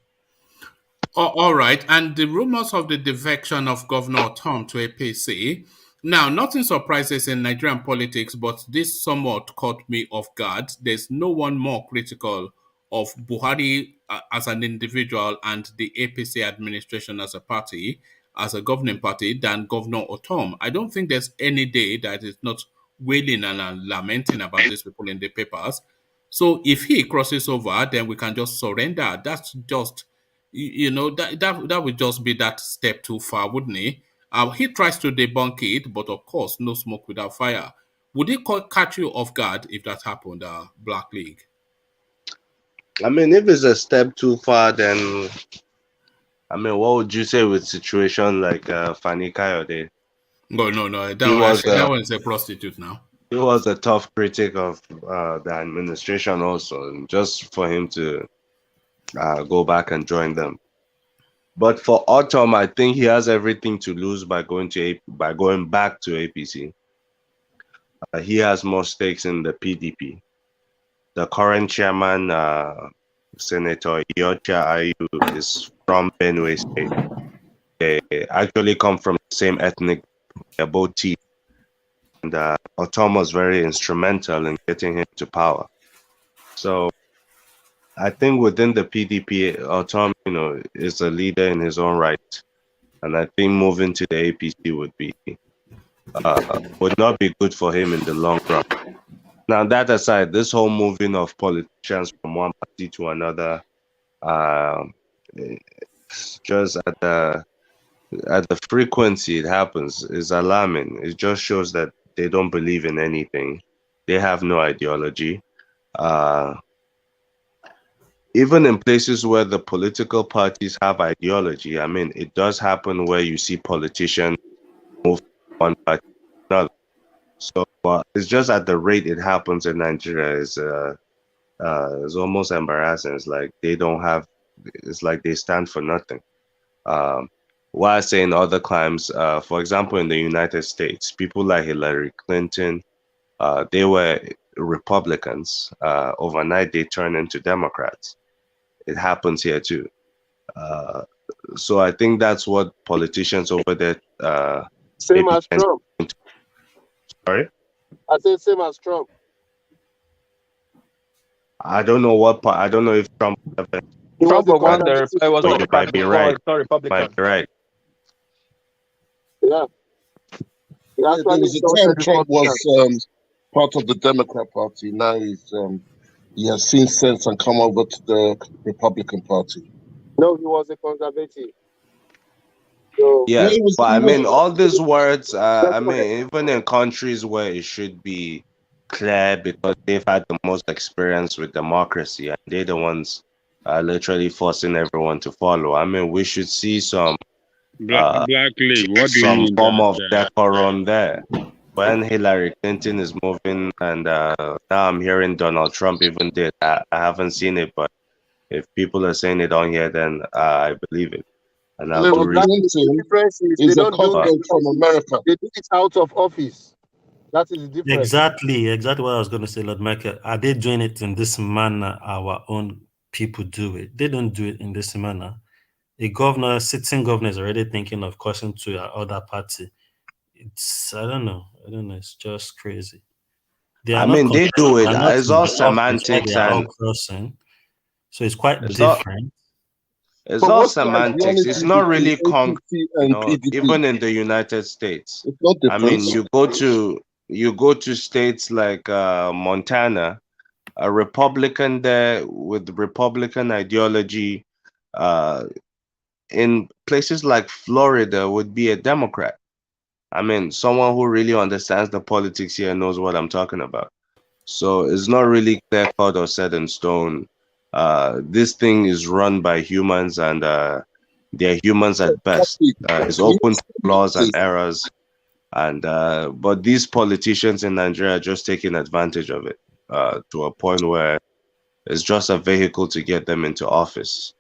All right. And the rumors of the defection of Governor Ortom to APC. Now, nothing surprises in Nigerian politics, but this somewhat caught me off guard. There's no one more critical of Buhari as an individual and the APC administration as a party, as a governing party, than Governor Ortom. I don't think there's any day that is not wailing and lamenting about these people in the papers. So if he crosses over, then we can just surrender. That's just, that would just be that step too far, wouldn't he? He tries to debunk it, but of course, no smoke without fire. Would it catch you off guard if that happened, Black League? I mean, if it's a step too far, then what would you say with situation like Fani Kayode? No. That one's a prostitute now. He was a tough critic of the administration also, and just for him to go back and join them. But for Ortom, I think he has everything to lose by going back to APC. He has more stakes in the PDP. The current chairman, Senator Iyorchia Ayu, is from Benue State. They actually come from the same ethnic, they're both T. And Ortom was very instrumental in getting him to power. So I think within the PDP, Ortom, is a leader in his own right, and I think moving to the APC would not be good for him in the long run. Now, that aside, this whole moving of politicians from one party to another, just at the frequency it happens, is alarming. It just shows that they don't believe in anything. They have no ideology. Even in places where the political parties have ideology, I mean, it does happen where you see politicians move from one party to another. So it's just at the rate it happens in Nigeria is almost embarrassing. It's like it's like they stand for nothing. While saying other climes, for example, in the United States, people like Hillary Clinton, they were Republicans. Overnight, they turned into Democrats. It happens here too. So I think that's what politicians over there. Same as Trump. Sorry? I said same as Trump. I don't know what part. I don't know if Trump. Trump was you might be right. Might be right. Yeah. There was a time Trump was part of the Democrat Party. Now he has seen sense and come over to the Republican Party. No, he was a conservative. So, yes, but I mean, all these words, I mean, even in countries where it should be clear because they've had the most experience with democracy and they're the ones literally forcing everyone to follow. I mean, we should see some Black League. What do you some mean form of decorum there. When Hillary Clinton is moving, and now I'm hearing Donald Trump even did. I haven't seen it, but If people are saying it on here, then I believe it. And I have to But the difference is they don't do it from America. They do it out of office. That is the difference. Exactly what I was going to say, Lord Michael. Are they doing it in this manner? Our own people do it. They don't do it in this manner. A sitting governor is already thinking of crossing to other party. I don't know. It's just crazy. They do it. It's all semantics and crossing. So it's quite different. It's all semantics. It's not really concrete. Even in the United States, I mean, you go to states like Montana, a Republican there with Republican ideology. In places like Florida would be a Democrat. I mean, someone who really understands the politics here knows what I'm talking about. So it's not really clear cut or set in stone. This thing is run by humans, and they're humans at best. It's open to flaws and errors, and but these politicians in Nigeria are just taking advantage of it to a point where it's just a vehicle to get them into office.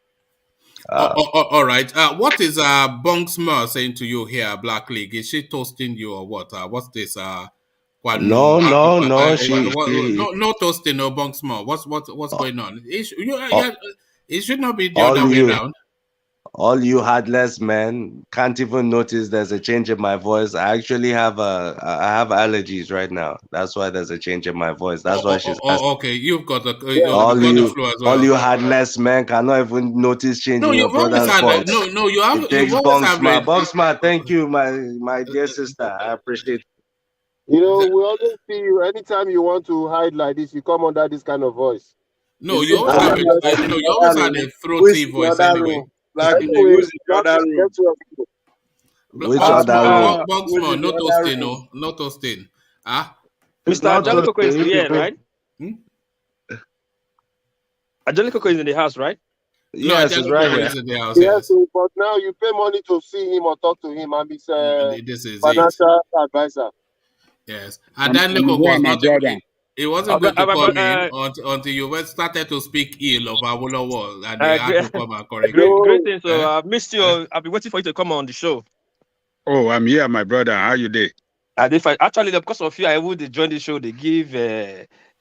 All right. What is Bonksma saying to you here, Black League? Is she toasting you or what? What's this? No. No, toasting, no Bonksma. What's going on? It should not be the other way around. All you heartless men can't even notice there's a change in my voice. I actually have I have allergies right now. That's why there's a change in my voice. That's why she's okay. You've got the flu as well. All you heartless men cannot even notice change in your brother's voice. You have. It takes Bonksma. Thank you, my dear sister. I appreciate it. We always see you anytime you want to hide like this, you come under this kind of voice. No, you always have a throaty voice anyway. Like who's in the other room? Which other room? Bonksma, no toasting. Mr. Ajali is here, right? Ajali is in the house, right? Yes, he's right here. In the house, yes, but now you pay money to see him or talk to him, and he's financial advisor. Yes, and then Leko was not there. It wasn't going to come in until you started to speak ill of Awolowo, and they had to come and correct you. Great. So I've missed you. I've been waiting for you to come on the show. Oh, I'm here, my brother. How you doing? And actually, because of you, I would join the show. They give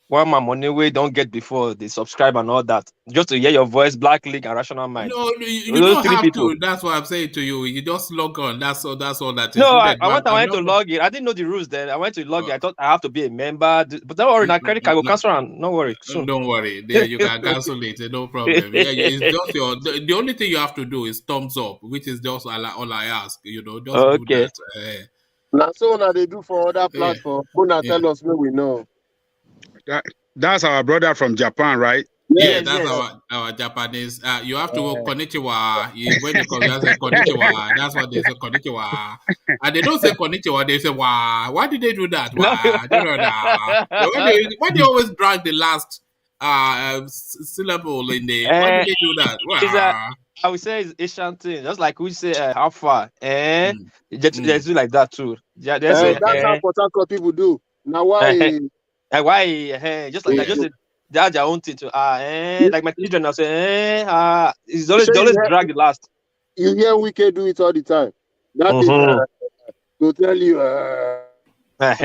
one man money we don't get before they subscribe and all that, just to hear your voice, Black League and Rational Mind. No, you don't have to. That's what I'm saying to you. You just log on. That's all that is. No, I went to log in. I didn't know the rules then. I went to log in. I thought I have to be a member. But don't worry, now credit card will cancel and no worry. Soon. Don't worry. You can cancel it. No problem. It's just the only thing you have to do is thumbs up, which is just all I ask. Just do that. Now, so now they do for other platforms. Tell us where we know. That's our brother from Japan, right? Yeah, that's our Japanese. You have to go konnichiwa. When you come, you say konnichiwa. That's what they say, konnichiwa. And they don't say konnichiwa. They say wa. Why did they do that? Wa. Why they always drag the last syllable in the? Why did they do that? Wa. I would say it's Asian thing. Just like we say how far. They do like that too. Yeah, that's how Port Harcourt people do. Now why? Why? Just like that. Just they have their own thing to like my children now say it's always drag the last. You hear Wike do it all the time. That is to tell you. That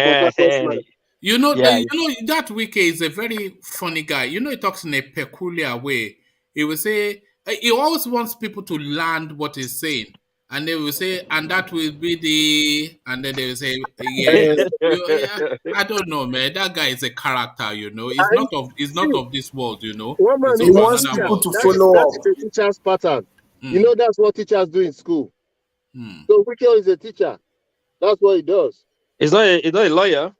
Wike is a very funny guy. He talks in a peculiar way. He will say he always wants people to learn what he's saying. And they will say, and that will be and then they will say, I don't know, man. That guy is a character, He's not of this world, He wants people to follow up. That's a teacher's pattern. That's what teachers do in school. So Wike is a teacher. That's what he does. He's not a lawyer.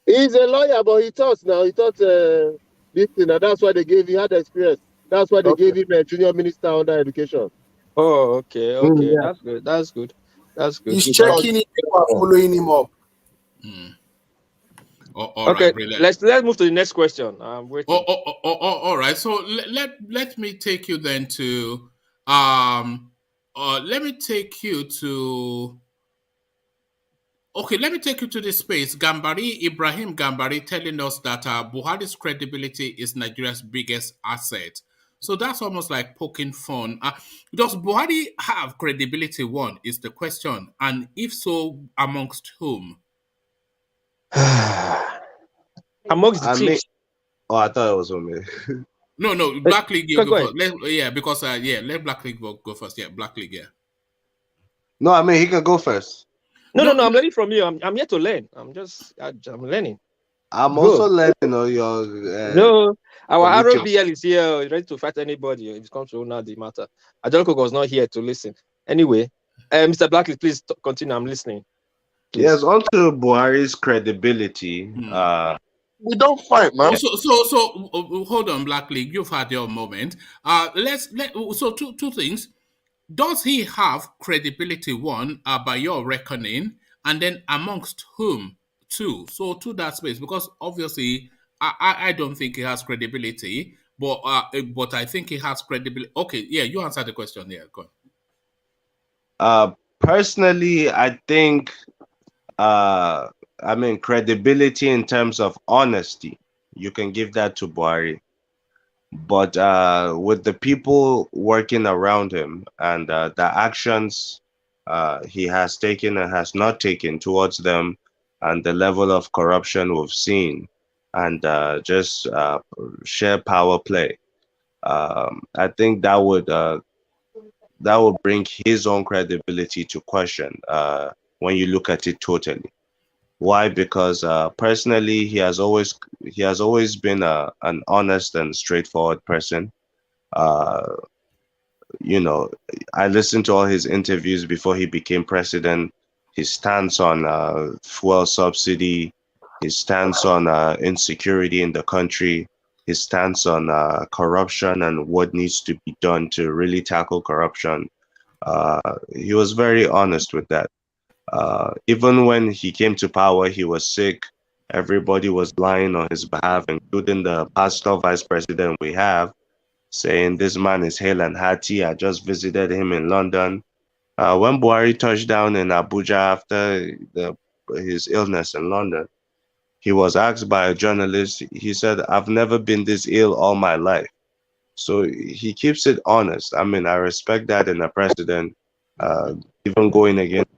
He's a lawyer, but he taught now. He taught this thing, and that's why they gave him had experience. That's why they gave him a junior minister under education. Oh, okay. Yeah. That's good. He's checking it and following him up. Okay, right, let's move to the next question. I'm waiting. All right. So let me take you then to let me take you to this space. Ibrahim Gambari telling us that Buhari's credibility is Nigeria's biggest asset. So that's almost like poking fun. Does Buhari have credibility? One is the question, and if so, amongst whom? Amongst the chiefs. Oh, I thought it was on me. No, Black League, you go go first. Because let Black League go first. Yeah, Black League, yeah. No, I mean he can go first. No, I'm learning from you. I'm here to learn. I'm learning. I'm also learning your. No, our ROBL is here, ready to fight anybody. It comes to now the matter. Adelko was not here to listen. Anyway, Mr. Blackley, please continue. I'm listening. Please. Yes, on to Buhari's credibility. We don't fight, man. So hold on, Black League. You've had your moment. So two things. Does he have credibility? One, by your reckoning, and then amongst whom? Two. So to that space, because obviously I don't think he has credibility, but I think he has credibility. Okay, yeah, you answered the question. Yeah, go on. Personally, I think credibility in terms of honesty, you can give that to Buhari. But with the people working around him and the actions he has taken and has not taken towards them, and the level of corruption we've seen, and just sheer power play, I think that would bring his own credibility to question when you look at it totally. Why? Because personally, he has always been an honest and straightforward person. I listened to all his interviews before he became president. His stance on fuel subsidy, his stance on insecurity in the country, his stance on corruption and what needs to be done to really tackle corruption. He was very honest with that. Even when he came to power, he was sick. Everybody was lying on his behalf, including the pastor vice president we have, saying this man is hale and hearty. I just visited him in London. When Buhari touched down in Abuja after his illness in London, he was asked by a journalist. He said, "I've never been this ill all my life." So he keeps it honest. I mean, I respect that in a president, even going against.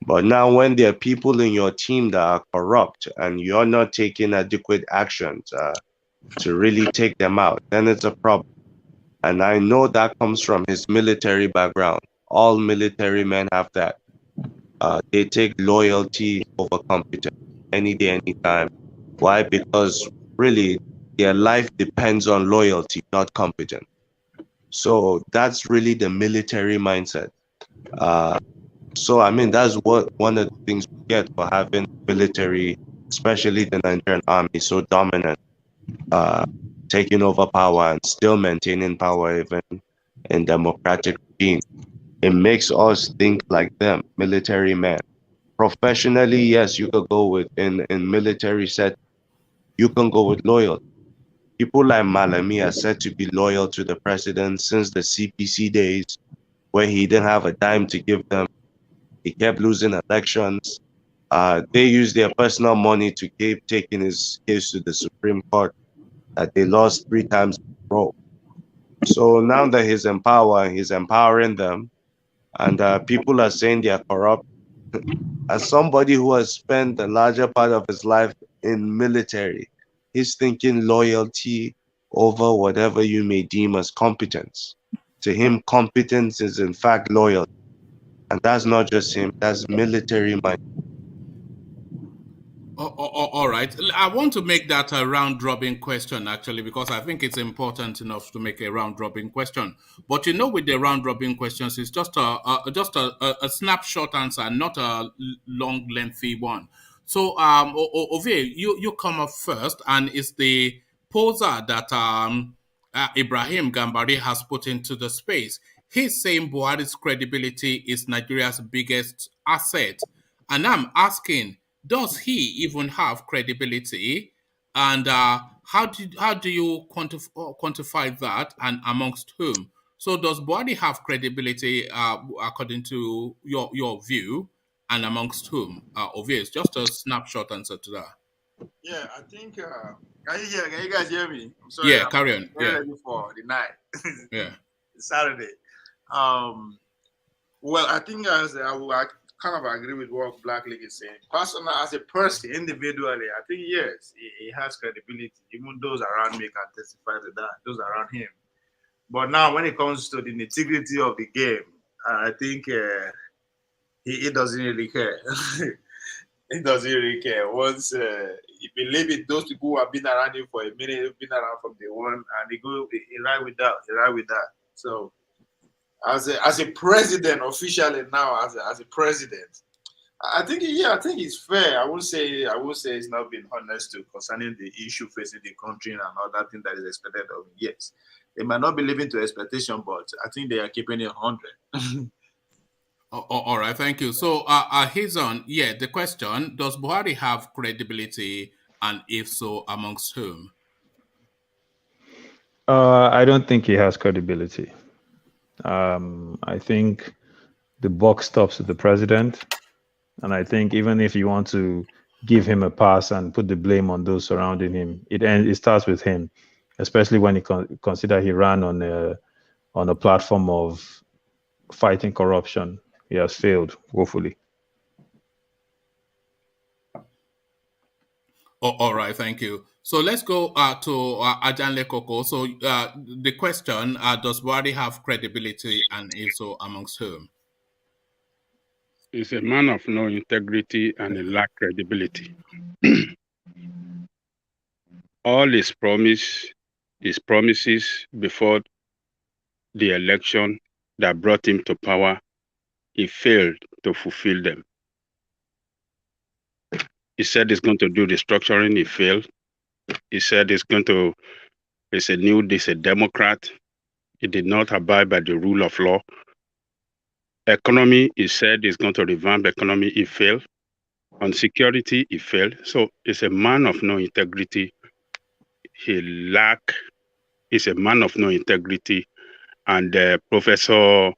But now when there are people in your team that are corrupt and you're not taking adequate actions to really take them out, then it's a problem. And I know that comes from his military background. All military men have that. They take loyalty over competence any day, anytime. Why? Because really their life depends on loyalty, not competence. So that's really the military mindset. So, I mean, that's one of the things we get for having military, especially the Nigerian army, so dominant, taking over power and still maintaining power even in democratic regime. It makes us think like them, military men. Professionally, yes, you could go with, in military set, you can go with loyalty. People like Malami are said to be loyal to the president since the CPC days, where he didn't have a dime to give them. He kept losing elections. They used their personal money to keep taking his case to the Supreme Court that they lost 3 times in a row. So now that he's in power, he's empowering them, and people are saying they are corrupt. As somebody who has spent the larger part of his life in military, he's thinking loyalty over whatever you may deem as competence. To him, competence is in fact loyalty. And that's not just him, that's military mind. All right. I want to make that a round-robin question, actually, because I think it's important enough to make a round-robin question. But with the round-robin questions, it's just a snapshot answer, not a long, lengthy one. So, Ovie, you come up first, and it's the poser that Ibrahim Gambari has put into the space. He's saying Buhari's credibility is Nigeria's biggest asset. And I'm asking, does he even have credibility? And how do you quantify that, and amongst whom? So does Buhari have credibility according to your view, and amongst whom? Obvious, just a snapshot answer to that. Yeah, I think. Can you guys hear me? I'm sorry. Yeah, I'm carry on. getting Yeah. ready for the night. Yeah. It's Saturday. Well, I think I kind of agree with what Black League is saying. Personally, as a person, individually, I think yes, he has credibility. Even those around me can testify to that. Those around him. But now, when it comes to the nitty-gritty of the game, I think he doesn't really care. He doesn't really care. Once you believe it, those people who have been around him for a minute, have been around from day one, and he ride with that. He ride with that. So, as a president, officially now, as a president, I think it's fair. I would say it's not been honest to concerning the issue facing the country and all that thing that is expected of him. Yes, they might not be living to expectation, but I think they are keeping it 100. All right, thank you. So, he's on. Yeah, the question: does Buhari have credibility, and if so, amongst whom? I don't think he has credibility. I think the buck stops with the president, and I think even if you want to give him a pass and put the blame on those surrounding him, it starts with him, especially when you consider he ran on a platform of fighting corruption. He has failed woefully. All right, thank you. So let's go to Ajanle Koko. So the question, does Buhari have credibility, and if so, amongst whom? He's a man of no integrity and a lack credibility. All his promises before the election that brought him to power, he failed to fulfill them. He said he's going to do restructuring, he failed. He said he's a Democrat. He did not abide by the rule of law. Economy, he said he's going to revamp economy, he failed. On security, he failed. So he's a man of no integrity. He's a man of no integrity. And Professor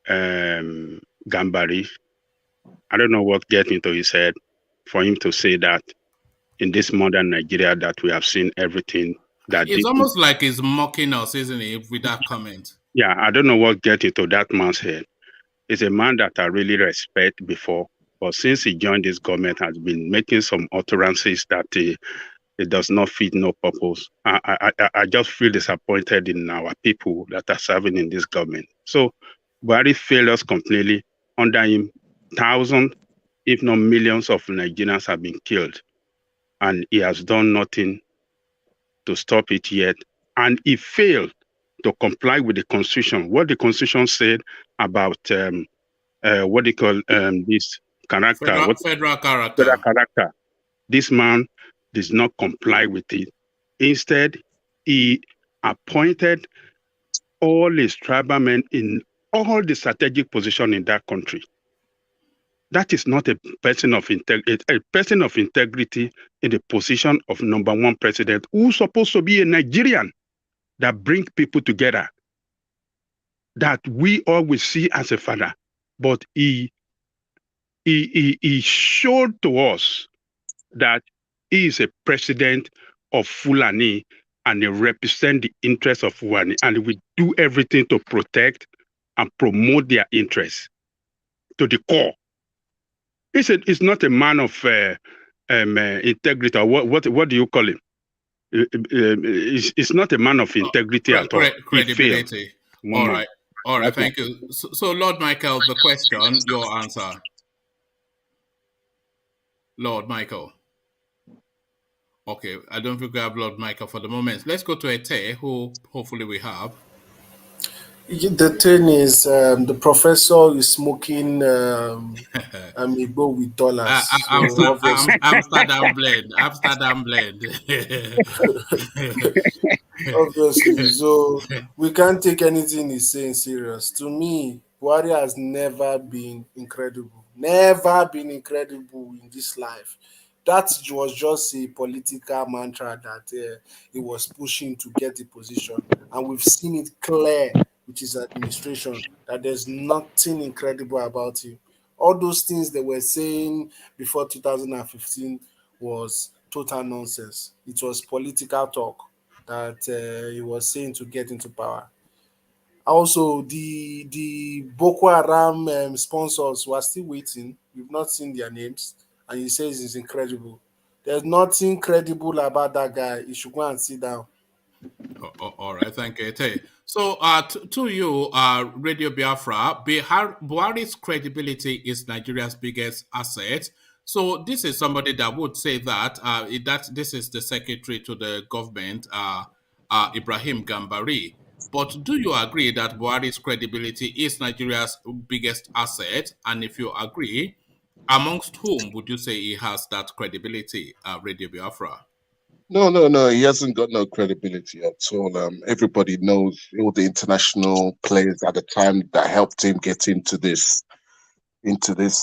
Gambari, I don't know what gets into his head for him to say that in this modern Nigeria that we have seen everything that it's almost like he's mocking us, isn't it, with that comment? Yeah, I don't know what gets into that man's head. He's a man that I really respect before, but since he joined this government, has been making some utterances that it does not fit no purpose. I just feel disappointed in our people that are serving in this government. So Buhari failed us completely. Under him, thousands, if not millions of Nigerians have been killed. And he has done nothing to stop it yet. And he failed to comply with the Constitution. What the Constitution said about what they call this character. Federal character. Federal character. This man does not comply with it. Instead, he appointed all his tribal men in all the strategic position in that country. That is not a person of integrity. A person of integrity in the position of #1 president who's supposed to be a Nigerian that bring people together, that we always see as a father. But he showed to us that he is a president of Fulani and he represents the interests of Fulani, and we do everything to protect and promote their interests to the core. It's not a man of integrity, or what do you call him? It's not a man of integrity at all. Credibility. All right. Okay. Thank you. So, Lord Michael, the question, your answer. Lord Michael. Okay, I don't think we have Lord Michael for the moment. Let's go to Ete, who hopefully we have. The thing is, the professor is smoking Amigo with dollars. Amsterdam blend. Obviously, so we can't take anything he's saying serious. To me, Buhari has never been incredible. Never been incredible in this life. That was just a political mantra that he was pushing to get the position. And we've seen it clear with his administration that there's nothing incredible about him. All those things they were saying before 2015 was total nonsense. It was political talk that he was saying to get into power. Also, the Boko Haram sponsors were still waiting. We've not seen their names, and he says it's incredible. There's nothing credible about that guy. He should go and sit down. All right, thank you. So, to you, Radio Biafra, Buhari's credibility is Nigeria's biggest asset. So, this is somebody that would say that that this is the secretary to the government, Ibrahim Gambari. But do you agree that Buhari's credibility is Nigeria's biggest asset? And if you agree, amongst whom would you say he has that credibility, Radio Biafra? No. He hasn't got no credibility at all. Everybody knows all the international players at the time that helped him get into this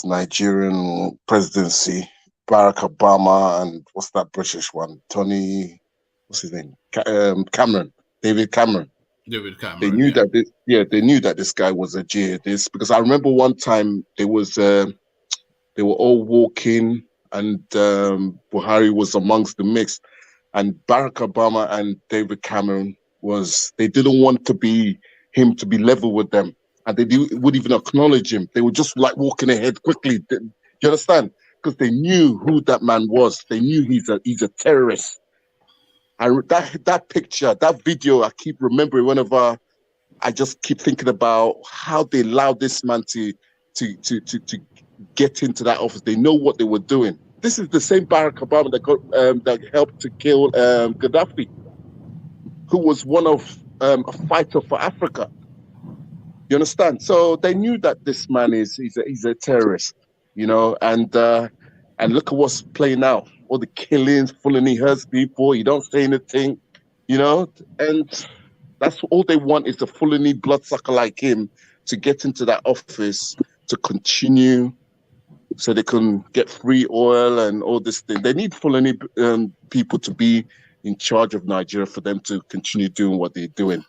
Nigerian presidency. Barack Obama and what's that British one? What's his name? David Cameron. They knew that this guy was a jihadist, because I remember one time they were all walking and Buhari was amongst the mix, and Barack Obama and David Cameron they didn't want him to be level with them, and they wouldn't even acknowledge him. They were just like walking ahead quickly. Do you understand? Because they knew who that man was. They knew he's a terrorist. And that picture, that video, I keep remembering whenever I just keep thinking about how they allowed this man to get into that office. They know what they were doing. This is the same Barack Obama that helped to kill Gaddafi, who was one of a fighter for Africa. You understand? So they knew that this man he's a terrorist, you know, and look at what's playing out. All the killings, Fulani hurts people, you don't say anything, you know, and that's all they want is a Fulani bloodsucker like him to get into that office to continue so they can get free oil and all this thing. They need Fulani people to be in charge of Nigeria for them to continue doing what they're doing.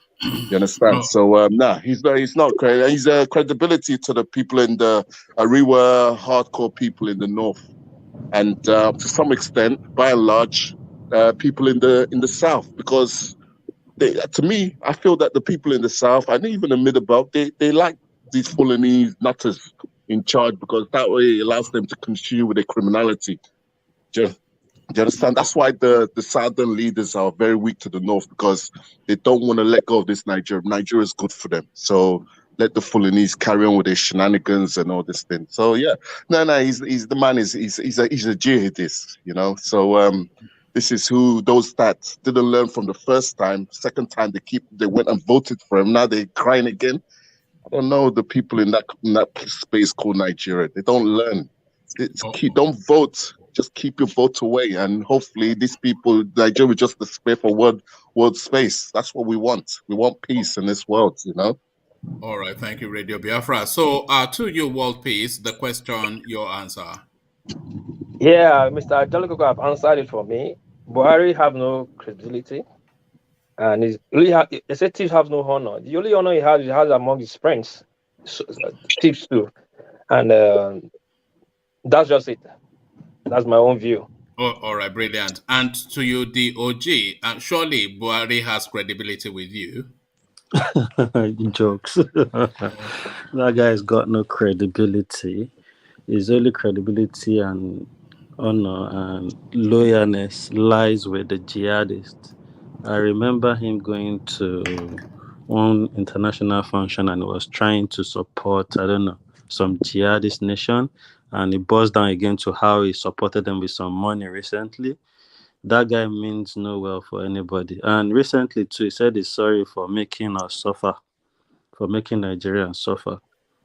You understand? So, he's not credible. He's a credibility to the people in the Ariwa hardcore people in the north. And to some extent, by and large, people in the south, because to me, I feel that the people in the south, and even the middle belt, they like these Fulani nutters in charge, because that way it allows them to continue with their criminality. Do you understand? That's why the southern leaders are very weak to the north, because they don't want to let go of this Nigeria. Nigeria is good for them. So let the Fulanese carry on with their shenanigans and all this thing. So yeah, he's the man. He's a jihadist, you know. So this is who those that didn't learn from the first time. Second time they went and voted for him. Now they're crying again. I don't know the people in that space called Nigeria. They don't learn. Don't vote. Just keep your vote away, and hopefully these people, Nigeria, just the spare for world space. That's what we want. We want peace in this world, you know. All right, thank you, Radio Biafra. So, to you, World Peace, the question, your answer. Yeah, Mr. Jollikoko have answered it for me. Buhari have no credibility, and his thieves have no honor. The only honor he has among his friends, thieves too, and that's just it. That's my own view. Oh, all right, brilliant. And to you, the OG, surely Buhari has credibility with you. Jokes. That guy's got no credibility. His only credibility and honor and loyalness lies with the jihadists. I remember him going to one international function and was trying to support, some jihadist nation, and it boils down again to how he supported them with some money recently. That guy means no well for anybody. And recently, too, he said he's sorry for making us suffer, for making Nigerians suffer.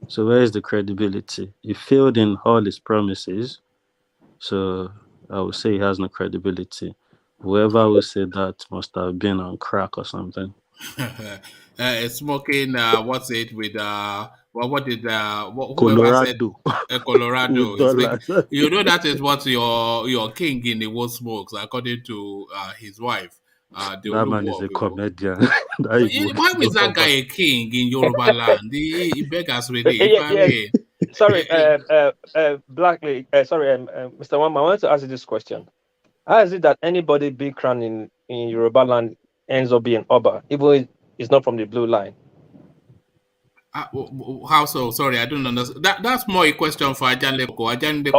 So where is the credibility? He failed in all his promises. So I would say he has no credibility. Whoever will say that must have been on crack or something. Smoking, what's it with, Colorado. Colorado. You know that is what your king in the world smokes, according to his wife. That man is a comedian. Why is that guy a king in Yoruba land? He beggars with it. Sorry, Blackley. Sorry, Mr. Wamba, I wanted to ask you this question. How is it that anybody big crown in Yoruba land ends up being Oba, even if it's not from the blue line? How so? Sorry, I don't understand. That's more a question for Ajanlekoko.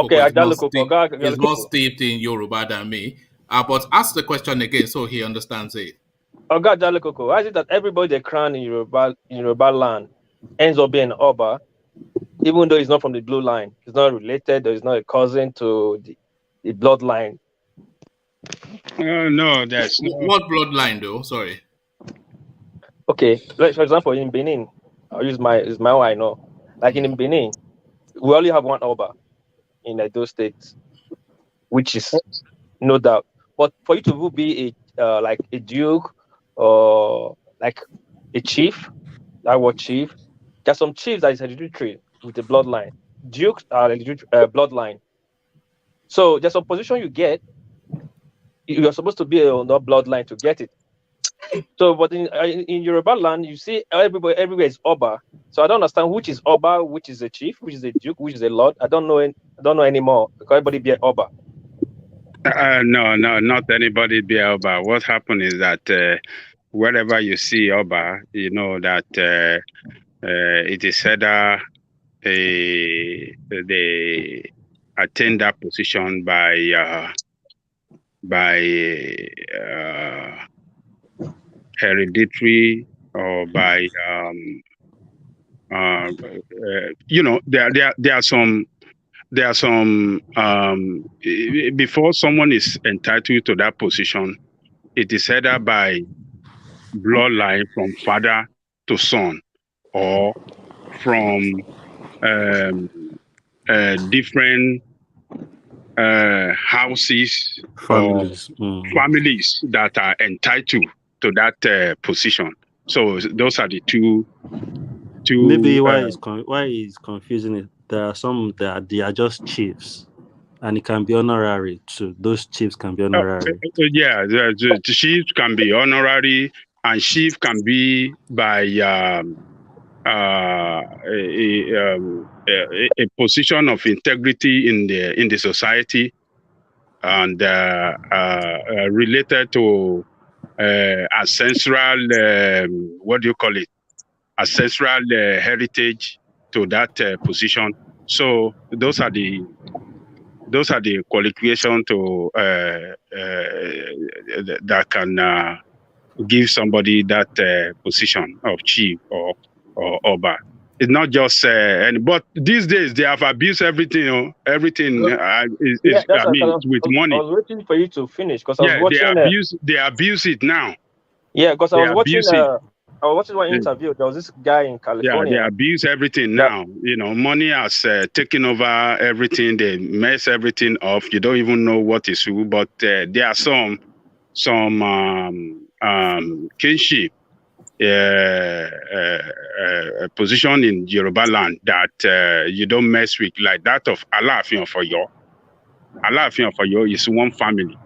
Okay, Ajanlekoko is more steeped in Yoruba than me. But ask the question again so he understands it. Oga Ajanlekoko, how is it that everybody they crown in Yoruba land ends up being Oba, even though he's not from the blue line? He's not related, or he's not a cousin to the bloodline. No, that's what bloodline though? Sorry. Okay, like for example, in Benin, I'll use my one I know. Like in Benin, we only have one Oba in those states, which is no doubt. But for you to be a like a duke or like a chief, that word chief, there's some chiefs that is hereditary with the bloodline. Dukes are bloodline. So there's some position you get, you're supposed to be on that bloodline to get it. So, but in Yoruba land, you see everywhere is Oba. So I don't understand which is Oba, which is a chief, which is a duke, which is a lord. I don't know anymore because everybody be an Oba. No, not anybody be Oba. What happened is that wherever you see Oba, you know that it is either they attain that position by hereditary or by you know, there are some before someone is entitled to that position, it is either by bloodline from father to son, or from different houses families. Or families that are entitled to that position. So those are the two. Maybe why is confusing it. There are some that they are just chiefs, and it can be honorary too. Those chiefs can be honorary. Yeah, the chiefs can be honorary, and chief can be by a position of integrity in the society, and related to ancestral what do you call it? Ancestral heritage to that position. So those are the qualifications to that can give somebody that position of chief or Oba. It's not just but these days they have abused everything. You know, everything is with money. I was waiting for you to finish because I was watching. They abuse it now. Yeah, because I was watching one interview. There was this guy in California. Yeah, they abuse everything now. You know, money has taken over everything. They mess everything up. You don't even know what is who. But there are some kinship position in Yoruba land that you don't mess with, like that of Alaafin of Oyo. Alaafin of Oyo is one family.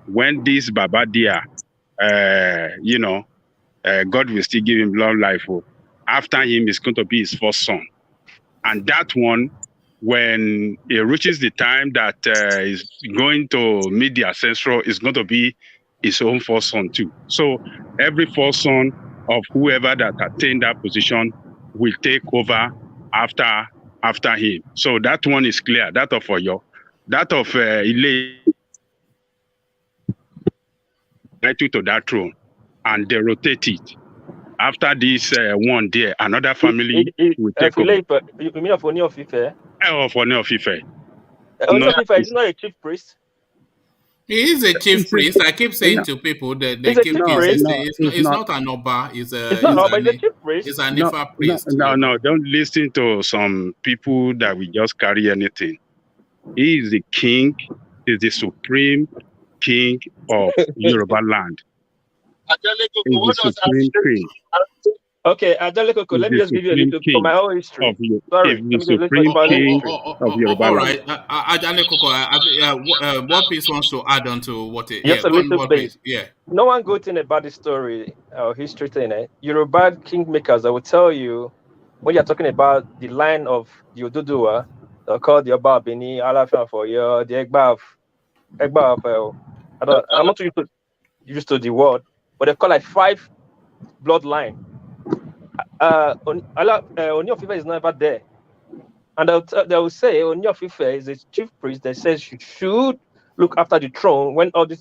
When this Baba Dia, you know, God will still give him long life. After him is going to be his first son. And that one, when it reaches the time that is going to meet the ancestral, is going to be his own first son too. So every first son of whoever that attained that position will take over after him. So that one is clear. That of Oyo. That of Ile to that throne, and they rotate it. After this one there, another family will take over. You mean of Oni of Ife? Of Oni of Ife. Oni of Ife is not a chief priest. He is a chief priest. I keep saying to people that they keep insisting it's not an Oba. It's a chief priest. It's an Ifa priest. No, don't listen to some people that will just carry anything. He is the king. Is the supreme king of Yoruba land. Okay, Adelekoko, let me just give you a little from my own history. Sorry, all right, Adelekoko, what piece wants to add on to what it? Just a little bit. Yeah. No one good thing about this story or history thing. Yoruba kingmakers, I will tell you, when you're talking about the line of the Oduduwa, they're called the Oba Bini, Alaafin of Oyo, the Egba of I'm not used to the word, but they call like 5 bloodline. Oni of Ife is never there, and they will say Oni of Ife is a chief priest that says you should look after the throne when all the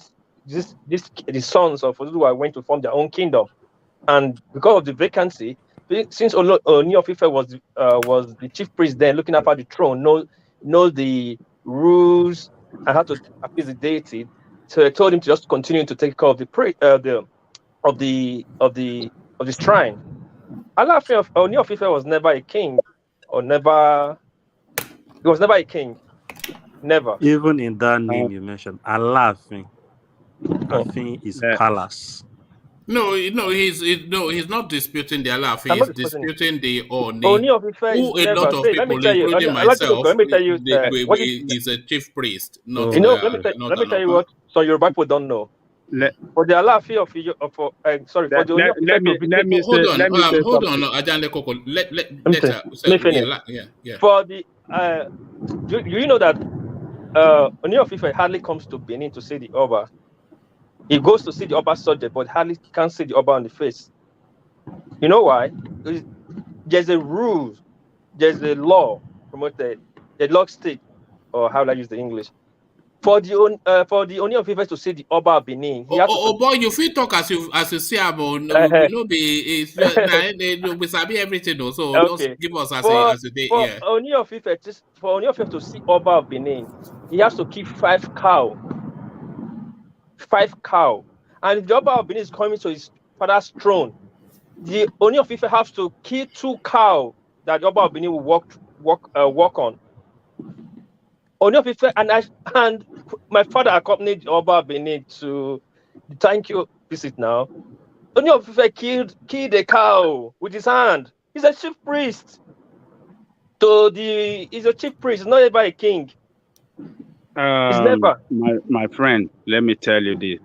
sons of Oduduwa went to form their own kingdom, and because of the vacancy, since Oni of Ife was the chief priest then looking after the throne, knows the rules and how to appease the deity, so they told him to just continue to take care of the shrine. Alaafin of Oni of Ife was never a king, he was never a king, never. Even in that name you mentioned, Alaafin, Afin is palace. No, he's not disputing the Alaafin. He's disputing the Oni. Oni of Ife is who a never. lot of Let me people, tell you, including myself, let me tell you, is a chief priest. Not, let me tell you what some Yoruba people don't know. For the Alaafin for the Oni of Ife hold on, Ajande Koko. Let me finish. Yeah. For the do you know that Oni of Ife hardly comes to Benin to see the Oba. He goes to see the Oba subject, but hardly can't see the Oba on the face. You know why? There's a rule, there's a law promoted, the log stick, or how do I use the English? For the Oni of Ife to see the Oba of Benin, he has to. Boy, you feel talk as you say about we sabi everything though. So Okay. just give us as a day. For Yeah. Oni of Ife to see Oba of Benin, he has to keep 5 cow. 5 cow. And if the Oba of Benin is coming to his father's throne, the Oni of Ife has to kill 2 cow that the Oba of Benin will walk on. Oni of Ife and my father accompanied the Oba of Benin to the thank you visit now. Oni of Ife killed a cow with his hand. He's a chief priest. He's a chief priest, he's not ever a king. He's never. My friend, let me tell you this.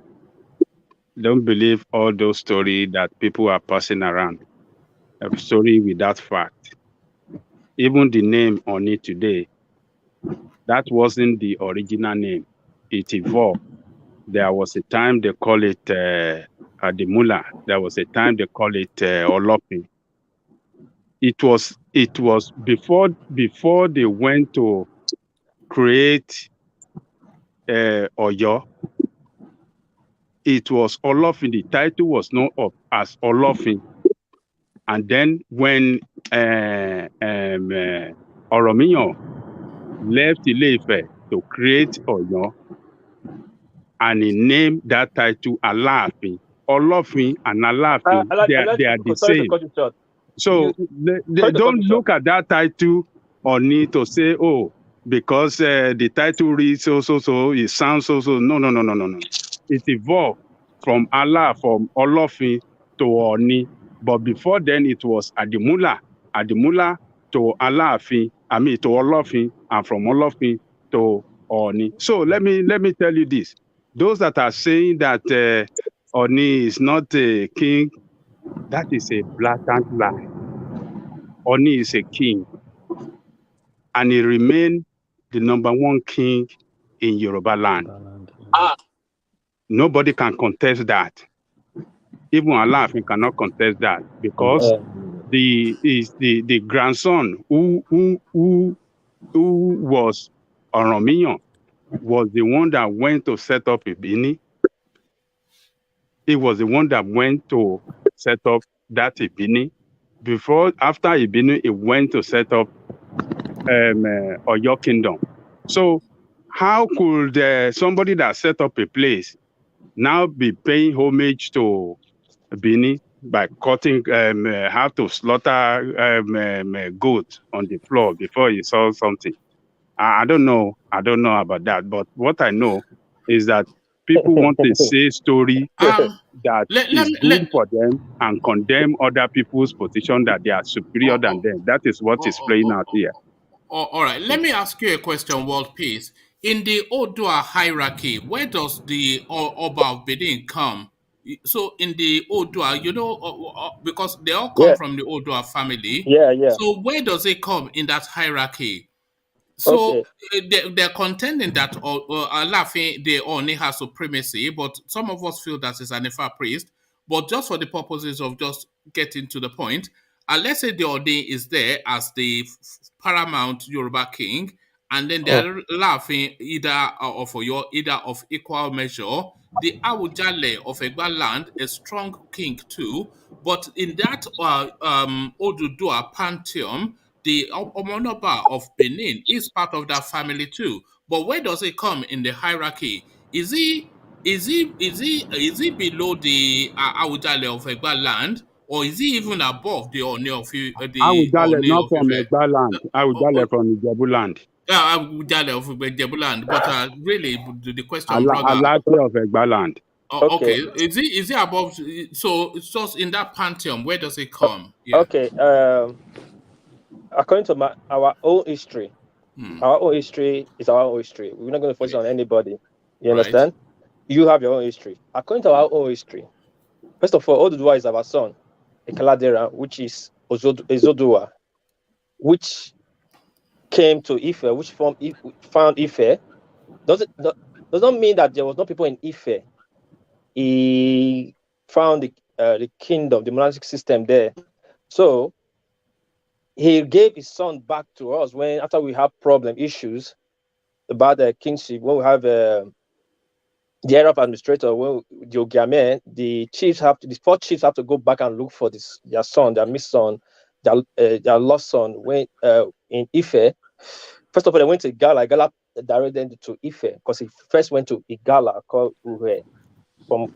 Don't believe all those stories that people are passing around. A story without fact. Even the name on it today, that wasn't the original name. It evolved. There was a time they call it Adimula. There was a time they call it Olopi. It was before they went to create Oyo. It was Olofin. The title was known as Olofin. And then when Oromiyan left Ile-Ife to create Oyo, and he named that title Alaafin. Olofin and Alaafin, they are the same. So they don't look at that title or need to say, oh, because the title reads so, it sounds so. No. It evolved from Olofin to Oni. But before then, it was Adimula to Alaafin, to Olofin, and from Olofin to Oni. So let me tell you this. Those that are saying that Oni is not a king, that is a blatant lie. Oni is a king, and he remained the #1 king in Yoruba land. Nobody can contest that. Even Alaafin cannot contest that, because the grandson who was Oromiyan was the one that went to set up Ibini. He was the one that went to set up that Ibini. After Ibini, he went to set up Oyo Kingdom. So how could somebody that set up a place now be paying homage to Bini by cutting, how to slaughter goat on the floor before he saw something? I don't know about that, but what I know is that people want to say story that is good for them and condemn other people's position that they are superior than them. That is what is playing out here. All right, let me ask you a question, World Peace. In the Odua hierarchy, where does the Oba of Benin come? So in the Odua, because they all come from the Odua family. Yeah. So where does it come in that hierarchy? So they're contending that Alaafin, they only have supremacy, but some of us feel that it's an Ifa priest. But just for the purposes of just getting to the point, let's say the Ode is there as the paramount Yoruba king, and then they're laughing either of Oyo, either of equal measure. The Awujale of Egba land, a strong king too, but in that Odudua pantheon, the Omonoba of Benin is part of that family too. But where does it come in the hierarchy? Is he below the Awujale of Egba land, or is he even above the Oni of Awujale not from Egba land. Awujale from Ijebu land. Awujale of Ijebu land. But really, the question, Alaafin of Egba land. Okay. Is he above? So it's just in that pantheon. Where does it come? Yeah. Okay. According to our own history, our own history is our own history. We're not going to focus on anybody. You understand? You have your own history. According to our own history, first of all, Odudua is our son, Ekaladera, which is Ezodua, which came to Ife, which found Ife. Does not mean that there was no people in Ife. He found the kingdom, the monarchic system there. So he gave his son back to us after we have issues about the kingship, when we have the heir of administrator, when the Ogiame, the four chiefs have to go back and look for their son, their missed son, their lost son in Ife. First of all, they went to Igala. Igala directed them to Ife because he first went to Igala, called Uwe. From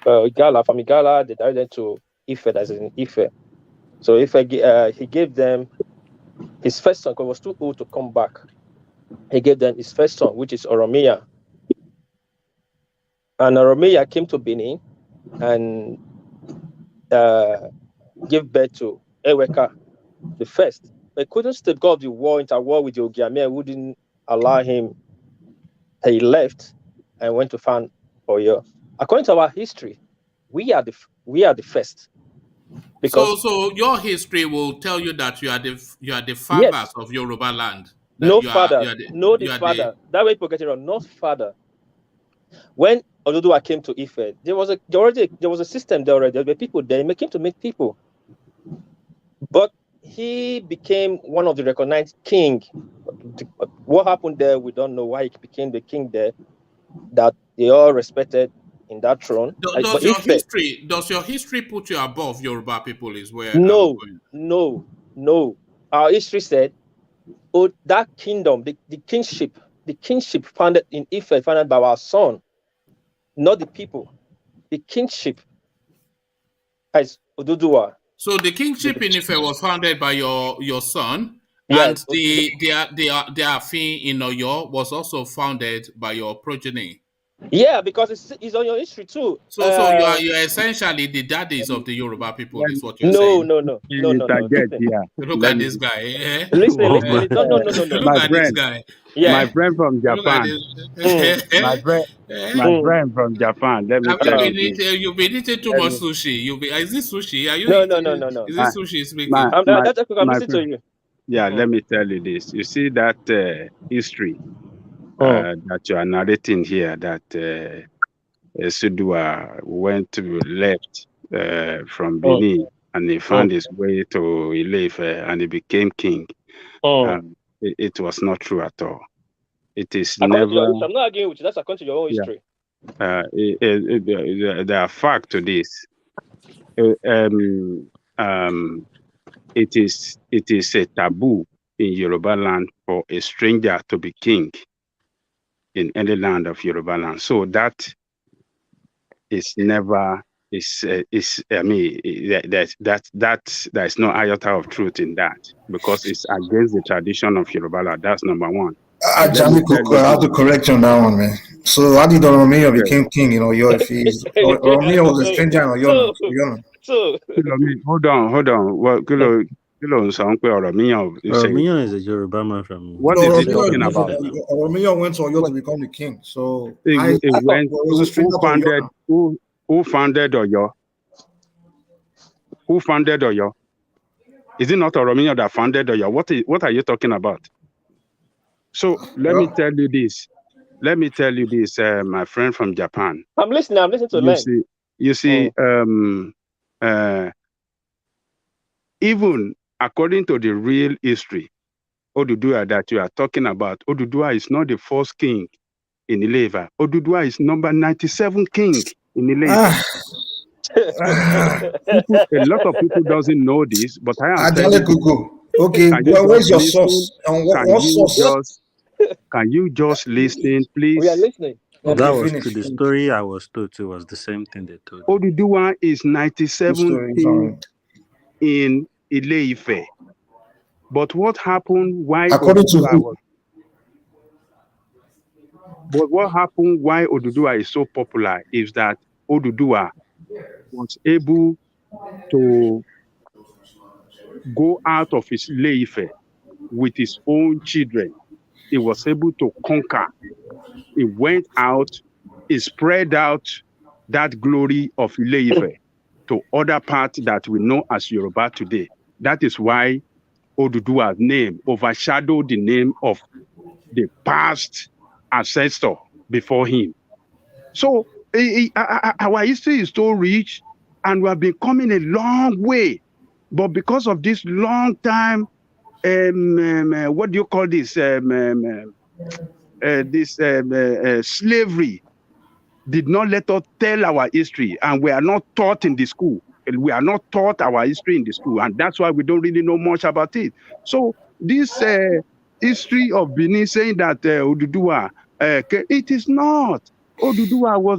Igala, they directed them to Ife, that's in Ife. So he gave them his first son, because he was too old to come back. He gave them his first son, which is Oromia. And Oromia came to Benin and gave birth to Eweka, the first. But he couldn't stay because of the interwar with the Ogiame, who didn't allow him. He left and went to found Oyo. According to our history, we are the first. Because so your history will tell you that you are the fathers of Yoruba land. No father. That way people get it wrong. Not father. When Odudua came to Ife, there was a system there already. There were people there. He came to meet people. But he became one of the recognized king. What happened there, we don't know why he became the king there, that they all respected in that throne. Does your history put you above Yoruba people is where No. Our history said, that kingdom, the kingship founded in Ife, founded by our son, not the people. The kingship as Odudua. So the kingship in Ife was founded by your son, and the Afin in Oyo was also founded by your progeny. Yeah, because it's on your history too. So you're essentially the daddies of the Yoruba people, is what you're saying. No. Look at this guy. Listen. No. Look at this guy. Yeah. My friend from Japan. My friend from Japan. Let me tell you. You've been eating too much sushi. Is this sushi? Are you? No. Is this sushi speaking? I'm listening to you. Yeah, let me tell you this. You see that history that you are narrating here, that Sudua left from Benin and he found his way to Ile-Ife and he became king. It was not true at all. It is I'm never. not arguing with you. That's according to your own history. There are facts to this. It is a taboo in Yoruba land for a stranger to be king in any land of Yoruba land. So that is never there is no iota of truth in that, because it's against the tradition of Yoruba land. That's number one. I have to correct you on that one, man. So how did Oromia became king in Oyo if Oromia was a stranger in Oyo? Hold on. Well, Oromia is a Yoruba man from. What is he talking about? Oromia went to Oyo to become the king. So who founded Oyo? Who founded Oyo? Is it not Oromia that founded Oyo? What are you talking about? So let me tell you this. Let me tell you this, my friend from Japan. I'm listening. I'm listening to learn. You see, even according to the real history, Oduduwa that you are talking about, Oduduwa is not the first king in Ile-Ife. Oduduwa is number 97 king in Ile-Ife. A lot of people doesn't know this, but I am telling you. Okay, where's your source? What source? Can you just listen, please? We are listening. Okay, that was to the story I was told too. Was the same thing they told. Oduduwa is 97 king in Ile-Ife. But what happened? Why? According to who? But what happened? Why Oduduwa is so popular is that Oduduwa was able to go out of his Ile-Ife with his own children. He was able to conquer. He went out. He spread out that glory of Ile-Ife to other parts that we know as Yoruba today. That is why Oduduwa's name overshadowed the name of the past ancestor before him. So our history is so rich, and we have been coming a long way. But because of this long time, what do you call this? Slavery did not let us tell our history, and we are not taught in the school. We are not taught our history in the school, and that's why we don't really know much about it. So this history of Benin saying that Oduduwa, it is not. Oduduwa was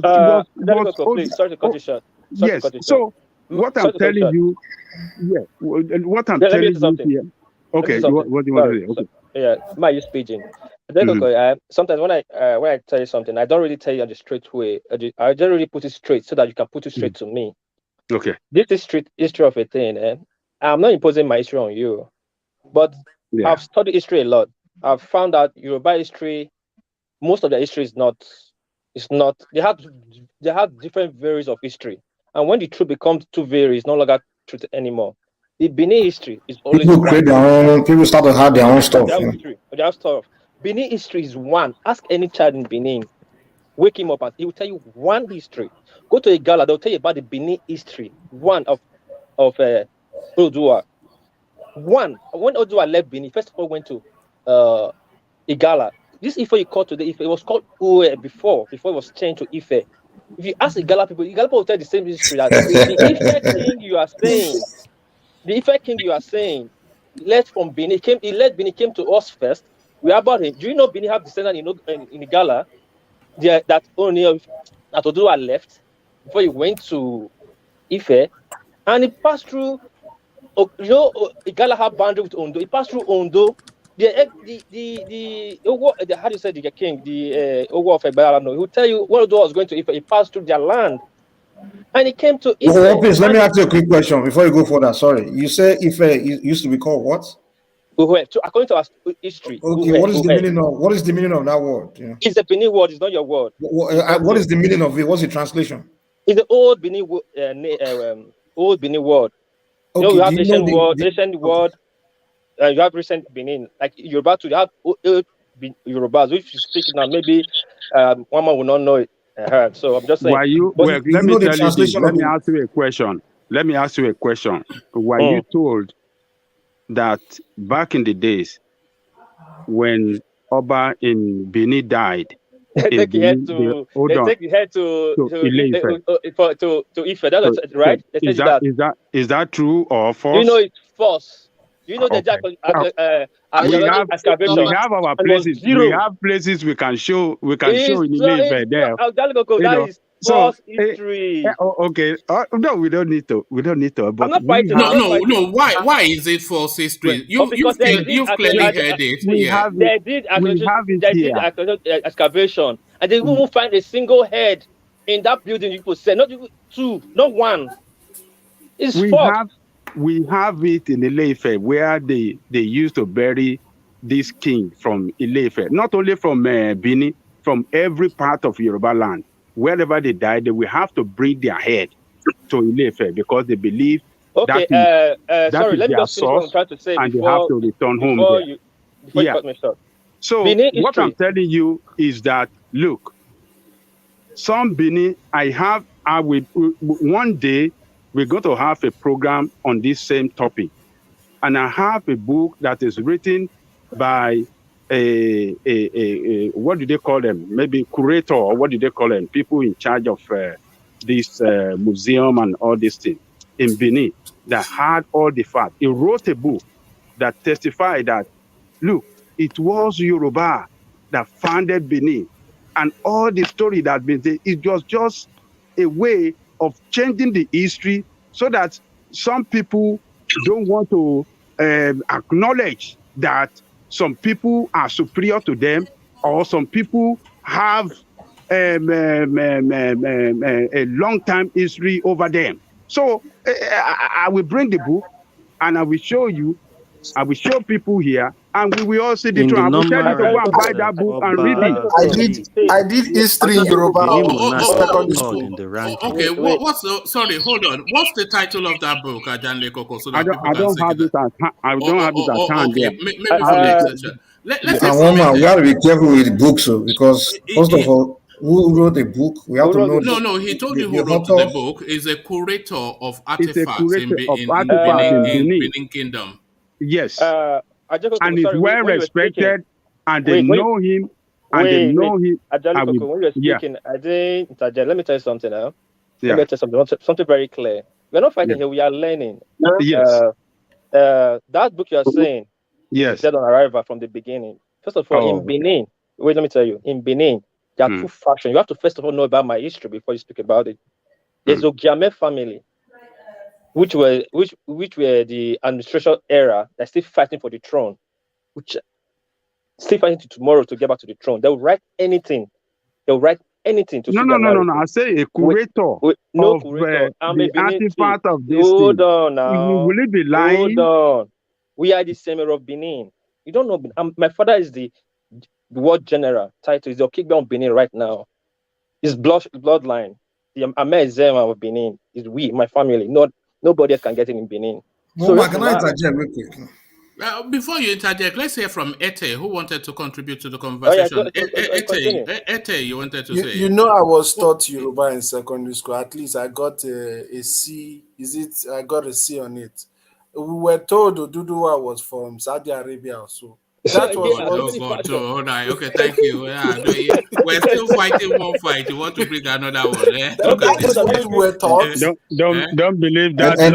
please, sorry to cut you short. Yes. So what I'm telling you, what I'm telling you here. Okay, what do you want to say? Okay. Yeah, you speaking. Sometimes when I tell you something, I don't really tell you on the straight way. I don't really put it straight so that you can put it straight to me. Okay. This is history of a thing. I'm not imposing my history on you, but I've studied history a lot. I've found out Yoruba history, most of the history is not. They have different varies of history, and when the truth becomes too varied, it's no longer truth anymore. The Benin history is always people create their own. People start to have their own stuff. Their stuff. Benin history is one. Ask any child in Benin, wake him up, and he will tell you one history. Go to a gala, they'll tell you about the Benin history. One of Oduduwa. One, when Oduduwa left Benin, first of all went to Igala. This Ife you call today, Ife, it was called Uwe before it was changed to Ife. If you ask Igala people will tell the same history that the Ife king you are saying, left from Benin, he led Benin, came to us first. We are about him. Do you know Benin have descendants in Igala? That only that Oduduwa left before he went to Ife, and he passed through. Igala have boundary with Ondo. He passed through Ondo. How do you say the king? The Ogo of Malami. He will tell you what Oduduwa was going to Ife. He passed through their land, and he came to Ife. Please let me ask you a quick question before you go further. Sorry, you say Ife used to be called what? According to our history. Okay, what is the meaning of that word? It's a Benin word. It's not your word. What is the meaning of it? What's the translation? It's the old Benin word. Okay, you have ancient word. You have recent Benin, like Yoruba to have Yorubas, which you speak now. Maybe one man will not know it. So I'm just saying. Let me ask you a question. Were you told that back in the days when Oba in Benin died, they take the head to Ife? That's right. Is that true or false? You know it's false. You know excavation. We have our places. We have places we can show. We can show in Ile-Ife there. That is false history. Okay. No, we don't need to. But I'm not fighting. No. Why is it false history? You've clearly heard it. They did excavation, and they won't find a single head in that building. You could say not even two, not one. It's false. We have it in Ile-Ife where they used to bury this king from Ile-Ife, not only from Benin, from every part of Yoruba land. Wherever they die, they will have to bring their head to Ile-Ife because they believe sorry, let me just finish what I'm trying to say and they have to return home. Before you cut me short. So Benin what I'm history. telling you is that, look, some Benin, one day we're going to have a program on this same topic. And I have a book that is written by what do they call them? Maybe curator, or what do they call them? People in charge of this museum and all these things in Benin that had all the facts. He wrote a book that testified that, look, it was Yoruba that founded Benin. And all the story that been there, it was just a way of changing the history so that some people don't want to acknowledge that some people are superior to them, or some people have a long time history over them. So I will bring the book and I will show you. I will show people here, and we will all see the In truth. the I will tell you to normal go and buy records, that book and read it. I did history in Yoruba in secondary third school. in the ranking. Okay, what's the, sorry, hold on. What's the title of that book, Ajanle Koko, so I that people can don't seek have it? it at I don't have it at hand Okay, there. maybe for the extension. Let's And examine one man, we them. have to be careful with books, so, because first of all, who wrote the book? We have to know. No, he told you the who wrote author. the book. Is a curator of It's a artifacts in, curator of in artifacts in Benin. Benin Kingdom. Yes. Ajako, And he's sorry, well when you were speaking, respected, and they know him, and they know him. Ajako, when you were Yeah. speaking, I didn't interject. Let me tell you something now. Yeah. Let me tell you something very clear. We're not fighting here, we are learning. Yes. That book you're saying Yes. is dead on arrival from the beginning. First of all, in Benin, wait, let me tell you, in Benin, there are two factions. You have to first of all know about my history before you speak about it. There's Ogiame family, which were the administration era that's still fighting for the throne, which still fighting to tomorrow to get back to the throne. They'll write anything. They'll write anything to No. I say a curator no of curator. I'm a the Benin artifact chief. of this Hold thing. on now. Will it be lying? Hold on. We are the same era of Benin. You don't know. My father is the world general title. Is the Okigbe of Benin right now. His bloodline. The Amezema of Benin is we, my family. Nobody else can get it in Benin. So can I interject real quick? Before you interject, let's hear from Ete, who wanted to contribute to the conversation. Ete, you wanted to say. You know, I was taught Yoruba in secondary school. At least I got a C. I got a C on it. We were told Oduduwa was from Saudi Arabia also. That was Hold on. Okay, thank you. Yeah, we're still fighting one fight. You want to bring another one? Look at this. Don't believe that. And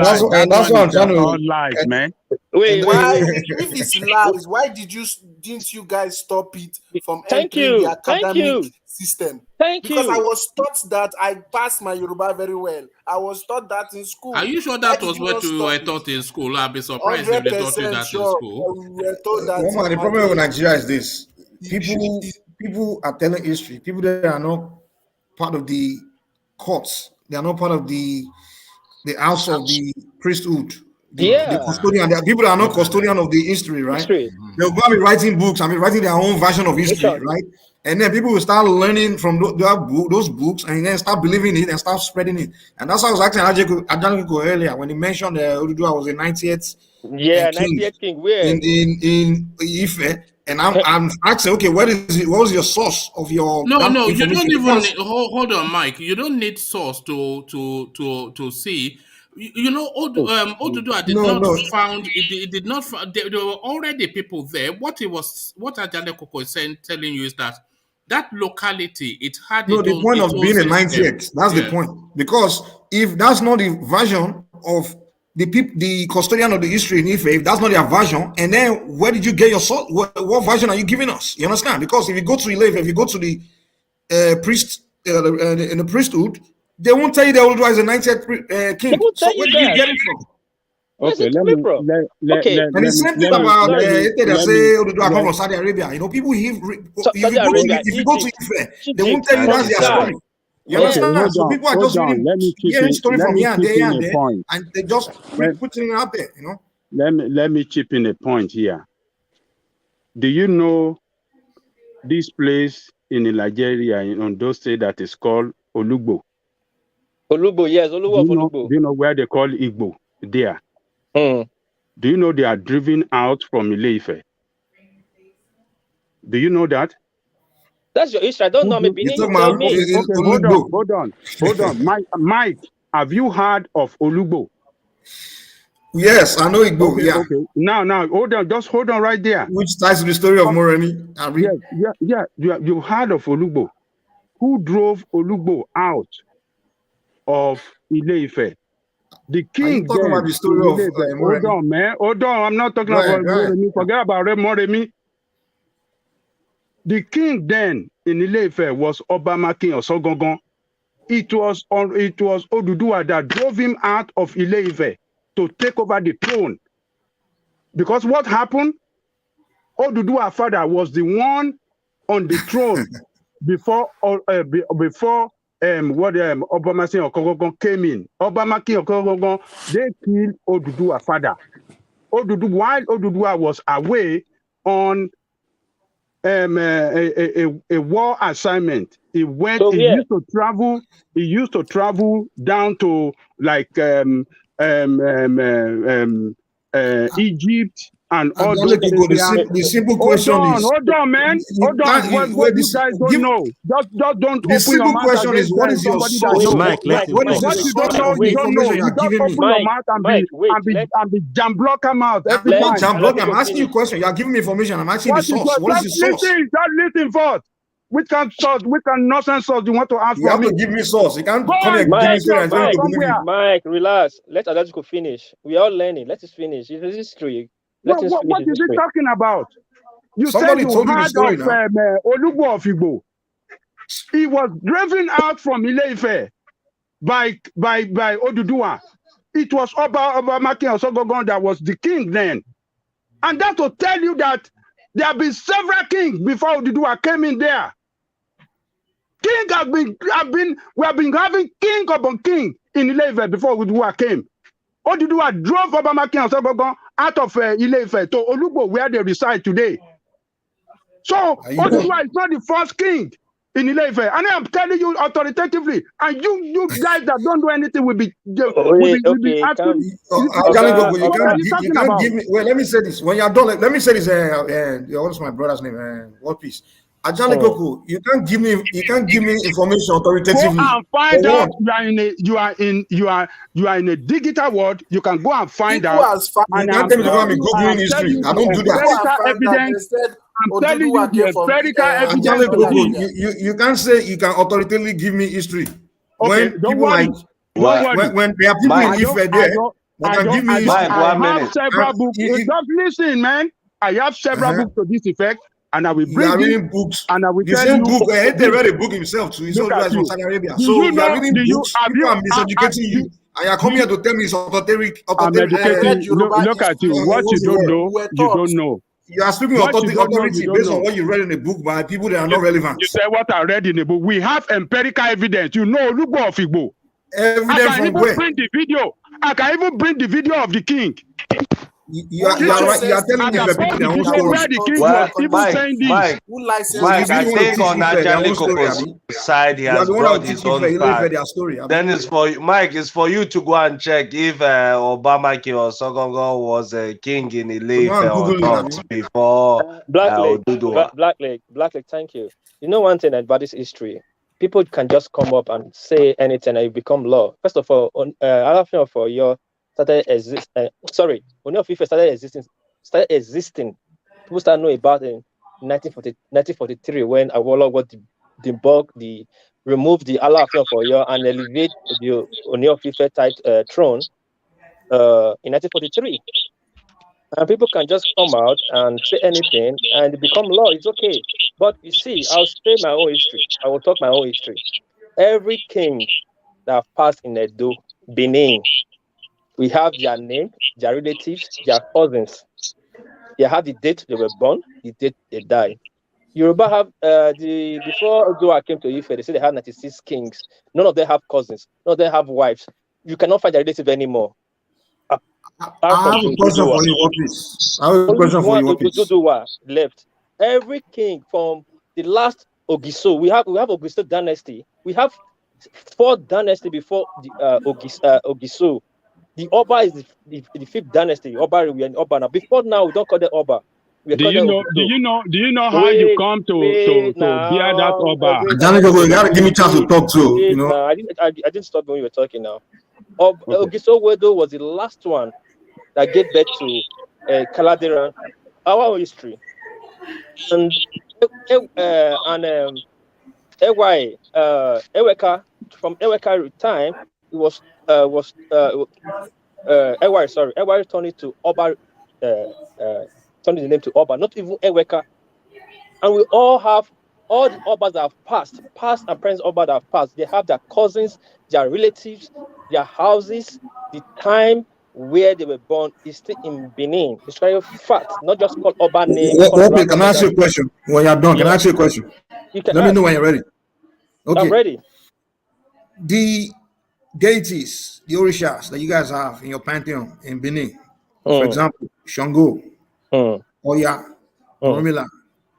that's what I'm trying to. All lies, man. Wait. If it's lies, why didn't you guys stop it from entering the academic system? Because I was taught that I passed my Yoruba very well. I was taught that in school. Are you sure that was what you were taught in school? I'd be surprised if they taught you that in school. We were told that. The problem with Nigeria is this: people are telling history. People that are not part of the courts, they are not part of the house of the priesthood. The custodian. There are people that are not custodian of the history, right? They'll go and be writing books. Writing their own version of history, right? And then people will start learning from those books, and then start believing it and start spreading it. And that's how I was asking Ajanle earlier when he mentioned Oduduwa was the 90th. Yeah, 90th king. Where in Ife. And I'm asking, okay, what was your source of your No, you don't even need, hold on, Mike. You don't need source to see. You know, Oduduwa did not found. It did not. There were already people there. What Ajanle Koko is telling you is that locality, it had the point of being a 90th. That's the point. Because if that's not the version of the custodian of the history in Ife, if that's not their version, and then where did you get your source? What version are you giving us? You understand? Because if you go to Ife, if you go to the priest in the priesthood, they won't tell you that Oduduwa is a 90th king. So where did you get it from? Okay, and the same thing about they say Oduduwa come from Saudi Arabia. You know, people if you go to Ife, they won't tell you that's their story. You understand? So people are just hearing story from here and there and there, and they just putting it out there. You know. Let me chip in a point here. Do you know this place in Nigeria in Ondo State that is called Olugbo? Olugbo, yes, Olugbo. Do you know where they call Igbo there? Do you know they are driven out from Ile-Ife? Do you know that? That's your history. I don't know. Maybe you tell me. Okay, hold on. Mike, have you heard of Olugbo? Yes, I know Igbo. Okay, yeah. Okay. Now, hold on. Just hold on right there. Which ties to the story of Moremi? Yeah. You heard of Olugbo? Who drove Olugbo out of Ile-Ife? The king. Are you talking about the story of Hold on, man. Hold on. I'm not talking about Moremi. Forget about Moremi. The king then in Ile-Ife was Obamaki Osogongon. It was Oduduwa that drove him out of Ile-Ife to take over the throne. Because what happened? Oduduwa's father was the one on the throne before Obamaki Osogongon came in. Obamaki Osogongon, they killed Oduduwa's father. While Oduduwa was away on a war assignment. He used to travel down to like Egypt and all those places. The simple question is. Hold on, man. Hold on. What you guys don't know. Just don't open your mouth. The simple question is, what is your source? Mike, let him what is the talk. source of the information you are giving me? And be jam blocker mouth every time. Jam block. I'm asking you a question. You are giving me information. I'm asking the source. What is the source? Just listen first. Which kind of source? Which kind of nonsense source you want to ask you from me? You have to give me source. You can't come here and give me source. Mike, relax. Let Adajiko finish. We are all learning. Let us finish. It's history. What is he talking about? You Somebody said you told you the heard story of now. Olugbo of Igbo. He was driven out from Ile-Ife by Oduduwa. It was Obamaki Osogongon that was the king then. And that will tell you that there have been several kings before Oduduwa came in there. We have been having king upon king in Ile-Ife before Oduduwa came. Oduduwa drove Obamaki and Osogongon out of Ile-Ife to Olugbo, where they reside today. So Oduduwa is not the first king in Ile-Ife, and I am telling you authoritatively. And you guys that don't do anything will be asking. You can't give me. Well, let me say this. When you're done, let me say this. What's my brother's name? What piece? Ajani Koko, you can't give me information authoritatively. Go and find out. You are in a digital world. You can go and find out. You can't tell me to go and be googling history. I don't do that. I'm telling you the empirical evidence. You can't say you can authoritatively give me history. Okay, when people like when there are people in Ife there that can give me history. I have several books. Just listen, man. I have several books to this effect. And I will bring reading books. And I will the tell same you. Book. They read a book himself too. He's also from Saudi Arabia. So you are reading books. People are miseducating you. And you are coming here to tell me it's authentic. Look at you. What you don't know, you don't know. You are speaking authority based on what you read in a book by people that are not relevant. You say what I read in a book. We have empirical evidence. You know, Olugbo of Igbo. Evidence from where? I can even bring the video of the king. You are right. You are telling me the people their own story. Mike, I think on Ajani Koko's side, he has brought his own part. Then it's for Mike. It's for you to go and check if Obamaki or Sogongo was a king in Ile-Ife or not before Blackleg. Thank you. You know one thing about this history. People can just come up and say anything and it become law. First of all, Alafin for your started existing. Only of Ife started existing. People start knowing about it in 1943 when Awolowo got removed the Alafin for Oyo and elevate the Oni of Ife type throne in 1943. And people can just come out and say anything and it become law. It's okay. But you see, I'll say my own history. I will talk my own history. Every king that have passed in Edo, Benin, we have their name, their relatives, their cousins. They have the date they were born, the date they died. Yoruba have before Oduduwa came to Ife, they say they have 96 kings. None of them have cousins. None of them have wives. You cannot find their relative anymore. I have a question for you, please. I have a question for you, please. Oduduwa left. Every king from the last Ogiso, we have Ogiso dynasty. We have 4 dynasty before the Ogiso. The Oba is the 5th dynasty. Oba and Oba now. Before now, we don't call them Oba. Do you know how you come to bear that Oba? You gotta give me a chance to talk to, you know. I didn't stop when you were talking now. Ogisowedo was the last one that gave birth to Kaladeran, our history. And Eweka, from Eweka time, it was Ewari turned it to Oba, turned the name to Oba, not even Eweka. And we all have all the Obas that have past and present Oba that have passed. They have their cousins, their relatives, their houses, the time where they were born is still in Benin. It's very fact, not just called Oba name. Okay, can I ask you a question? When you're done, can I ask you a question? Let me know when you're ready. Okay. I'm ready. The deities, the orishas that you guys have in your pantheon in Benin, for example, Shango, Oya, Oromila,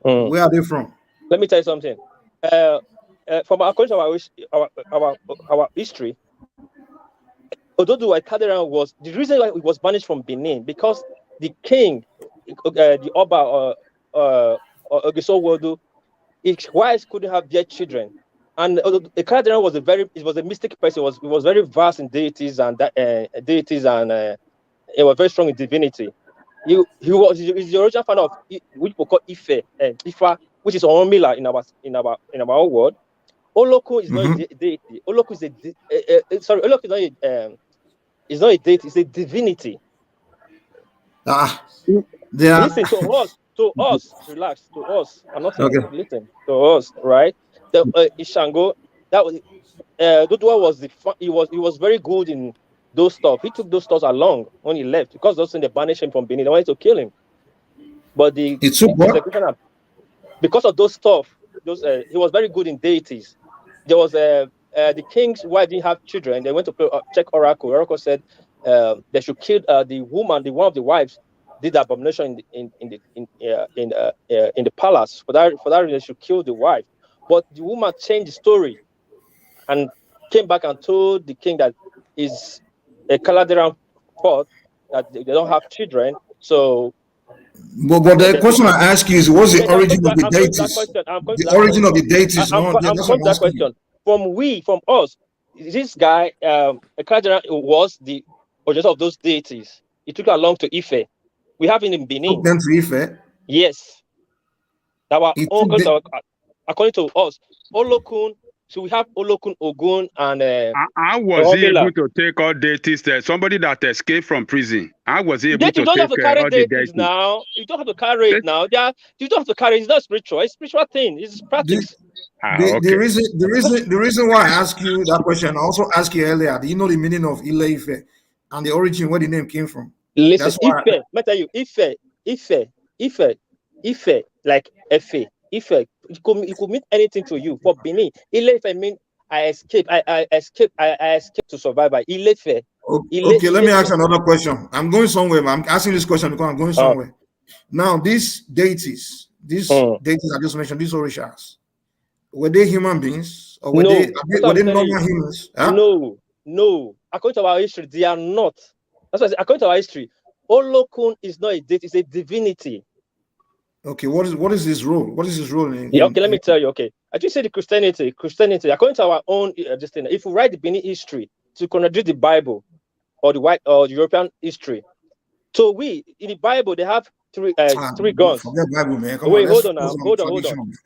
where are they from? Let me tell you something. From according to our history, although Kaderan was the reason why it was banished from Benin because the king, the Oba Ogisowedo, his wives couldn't have their children, and Kaderan was a mystic person. He was very vast in deities and he was very strong in divinity. He's the original founder of which we call Ifa, which is Oromila in our own world. Oloko is not a deity. Oloko is it's not a deity. It's a divinity. Listen to us. Relax. To us. I'm not saying listen to us, right? The Ishango, that was Dodua was very good in those stuff. He took those stuff along when he left because those things they banished him from Benin. They wanted to kill him, but because of those stuff, he was very good in deities. There was the king's wife didn't have children. They went to check Oracle. Oracle said they should kill the woman. One of the wives did abomination in the palace. For that reason, they should kill the wife. But the woman changed the story and came back and told the king that is a Kaladeran pot that they don't have children. So. But the question I ask you is, what's the origin of the deities? The origin of the deities. I'm going to that question. From us, this guy, Kaladeran was the origin of those deities. He took it along to Ife. We have it in Benin. Took them to Ife? Yes. According to us, Olokun. So we have Olokun, Ogun, and I was able to take all deities there. Somebody that escaped from prison. I was able to take all the deities. Now you don't have to carry it now. You don't have to carry it. It's not spiritual. It's a spiritual thing. It's practice. The reason why I ask you that question, I also asked you earlier. Do you know the meaning of Ile Ife and the origin where the name came from? Listen, Ife. Let me tell you, Ife, like Efe. Ife, it could mean anything to you. For Benin, Ilefe mean I escaped to survive by Ilefe. Okay, let me ask another question. I'm going somewhere. I'm asking this question because I'm going somewhere. Now, these deities I just mentioned, these orishas, were they human beings or were they normal humans? Huh? No. According to our history, they are not. That's why I say, according to our history, Olokun is not a deity; it's a divinity. Okay, what is his role? What is his role in? Okay, let me tell you. Okay, I just say the Christianity. According to our own thing, if we write the Benin history to contradict the Bible or the European history, so in the Bible they have three gods. Forget Bible, man. Wait, hold on.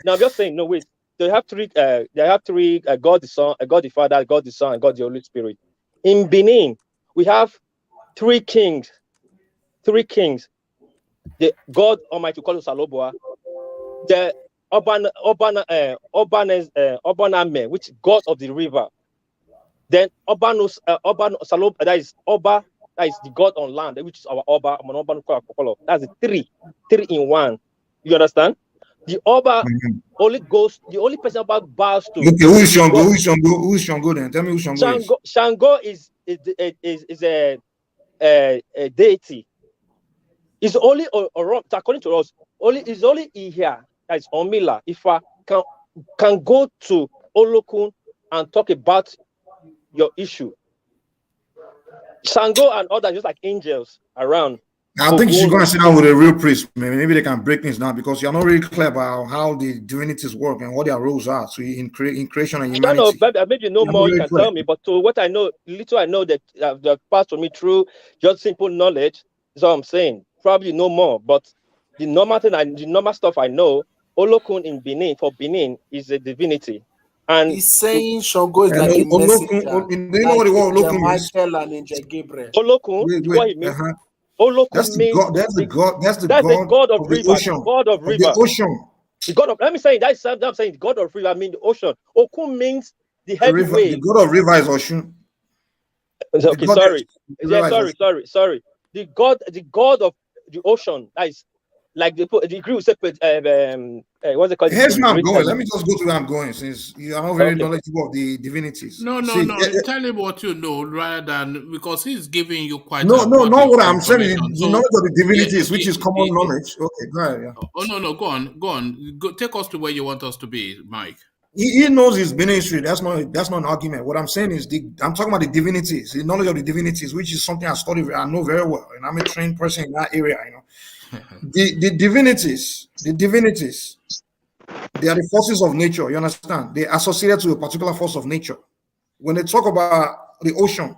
Now I'm just saying. No, wait. They have three. God the Son, God the Father, God the Son, and God the Holy Spirit. In Benin, we have three kings. The God Almighty called Saloboa, the Obaname, which is God of the river. Then Salob, that is Oba, that is the God on land, which is our Oba. That's the three in one. You understand? The Oba only person Oba bows to. Okay, who is Shango? Who is Shango then? Tell me who Shango is. Shango is a deity. It's only according to us. It's only here that is Omila. If I can go to Olokun and talk about your issue. Shango and others just like angels around. I think you should go and sit down with a real priest. Maybe they can break things down, because you're not really clear about how the divinities work and what their roles are. So in creation and humanity. I don't know. Maybe you know more. You can tell me. But to what I know, little I know that passed to me through just simple knowledge is what I'm saying. Probably no more. But the normal thing, the normal stuff I know, Olokun in Benin, for Benin, is a divinity. And he's saying Shango is like a messenger. Do you know what the word Olokun means? Michael and Angel Gabriel. Olokun, what it means? Olokun means that's the god. That's the god of river. Ocean. God of river. The ocean. The god of. Let me say that's I'm saying the god of river. I mean the ocean. Okun means the heavy wave. The god of river is Ocean. Okay, sorry. Sorry. The god of the ocean. That is like the Greek say what's it called? Here's where I'm going. Let me just go to where I'm going, since you are not very knowledgeable of the divinities. No. Tell him what you know, rather than, because he's giving you quite. No. What I'm saying is the knowledge of the divinities, which is common knowledge. Okay, go ahead. Yeah. Oh no, go on. Go, take us to where you want us to be, Mike. He knows his ministry. That's not an argument. What I'm saying is I'm talking about the divinities, the knowledge of the divinities, which is something I know very well, and I'm a trained person in that area. You know. The divinities, they are the forces of nature. You understand? They are associated to a particular force of nature. When they talk about the ocean,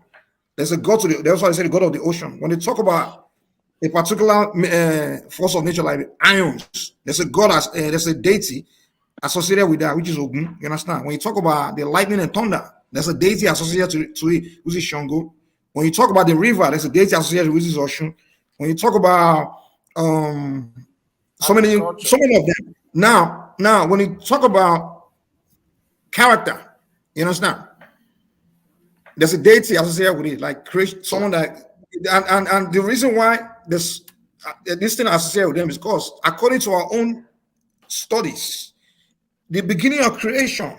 there's a god that's why I say the god of the ocean. When they talk about a particular force of nature like ions, there's a god, there's a deity associated with that, which is Ogun. You understand? When you talk about the lightning and thunder, there's a deity associated to it, which is Shango. When you talk about the river, there's a deity associated with, which is Ocean. When you talk about so many of them. Now, when you talk about character, you understand? There's a deity associated with it, like someone that, and the reason why this thing associated with them is because, according to our own studies, the beginning of creation,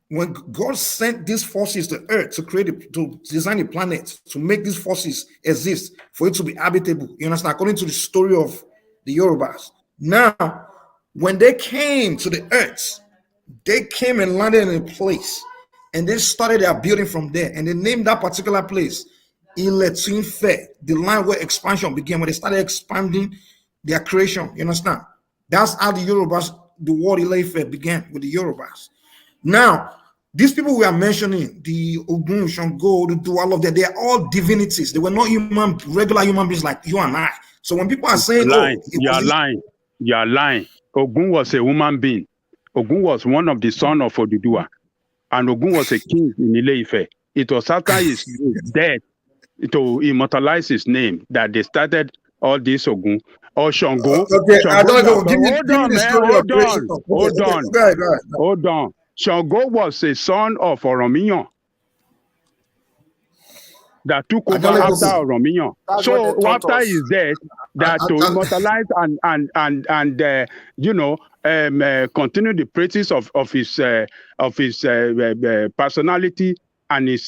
when God sent these forces to Earth to design the planet, to make these forces exist, for it to be habitable, you understand, according to the story of the Yorubas. Now, when they came to the Earth, they came and landed in a place, and they started their building from there, and they named that particular place Iletunfe, the land where expansion began, when they started expanding their creation, you understand? That's how the Yorubas, the word Ilefe began, with the Yorubas. Now, these people we are mentioning, the Ogun, Shango, the all of that, they are all divinities. They were not regular human beings like you and I. So when people are saying, you are lying. Ogun was a human being. Ogun was one of the sons of Odudua. And Ogun was a king in Ile-Ife. It was after his death, to immortalize his name, that they started all this Ogun. Or Shango. Okay, I don't know. Hold on. Shango was a son of Oromiyan that took over after Oromiyan. So after his death, that to immortalize and continue the praises of his personality and his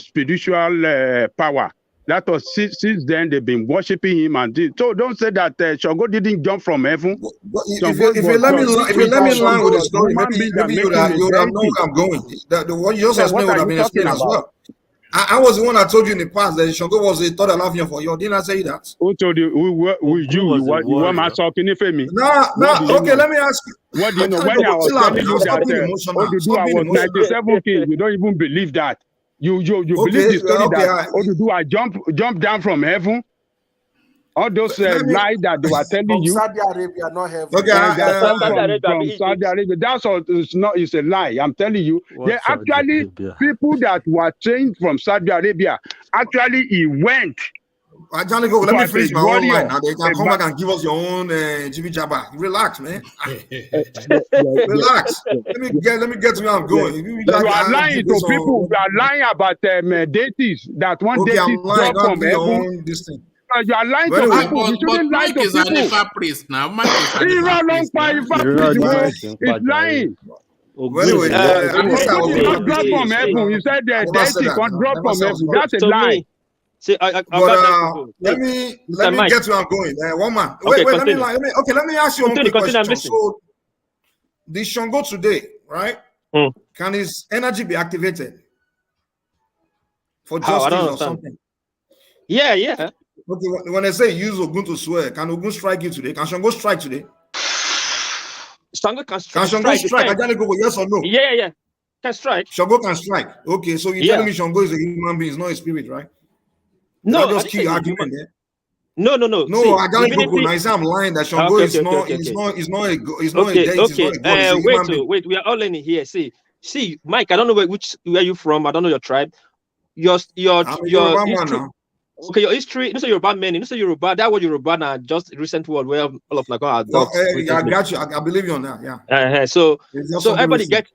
spiritual power. That was since then they've been worshiping him, and so don't say that Shango didn't jump from heaven. If you let me land with the story, maybe you would have known where I'm going. What you just explained would have been explained as well. I was the one that told you in the past that Shango was a third Alafian for you. Didn't I say that? Who told you? You were my talking if me. No. Okay, let me ask you. What do you know? When I was telling you that I was 97 kids, you don't even believe that. You believe the story that Oduduwa jump down from heaven? All those lies that they were telling you. Saudi Arabia, not heaven. From Saudi Arabia. That's all. It's a lie. I'm telling you. They actually people that were trained from Saudi Arabia. Actually, he went. Johnny, go. Let me finish my own line. Now they can come back and give us your own Jimmy Jabba. Relax, man. Relax. Let me get to where I'm going. You are lying to people. You are lying about deities. That one deity dropped from heaven. You are lying to people. You shouldn't lie to people. Mike is an priest now. Mike is It's lying. Anyway, not drop from heaven. He said the deity can't drop from heaven. That's a lie. See, let me get to where I'm going. One man. Wait. Let me ask you one question. So, the Shango today, right? Can his energy be activated for justice or something? Yeah. Okay, when I say use Ogun to swear, can Ogun strike you today? Can Shango strike today? Shango can Can Shango strike? Ajani, yes or no? Yeah. Can strike. Shango can strike. Okay, so you're telling me Shango is a human being, it's not a spirit, right? No, I just keep arguing there. No. No, Ajani Koko, now I'm lying that Shango is not a deity, it's not a god. Wait, we are all learning here. See, Mike, I don't know where you from. I don't know your tribe. Your history. Okay, your history. You know, Yoruba men. You know, Yoruba. That was Yoruba now. Just recent word where all of Nago adopts. Yeah, I got you. I believe you on that. Yeah. So everybody get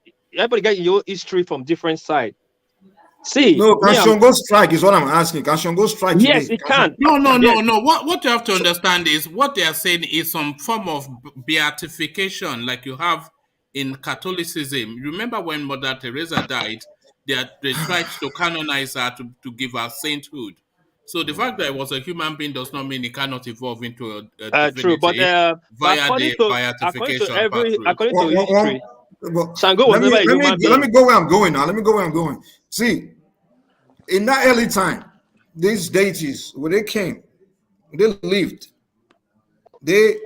your history from different side. See, no, can Shango strike is what I'm asking. Can Shango strike today? Yes, it can. No. What you have to understand is what they are saying is some form of beatification, like you have in Catholicism. Remember when Mother Teresa died, they tried to canonize her to give her sainthood. So the fact that it was a human being does not mean it cannot evolve into a divinity. True, but via the beatification according to history, Shango was never a human being. Let me go where I'm going now. See, in that early time, these deities, when they came, they lived, they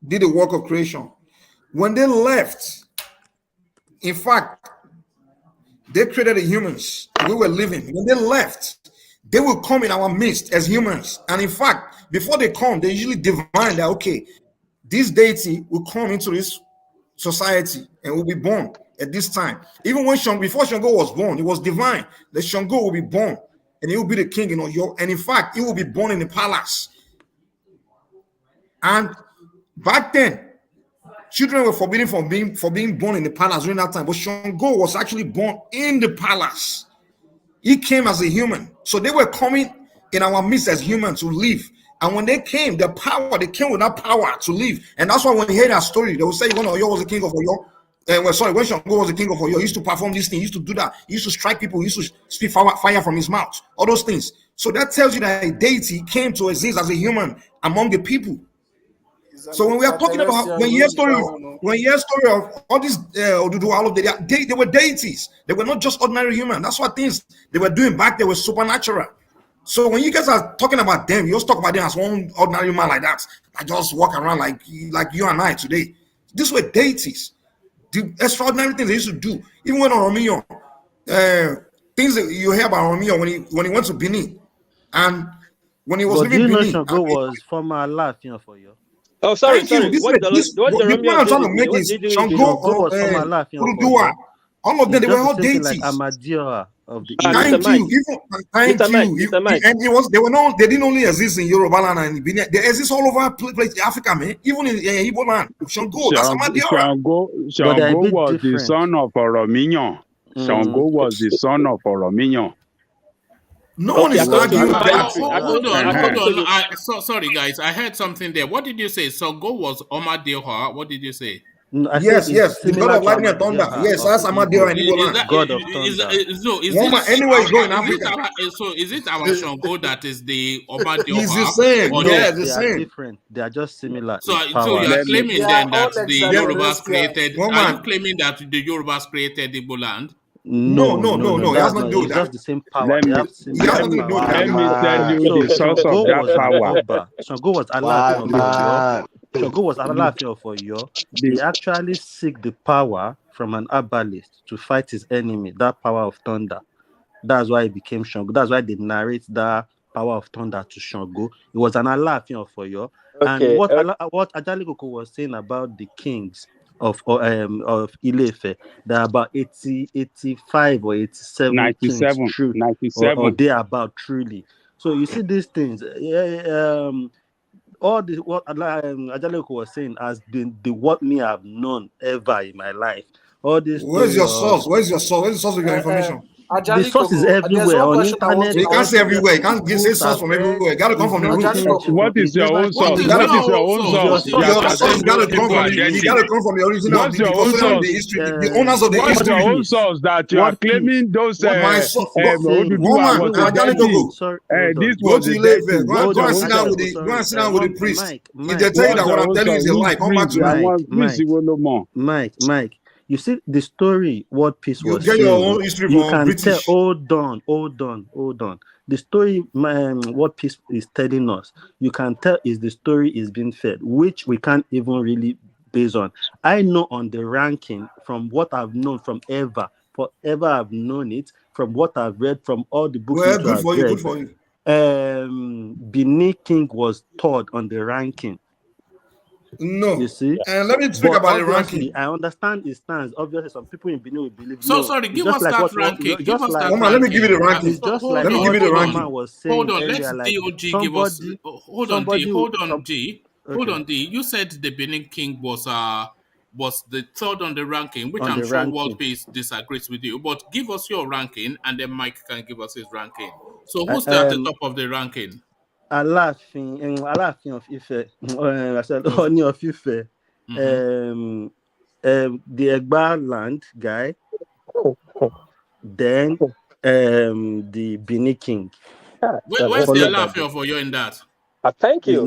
did the work of creation. When they left, in fact, they created the humans. We were living. When they left, they will come in our midst as humans. And in fact, before they come, they usually divine that, okay, this deity will come into this society and will be born at this time. Even before Shango was born, it was divine that Shango will be born and he will be the king in Oyo. And in fact, he will be born in the palace. And back then, children were forbidden for being born in the palace during that time. But Shango was actually born in the palace. He came as a human. So they were coming in our midst as humans to live. And when they came, they came with that power to live. And that's why when you hear that story, they will say, when Oyo was the king of Oyo, when Shango was the king of Oyo, he used to perform these things, he used to do that, he used to strike people, he used to speak fire from his mouth, all those things. So that tells you that a deity came to exist as a human among the people. So when we are talking about, when you hear story of all these all of they were deities. They were not just ordinary human. That's what things they were doing back there were supernatural. So when you guys are talking about them, you just talk about them as one ordinary man like that. I just walk around like you and I today. These were deities. The extraordinary things they used to do. Even when Oromio, things that you hear about Oromio when he went to Benin, and when he was living in Benin. Shango was former laughing for you. Oh, sorry. The point I'm trying to make is Shango, all of them, they were all deities. Like Amadioha of the Thank you. And they didn't only exist in Yoruba land and Benin. They exist all over place Africa, man. Even in Igbo land. Shango, that's Amadioha. Shango was the son of Orominyo. Shango was the son of Orominyo. No one is arguing that. Hold on. Sorry, guys. I heard something there. What did you say? Shango was Amadioha. What did you say? Yes. The God of lightning and thunder. Yes, that's Amadioha in Igbo land. God of thunder. Anywhere you go in Africa. Is it our Shango that is the Amadioha? It's the same. Yeah, the same. They are different. They are just similar. So you are claiming then that the Yorubas created. Are you claiming that the Yorubas created Igbo land? No. It has not to do with that. Just the same power. Let me tell you the source of that power. Shango was Allah. Shango was Allah for you. He actually seek the power from an herbalist to fight his enemy. That power of thunder. That's why he became Shango. That's why they narrate that power of thunder to Shango. It was an Allah for you. And what Ajali Koko was saying about the kings of Ile-Ife, there are about 85 or 87 97 true, 97 or they are about truly. So you see these things, all the what Ajaleko was saying has been the what me have known ever in my life. All this. Where's your source? Where's the source of your information? The source is everywhere on internet. You can't say everywhere. You can't say source from everywhere. You gotta come from the root. What is your own source? What is your own source? Your source gotta come from the original. What's your own source? The owners of the history. What's your own source that you are claiming those? My source. Woman, this was go and sit down with the priest. If they tell you that what I'm telling you is a lie, come back to me. Mike. You see the story what peace You was get your saying. own history You from can British. tell. Hold on. The story, what peace is telling us, you can tell is the story is being fed, which we can't even really base on. I know on the ranking from what I've known from forever I've known it, from what I've read, from all the books Well, which good I've for you. read. Good for you. Benin King was third on the ranking. No. You see, And let me speak but about the obviously, ranking. I understand his stance. Obviously, some people in Benin will believe So no. sorry, It's give just us like that ranking. Give us that Oma, let me give you the ranking. ranking. it's just Hold like Let me what give you the Norman ranking. was Hold saying on. Let's earlier. Like DOG give us. somebody, Hold on, D. Hold Okay, on, D. You said the Benin King was the third on the ranking, which on I'm the sure World ranking. Peace disagrees with you. But give us your ranking, and then Mike can give us his ranking. So Uh, who's there at the top of the ranking? Aláàfin of Ife. I said Of- Oni of Ife. Mhm. The Egba land guy. Then the Benin King. Where's the Followed by Alafin of Oyo in that? Thank you.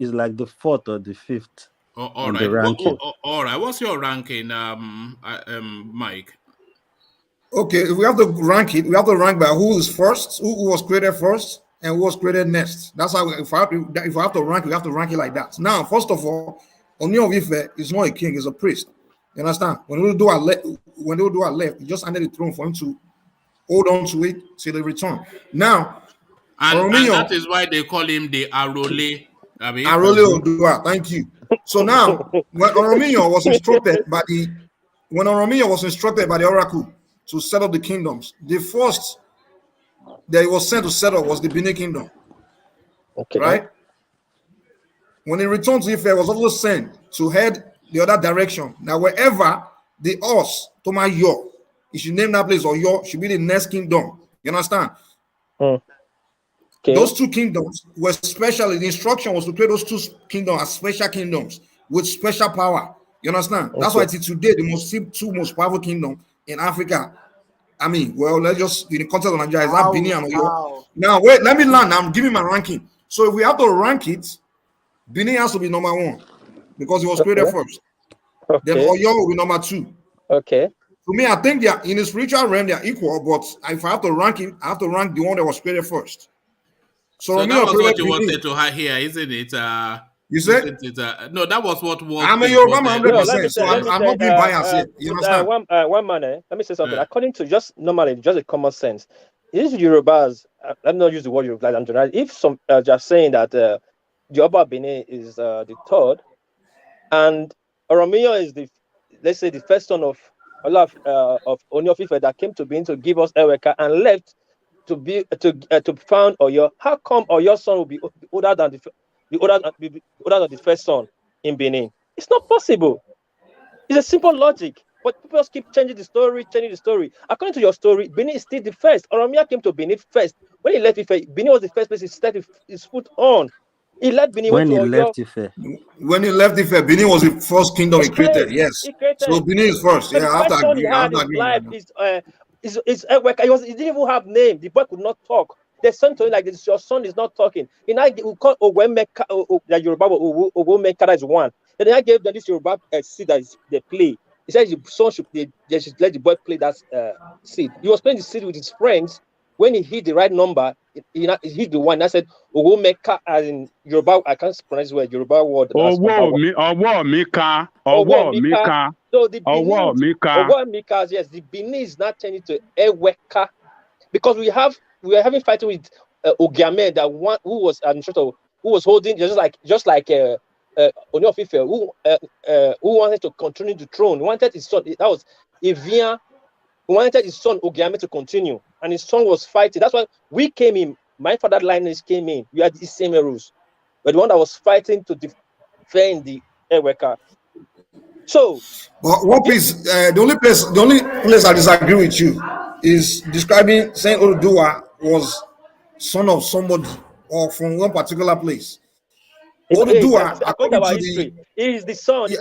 It's like the fourth or the fifth Oh, all on right. the ranking. All right. What's your ranking, Mike? Okay, if we have to rank it, we have to rank by who is first, who was created first, and who was created next. That's how if I have to rank, we have to rank it like that. Now, first of all, Oni of Ife is not a king; he's a priest. You understand? When we do our left, he just handed the throne for him to hold on to it till they return. Now, And that Oromiyan, is why they call him the Arole. Abi? Arole Odua, thank you. So now, when Oromiyan was instructed by the oracle to set up the kingdoms, the first that he was sent to set up was the Benin kingdom. Okay. Right? When he returned to Ife, he was also sent to head the other direction. Now, wherever the horse, Toma Yo, he should name that place, or Yo should be the next kingdom. You understand? Okay. Those two kingdoms were special. The instruction was to create those two kingdoms as special kingdoms with special power. You understand? That's why till today, the two most powerful kingdoms in Africa. I mean, well, let's just in the context of Nigeria, is that Benin and Oyo. Now, wait, let me land. I'm giving my ranking. So if we have to rank it, Benin has to be number one because it was created first. Then Oyo will be number two. Okay. To me, I think they are in the spiritual realm, they are equal, but if I have to rank it, I have to rank the one that was created first. So that was what you wanted to hear, isn't it? You said? No, that was what was. I'm a Yoruba man 100%, so I'm not being biased here. You understand? One man, let me say something. According to just a common sense, if Yorubas, let me not use the word Yoruba, I'm general. If some just saying that the Oba Benin is the third, and Oromiyan is let's say the first son of Oni of Ife that came to Benin to give us Eweka and left to found Oyo. How come Oyo's son will be older than the first son in Benin? It's not possible. It's a simple logic. But people just keep changing the story. According to your story, Benin is still the first. Oromiyan came to Benin first. When he left Ife, Benin was the first place he set his foot on. He left Benin. When he left Ife, Benin was the first kingdom he created. Yes. So Benin is first. Yeah, I have to agree. He had his life. He didn't even have name. The boy could not talk. The son told him like this, your son is not talking. And I call Ogwemeka, the Yoruba Ogwemeka is one. Then I gave them this Yoruba seed that they play. He said the son should let the boy play that seed. He was playing the seed with his friends. When he hit the right number, he hit the one. I said Ogwemeka, as in Yoruba. I can't pronounce the word Yoruba word. Ọwọ́ mi ká. So the Benin, yes, the Benin is not changing to Eweka because we are having fighting with Ogiame, that one who was administrator, who was holding just like Oni of Ife, who wanted to continue the throne. He wanted his son. That was Evian. He wanted his son Ogiame to continue, and his son was fighting. That's why we came in. My father lineage came in. We had the same rules, but the one that was fighting to defend the Eweka. So, but the only place I disagree with you is describing saying Oduduwa was son of somebody or from one particular place. Oduduwa, according to history, he is the son. Yeah,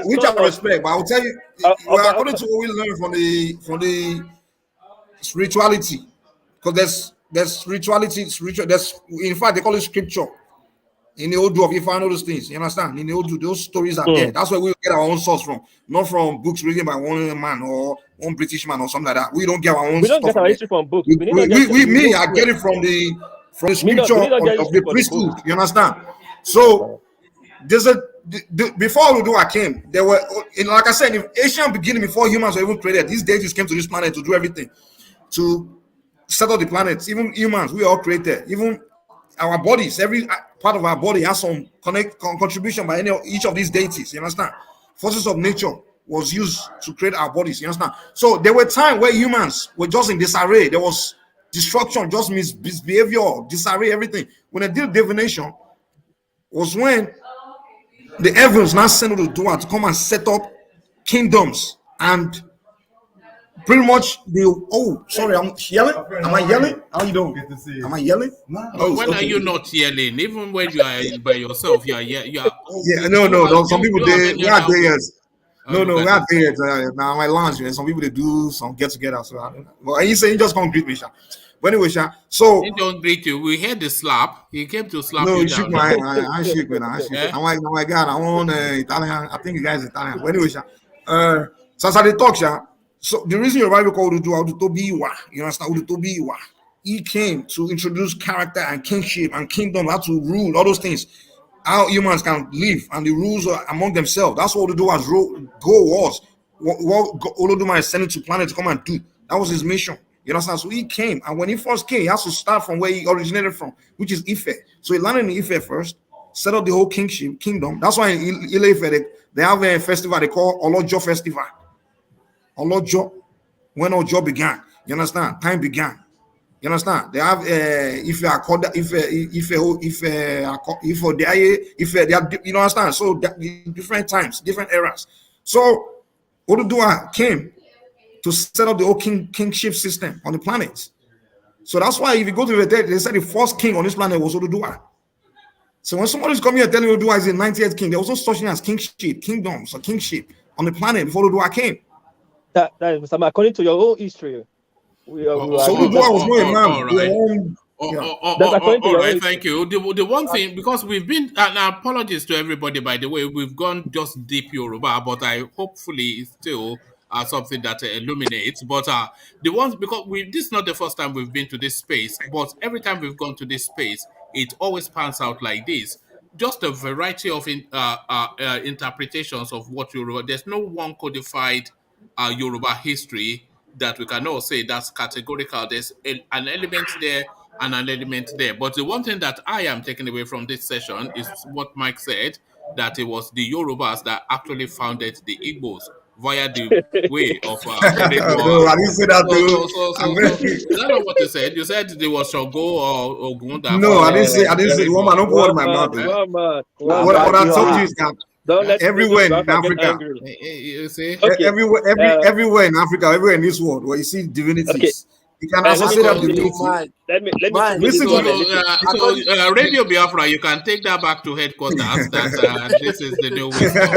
which I respect, but I will tell you, according to what we learn from the spirituality, because there's spirituality, there's in fact they call it scripture. In the Odu of Ifa and all those things, you understand? In the Odu, those stories are there. That's where we get our own source from, not from books written by one man or one British man or something like that. We don't get our own. We don't stuff get our history from books. I get it from the scripture of the priesthood. You understand? So there's before Udua came, there were, like I said, in ancient beginning, before humans were even created, these deities came to this planet to do everything, to settle the planets. Even humans, we are all created. Even our bodies, every part of our body has some contribution by each of these deities. You understand? Forces of nature was used to create our bodies. You understand? So there were times where humans were just in disarray. There was destruction, just misbehavior, disarray, everything. When they did divination, was when the heavens now sent Udua to come and set up kingdoms and pretty much sorry, I'm yelling. Am I yelling? How you doing? Good to see you. Am I yelling? When are you not yelling? Even when you are by yourself, you are. No. Some people we are there. No, we are there. Now my lounge, some people they do some get together. So I don't know. Well, you say you just come greet me, Sha. But anyway, Sha. So he don't greet you. We heard the slap. He came to slap you. No, he shook my hand. I shake with him. I'm like, oh my God, I want Italian. I think the guy's Italian. But anyway, Sha. So as I talk, Sha. So the reason your Bible called Udutobiwa, you understand? Udutobiwa. He came to introduce character and kingship and kingdom, how to rule, all those things. How humans can live and the rules are among themselves. That's what Udutobiwa's goal was. What Olodumare is sending to planet to come and do. That was his mission. You understand? So he came, and when he first came, he has to start from where he originated from, which is Ife. So he landed in Ife first, set up the whole kingdom. That's why in Ile-Ife they have a festival they call Olojo Festival. Olojo, when Ojo began, you understand? Time began. You understand? They have if you understand? So different times, different eras. So Oduduwa came to set up the whole kingship system on the planet. So that's why if you go to the dead, they said the first king on this planet was Oduduwa. So when somebody's coming here telling Oduduwa is the 90th king, there was no such thing as kingship, kingdoms, or kingship on the planet before Oduduwa came. That is according to your own history. So Oduduwa was not a man. All right, thank you. The one thing, because we've been, and apologies to everybody, by the way, we've gone just deep Yoruba, but I hopefully it's still something that illuminates. But the ones, because this is not the first time we've been to this space, but every time we've gone to this space, it always pans out like this. Just a variety of interpretations of what Yoruba. There's no one codified Yoruba history that we can all say that's categorical. There's an element there and an element there. But the one thing that I am taking away from this session is what Mike said, that it was the Yorubas that actually founded the Igbos via the way of no, I didn't say that. Is that not what you said? You said there was Shogo or Ogun. No, I didn't say one man. Don't put in my mouth. What I told you is that everywhere in Africa, you see, everywhere in Africa, everywhere in this world, where you see divinities, you can associate that divinity. Let me listen to so Radio Biafra, you can take that back to headquarters. That this is the new wisdom.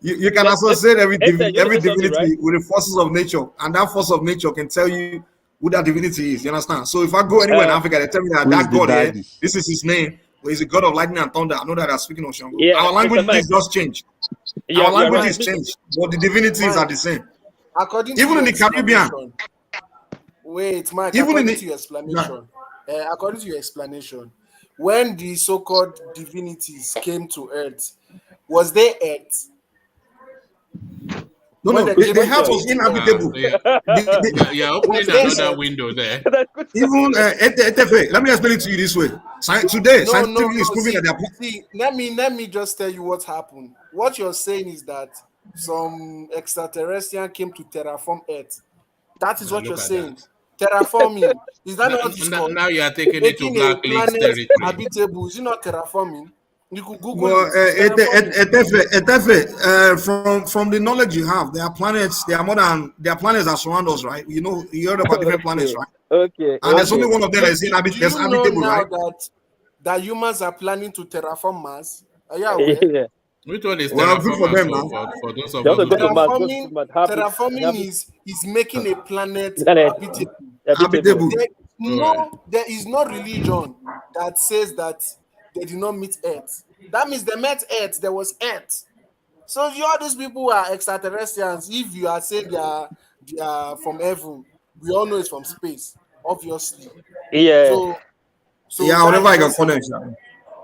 You can associate every divinity with the forces of nature, and that force of nature can tell you who that divinity is. You understand? So if I go anywhere in Africa, they tell me that God here, this is his name. He's a God of lightning and thunder. I know that I'm speaking of Shango. Yeah, our language is just changed. Our language is changed, but the divinities are the same. According even in the Caribbean. Wait, Mike. According to your explanation, according to your explanation, when the so-called divinities came to Earth, was they Earth? No, the house was inhabitable. You're opening another window there. Even let me explain it to you this way. Today, scientifically is proving that let me just tell you what happened. What you're saying is that some extraterrestrial came to terraform Earth. That is what you're saying. Terraforming. Is that not what it's called? Now you are taking it to black links territory. Habitable. Is it not terraforming? You could Google from the knowledge you have, there are planets that surround us, right? You heard about different planets, right? Okay. And there's only one of them that is habitable, right? That humans are planning to terraform Mars. Are you aware? Yeah. Which one is good for them, man. For those of us terraforming is making a planet habitable. No, there is no religion that says that they did not meet Earth. That means they met Earth. There was Earth. So all these people are extraterrestrials. If you are saying they are from heaven, we all know it's from space, obviously. Yeah. So yeah, whatever I can call them.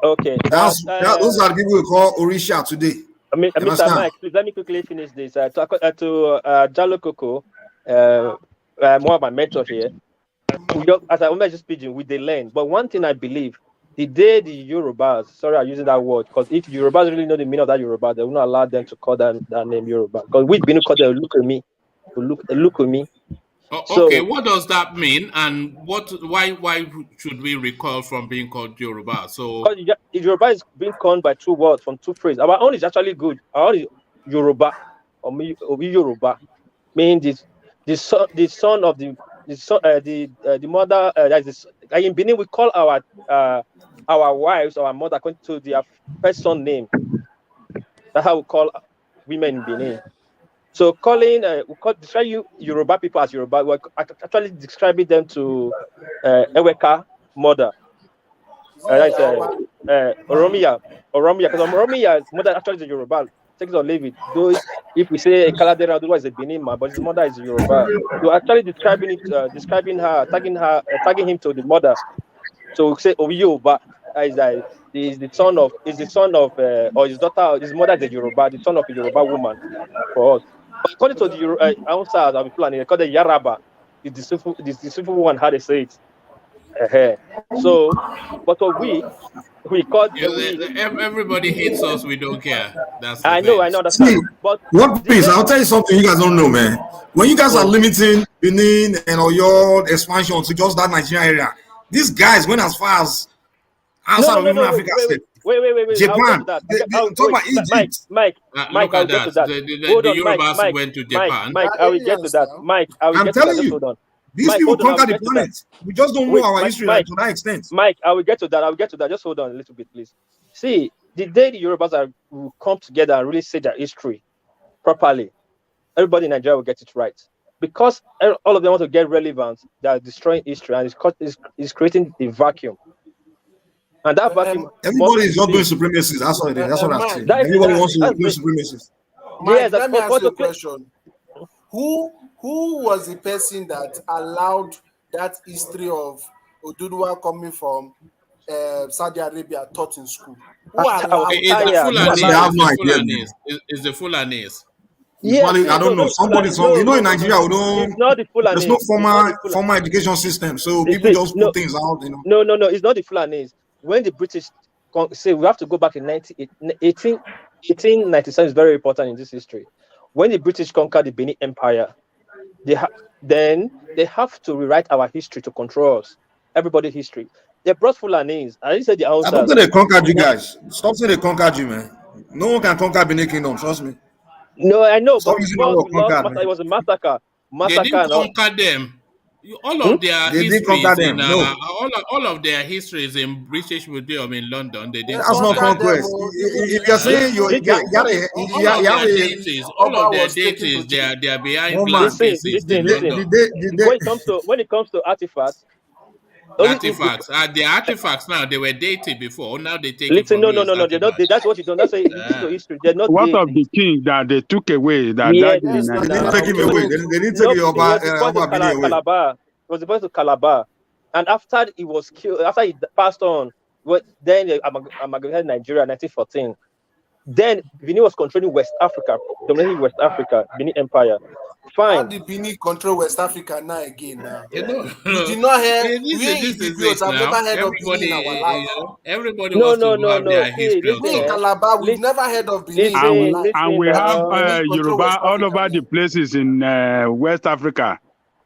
Okay. Those are the people we call Orisha today. I mean, You Mr. understand? Mike, please let me quickly finish this. To Jalo Coco, one of my mentors here. As I remember just speaking, with the land. But one thing I believe, the day the Yorubas, sorry, I'm using that word, because if Yorubas really know the meaning of that Yoruba, they will not allow them to call that name Yoruba. Because we've been called them look at me, look at me. Okay, what does that mean, and why should we recoil from being called Yoruba? So Yoruba is being called by two words from two phrases. Our own is actually good. Our own is Yoruba or Yoruba, meaning the son of the mother. In Benin we call our wives, our mother, according to their first son name. That's how we call women in Benin. So describe you Yoruba people as Yoruba, we're actually describing them to Eweka mother. That's Oromia, because Oromia's mother actually is a Yoruba. Take it or leave it. Though if we say Kaladera, otherwise a Benin man, but his mother is a Yoruba. You're actually describing her, tagging him to the mother. So we say Oyoba is the son of, or his daughter, his mother is a Yoruba, the son of a Yoruba woman for us. But according to the outside of the plan, they call the Yaraba, the deceitful one, how they say it. So, but we call everybody hates us. We don't care. That's the I know, that's See, but one piece, I'll tell you something you guys don't know, man. When you guys are limiting Benin and Oyo expansion to just that Nigerian area, these guys went as far as outside of even Africa. Wait. Japan. Talk about Egypt. Mike, I'll get to that. Hold on, Yorubas went to Japan. Mike, I will get to that. Mike, I will get to that. Just hold on. These people conquer the planet. We just don't know our history to that extent. Mike, I will get to that. Just hold on a little bit, please. See, the day the Yorubas will come together and really say their history properly, everybody in Nigeria will get it right. Because all of them want to get relevant, they are destroying history, and it's creating a vacuum. And that vacuum, everybody is not doing supremacy. That's what it is. That's what I'm saying. Everybody wants to do supremacy. Yes, let me ask you a question. Who was the person that allowed that history of Oduduwa coming from Saudi Arabia taught in school? Who allowed? Is the Fulanis? Yes, I don't know. You know, in Nigeria, we don't. It's not the Fulanis. There's no formal education system, so people just put things out. You know. No. It's not the Fulanis. When the British say we have to go back in 1897 is very important in this history. When the British conquered the Benin Empire, they have to rewrite our history to control us. Everybody's history. They brought Fulanis. I didn't say the answer. I don't think they conquered you guys. Stop saying they conquered you, man. No one can conquer Benin Kingdom. Trust me. No, I know. Stop but using the word conquered. It was a massacre. They didn't conquer them. All of their histories in all of their histories in British Museum in London, they didn't. That's not conquest. If you're saying all of their deities, they are behind glass cases in London. When it comes to artifacts. The artifacts now, they were dated before. Now they take it from no. They're not. That's what you don't. That's history. They're not. What of the king that they took away? They didn't take him away. They didn't take him away. Calabar. It was supposed to Calabar, and after he was killed, after he passed on, then amalgamated Nigeria in 1914. Then Benin was controlling West Africa, dominating West Africa, Benin Empire. Fine. How did Benin control West Africa now again? We did not hear. I've never heard of Benin in our life. Everybody wants to have their history. In Calabar, we've never heard of Benin. And we have Yoruba all over the places in West Africa.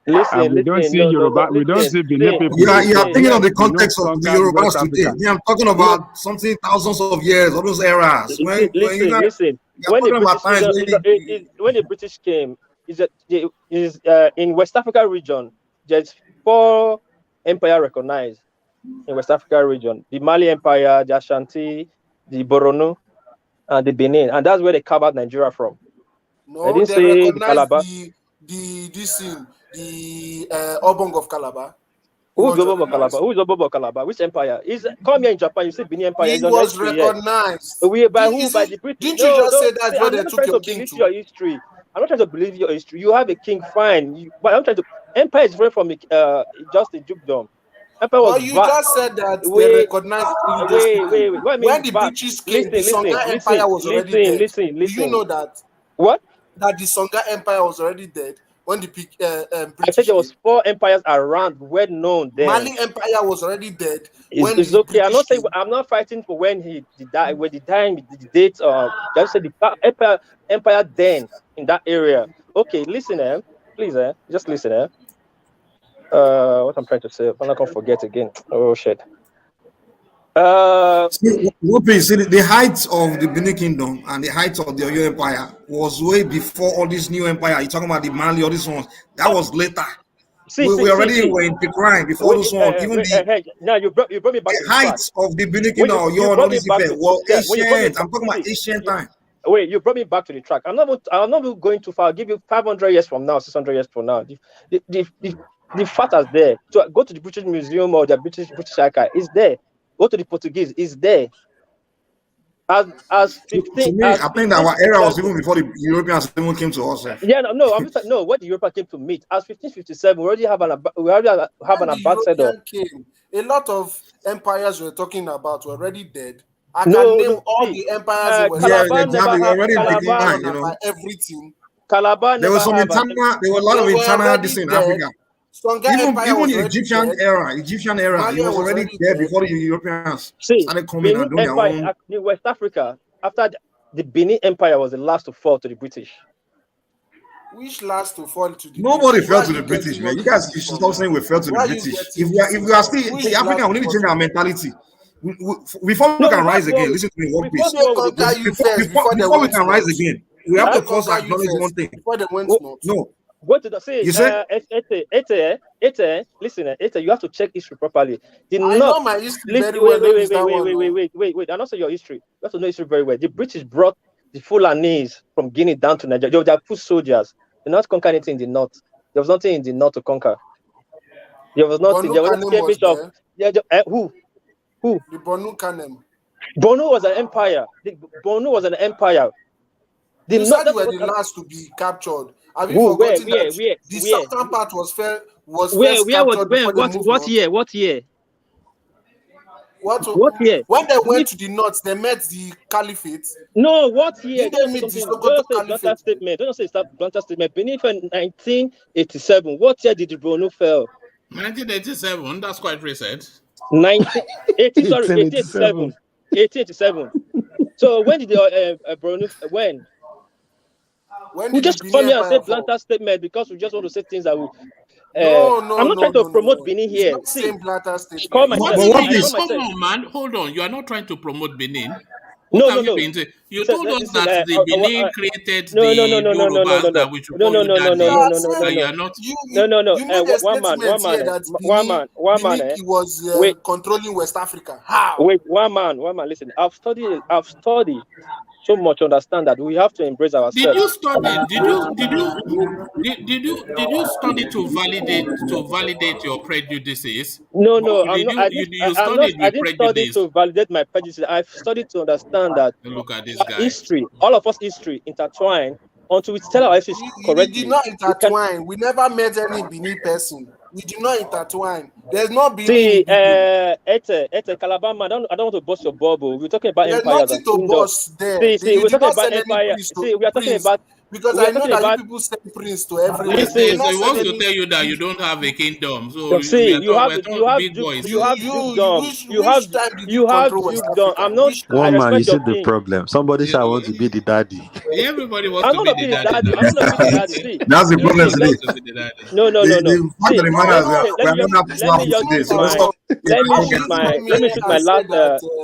We don't see Yoruba. We don't see Benin people. You are thinking of the context of the Yorubas today. Yeah, I'm talking about something thousands of years, all those eras. When the British came, is in West Africa region, there's 4 empires recognized in West Africa region: the Mali Empire, the Ashanti, the Borno, and the Benin, and that's where they carved out Nigeria from. No, they say Calabar. The Obong of Calabar. Who's Obobo Calabar? Who's Obobo Calabar? Which empire? Come here in Japan, you see Benin Empire. He was recognized. By who? By the British. Didn't you just say that's see, where I'm they not took trying your to king believe to? your history. I'm not trying to believe your history. You have a king, fine. But I'm trying to. Empire is different from just a dukedom. Empire was Well, you just said that they wait. recognized those people. What I mean When the vast. British came, the Songhai Listen, Empire was already dead. listen. Do you know that? What? That the Songhai Empire was already dead when the I British said there was came. 4 empires around, well known then. Mali Empire was already dead when It's the okay. British I'm not saying came. I'm not fighting for when he died, when the time, the date. Just say the empire then in that area. Okay, listen, please, just listen, what I'm trying to say, I'm not gonna forget again. Oh shit. See, the height of the Benin Kingdom and the height of the Oyo Empire was way before all this new empire. You're talking about the Mali, all these ones. That was later. We already were in decline before this one. Even now you brought me back the to the height track. of the Benin Kingdom, You all brought me this back effect was ancient. I'm talking about ancient time. Wait, you brought me back to the track. I'm not going too far. I'll give you 500 years from now, 600 years from now. The fact is there. To go to the British Museum or the British Archive is there. Go to the Portuguese is there. As 15. To me, I think that our era was even before the Europeans even came to us. Yeah, no. I'm just no. What the Europeans came to meet as 1557. We already have an ambassador. Came, a lot of empires we're talking about were already dead. I can name all the empires that were everything. Calabar there was some internal, there were a lot of internal this in Africa. Even the Egyptian era, it was already there before the Europeans started coming and doing their own. In West Africa, after the Benin Empire was the last to fall to the British. Which last to fall to the Nobody fell to the British, man. You guys should stop saying we fell to the British. If we are still see, Africa, we need to change our mentality. Before we can rise again, listen to me one piece. Before we can rise again, we have to first acknowledge one thing. No. Go to the say. You said listen, you have to check history properly. I know my history very well. Wait. I don't say your history. You have to know history very well. The British brought the Fulanese from Guinea down to Nigeria. They are foot soldiers. They not conquer anything in the north. There was nothing in the north to conquer. There was nothing. There was no who? The Bonu Kanem. Bonu was an empire. Bonu was an empire. You said you were the last to be captured. Have you forgotten that the southern part was first captured before they moved what year? What year? What year? When they went to the north, they met the caliphate. No, what year? Did they meet the Sokoto caliphate? Don't say blunt statement. Benin fell in 1987. What year did the Bonu fell? 1987. That's quite recent. 1887. So when did the Bonu when? We just come here and say blunt statement because we just want to say things that we. I'm not trying to promote Benin here. Same blunt statement. Hold on, man. Hold on. You are not trying to promote Benin. No. You told us that the Benin created the Yorubas that we should call you daddy. One man. He was controlling West Africa. How? Wait, one man. Listen, I've studied so much to understand that we have to embrace ourselves. Did you study? Did you study to validate your prejudices? No. I didn't study to validate my prejudices. I've studied to understand that look at this guy. History, all of us history intertwine until we tell our history correctly. We did not intertwine. We never met any Benin person. We do not intertwine. There's no Benin. See, Calabar, I don't want to bust your bubble. We're talking about empires. There's nothing to bust there. See, we're talking about empire. See, we are talking about. Because I know that you people send prince to everyone. Listen, he wants to tell you that you don't have a kingdom. So you have dukedom. I'm not. One man, you see the problem. Somebody shall want to be the daddy. Everybody wants to be the daddy. I'm not be the daddy. That's the problem today. No.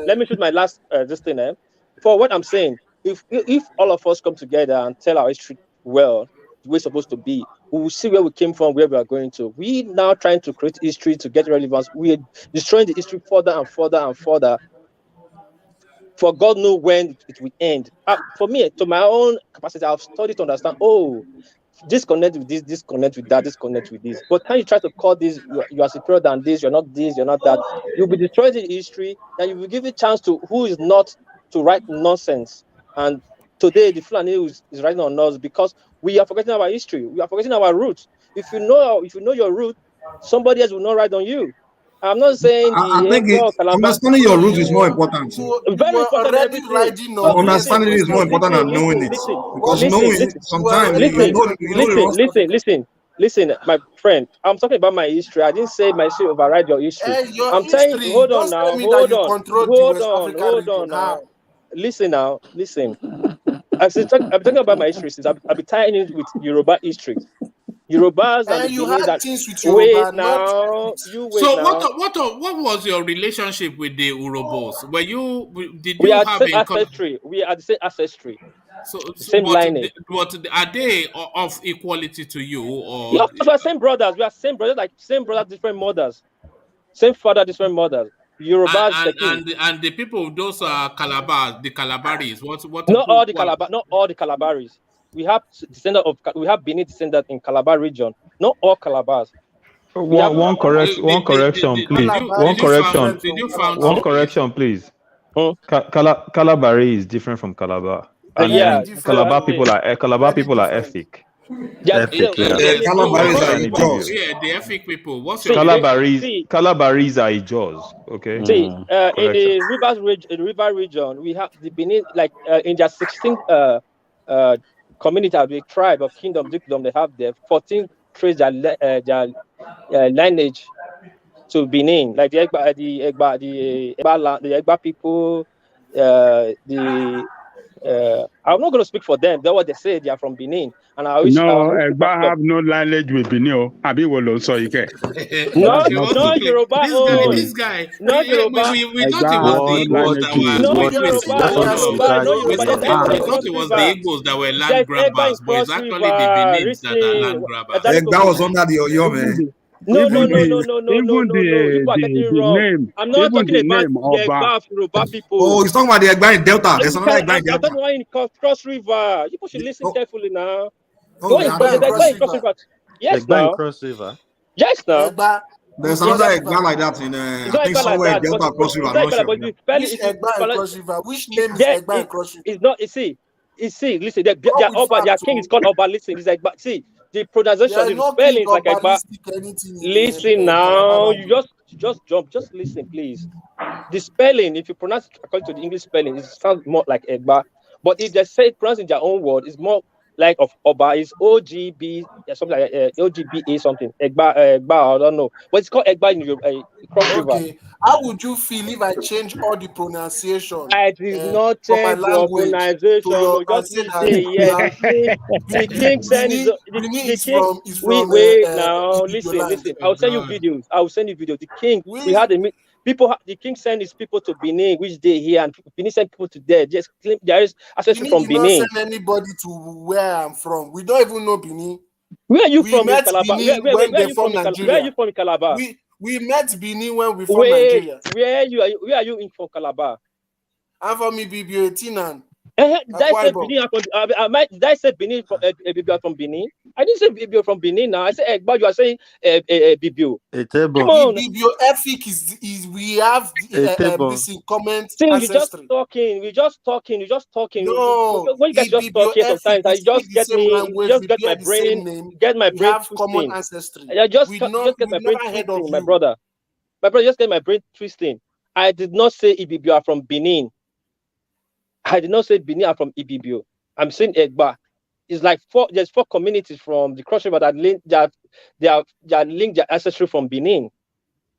Let me shoot my last this thing. For what I'm saying, if all of us come together and tell our history well, the way it's supposed to be, we will see where we came from, where we are going to. We now trying to create history to get relevance. We are destroying the history further and further. For God knows when it will end. For me, to my own capacity, I've studied to understand. disconnect with this, disconnect with that, disconnect with this. But how you try to call this, you are superior than this, you're not that, you'll be destroyed in history, and you will give a chance to who is not to write nonsense. And today, the Fulani is writing on us because we are forgetting our history, we are forgetting our roots. If you know your root, somebody else will not write on you. I'm not saying I think understanding your roots is more important. Very important than everything. Understanding is more important than knowing it. Because knowing sometimes listen, my friend. I'm talking about my history. I didn't say my history override your history. I'm history, saying, hold on now, hold on now. Listen. I'm talking about my history since I've been tying it with Yoruba history. Yorubas and you had things with Yoruba. What was your relationship with the Urobos? We are the same ancestry. We are the same ancestry. So same lineage. Are they of equality to you, or? Yeah, we are same brothers. We are same brothers, different mothers, same father, different mothers. Yorubas and the people, those are Calabar, the Calabaris. Not all the Calabaris. We have Benin descendant in Calabar region. Not all Calabars. One correction, please. One correction, please. Calabari is different from Calabar. And Calabar people are ethic. The Efik people. What's your Calabaris are Ijaws, okay? See, in the river region, we have the Benin, like in their 16th community, the tribe of kingdom, they have there 14 trace their lineage to Benin, like the Egba people, I'm not going to speak for them. That's what they say. They are from Benin, and Egba have no lineage with Benin. No, Yoruba. This guy. No Yoruba. We thought it was the Igbos that were land grabbers, but it's actually the Benins that are land grabbers. That was under the Oyo, man. No. You are getting wrong. I'm not talking about the Egba Yoruba people. Oh, he's talking about the Egba in Delta. There's another Egba in Delta. I'm talking about in Cross River. You should listen carefully now. Egba in Cross River. Yes, now. Cross River. Yes, now. There's another Egba like that in I think somewhere in Delta Cross River. Which Egba in Cross River? Which name is Egba in Cross River? It's not. You see. Listen, their king is called Oba. Listen, it's Egba. See. The pronunciation, the spelling is like Egba. Listen now, you just jump. Just listen, please. The spelling, if you pronounce it according to the English spelling, it sounds more like Egba. But if they say pronounce in their own word, it's more like of Oba. It's OGB, something like OGBA something. Egba, I don't know. But it's called Egba in Cross River. Okay. How would you feel if I change all the pronunciation? I did not change your pronunciation. Just say yes. The king send is wait now. Listen. I'll send you videos. The king, the king sent his people to Benin, which they here, and Benin sent people to there. Just claim there is access from Benin. Not send anybody to where I'm from. We don't even know Benin. Where are you from in Calabar? Where are you from in Calabar? We met Benin when we from Nigeria. Where are you in from Calabar? I'm from Ibibio, Tinan. Did I say Benin from Benin? I didn't say Bibio from Benin now. I said Egba. You are saying Bibio. Come on. Bibio Efik is we have this in comment. See, you're just talking. No, when you guys just talk here sometimes, I just get my brain common ancestry. I just get my brain twisting, my brother. Just get my brain twisting. I did not say Ibibio are from Benin. I did not say Benin are from Ibibio. I'm saying Egba. It's like there's 4 communities from the Cross River that link their ancestry from Benin.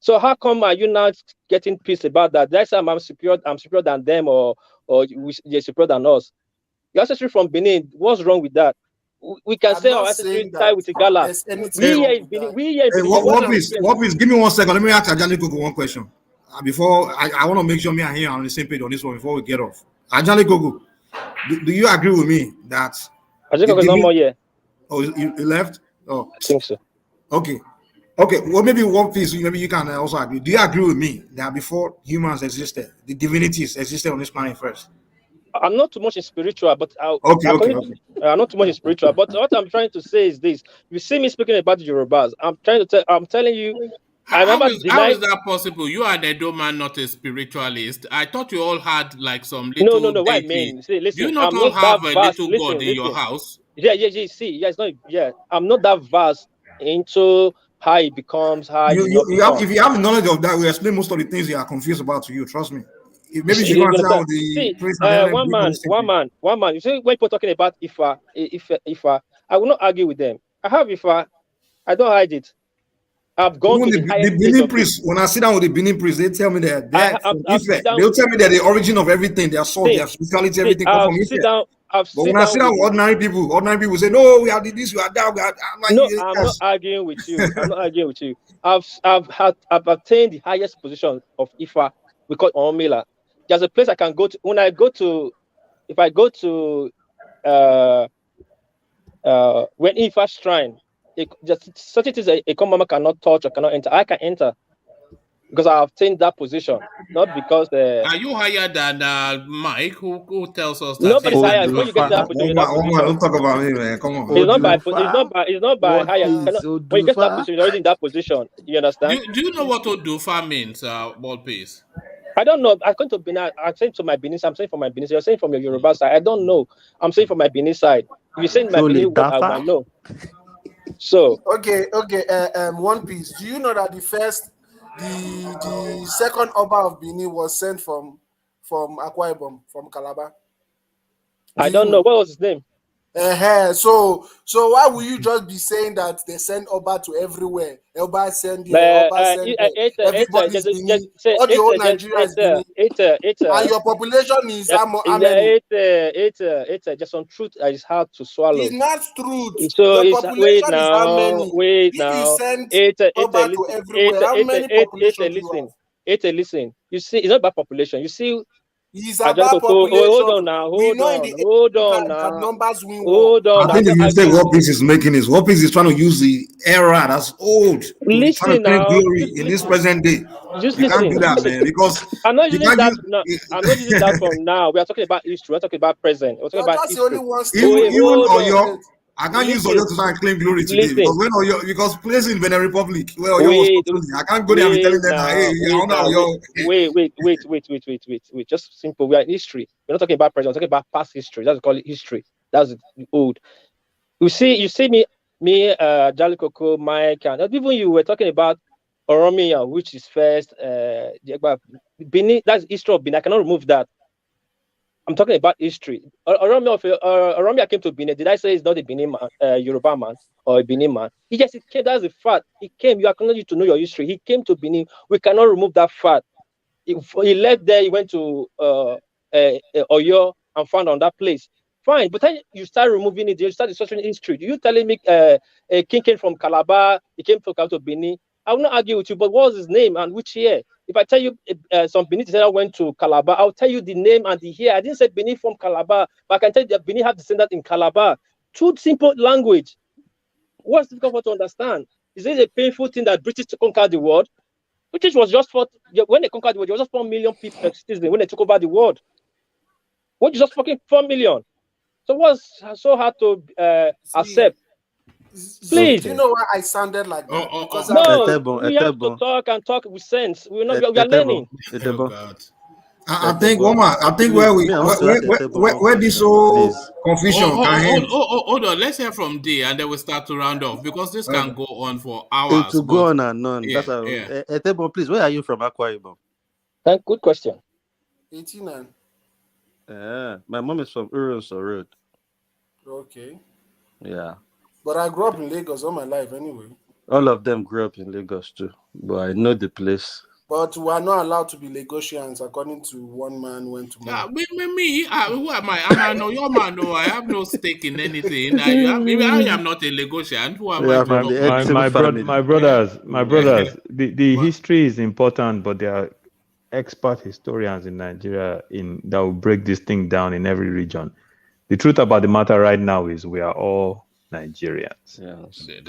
So how come are you not getting pissed about that? That's I'm superior than them, or they're superior than us. Your ancestry from Benin, what's wrong with that? We can say our ancestry tied with Igala. What please? Give me 1 second. Let me ask Ajani Gogo one question. Before I want to make sure me and him are on the same page on this one before we get off. Ajani Gogo, do you agree with me that? Ajani Gogo is no more here. Oh, you left? Oh, I think so. Okay. Well, maybe one piece. Maybe you can also agree. Do you agree with me that before humans existed, the divinities existed on this planet first? I'm not too much in spiritual, but Okay. I'm not too much in spiritual. But what I'm trying to say is this: you see me speaking about the Yorubas. I'm telling you. How is that possible? You are an Edo man, not a spiritualist. I thought you all had like some little No. What I deity. mean, see, listen, Do you not I'm all not that have a vast. little God in your house? Yeah. See, yeah, it's not. Yeah, I'm not that vast into how it becomes, how it not become. If you have knowledge of that, we explain most of the things you are confused about to you. Trust me. Maybe you should go and sit down with the priest and one man. You see, when people talking about Ifa, I will not argue with them. I have Ifa. I don't hide it. I've gone even to the highest the place Benin of priest. When I sit down with the Benin priest, they tell me that they'll tell me that the origin of everything, their soul, their spirituality, everything come from Ife. But when I sit down with ordinary people say, "No, we are this, we are that." I'm like, no, I'm not arguing with you. I'm not arguing with you. I've attained the highest position of Ifa because Omila. There's a place I can go to when I go to. If I go to when Ifa shrine, such it is a common man cannot touch or cannot enter. I can enter because I have obtained that position, not because. Are you higher than Mike, who tells us that? Nobody's higher. When you get to that position, don't talk about me, man. Come on. It's not by higher. When you get to that position, you're already in that position. You understand? Do you know what Odufa means, ball piece? I don't know. I'm going to Benin. I'm saying to my Benin. I'm saying for my Benin. You're saying from your Yoruba side. I don't know. I'm saying for my Benin side. If you're saying my Benin, I might know. So okay. One Piece. Do you know that the second Oba of Benin was sent from Akwa Ibom, from Calabar? I don't know. What was his name? So why will you just be saying that they send Oba to everywhere? Oba send here, Oba send there. Everybody's Benin. All the whole Nigeria is Benin. And your population is how many? Just some truth that is hard to swallow. It's not truth. So The population is how many? Wait if now. You send Oba to everywhere, how many population do you have? Listen. You see, it's not about population. You see, it's about population. Hold on now. Hold on now. Numbers win. Hold on. I think the mistake What Piece is making is What Piece is trying to use the era that's old to try to claim glory in this present day. You can't do that, man, because I'm not using that. I'm not using that from now. We are talking about history. We're talking about present. We're talking about history. Even Oyo, I can't use Oyo to try and claim glory today because place in Benin Republic where Oyo was controlling, I can't go there and be telling them that, hey, wait. Just simple. We are in history. We're not talking about present. We're talking about past history. That's call it history. That's old. You see me, Jolly Coco, Mike, and even you were talking about Oromia, which is first. Benin. That's history of Benin. I cannot remove that. I'm talking about history. Oromia came to Benin. Did I say he's not a Benin man, Yoruba man or a Benin man? He came. That's the fact. He came. You acknowledge to know your history. He came to Benin. We cannot remove that fact. He left there. He went to Oyo and found on that place. Fine, but then you start removing it. You start discussing history. You telling me a king came from Calabar? He came to Benin. I will not argue with you. But what was his name and which year? If I tell you some Benin descendant went to Calabar, I'll tell you the name and the year. I didn't say Benin from Calabar, but I can tell you that Benin have descendant in Calabar. Two simple language. What's difficult to understand? Is it a painful thing that British conquered the world? British was just when they conquered the world, it was just 4 million people citizens when they took over the world. What, just fucking 4 million? So what's so hard to accept? Please. Do you know why I sounded like that? Because we have to talk with sense. We are learning. I think where this whole confusion can end. Hold on, let's hear from D and then we'll start to round off because this can go on for hours. To go on and on. Etebo, please, where are you from, Akwa Ibom? Good question. 89. My mom is from Uronso Road. Okay. Yeah. But I grew up in Lagos all my life anyway. All of them grew up in Lagos too, but I know the place. But we are not allowed to be Lagosians according to one man went to man. Who am I? I'm your man. No, I have no stake in anything. I am not a Lagosian. Who am I? My brothers. The history is important, but there are expert historians in Nigeria that will break this thing down in every region. The truth about the matter right now is we are all Nigerians,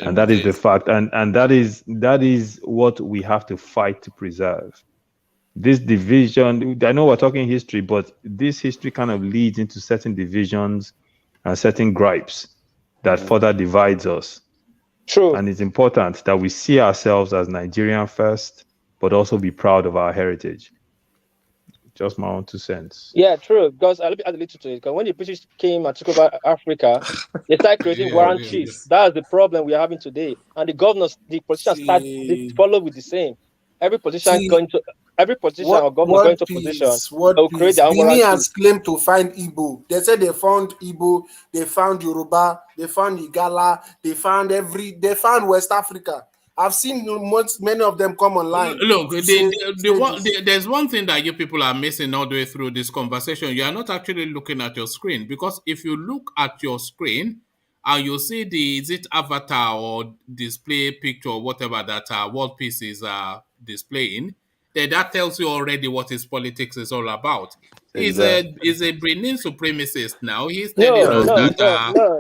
and that is the fact, and that is what we have to fight to preserve. this division, I know we're talking history, but this history kind of leads into certain divisions and certain gripes that further divides us. True. And it's important that we see ourselves as Nigerian first, but also be proud of our heritage. Just my own 2 cents. Yeah, true. Because I'll add a little to it. Because when the British came and took over Africa, they started creating warrant chiefs. That's the problem we are having today. And the governors, the politicians they follow with the same. Every politician or governor going to position, they'll create their own Benin warrant has chief. claimed to find Igbo. They said they found Igbo, they found Yoruba, they found Igala, they found West Africa. I've seen many of them come online. Look, there's one thing that you people are missing all the way through this conversation. You are not actually looking at your screen, because if you look at your screen and you see is it avatar or display picture or whatever that World Peace is displaying, then that tells you already what his politics is all about. Exactly. He's a Benin supremacist now. He's telling us that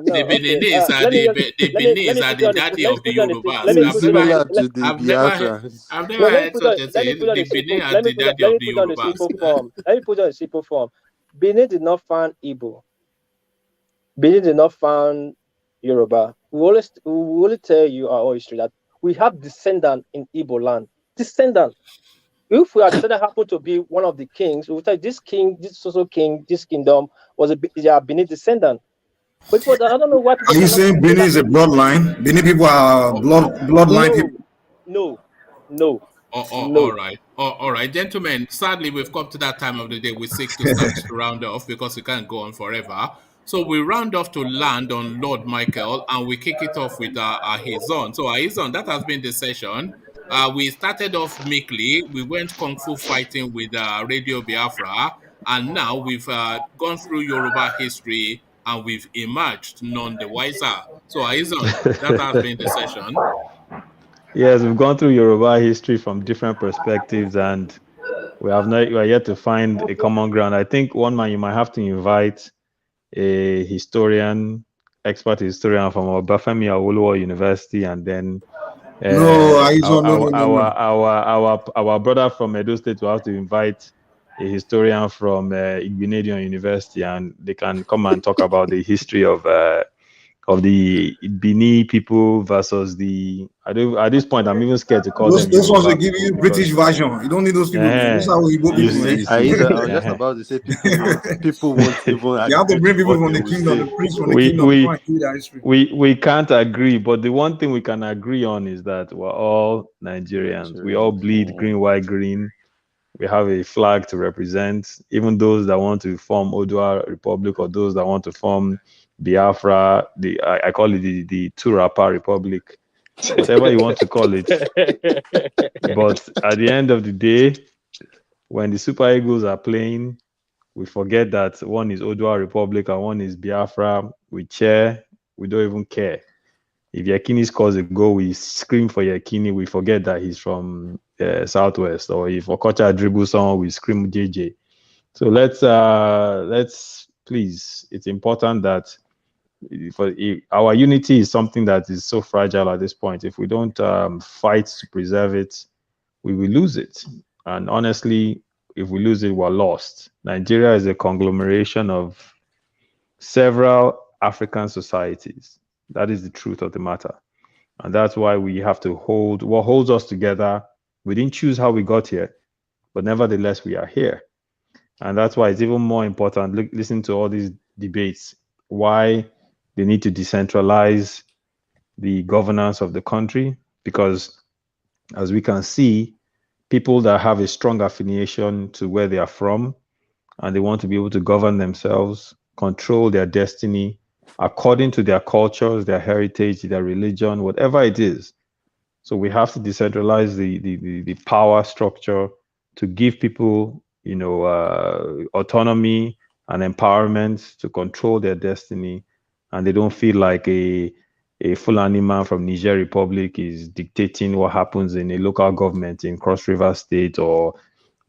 the Beninese are the daddy of the Yorubas. Similar to the Biafrans. I've never heard such a thing. The Benin are the daddy of the Yorubas. Let me put it on a simple form. Benin did not found Igbo. Benin did not found Yoruba. We will tell you our history that we have descendant in Igbo land. Descendant. If we are descendant happen to be one of the kings, we will tell this king, this social king, this kingdom was a Benin descendant. But I don't know what. Are you saying Benin is a bloodline? Benin people are bloodline people? No. All right, gentlemen. Sadly, we've come to that time of the day we seek to start to round off, because we can't go on forever. So we round off to land on Lord Michael, and we kick it off with Ahizon. So Ahizon, that has been the session. We started off meekly. We went kung fu fighting with Radio Biafra, and now we've gone through Yoruba history, and we've emerged none the wiser. So Ahizon, that has been the session. Yes, we've gone through Yoruba history from different perspectives, and we are yet to find a common ground. I think one man you might have to invite a expert historian from Obafemi Awolowo University, and then our brother from Edo State will have to invite a historian from Igbinedion University, and they can come and talk about the history of the Bini people versus at this point I'm even scared to call them. Those ones will give you British version. You don't need those people. Those are Igbo people. I was just about to say people won't even. You have to bring people from the kingdom, the priests from the kingdom. We can't agree, but the one thing we can agree on is that we're all Nigerians. We all bleed green, white, green. We have a flag to represent. Even those that want to form Odua Republic, or those that want to form Biafra, I call it the Turapa Republic, whatever you want to call it. But at the end of the day, when the Super Eagles are playing, we forget that one is Odua Republic and one is Biafra. We cheer, we don't even care. If Yakini scores a goal, we scream for Yakini. We forget that he's from Southwest. Or if Okocha dribbles someone, we scream JJ. So let's please. It's important that our unity is something that is so fragile at this point. If we don't fight to preserve it, we will lose it. And honestly, if we lose it, we're lost. Nigeria is a conglomeration of several African societies. That is the truth of the matter. And that's why we have to hold what holds us together. We didn't choose how we got here, but nevertheless, we are here. And that's why it's even more important, listen to all these debates, why they need to decentralize the governance of the country, because as we can see, people that have a strong affiliation to where they are from, and they want to be able to govern themselves, control their destiny according to their cultures, their heritage, their religion, whatever it is. So we have to decentralize the power structure to give people, autonomy and empowerment to control their destiny, and they don't feel like a Fulani man from Niger Republic is dictating what happens in a local government in Cross River State, or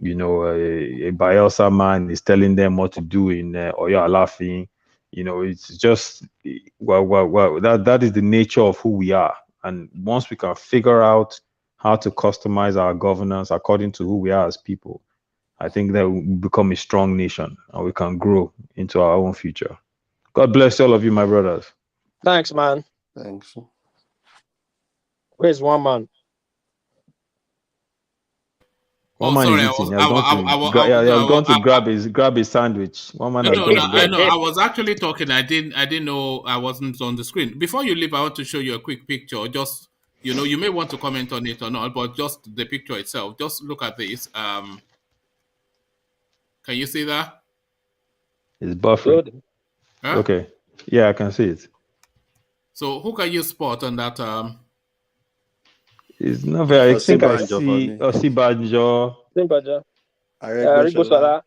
a Bayelsa man is telling them what to do in Oyo Alafin. It's just that is the nature of who we are. And once we can figure out how to customize our governance according to who we are as people, I think that we become a strong nation and we can grow into our own future. God bless all of you, my brothers. Thanks, man. Thanks. Where's one man? One man is eating. He has gone to grab his sandwich. One man has gone to grab. No, I was actually talking. I didn't know I wasn't on the screen. Before you leave, I want to show you a quick picture. Just, you may want to comment on it or not, but just the picture itself. Just look at this. Can you see that? It's buffering. Huh? Okay. Yeah, I can see it. So who can you spot on that? It's not very. I think I see Osibanjo. Aregbesola.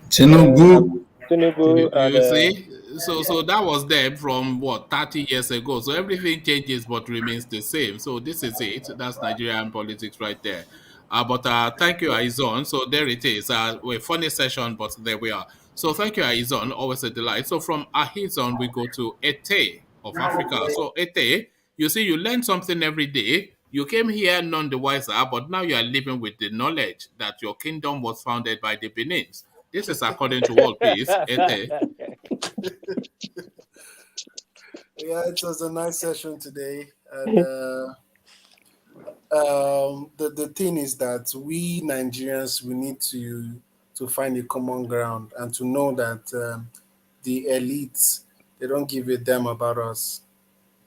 Tinubu. You see? So that was them from 30 years ago. So everything changes but remains the same. So this is it. That's Nigerian politics right there. But thank you, Aizon. So there it is. A funny session, but there we are. So thank you, Aizon. Always a delight. So from Ahizon, we go to Ete of Africa. So Ete, you see, you learn something every day. You came here none the wiser, but now you are living with the knowledge that your kingdom was founded by the Benins. This is according to World Peace. Ete. Yeah, it was a nice session today. And the thing is that we Nigerians, we need to find a common ground and to know that the elites, they don't give a damn about us.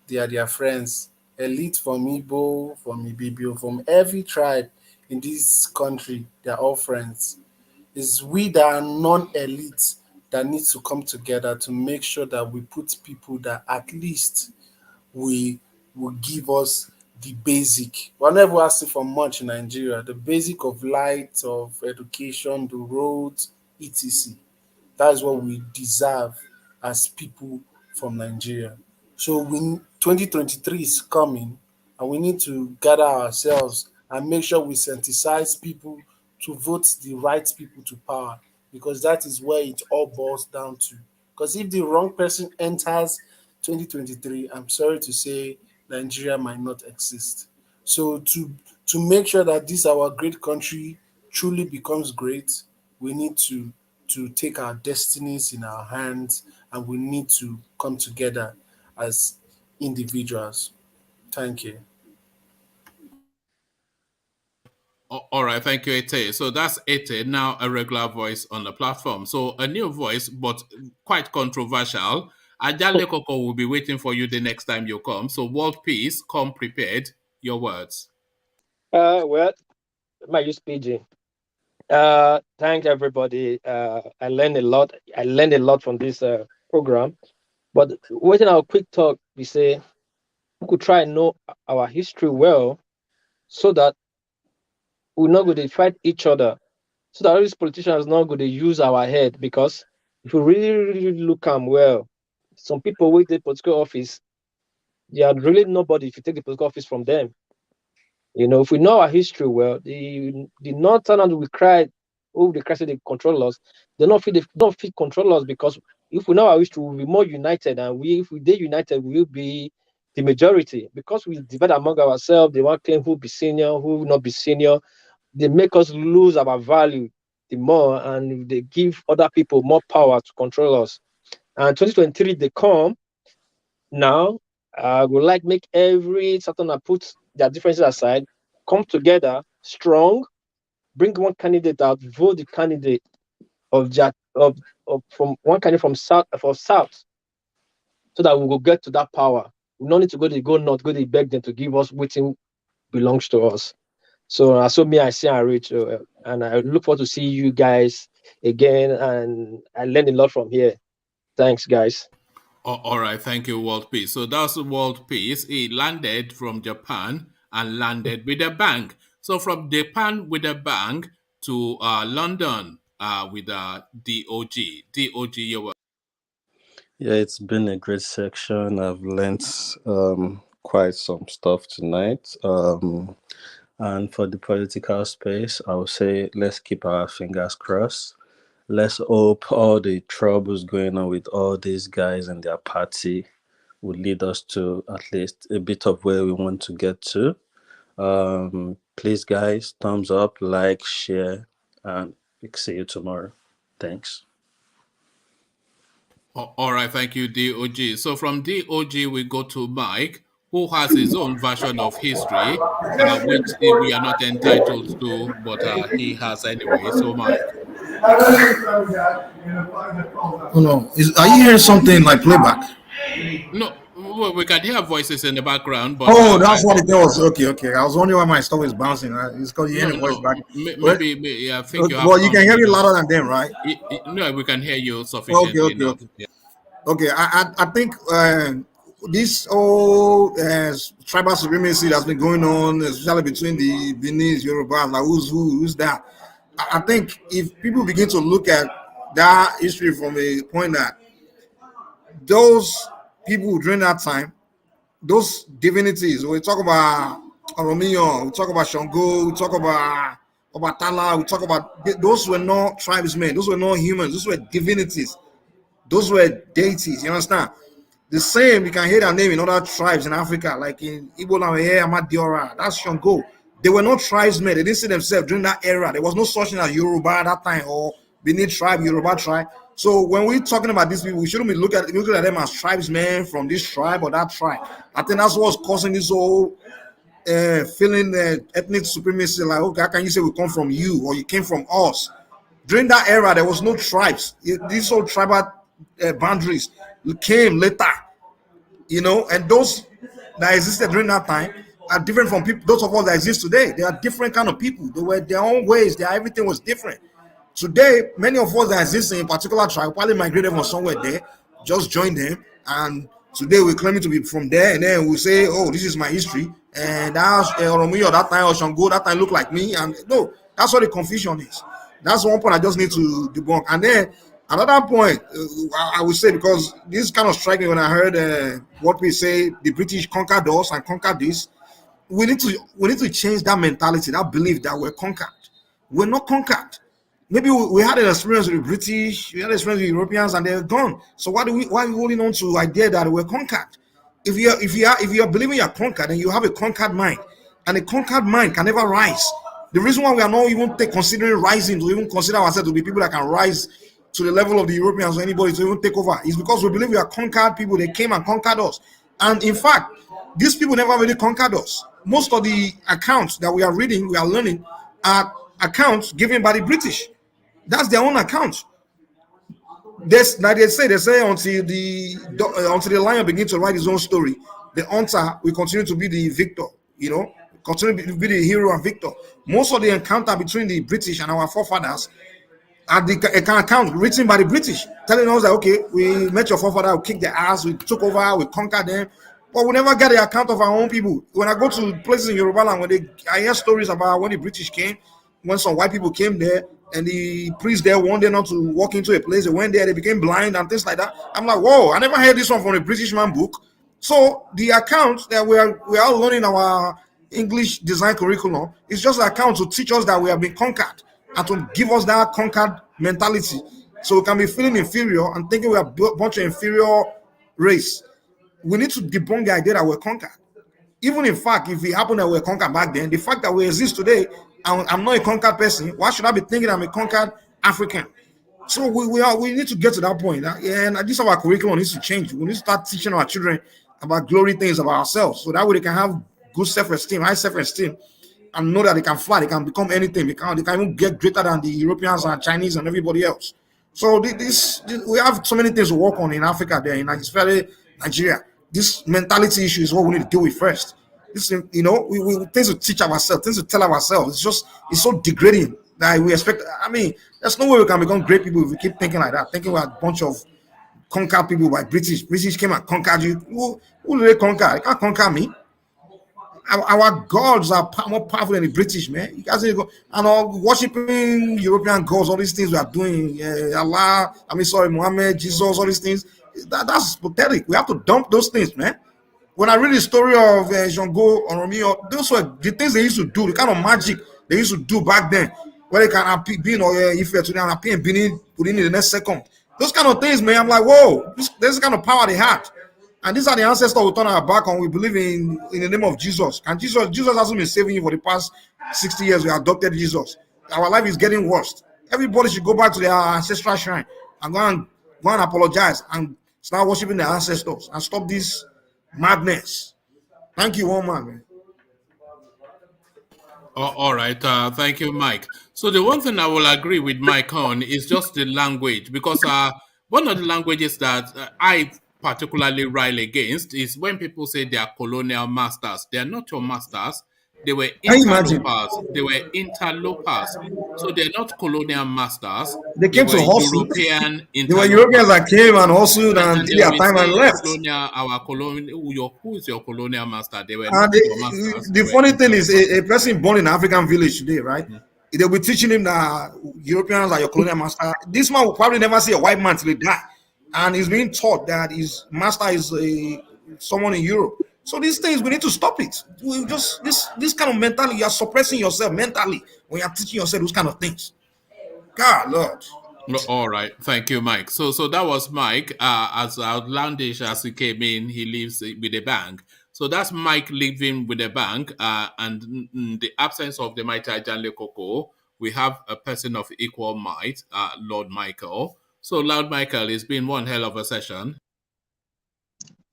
They are their friends. Elite from Igbo, from Ibibio, from every tribe in this country, they're all friends. It's we that are non-elite that needs to come together to make sure that we put people that at least will give us the basic. We're never asking for much in Nigeria. The basic of light, of education, the roads, etc. That is what we deserve as people from Nigeria. So 2023 is coming, and we need to gather ourselves and make sure we sensitize people to vote the right people to power, because that is where it all boils down to. Because if the wrong person enters 2023, I'm sorry to say, Nigeria might not exist. So to make sure that this our great country truly becomes great, we need to take our destinies in our hands, and we need to come together as individuals. Thank you. All right, thank you, Ete. So that's Ete, now a regular voice on the platform. So a new voice, but quite controversial. Ajale Koko will be waiting for you the next time you come. So World Peace, come prepared. Your words. Well, my use PG. Thank everybody. I learned a lot. I learned a lot from this program. But waiting our quick talk, we say we could try and know our history well, so that we're not going to fight each other. So that all these politicians are not going to use our head, because if you really look at them well, some people with the political office, they are really nobody if you take the political office from them. If we know our history well, the Northern we cried, oh, the crisis they control us. They don't fit control us, because if we know our history, we'll be more united, and if we stay united, we'll be the majority. Because we divide among ourselves, they want to claim who be senior, who will not be senior. They make us lose our value the more, and they give other people more power to control us. And 2023 they come now. I would like make every certain put their differences aside, come together strong, bring one candidate out, vote the candidate from one candidate from south, so that we will get to that power. We don't need to go north, go to beg them to give us what belongs to us. So I see and reach, and I look forward to see you guys again, and I learned a lot from here. Thanks, guys. All right, thank you, World Peace. So that's World Peace. He landed from Japan and landed with a bang. So from Japan with a bang to London with a DOG. DOG, your word. Yeah, it's been a great section. I've learned quite some stuff tonight. And for the political space, I would say let's keep our fingers crossed. Let's hope all the troubles going on with all these guys and their party would lead us to at least a bit of where we want to get to. Please, guys, thumbs up, like, share, and see you tomorrow. Thanks. All right, thank you, DOG. So from DOG, we go to Mike, who has his own version of history, which we are not entitled to, but he has anyway. So, Mike. Oh, no. Are you hearing something like playback? No, we can hear voices in the background, but that's what it was. Okay. I was wondering why my stuff is bouncing. It's because you hear the voice back. Maybe I think you have. Well, you can hear me louder than them, right? No, we can hear you sufficiently. Okay. Yeah. Okay, I think this whole tribal supremacy that's been going on, especially between the Benin, Yorubas, like who's that? I think if people begin to look at that history from a point that those people during that time, those divinities, we talk about Oromio, we talk about Shango, we talk about Obatala, we talk about, those were not tribesmen, those were not humans, those were divinities. Those were deities, you understand? The same, you can hear their name in other tribes in Africa, like in Igbo land, Amadiora, that's Shango. They were not tribesmen, they didn't see themselves during that era. There was no such thing as Yoruba at that time, or Benin tribe, Yoruba tribe. So when we're talking about these people, we shouldn't be looking at them as tribesmen from this tribe or that tribe. I think that's what's causing this whole feeling ethnic supremacy, like, okay, how can you say we come from you, or you came from us? During that era, there was no tribes. These whole tribal boundaries came later, and those that existed during that time are different from people. Those of us that exist today, they are different kind of people. They were their own ways. Everything was different. Today, many of us that exist in a particular tribe probably migrated from somewhere there, just joined them, and today we're claiming to be from there, and then we say, oh, this is my history, and that's Oromio that time, or Shango that time look like me, and no, that's what the confusion is. That's one point I just need to debunk. And then another point I would say, because this kind of struck me when I heard what we say, the British conquered us and conquered this. We need to change that mentality, that belief that we're conquered. We're not conquered. Maybe we had an experience with the British, we had an experience with Europeans, and they're gone. So why are we holding on to the idea that we're conquered? If you're believing you're conquered, then you have a conquered mind, and a conquered mind can never rise. The reason why we are not even considering rising to even consider ourselves to be people that can rise to the level of the Europeans or anybody to even take over is because we believe we are conquered people. They came and conquered us. And in fact, these people never really conquered us. Most of the accounts that we are reading, we are learning, are accounts given by the British. That's their own account. They say until the lion begins to write his own story, the hunter will continue to be the victor, continue to be the hero and victor. Most of the encounter between the British and our forefathers are the account written by the British, telling us that, okay, we met your forefather, we kicked their ass, we took over, we conquered them, but we never get the account of our own people. When I go to places in Yoruba land, I hear stories about when the British came, when some white people came there, and the priests there wanted not to walk into a place. They went there, they became blind and things like that. I'm like, whoa, I never heard this one from a British man book. So the account that we are learning our English design curriculum is just an account to teach us that we have been conquered and to give us that conquered mentality. So we can be feeling inferior and thinking we are a bunch of inferior race. We need to debunk the idea that we're conquered. Even in fact, if it happened that we're conquered back then, the fact that we exist today, I'm not a conquered person, why should I be thinking I'm a conquered African? So we need to get to that point. And this is our curriculum needs to change. We need to start teaching our children about glory things about ourselves, so that way they can have good self-esteem, high self-esteem, and know that they can fly, they can become anything, they can even get greater than the Europeans and Chinese and everybody else. So this we have so many things to work on in Africa there, especially Nigeria. This mentality issue is what we need to deal with first. This, we things to teach ourselves, things to tell ourselves. It's so degrading that we expect. I mean, there's no way we can become great people if we keep thinking like that, thinking we're a bunch of conquered people by British. British came and conquered you. Who did they conquer? They can't conquer me. Our gods are more powerful than the British, man. You guys need to go and all worshiping European gods, all these things we are doing. Allah, Muhammad, Jesus, all these things. That's pathetic. We have to dump those things, man. When I read the story of Shango or Romeo, those were the things they used to do, the kind of magic they used to do back then, where they can appear if you're today and appear in Benin within the next second. Those kind of things, man. I'm like, whoa, this is the kind of power they had. And these are the ancestors we turn our back on. We believe in the name of Jesus. And Jesus hasn't been saving you for the past 60 years. We adopted Jesus. Our life is getting worse. Everybody should go back to their ancestral shrine and go and apologize and start worshiping their ancestors and stop this madness. Thank you, one man. All right. Thank you, Mike. So the one thing I will agree with Mike on is just the language, because one of the languages that I particularly rail against is when people say they are colonial masters. They are not your masters. They were interlopers. They were interlopers. So they're not colonial masters. They came were to hustle. European interlopers. They were Europeans that came and hustled and did their time and left. Who is your colonial master? They were not your masters. The funny thing is, a person born in an African village today, right? They'll be teaching him that Europeans are your colonial master. This man will probably never see a white man till he die. And he's being taught that his master is someone in Europe. So these things, we need to stop it. We just this kind of mentality, you are suppressing yourself mentally when you are teaching yourself those kind of things. God, Lord. All right, thank you, Mike. So that was Mike. As outlandish as he came in, he lives with a bank. So that's Mike living with a bank. And in the absence of the mighty Ajanle Koko, we have a person of equal might, Lord Michael. So, Lord Michael, it's been one hell of a session.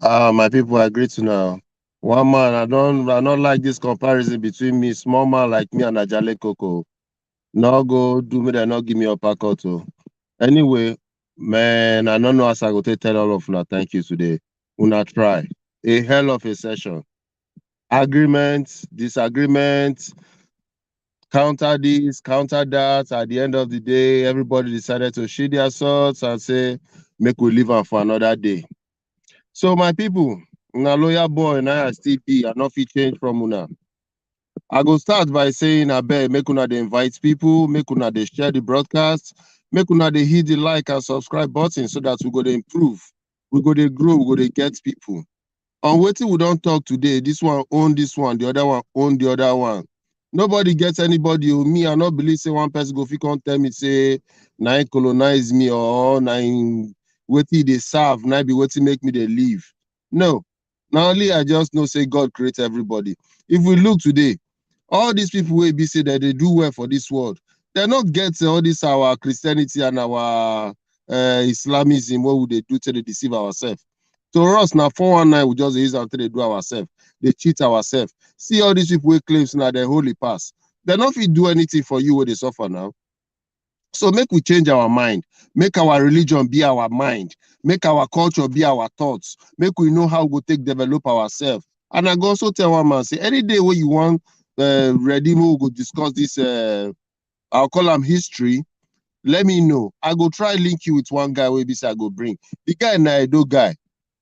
My people agree to now. One man, I don't like this comparison between me, small man like me, and Ajale Koko. No go do me that, not give me a packet. Anyway, man, I don't know as I go to tell all of you thank you today. Una try. A hell of a session. Agreements, disagreements, counter this, counter that. At the end of the day, everybody decided to shoot their swords and say, make we live on for another day. So my people, una lawyer boy and I still be, I not fit change from una. I go start by saying, I beg, make una dey invite people, make una dey share the broadcast, make una dey hit the like and subscribe button so that we go to improve, we go to grow, we go to get people. On wetin we don't talk today, this one own this one, the other one own the other one. Nobody gets anybody. Me, I not believe say one person go fit come tell me say, na colonize me or na wetin they serve, na be wetin make me they leave. No, not only I just know say God create everybody. If we look today, all these people will be say that they do well for this world. They're not getting all this our Christianity and our Islamism. What would they do to deceive ourselves? To us now, 419 we just use until they do ourselves. They cheat ourselves. See all these people with claims now they holy pass. They're not fit do anything for you when they suffer now. So make we change our mind. Make our religion be our mind. Make our culture be our thoughts. Make we know how we take develop ourselves. And I go also tell one man, say any day when you want ready, we go discuss this. I'll call them history. Let me know. I go try link you with one guy where I go bring. The guy Naido guy.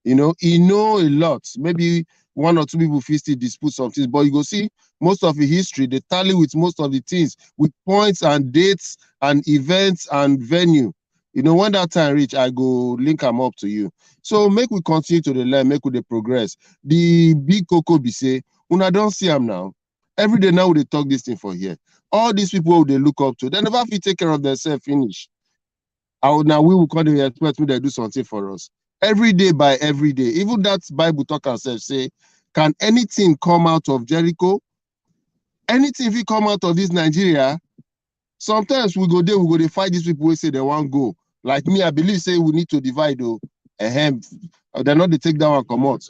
You know, he know a lot. Maybe one or two people feel still dispute some things, but you go see most of the history, they tally with most of the things, with points and dates and events and venue. You know, when that time reach, I go link them up to you. So make we continue to the learn, make we the progress. The big Coco be say, una don't see them now. Every day now they talk this thing for here. All these people who they look up to, they never fit take care of themselves, finish. Now we will come to expect me to do something for us. Every day by every day. Even that Bible talk ourselves say, can anything come out of Jericho? Anything if it come out of this Nigeria? Sometimes we go there, we go to fight these people who say they want go. Like me, I believe say we need to divide though. They're not to take that one come out.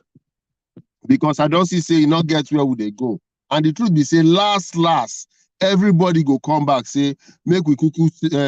Because I don't see say you not get where would they go. And the truth be say last, everybody go come back, say, make we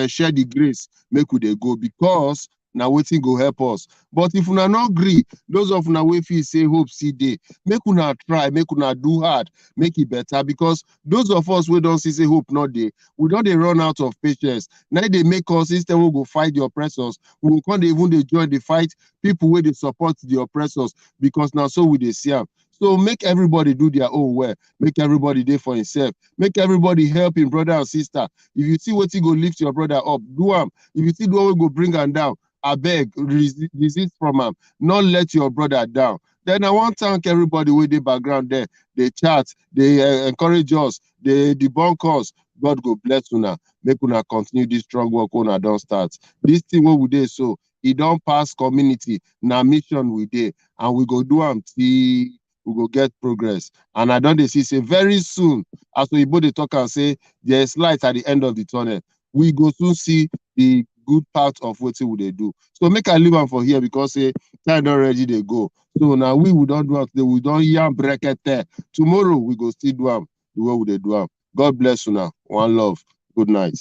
share the grace, make we they go because now waiting go help us. But if una not agree, those of una way feel say hope see day, make una try, make una do hard, make it better. Because those of us we don't see say hope not day, we don't they run out of patience. Now they make us instead we go fight the oppressors. We will can't even they join the fight people where they support the oppressors because now so we they see them. So make everybody do their own way. Make everybody there for himself. Make everybody help him brother and sister. If you see what you go lift your brother up, do him. If you see the one go bring him down, I beg, resist from him. Not let your brother down. Then I want to thank everybody with the background there. They chat, they encourage us, they debunk us. God go bless una. Make una continue this strong work una don't start. This thing what we do so e don pass community. Na mission we dey, and we go do am till we go get progress. And I don dey see say very soon, as Oyibo dey talk am say there's light at the end of the tunnel. We go soon see the good part of wetin we dey do. So make I leave am for here because say time don ready dey go. So now we don do am today, we don yam brekete. Tomorrow we go still do am the way we dey do am. God bless you now. One love. Good night.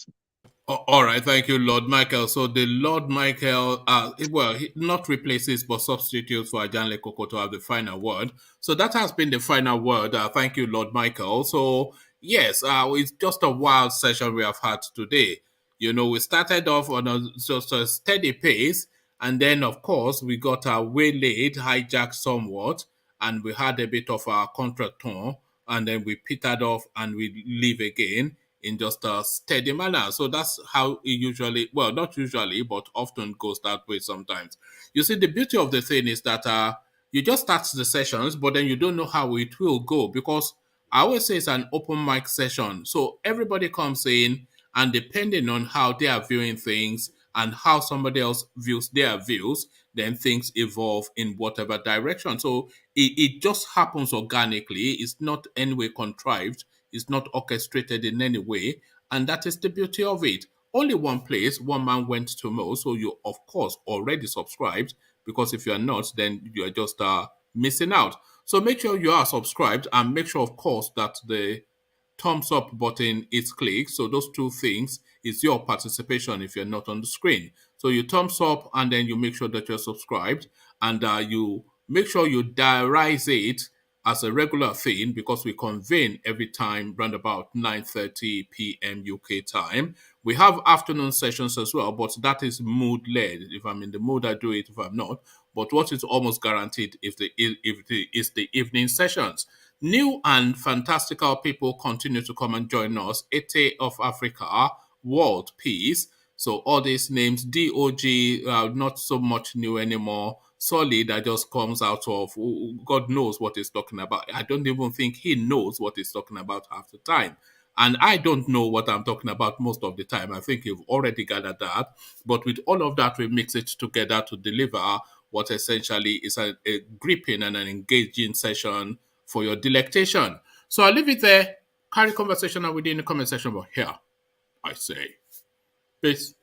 All right, thank you, Lord Michael. So the Lord Michael, he not replaces but substitutes for Ajanle Koko to have the final word. So that has been the final word. Thank you, Lord Michael. So yes, it's just a wild session we have had today. You know, we started off on just a steady pace, and then of course we got waylaid, hijacked somewhat, and we had a bit of a contretemps, and then we petered off and we leave again in just a steady manner. So that's how it usually, well, not usually, but often goes that way sometimes. You see, the beauty of the thing is that you just start the sessions, but then you don't know how it will go, because I always say it's an open mic session. So everybody comes in, and depending on how they are viewing things and how somebody else views their views, then things evolve in whatever direction. So it just happens organically. It's not anyway contrived. It's not orchestrated in any way. And that is the beauty of it. Only one place, one man went to Mo. So you, of course, already subscribed, because if you are not, then you are just missing out. So make sure you are subscribed, and make sure, of course, that the thumbs up button is clicked. So those two things is your participation if you're not on the screen. So you thumbs up, and then you make sure that you're subscribed, and you make sure you diarize it as a regular thing, because we convene every time around about 9:30 p.m. UK time. We have afternoon sessions as well, but that is mood-led. If I'm in the mood, I do it. If I'm not, but what is almost guaranteed is the evening sessions. New and fantastical people continue to come and join us. Ete of Africa, World Peace. So all these names, DOG, not so much new anymore. Solid, that just comes out of, God knows what he's talking about. I don't even think he knows what he's talking about half the time. And I don't know what I'm talking about most of the time. I think you've already gathered that. But with all of that, we mix it together to deliver what essentially is a gripping and an engaging session for your delectation. So I'll leave it there. Carry conversation within the comment section, but here I say peace.